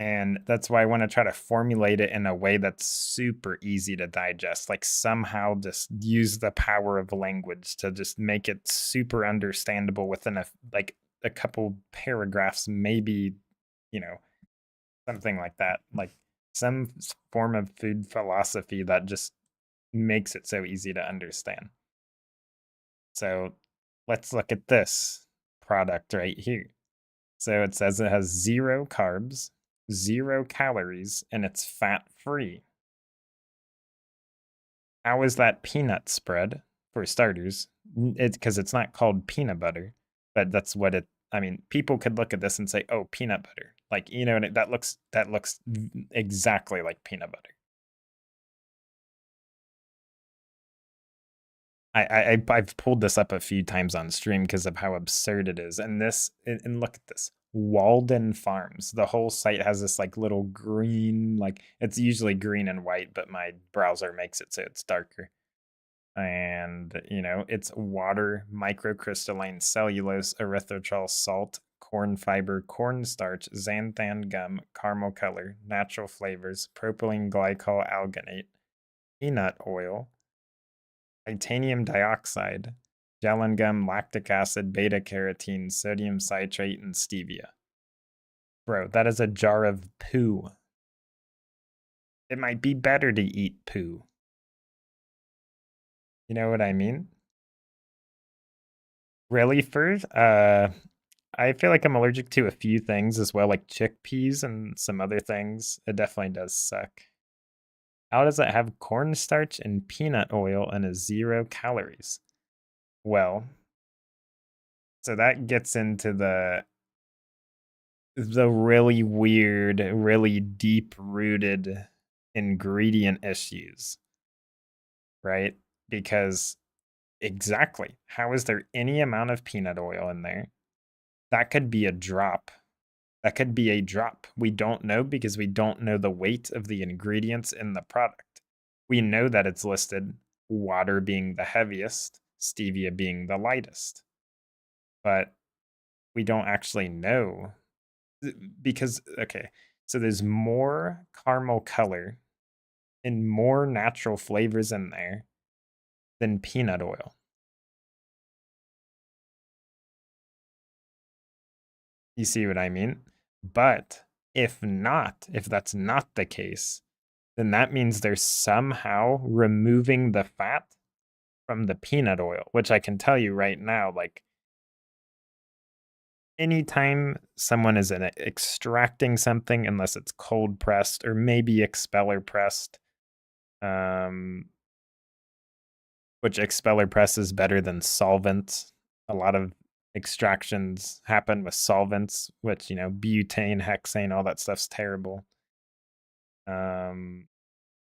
And that's why I want to try to formulate it in a way that's super easy to digest. Like somehow just use the power of language to just make it super understandable within a couple paragraphs, maybe, you know, something like that. Like some form of food philosophy that just makes it so easy to understand. So let's look at this product right here. So it says it has 0 carbs, 0 calories, and it's fat-free. How is that peanut spread, for starters? Because it's not called peanut butter, but that's what it. I mean, people could look at this and say, "Oh, peanut butter." Like, you know, that looks exactly like peanut butter. I've pulled this up a few times on stream because of how absurd it is. And look at this. Walden Farms. The whole site has this like little green, like it's usually green and white, but my browser makes it so it's darker. And, you know, it's water, microcrystalline cellulose, erythritol salt, corn fiber, cornstarch, xanthan gum, caramel color, natural flavors, propylene glycol alginate, peanut oil, titanium dioxide, gellan gum, lactic acid, beta carotene, sodium citrate, and stevia. Bro, that is a jar of poo. It might be better to eat poo. You know what I mean? Really, first? I feel like I'm allergic to a few things as well, like chickpeas and some other things. It definitely does suck. How does it have cornstarch and peanut oil and a 0 calories? Well, so that gets into the really weird, really deep-rooted ingredient issues, right? Because exactly, how is there any amount of peanut oil in there? That could be a drop. That could be a drop. We don't know because we don't know the weight of the ingredients in the product. We know that it's listed water being the heaviest, stevia being the lightest. But we don't actually know because, okay, so there's more caramel color and more natural flavors in there than peanut oil. You see what I mean? But if that's not the case, then that means they're somehow removing the fat from the peanut oil, which I can tell you right now, like anytime someone is extracting something, unless it's cold pressed or maybe expeller pressed, which expeller press is better than solvent. A lot of extractions happen with solvents, which, you know, butane, hexane, all that stuff's terrible.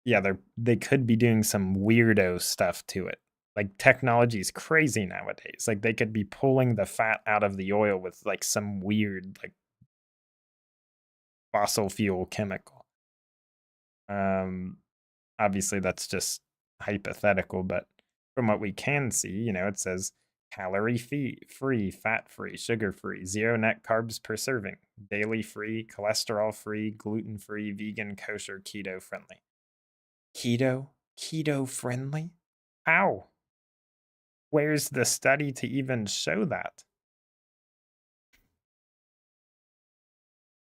Yeah, they could be doing some weirdo stuff to it. Like technology is crazy nowadays. Like they could be pulling the fat out of the oil with like some weird like fossil fuel chemical. Obviously that's just hypothetical, but from what we can see, you know, it says calorie free, fat free, sugar free, 0 net carbs per serving, daily free, cholesterol free, gluten free, vegan, kosher, keto friendly. Keto friendly? How? Where's the study to even show that?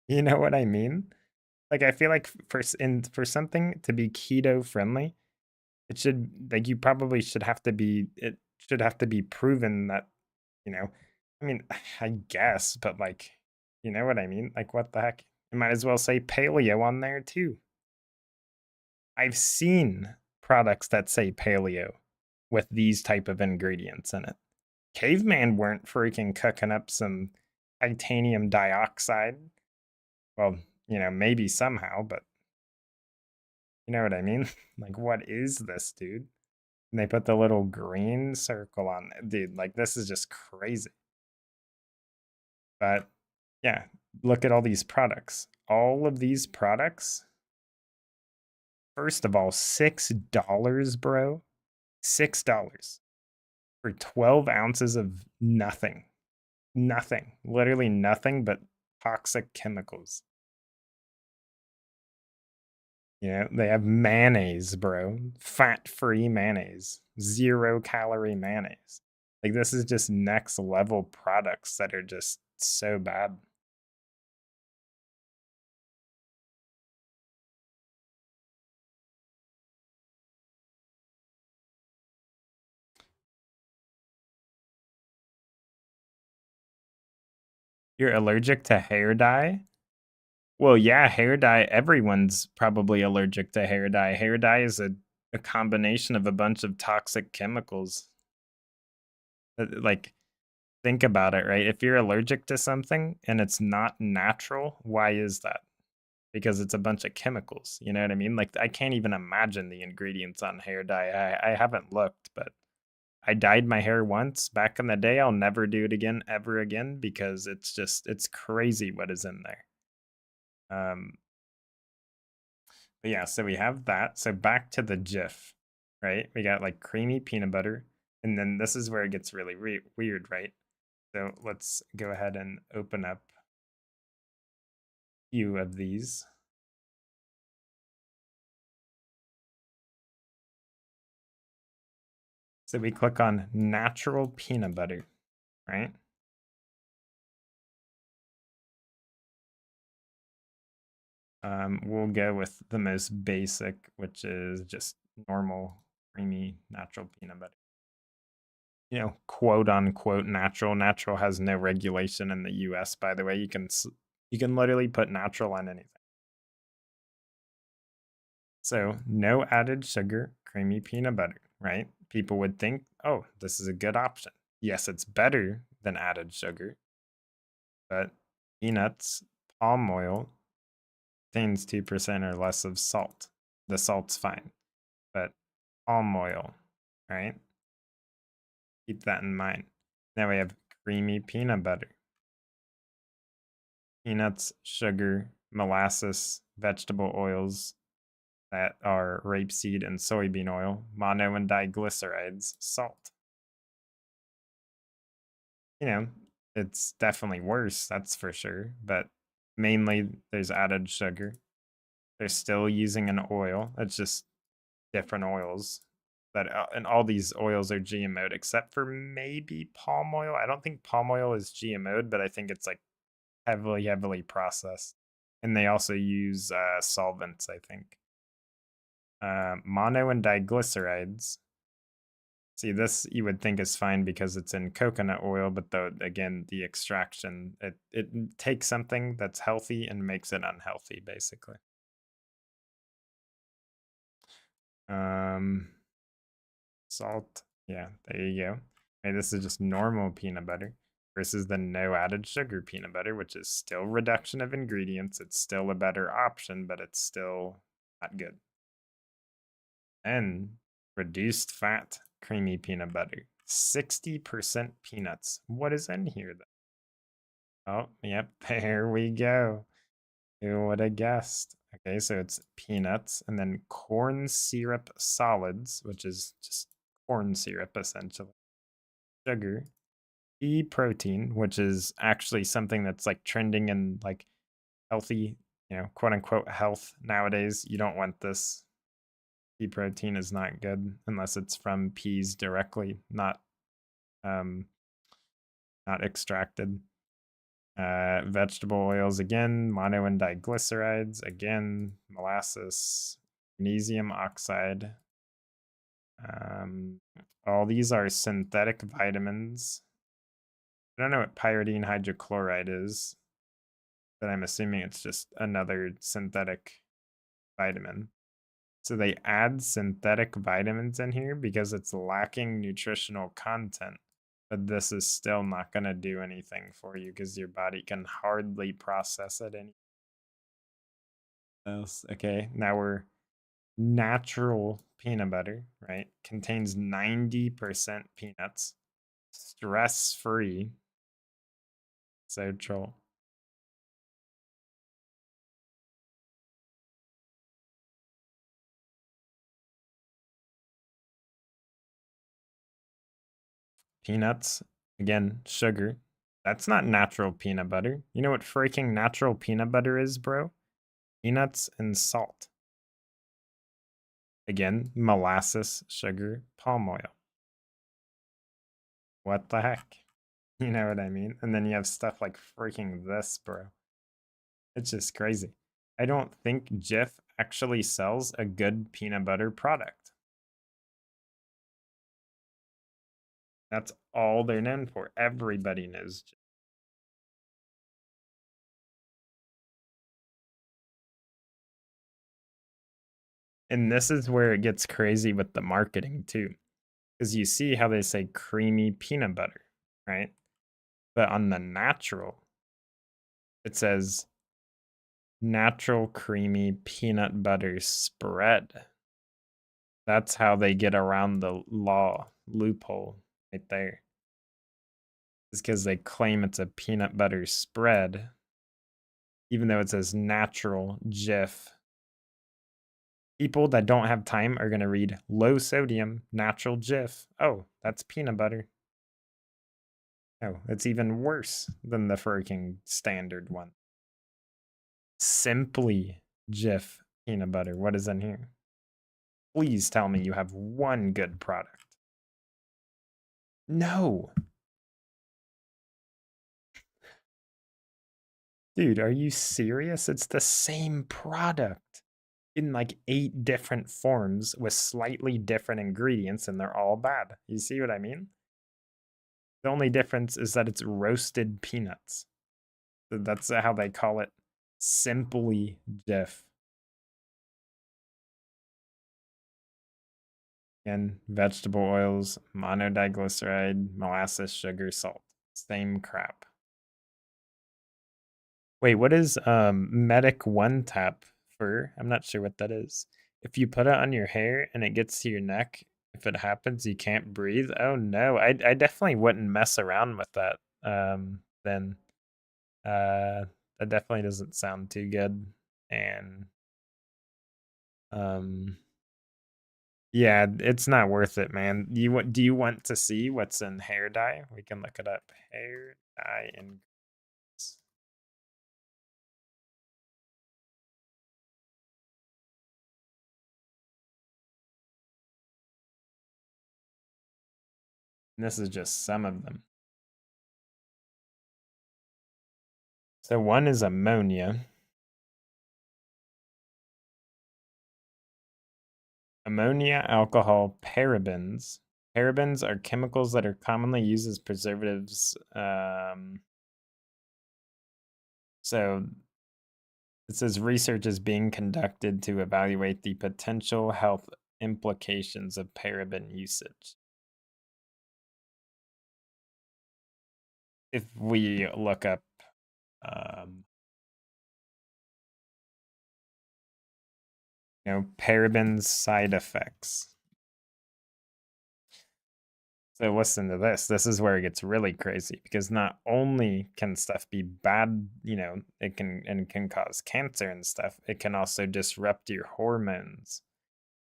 You know what I mean? Like I feel like for something to be keto friendly, it should like you probably should have to be it should have to be proven that, you know, I mean, I guess, but like, you know what I mean? Like what the heck? You might as well say paleo on there too. I've seen products that say paleo with these type of ingredients in it. Caveman weren't freaking cooking up some titanium dioxide. Well, you know, maybe somehow, but you know what I mean? Like, what is this, dude? And they put the little green circle on it. Dude, like, this is just crazy. But yeah, look at all these products. All of these products, first of all, $6, bro. $6 for 12 ounces of nothing. Nothing. Literally nothing but toxic chemicals. You know, they have mayonnaise, bro. Fat-free mayonnaise. 0-calorie mayonnaise. Like, this is just next level products that are just so bad. You're allergic to hair dye? Well, yeah, hair dye. Everyone's probably allergic to hair dye. Hair dye is a combination of a bunch of toxic chemicals. Like, think about it, right? If you're allergic to something and it's not natural, why is that? Because it's a bunch of chemicals. You know what I mean? Like, I can't even imagine the ingredients on hair dye. I haven't looked, but I dyed my hair once back in the day. I'll never do it again, ever again, because it's crazy what is in there. But yeah, so we have that. So back to the GIF, right? We got like creamy peanut butter, and then this is where it gets really weird, right? So let's go ahead and open up a few of these. So we click on natural peanut butter, right? We'll go with the most basic, which is just normal, creamy, natural peanut butter. You know, quote unquote natural. Natural has no regulation in the US, by the way. You can literally put natural on anything. So, no added sugar, creamy peanut butter, right? People would think, oh, this is a good option. Yes, it's better than added sugar, but peanuts, palm oil contains 2% or less of salt. The salt's fine, but palm oil, right? Keep that in mind. Now we have creamy peanut butter. Peanuts, sugar, molasses, vegetable oils that are rapeseed and soybean oil, mono and diglycerides, salt. You know, it's definitely worse, that's for sure, but mainly there's added sugar. They're still using an oil, it's just different oils. That and all these oils are GMO'd except for maybe palm oil. I don't think palm oil is GMO'd, but I think it's like heavily processed. And they also use solvents, I think. Mono and diglycerides. See, this you would think is fine because it's in coconut oil, but again, the extraction, it takes something that's healthy and makes it unhealthy, basically. Salt. Yeah, there you go. Okay, this is just normal peanut butter versus the no added sugar peanut butter, which is still reduction of ingredients. It's still a better option, but it's still not good. And reduced fat creamy peanut butter. 60% peanuts. What is in here then? Oh, yep, there we go. Who would have guessed? Okay, so it's peanuts and then corn syrup solids, which is just corn syrup essentially. Sugar, pea protein, which is actually something that's like trending in like healthy, you know, quote unquote health nowadays. You don't want this. Pea protein is not good unless it's from peas directly, not extracted. Vegetable oils again, mono and diglycerides again, molasses, magnesium oxide. All these are synthetic vitamins. I don't know what pyridine hydrochloride is, but I'm assuming it's just another synthetic vitamin. So they add synthetic vitamins in here because it's lacking nutritional content. But this is still not going to do anything for you because your body can hardly process it any else. Okay, now we're natural peanut butter, right? Contains 90% peanuts, stress-free. So troll. Peanuts, again, sugar. That's not natural peanut butter. You know what freaking natural peanut butter is, bro? Peanuts and salt. Again, molasses, sugar, palm oil. What the heck? You know what I mean? And then you have stuff like freaking this, bro. It's just crazy. I don't think Jif actually sells a good peanut butter product. That's all they're known for. Everybody knows Jif. And this is where it gets crazy with the marketing too. Because you see how they say creamy peanut butter, right? But on the natural, it says natural creamy peanut butter spread. That's how they get around the law loophole right there. It's because they claim it's a peanut butter spread, even though it says natural Jif. People that don't have time are going to read low sodium natural Jif. Oh, that's peanut butter. Oh, it's even worse than the freaking standard one. Simply Jif peanut butter. What is in here? Please tell me you have one good product. No. Dude, are you serious? It's the same product in like 8 different forms with slightly different ingredients, and they're all bad. You see what I mean? The only difference is that it's roasted peanuts. That's how they call it. Simply Jif. And vegetable oils, monodiglyceride, molasses, sugar, salt. Same crap. Wait, what is Medic One Tap for? I'm not sure what that is. If you put it on your hair and it gets to your neck, if it happens, you can't breathe. Oh no, I definitely wouldn't mess around with that. Then that definitely doesn't sound too good. And yeah, it's not worth it, man. Do you want to see what's in hair dye? We can look it up. Hair dye and this is just some of them. So one is ammonia. Ammonia, alcohol, parabens. Parabens are chemicals that are commonly used as preservatives. So it says research is being conducted to evaluate the potential health implications of paraben usage. If we look up parabens side effects. So listen to this. This is where it gets really crazy because not only can stuff be bad, it can cause cancer and stuff, it can also disrupt your hormones.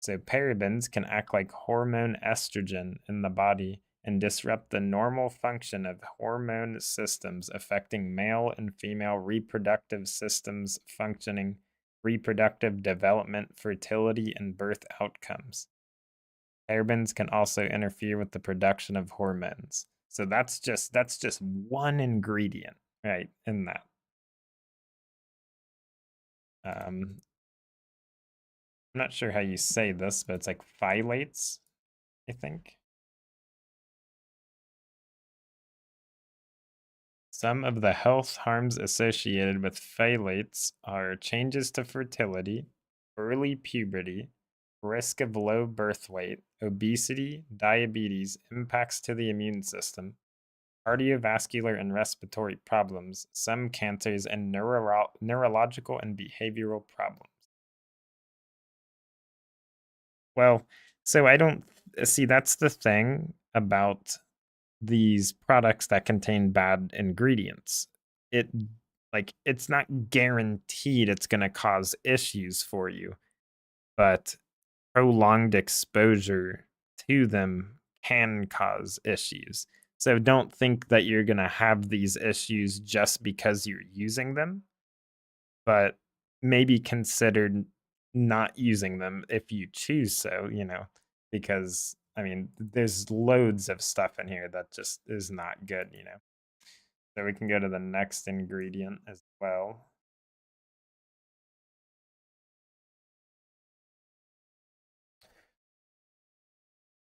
So parabens can act like hormone estrogen in the body and disrupt the normal function of hormone systems affecting male and female reproductive systems functioning, reproductive development, fertility, and birth outcomes. Parabens can also interfere with the production of hormones. So that's just one ingredient, right, in that. I'm not sure how you say this, but it's like phthalates, I think. Some of the health harms associated with phthalates are changes to fertility, early puberty, risk of low birth weight, obesity, diabetes, impacts to the immune system, cardiovascular and respiratory problems, some cancers, and neurological and behavioral problems. Well, so I don't see, that's the thing about these products that contain bad ingredients. It's not guaranteed it's going to cause issues for you, but prolonged exposure to them can cause issues. So don't think that you're going to have these issues just because you're using them, but maybe consider not using them if you choose so, because I mean, there's loads of stuff in here that just is not good. So we can go to the next ingredient as well.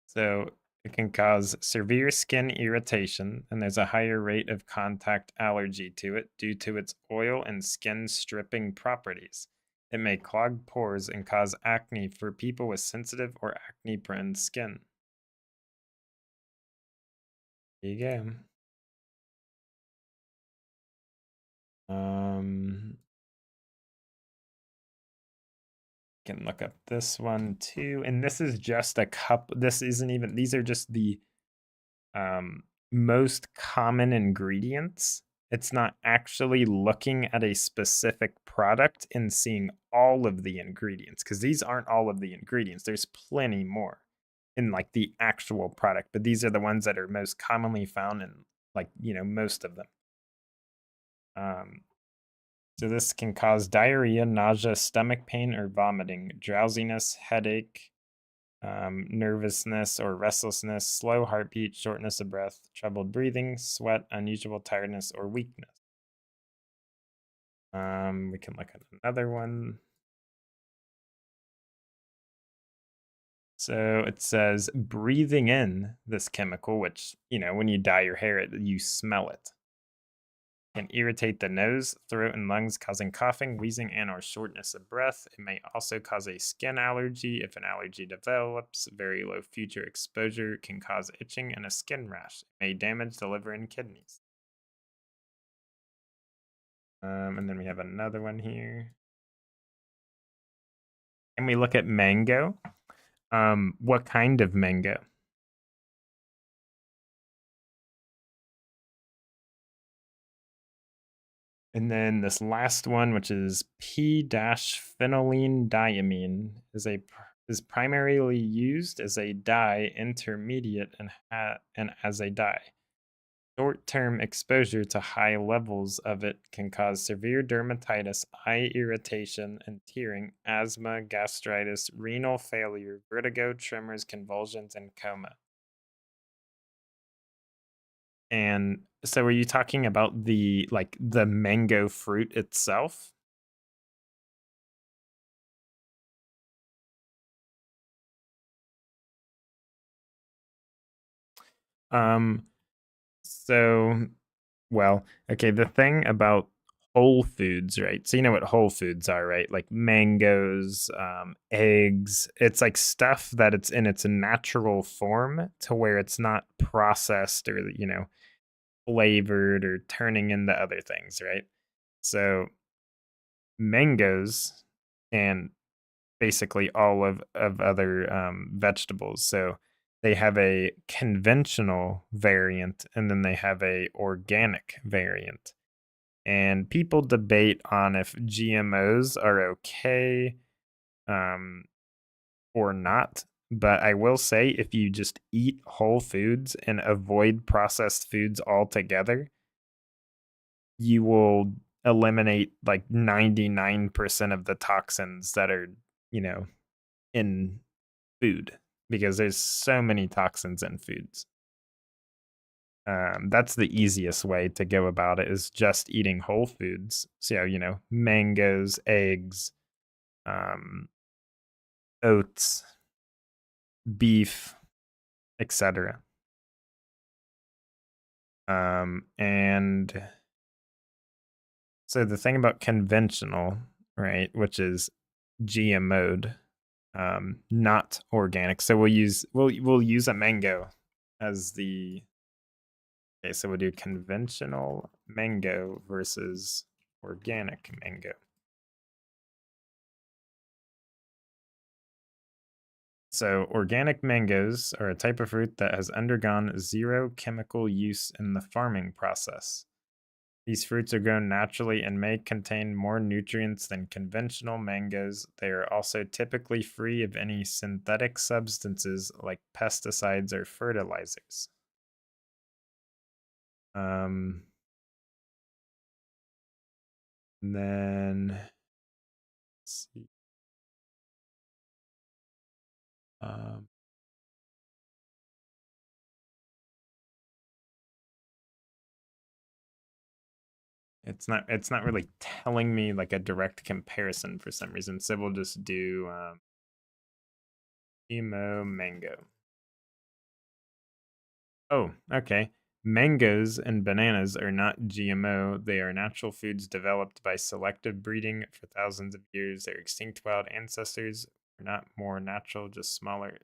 So it can cause severe skin irritation, and there's a higher rate of contact allergy to it due to its oil and skin stripping properties. It may clog pores and cause acne for people with sensitive or acne prone skin. There you go. Can look up this one too. And this is just a cup. This isn't even, these are just the most common ingredients. It's not actually looking at a specific product and seeing all of the ingredients, because these aren't all of the ingredients. There's plenty more in like the actual product, but these are the ones that are most commonly found in like, most of them. So this can cause diarrhea, nausea, stomach pain, or vomiting, drowsiness, headache, nervousness or restlessness, slow heartbeat, shortness of breath, troubled breathing, sweat, unusual tiredness, or weakness. We can look at another one. So it says breathing in this chemical, which, when you dye your hair, you smell it. Can irritate the nose, throat, and lungs, causing coughing, wheezing, and or shortness of breath. It may also cause a skin allergy. If an allergy develops, very low future exposure can cause itching and a skin rash. It may damage the liver and kidneys. And then we have another one here. And we look at mango. What kind of mango? And then this last one, which is P-phenylenediamine, is primarily used as a dye, intermediate, and as a dye. Short-term exposure to high levels of it can cause severe dermatitis, eye irritation and tearing, asthma, gastritis, renal failure, vertigo, tremors, convulsions, and coma. And so are you talking about the mango fruit itself? So, well, okay, the thing about whole foods, right? So you know what whole foods are, right? Like mangoes, eggs. It's like stuff that it's in its natural form to where it's not processed or, flavored or turning into other things, right? So mangoes and basically all of other vegetables. So they have a conventional variant and then they have a organic variant. And people debate on if GMOs are okay or not. But I will say if you just eat whole foods and avoid processed foods altogether, you will eliminate like 99% of the toxins that are, in food, because there's so many toxins in foods. That's the easiest way to go about it, is just eating whole foods. So, mangoes, eggs, oats, beef, etc. And so the thing about conventional, right, which is GMO'd, not organic. So we'll use a mango as the okay, so we'll do conventional mango versus organic mango. So organic mangoes are a type of fruit that has undergone zero chemical use in the farming process. These fruits are grown naturally and may contain more nutrients than conventional mangoes. They are also typically free of any synthetic substances like pesticides or fertilizers. And then let's see. Um, it's not really telling me like a direct comparison for some reason. So we'll just do GMO mango. Oh, okay. Mangoes and bananas are not GMO. They are natural foods developed by selective breeding for thousands of years. Their extinct wild ancestors are not more natural, just smaller.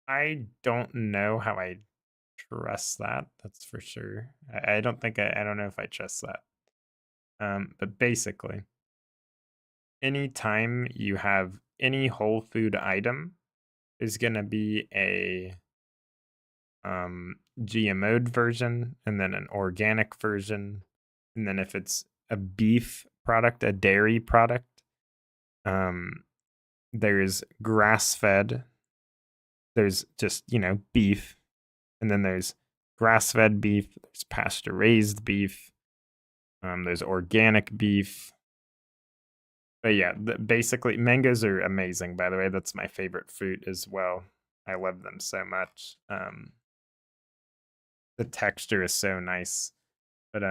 I don't know how I trust that. That's for sure. I don't think I don't know if I trust that. But basically, anytime you have any whole food item, there's gonna be a GMO'd version and then an organic version. And then if it's a beef product, a dairy product, there's grass fed, there's just, beef, and then there's grass fed beef, there's pasture raised beef, there's organic beef. But yeah, basically, mangoes are amazing, by the way. That's my favorite fruit as well. I love them so much. The texture is so nice. But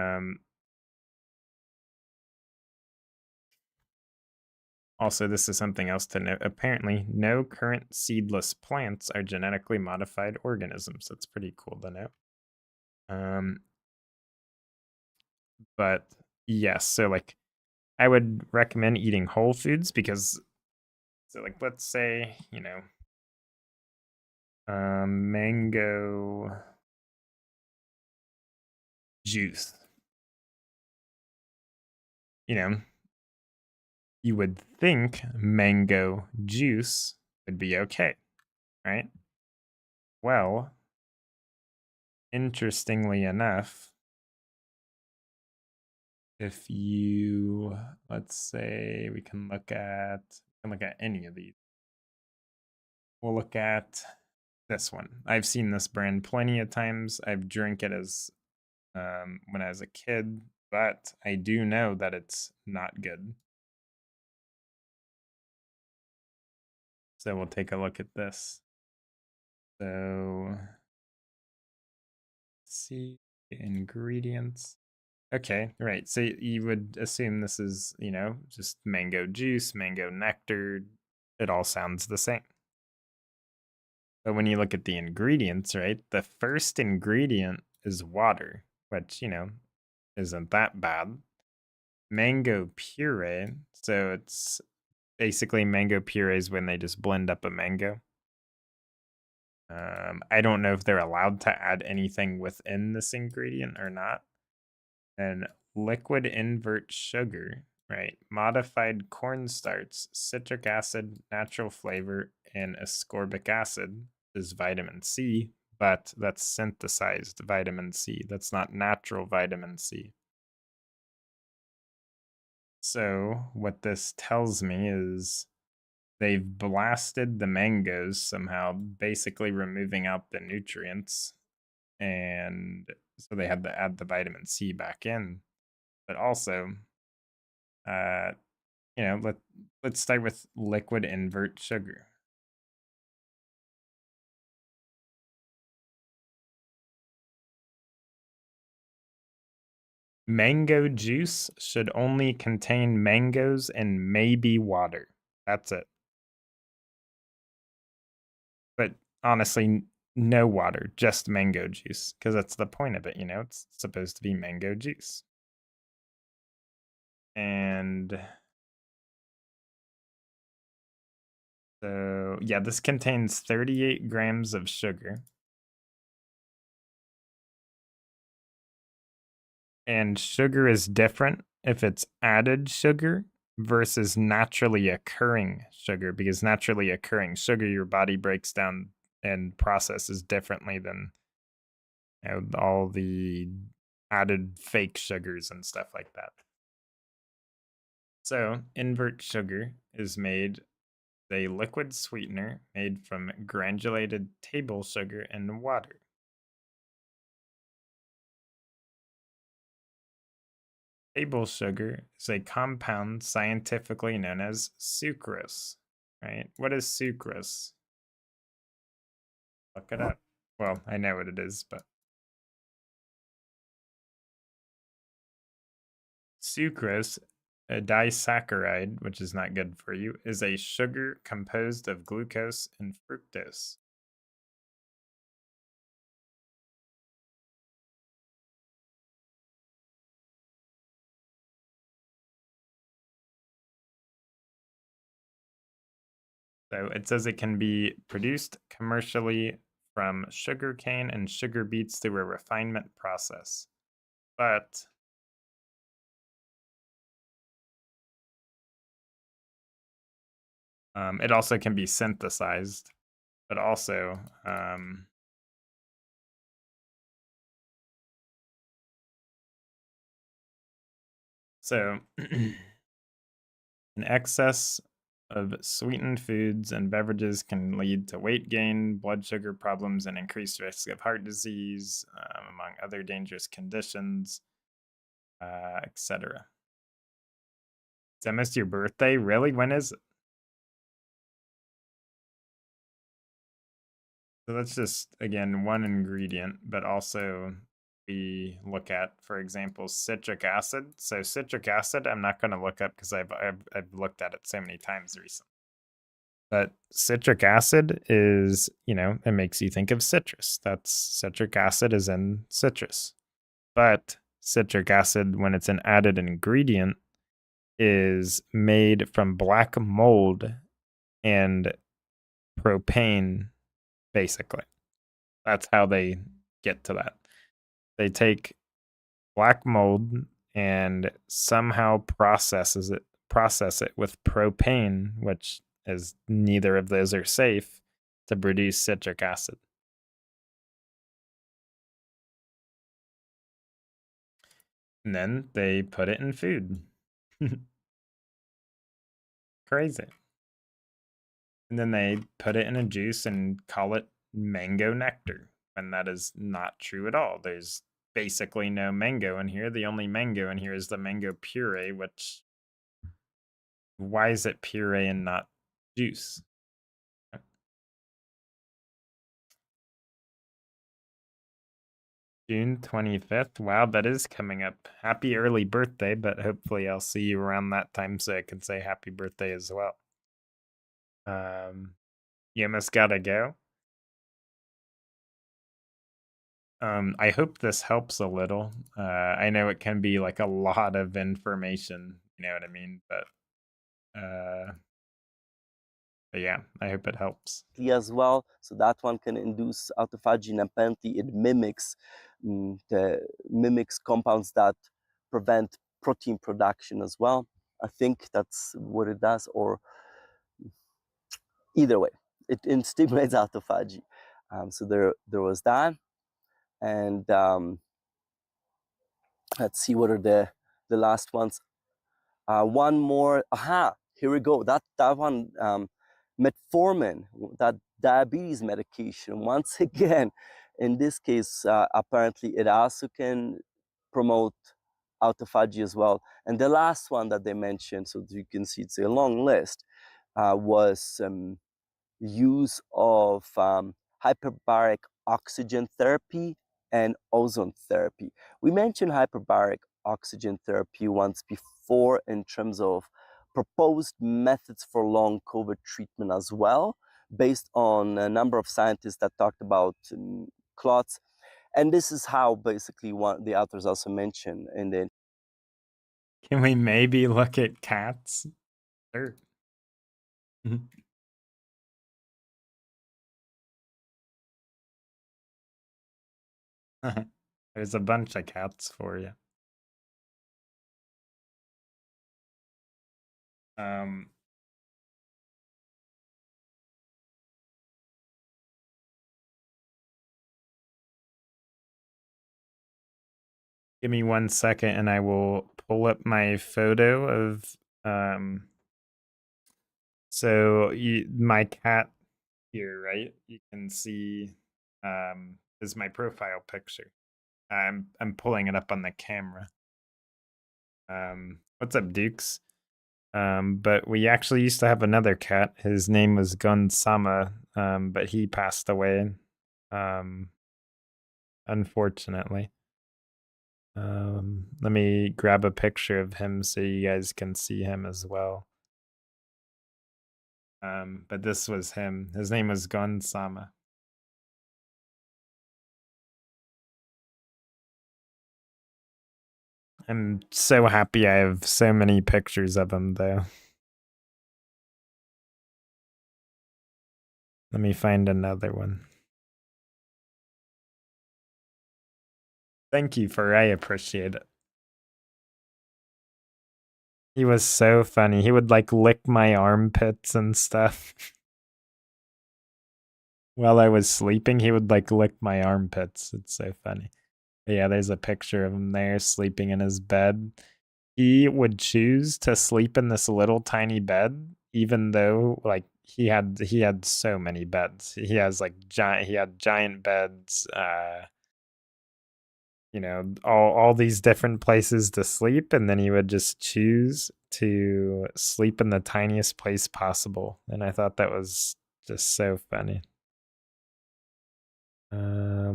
also, this is something else to note. Apparently, no current seedless plants are genetically modified organisms. That's pretty cool to know. But yes, so like I would recommend eating whole foods because, so like let's say, mango juice. You would think mango juice would be okay, right? Well, interestingly enough, if you, let's say we can look at any of these. We'll look at this one. I've seen this brand plenty of times. I've drank it as when I was a kid, but I do know that it's not good. So we'll take a look at this. So let's see ingredients. Okay, right. So you would assume this is, just mango juice, mango nectar. It all sounds the same. But when you look at the ingredients, right, the first ingredient is water, which, isn't that bad. Mango puree. So it's basically mango purees when they just blend up a mango. I don't know if they're allowed to add anything within this ingredient or not. And liquid invert sugar, right? Modified cornstarch, citric acid, natural flavor, and ascorbic acid is vitamin C, but that's synthesized vitamin C. That's not natural vitamin C. So, what this tells me is they've blasted the mangoes somehow, basically removing out the nutrients. And so they had to add the vitamin C back in. But also, let's start with liquid invert sugar. Mango juice should only contain mangoes and maybe water. That's it. But honestly, no water, just mango juice, because that's the point of it, it's supposed to be mango juice. And so, yeah, this contains 38 grams of sugar. And sugar is different if it's added sugar versus naturally occurring sugar, because naturally occurring sugar your body breaks down and processes differently than all the added fake sugars and stuff like that. So invert sugar is made a liquid sweetener made from granulated table sugar and water. Table sugar is a compound scientifically known as sucrose, right? What is sucrose? Look it up. Well, I know what it is, but sucrose, a disaccharide, which is not good for you, is a sugar composed of glucose and fructose. So it says it can be produced commercially from sugarcane and sugar beets through a refinement process. But it also can be synthesized, but also so an excess of sweetened foods and beverages can lead to weight gain, blood sugar problems, and increased risk of heart disease, among other dangerous conditions, etc. It's almost your birthday? Really? When is it? So that's just, again, one ingredient, but also we look at, for example, citric acid. So citric acid, I'm not going to look up because I've looked at it so many times recently. But citric acid is, it makes you think of citrus. That's citric acid is in citrus. But citric acid, when it's an added ingredient, is made from black mold and propane, basically. That's how they get to that. They take black mold and somehow process it with propane, which is neither of those are safe, to produce citric acid. And then they put it in food. Crazy. And then they put it in a juice and call it mango nectar. And that is not true at all. There's basically no mango in here. The only mango in here is the mango puree, which, why is it puree and not juice? June 25th. Wow, that is coming up. Happy early birthday, but hopefully I'll see you around that time so I can say happy birthday as well. You almost gotta go. I hope this helps a little. I know it can be like a lot of information, you know what I mean? But yeah, I hope it helps. As well, so that one can induce autophagy, and apparently it mimics compounds that prevent protein production as well. I think that's what it does, or either way, it stimulates autophagy. So there was that, and let's see what are the last ones. One more. Aha, here we go. That one, metformin, that diabetes medication. Once again, in this case, apparently it also can promote autophagy as well. And the last one that they mentioned, so you can see it's a long list, was use of hyperbaric oxygen therapy and ozone therapy. We mentioned hyperbaric oxygen therapy once before in terms of proposed methods for long COVID treatment as well, based on a number of scientists that talked about clots. And this is how basically the authors also mentioned in the. Can we maybe look at cats? Sure. There's a bunch of cats for you. Give me 1 second and I will pull up my photo of so my cat here, right? You can see is my profile picture. I'm pulling it up on the camera. What's up, Dukes? But we actually used to have another cat. His name was Gunsama, but he passed away. Unfortunately. Let me grab a picture of him so you guys can see him as well. But this was him. His name was Gon-sama. I'm so happy I have so many pictures of him, though. Let me find another one. Thank you, Fur. I appreciate it. He was so funny. He would like lick my armpits and stuff. While I was sleeping, he would like lick my armpits. It's so funny. But yeah, there's a picture of him there sleeping in his bed. He would choose to sleep in this little tiny bed, even though like he had so many beds. He has like giant beds, you know, all these different places to sleep, and then he would just choose to sleep in the tiniest place possible. And I thought that was just so funny.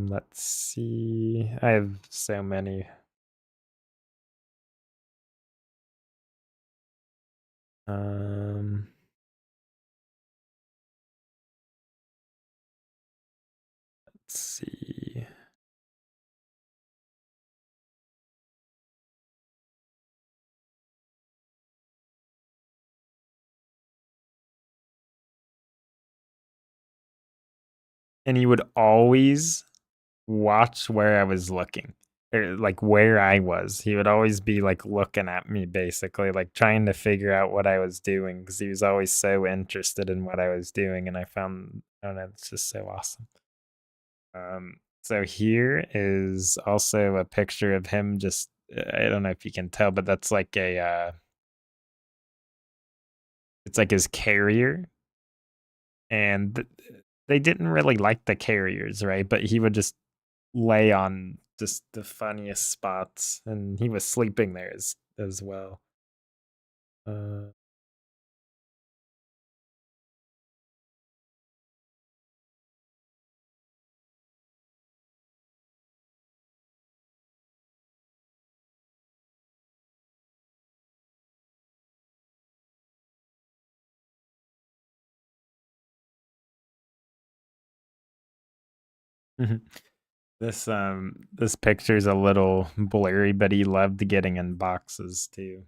Let's see. I have so many. Let's see. And he would always watch where I was looking, or like where I was. He would always be like looking at me, basically, like trying to figure out what I was doing because he was always so interested in what I was doing. And I don't know, it's just so awesome. So here is also a picture of him. Just I don't know if you can tell, but that's like it's like his carrier, and they didn't really like the carriers, right? But he would just lay on just the funniest spots, and he was sleeping there as well. This picture's a little blurry, but he loved getting in boxes too.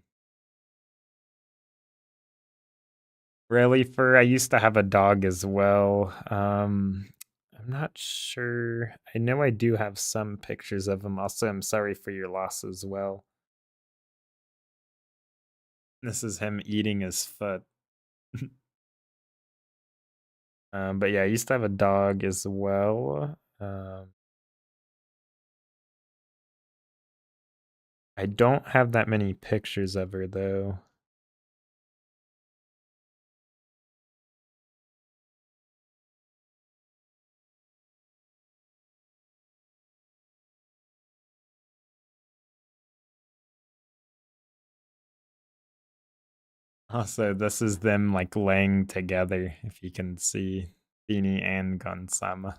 Really, Fur? I used to have a dog as well. I'm not sure. I know I do have some pictures of him. Also, I'm sorry for your loss as well. This is him eating his foot. But yeah, I used to have a dog as well. I don't have that many pictures of her though. Also, this is them like laying together, if you can see Beanie and Gansama.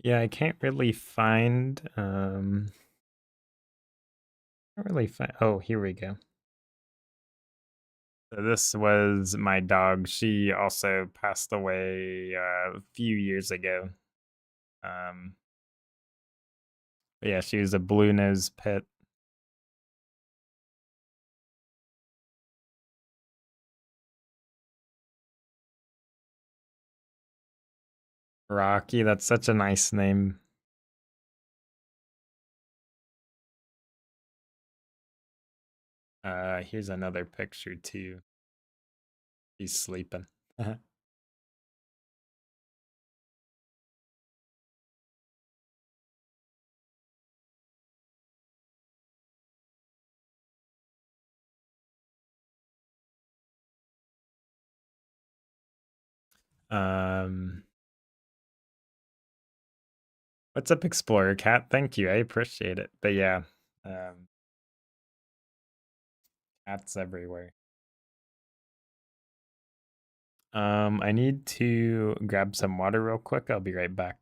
Yeah, I can't really find oh, here we go. So this was my dog. She also passed away a few years ago. But yeah, she was a blue nose pit. Rocky, that's such a nice name. Here's another picture too. He's sleeping. What's up, Explorer Cat? Thank you, I appreciate it. But yeah, cats everywhere. I need to grab some water real quick. I'll be right back.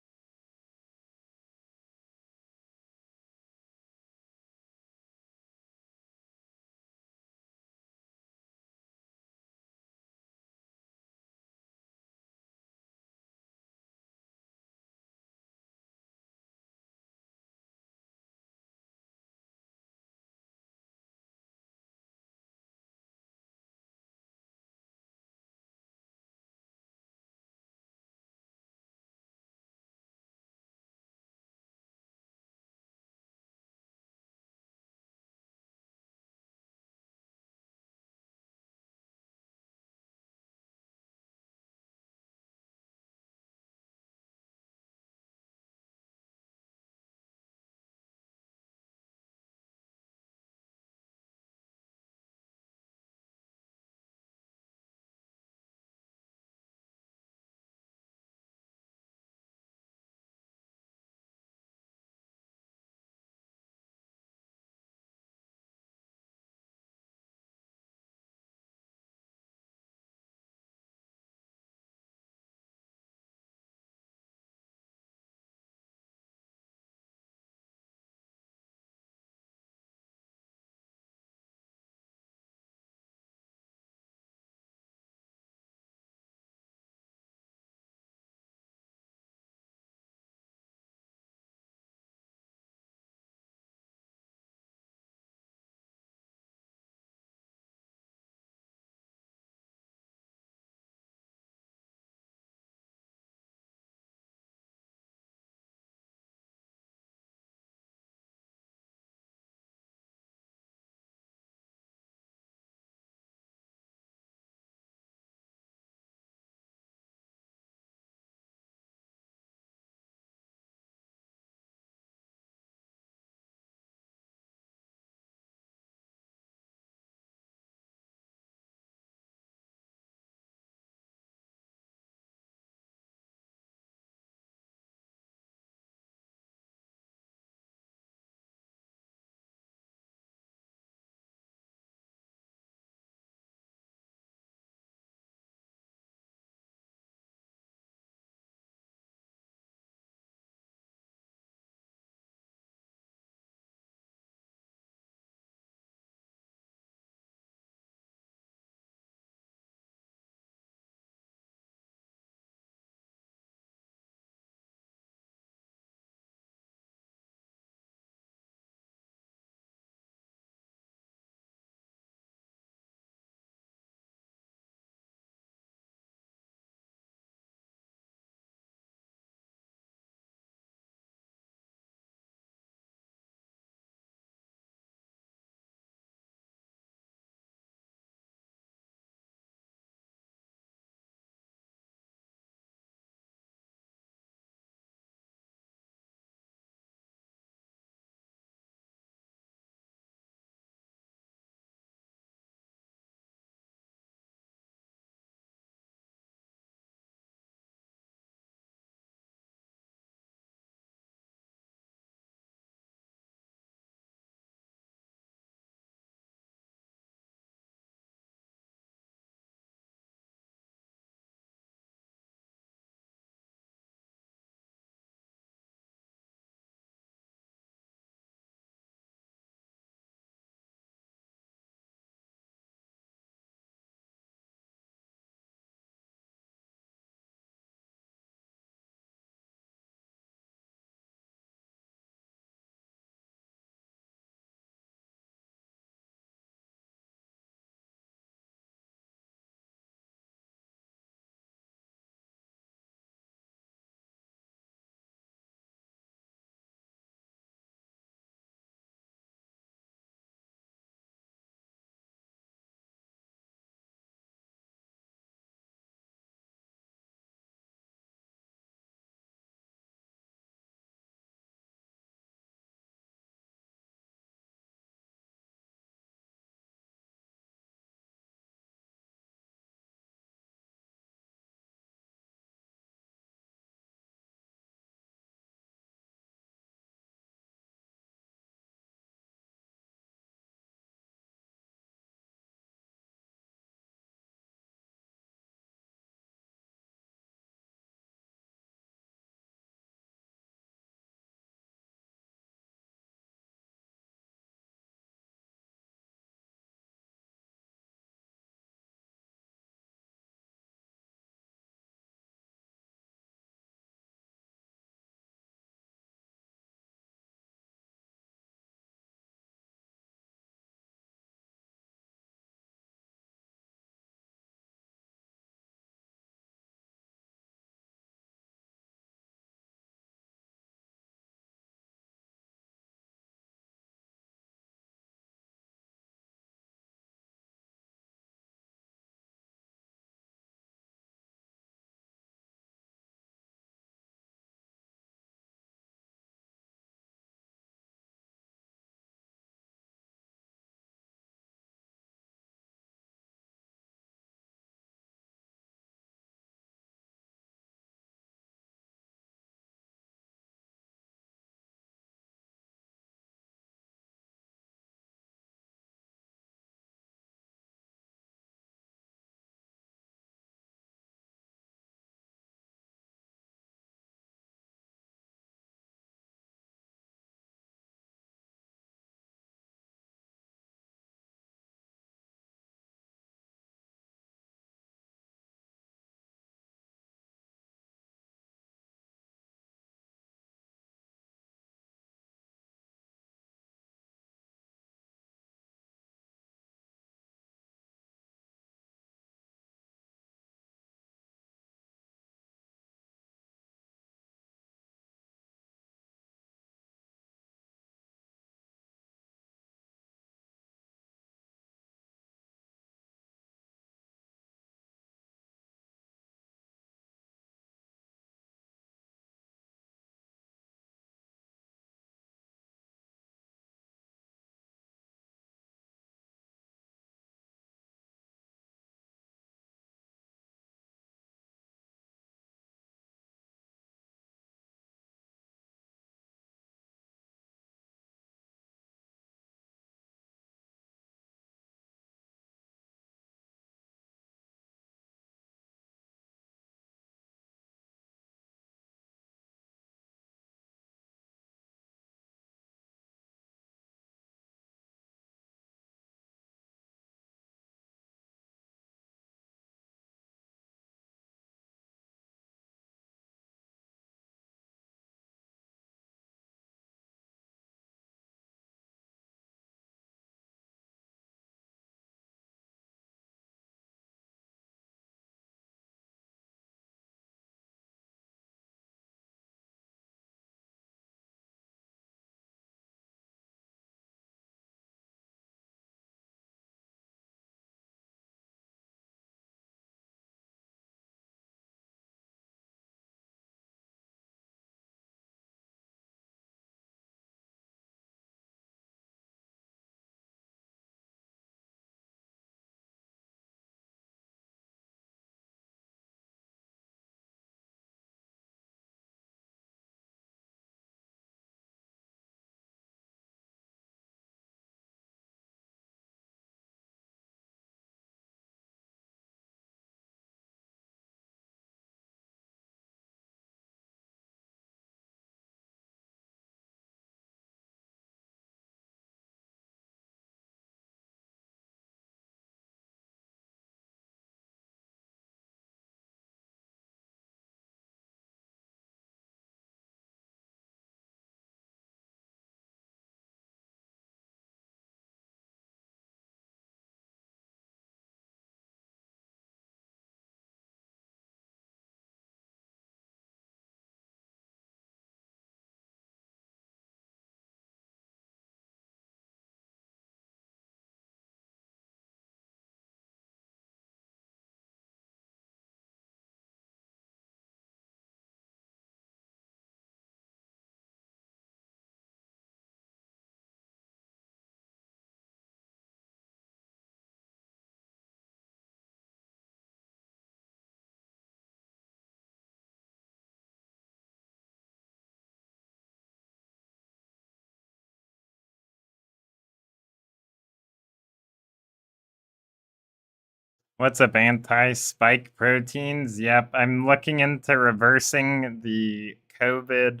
What's up, anti-spike proteins? Yep, I'm looking into reversing the COVID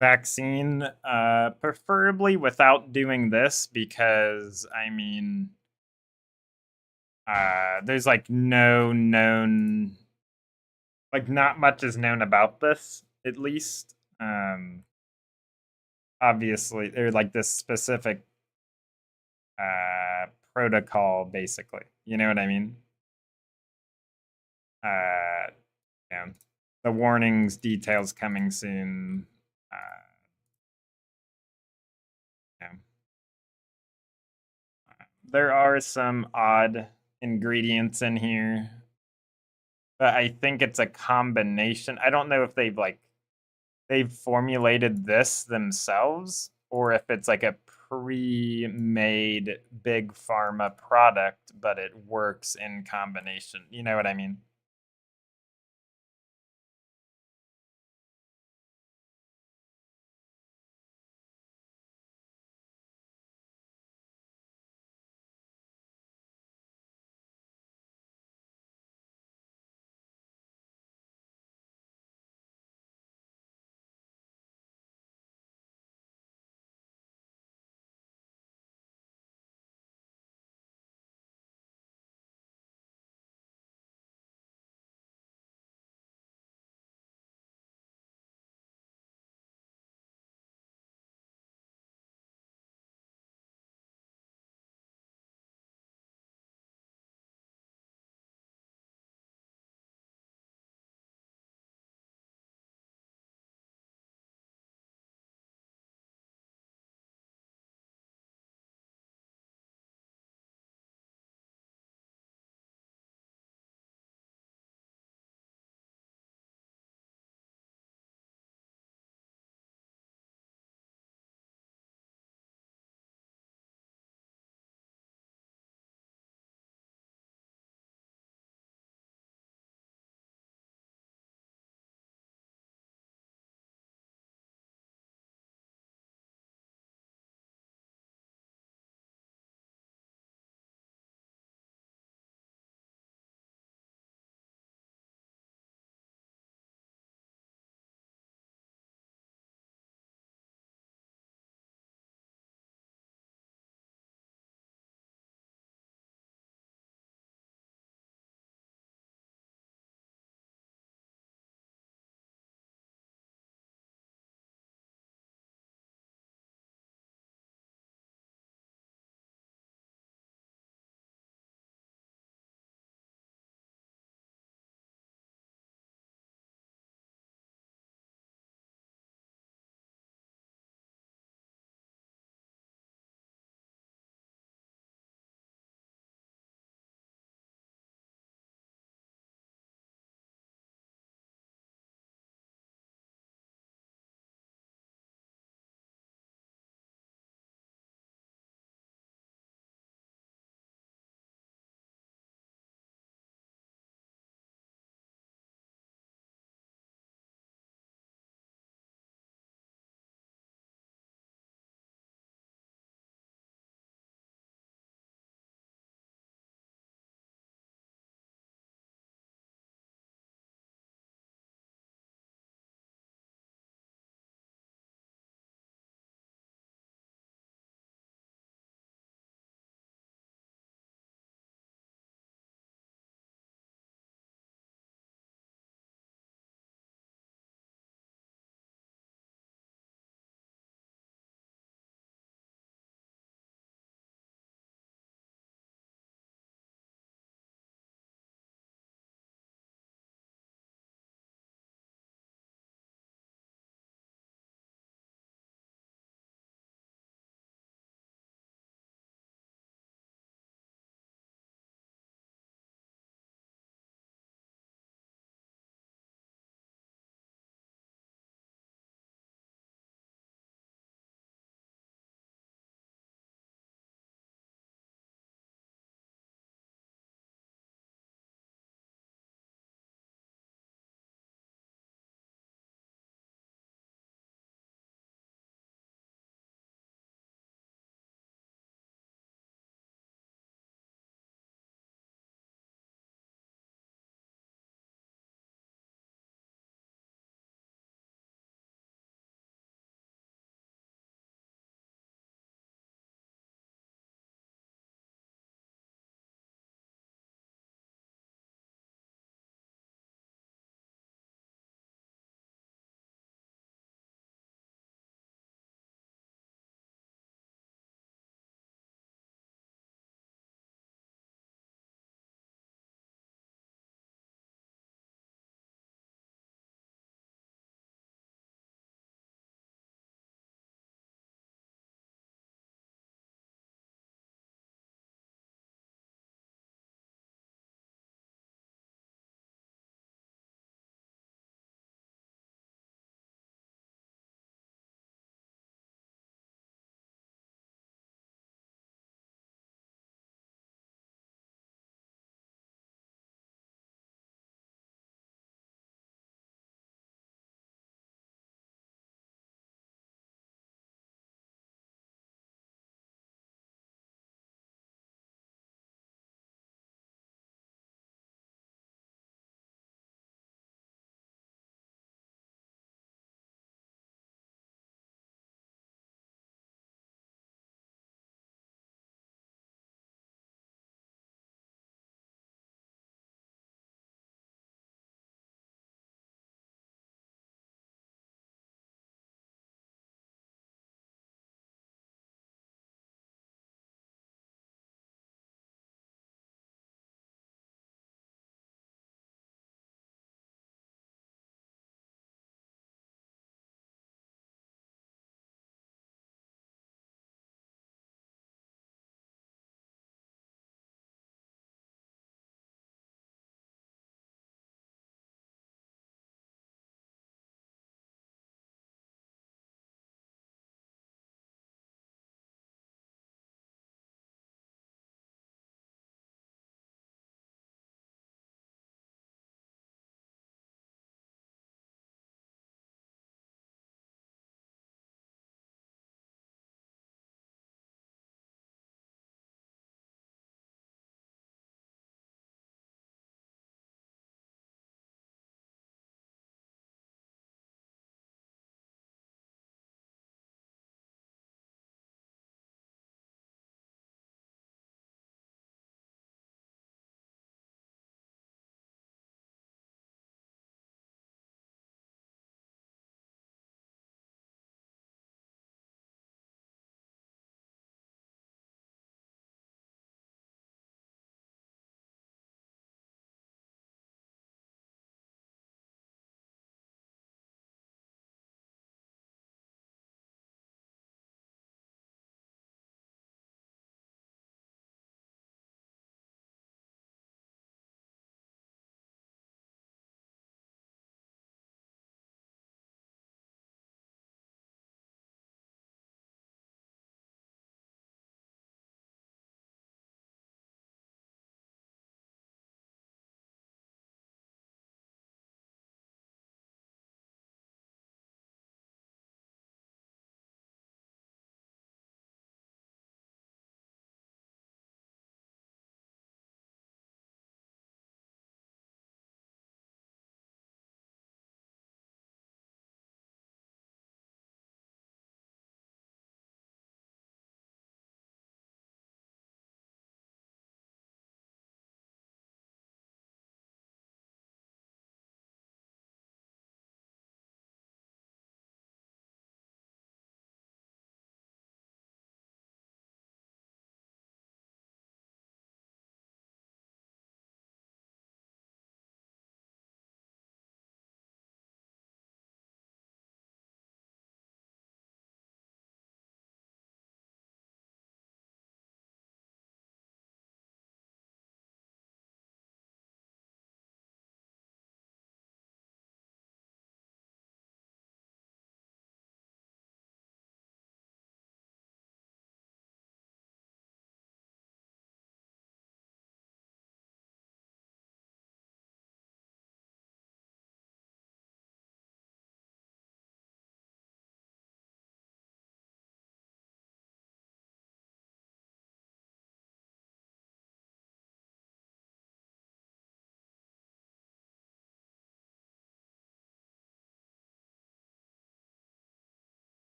vaccine, preferably without doing this because, I mean, there's like no known, like not much is known about this, at least. Obviously, or like this specific protocol, basically. You know what I mean? Yeah. The warnings, details coming soon. Yeah. There are some odd ingredients in here, but I think it's a combination. I don't know if they've formulated this themselves or if it's like a pre-made big pharma product, but it works in combination. You know what I mean?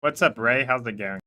What's up, Ray? How's it going?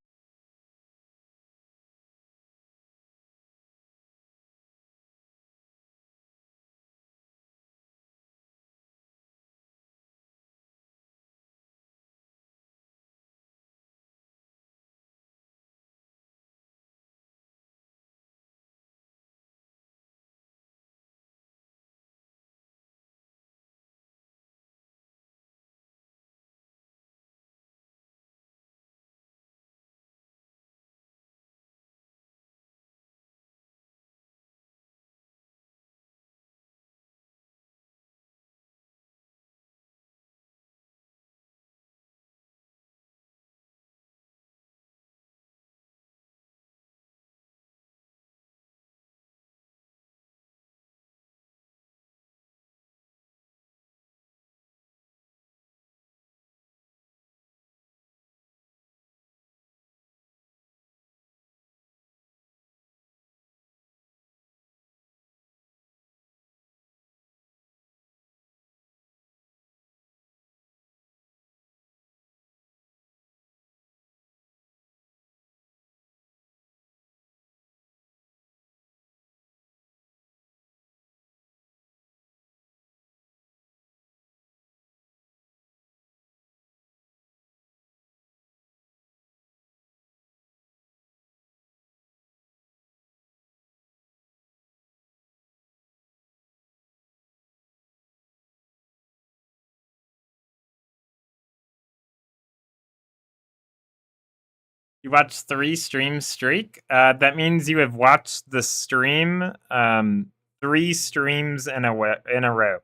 You watched 3 streams streak? That means you have watched the stream 3 streams in a row.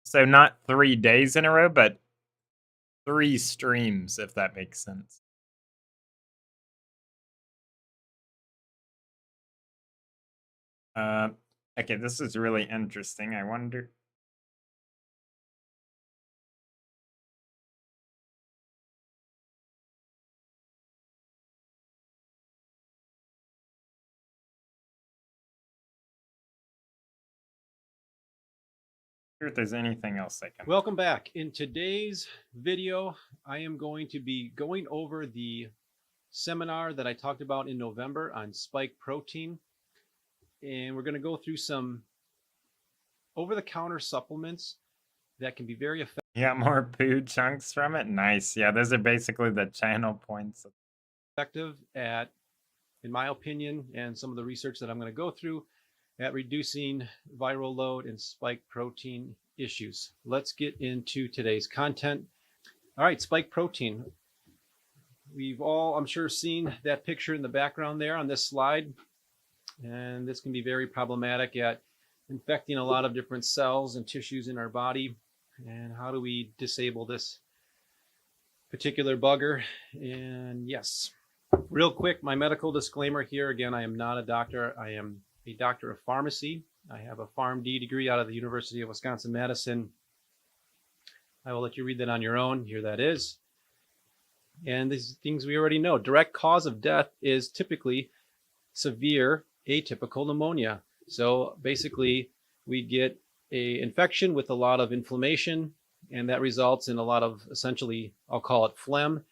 So not 3 days in a row, but 3 streams, if that makes sense. Okay, this is really interesting. I wonder. If there's anything else I can. Welcome back. In today's video, I am going to be going over the seminar that I talked about in November on spike protein. And we're going to go through some over-the-counter supplements that can be very effective. You got more poo chunks from it? Nice. Yeah, those are basically the channel points. Effective at, in my opinion, and some of the research that I'm going to go through, at reducing viral load and spike protein issues. Let's get into today's content. All right, spike protein. We've all, I'm sure, seen that picture in the background there on this slide. And this can be very problematic at infecting a lot of different cells and tissues in our body. And how do we disable this particular bugger? And yes, real quick, my medical disclaimer here. Again, I am not a doctor. I am a doctor of pharmacy. I have a PharmD degree out of the University of Wisconsin-Madison. I will let you read that on your own. Here that is. And these things we already know. Direct cause of death is typically severe atypical pneumonia. So basically, we get an infection with a lot of inflammation, and that results in a lot of, essentially, I'll call it phlegm,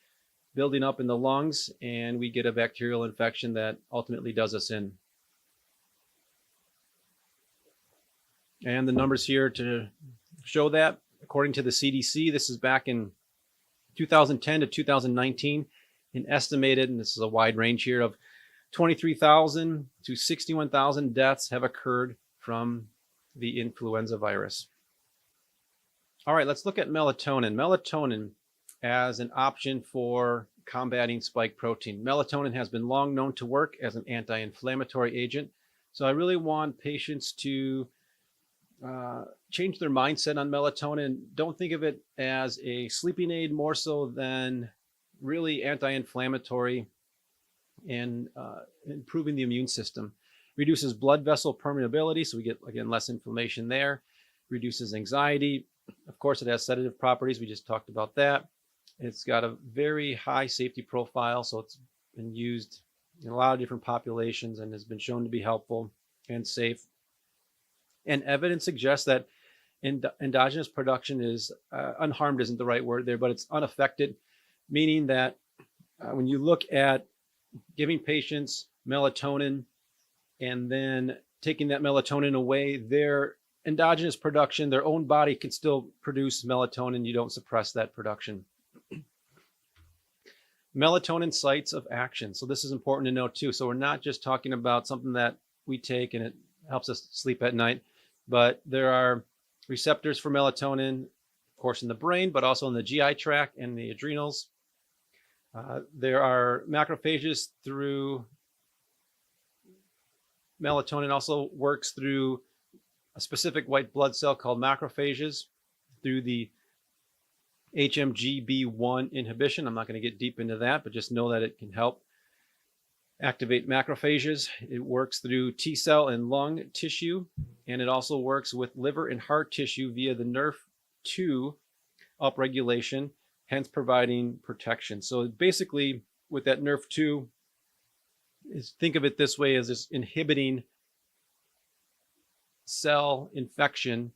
building up in the lungs, and we get a bacterial infection that ultimately does us in. And the numbers here to show that, according to the CDC, this is back in 2010 to 2019, an estimated, and this is a wide range here, of 23,000 to 61,000 deaths have occurred from the influenza virus. All right, let's look at melatonin. Melatonin as an option for combating spike protein. Melatonin has been long known to work as an anti-inflammatory agent. So I really want patients to change their mindset on melatonin. Don't think of it as a sleeping aid, more so than really anti-inflammatory and improving the immune system. Reduces blood vessel permeability, so we get, again, less inflammation there. Reduces anxiety. Of course, it has sedative properties. We just talked about that. It's got a very high safety profile, so it's been used in a lot of different populations and has been shown to be helpful and safe. And evidence suggests that endogenous production is unharmed isn't the right word there, but it's unaffected, meaning that when you look at giving patients melatonin and then taking that melatonin away, their endogenous production, their own body can still produce melatonin. You don't suppress that production. Melatonin sites of action. So this is important to know too. So we're not just talking about something that we take and it helps us sleep at night, but there are receptors for melatonin, of course, in the brain, but also in the GI tract and the adrenals. There are macrophages through melatonin also works through a specific white blood cell called macrophages through the HMGB1 inhibition. I'm not going to get deep into that, but just know that it can help activate macrophages. It works through T cell and lung tissue, and it also works with liver and heart tissue via the NRF2 upregulation, hence providing protection. So basically, with that NRF2, think of it this way as it's inhibiting cell infection,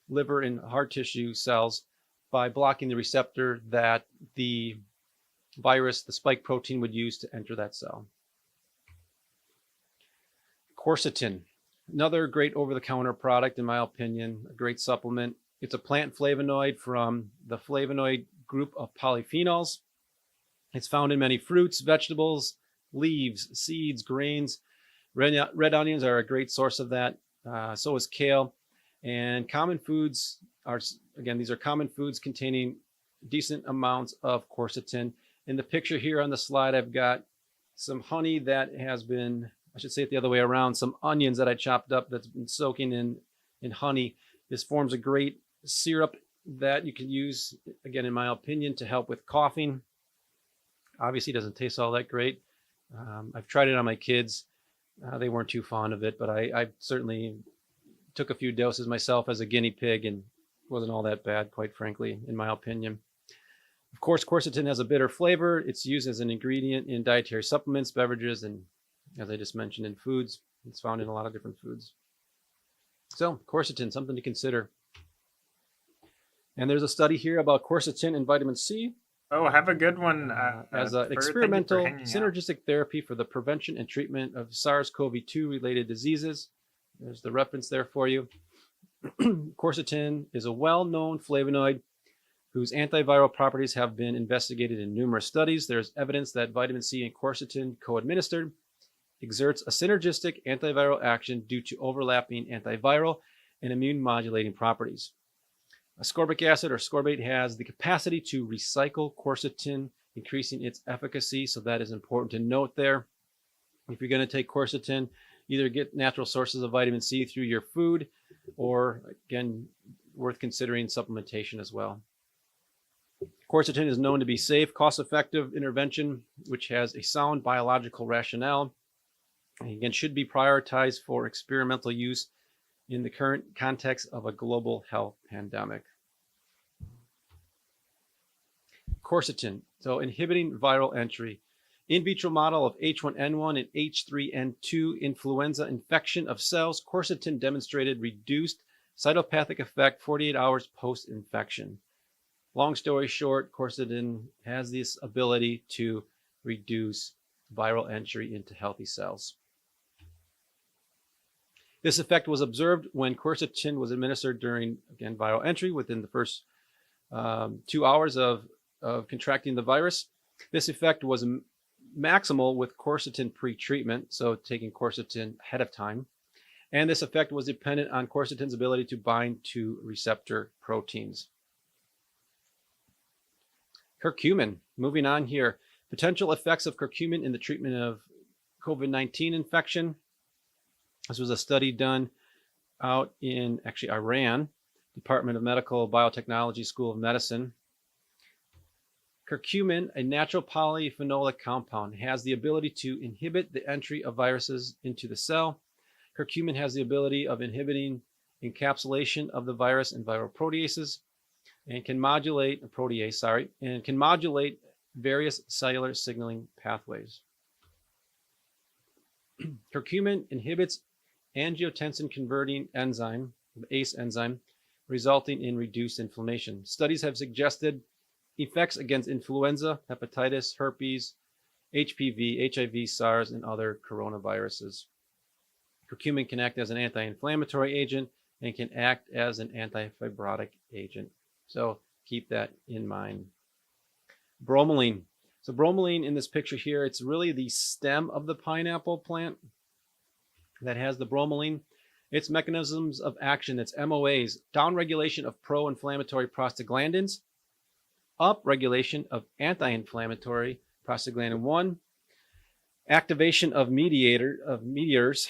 liver and heart tissue cells, by blocking the receptor that the virus, the spike protein, would use to enter that cell. Quercetin, another great over-the-counter product, in my opinion, a great supplement. It's a plant flavonoid from the flavonoid group of polyphenols. It's found in many fruits, vegetables, leaves, seeds, grains. Red onions are a great source of that. So is kale. And common foods are, again, these are common foods containing decent amounts of quercetin. In the picture here on the slide, I've got some honey that has been, I should say it the other way around, some onions that I chopped up that's been soaking in honey. This forms a great syrup that you can use, again, in my opinion, to help with coughing. Obviously, it doesn't taste all that great. I've tried it on my kids. They weren't too fond of it, but I certainly took a few doses myself as a guinea pig and wasn't all that bad, quite frankly, in my opinion. Of course, quercetin has a bitter flavor. It's used as an ingredient in dietary supplements, beverages, and as I just mentioned, in foods. It's found in a lot of different foods. So quercetin, something to consider. And there's a study here about quercetin and vitamin C. Oh, have a good one. As an experimental synergistic therapy for the prevention and treatment of SARS-CoV-2 related diseases. There's the reference there for you. Quercetin is a well-known flavonoid whose antiviral properties have been investigated in numerous studies. There's evidence that vitamin C and quercetin co-administered exerts a synergistic antiviral action due to overlapping antiviral and immune modulating properties. Ascorbic acid or ascorbate has the capacity to recycle quercetin, increasing its efficacy. So that is important to note there. If you're going to take quercetin, either get natural sources of vitamin C through your food, or again, worth considering supplementation as well. Quercetin is known to be safe, cost-effective intervention, which has a sound biological rationale, and again, should be prioritized for experimental use in the current context of a global health pandemic. Quercetin, so inhibiting viral entry. In vitro model of H1N1 and H3N2 influenza infection of cells, quercetin demonstrated reduced cytopathic effect 48 hours post-infection. Long story short, quercetin has this ability to reduce viral entry into healthy cells. This effect was observed when quercetin was administered during, again, viral entry within the first 2 hours of contracting the virus. This effect was maximal with quercetin pre-treatment, so taking quercetin ahead of time. And this effect was dependent on quercetin's ability to bind to receptor proteins. Curcumin, moving on here. Potential effects of curcumin in the treatment of COVID-19 infection. This was a study done out in actually Iran, Department of Medical Biotechnology School of Medicine. Curcumin, a natural polyphenolic compound, has the ability to inhibit the entry of viruses into the cell. Curcumin has the ability of inhibiting encapsulation of the virus in viral proteases and can modulate various cellular signaling pathways. Curcumin inhibits angiotensin converting enzyme, the ACE enzyme, resulting in reduced inflammation. Studies have suggested effects against influenza, hepatitis, herpes, HPV, HIV, SARS, and other coronaviruses. Curcumin can act as an anti-inflammatory agent and can act as an antifibrotic agent. So keep that in mind. Bromelain. So bromelain in this picture here, it's really the stem of the pineapple plant that has the bromelain. Its mechanisms of action, its MOAs, downregulation of pro-inflammatory prostaglandins, upregulation of anti-inflammatory prostaglandin 1, activation of mediators,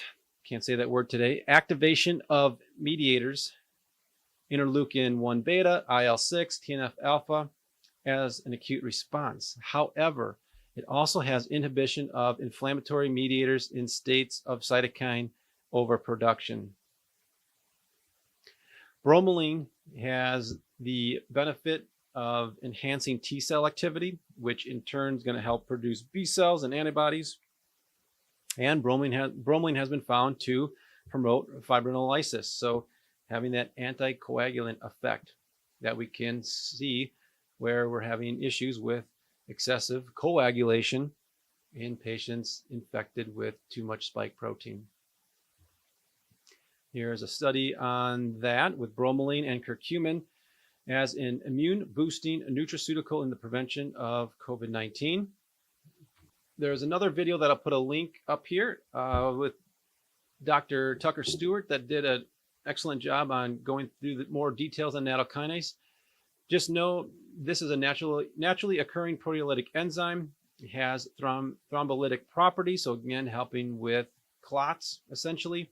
can't say that word today, activation of mediators, interleukin 1 beta, IL-6, TNF alpha, as an acute response. However, it also has inhibition of inflammatory mediators in states of cytokine overproduction. Bromelain has the benefit of enhancing T cell activity, which in turn is going to help produce B cells and antibodies. And bromelain has been found to promote fibrinolysis, so having that anticoagulant effect that we can see where we're having issues with excessive coagulation in patients infected with too much spike protein. Here's a study on that with bromelain and curcumin as an immune boosting nutraceutical in the prevention of COVID-19. There's another video that I'll put a link up here with Dr. Tucker Stewart that did an excellent job on going through the more details on nattokinase. Just know this is a naturally occurring proteolytic enzyme. It has thrombolytic properties, so again, helping with clots, essentially.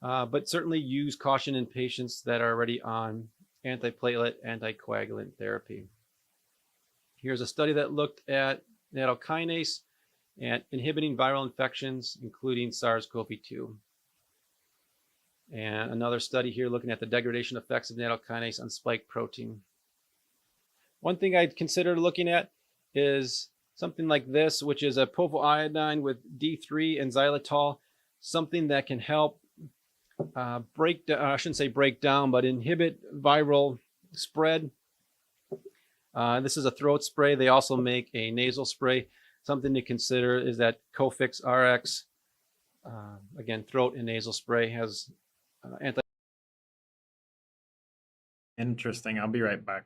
But certainly use caution in patients that are already on antiplatelet, anticoagulant therapy. Here's a study that looked at nattokinase and inhibiting viral infections, including SARS-CoV-2. And another study here looking at the degradation effects of nattokinase on spike protein. One thing I'd consider looking at is something like this, which is a povoiodine with D3 and xylitol, something that can help break down, I shouldn't say break down, but inhibit viral spread. This is a throat spray. They also make a nasal spray. Something to consider is that Cofix RX, again, throat and nasal spray has anti. Interesting. I'll be right back.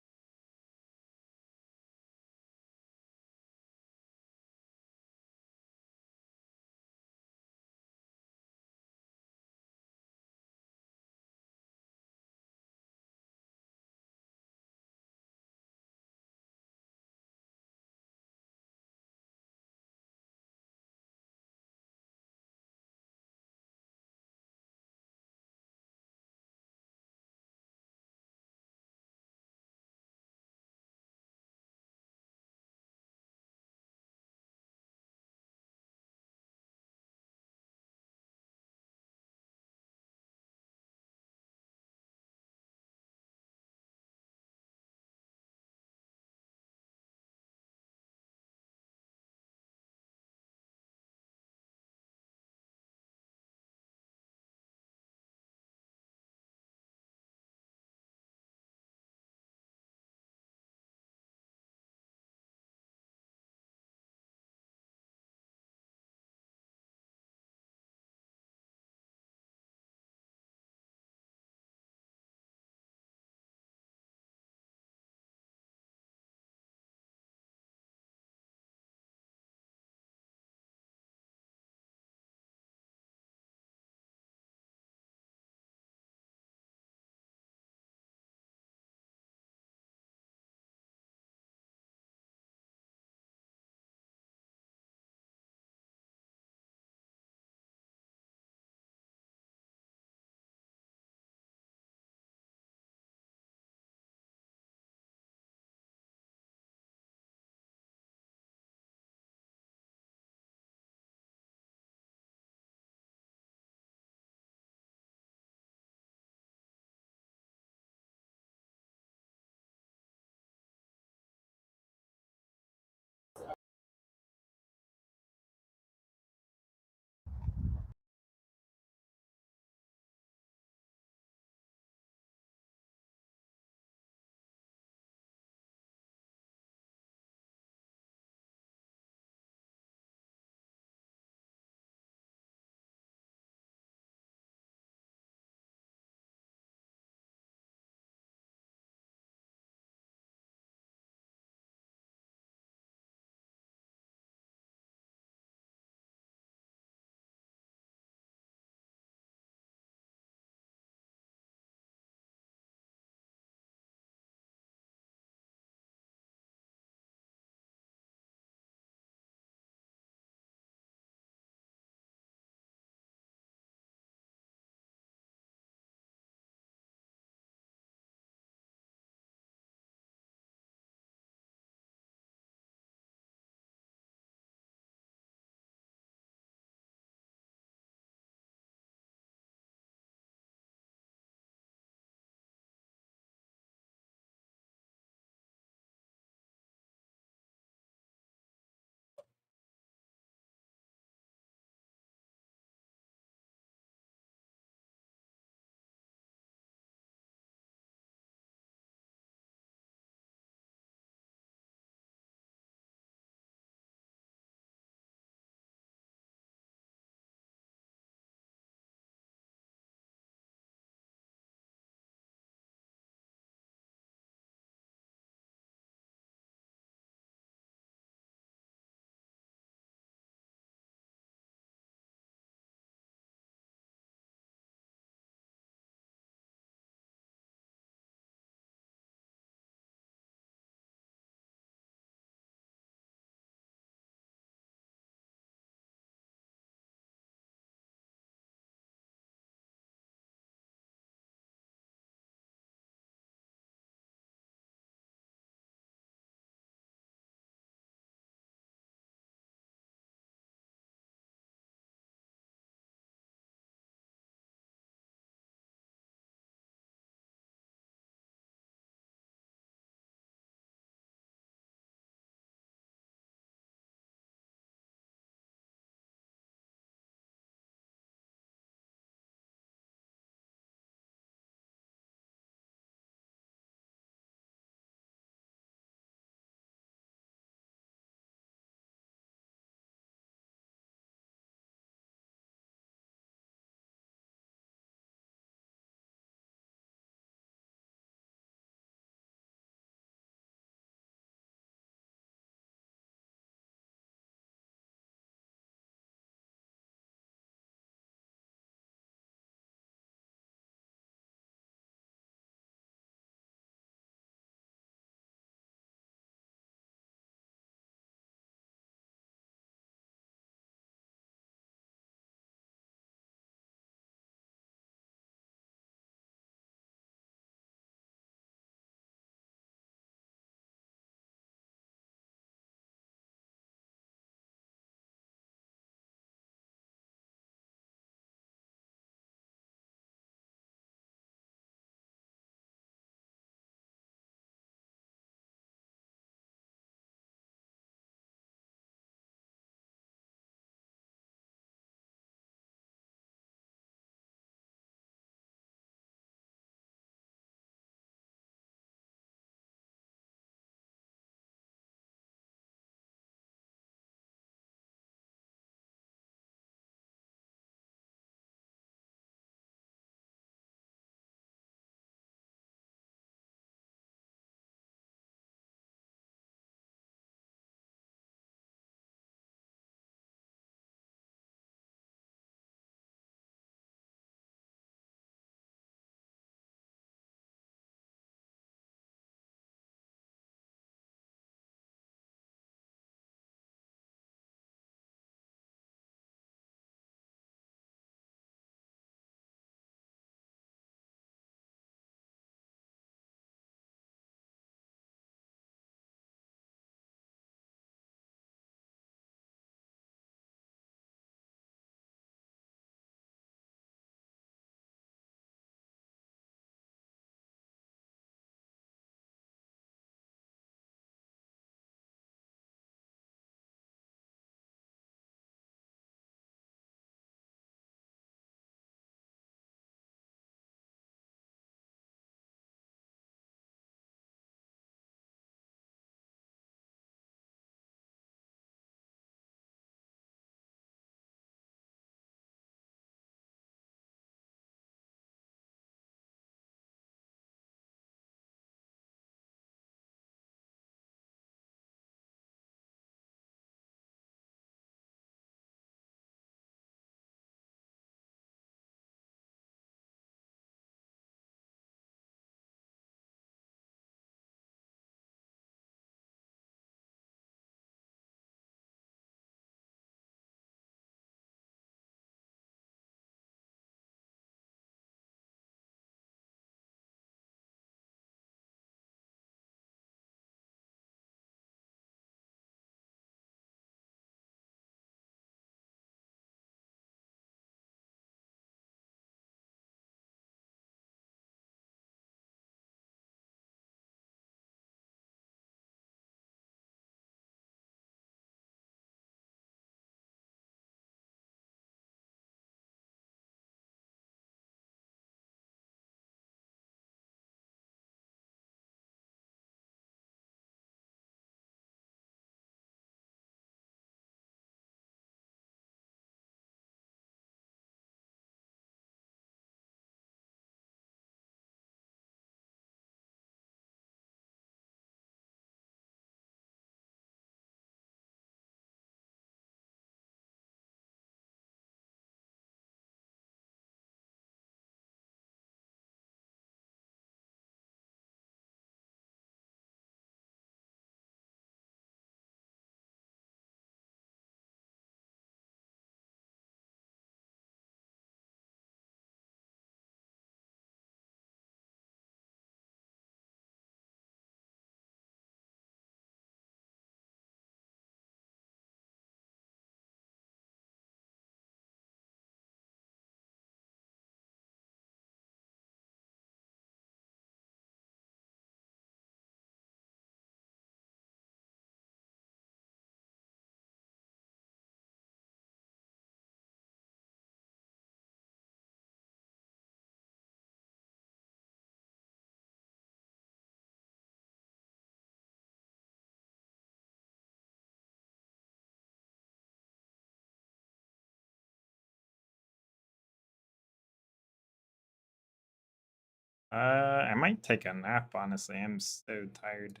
I might take a nap, honestly. I'm so tired.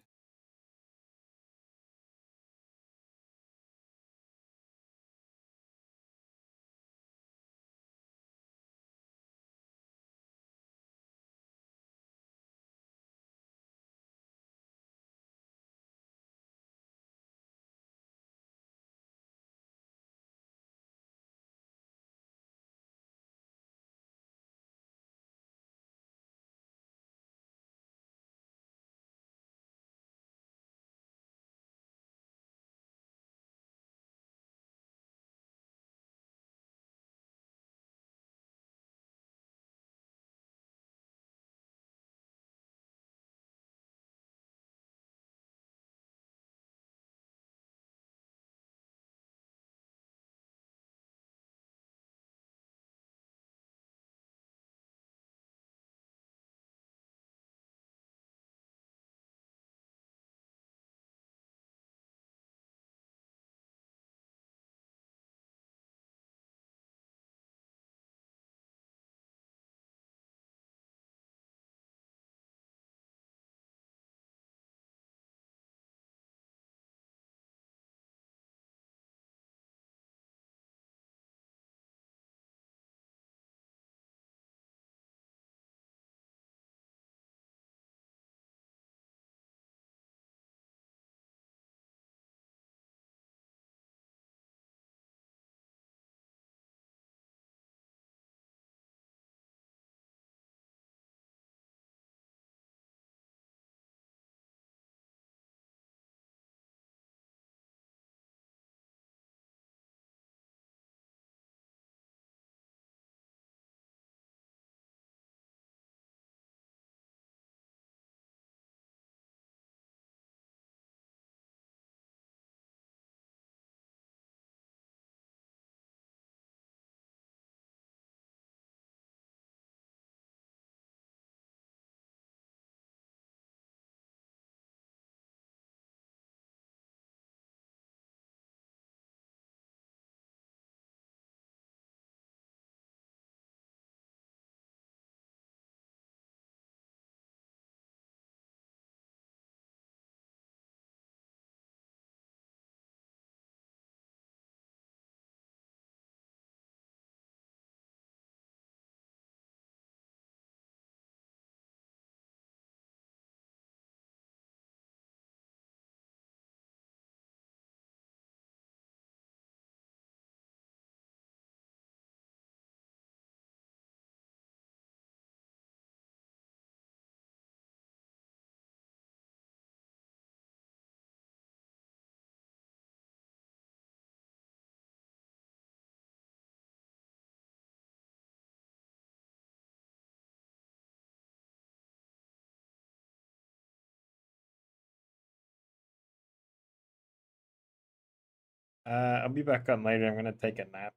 I'll be back on later. I'm gonna take a nap.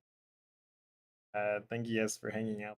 Thank you guys for hanging out.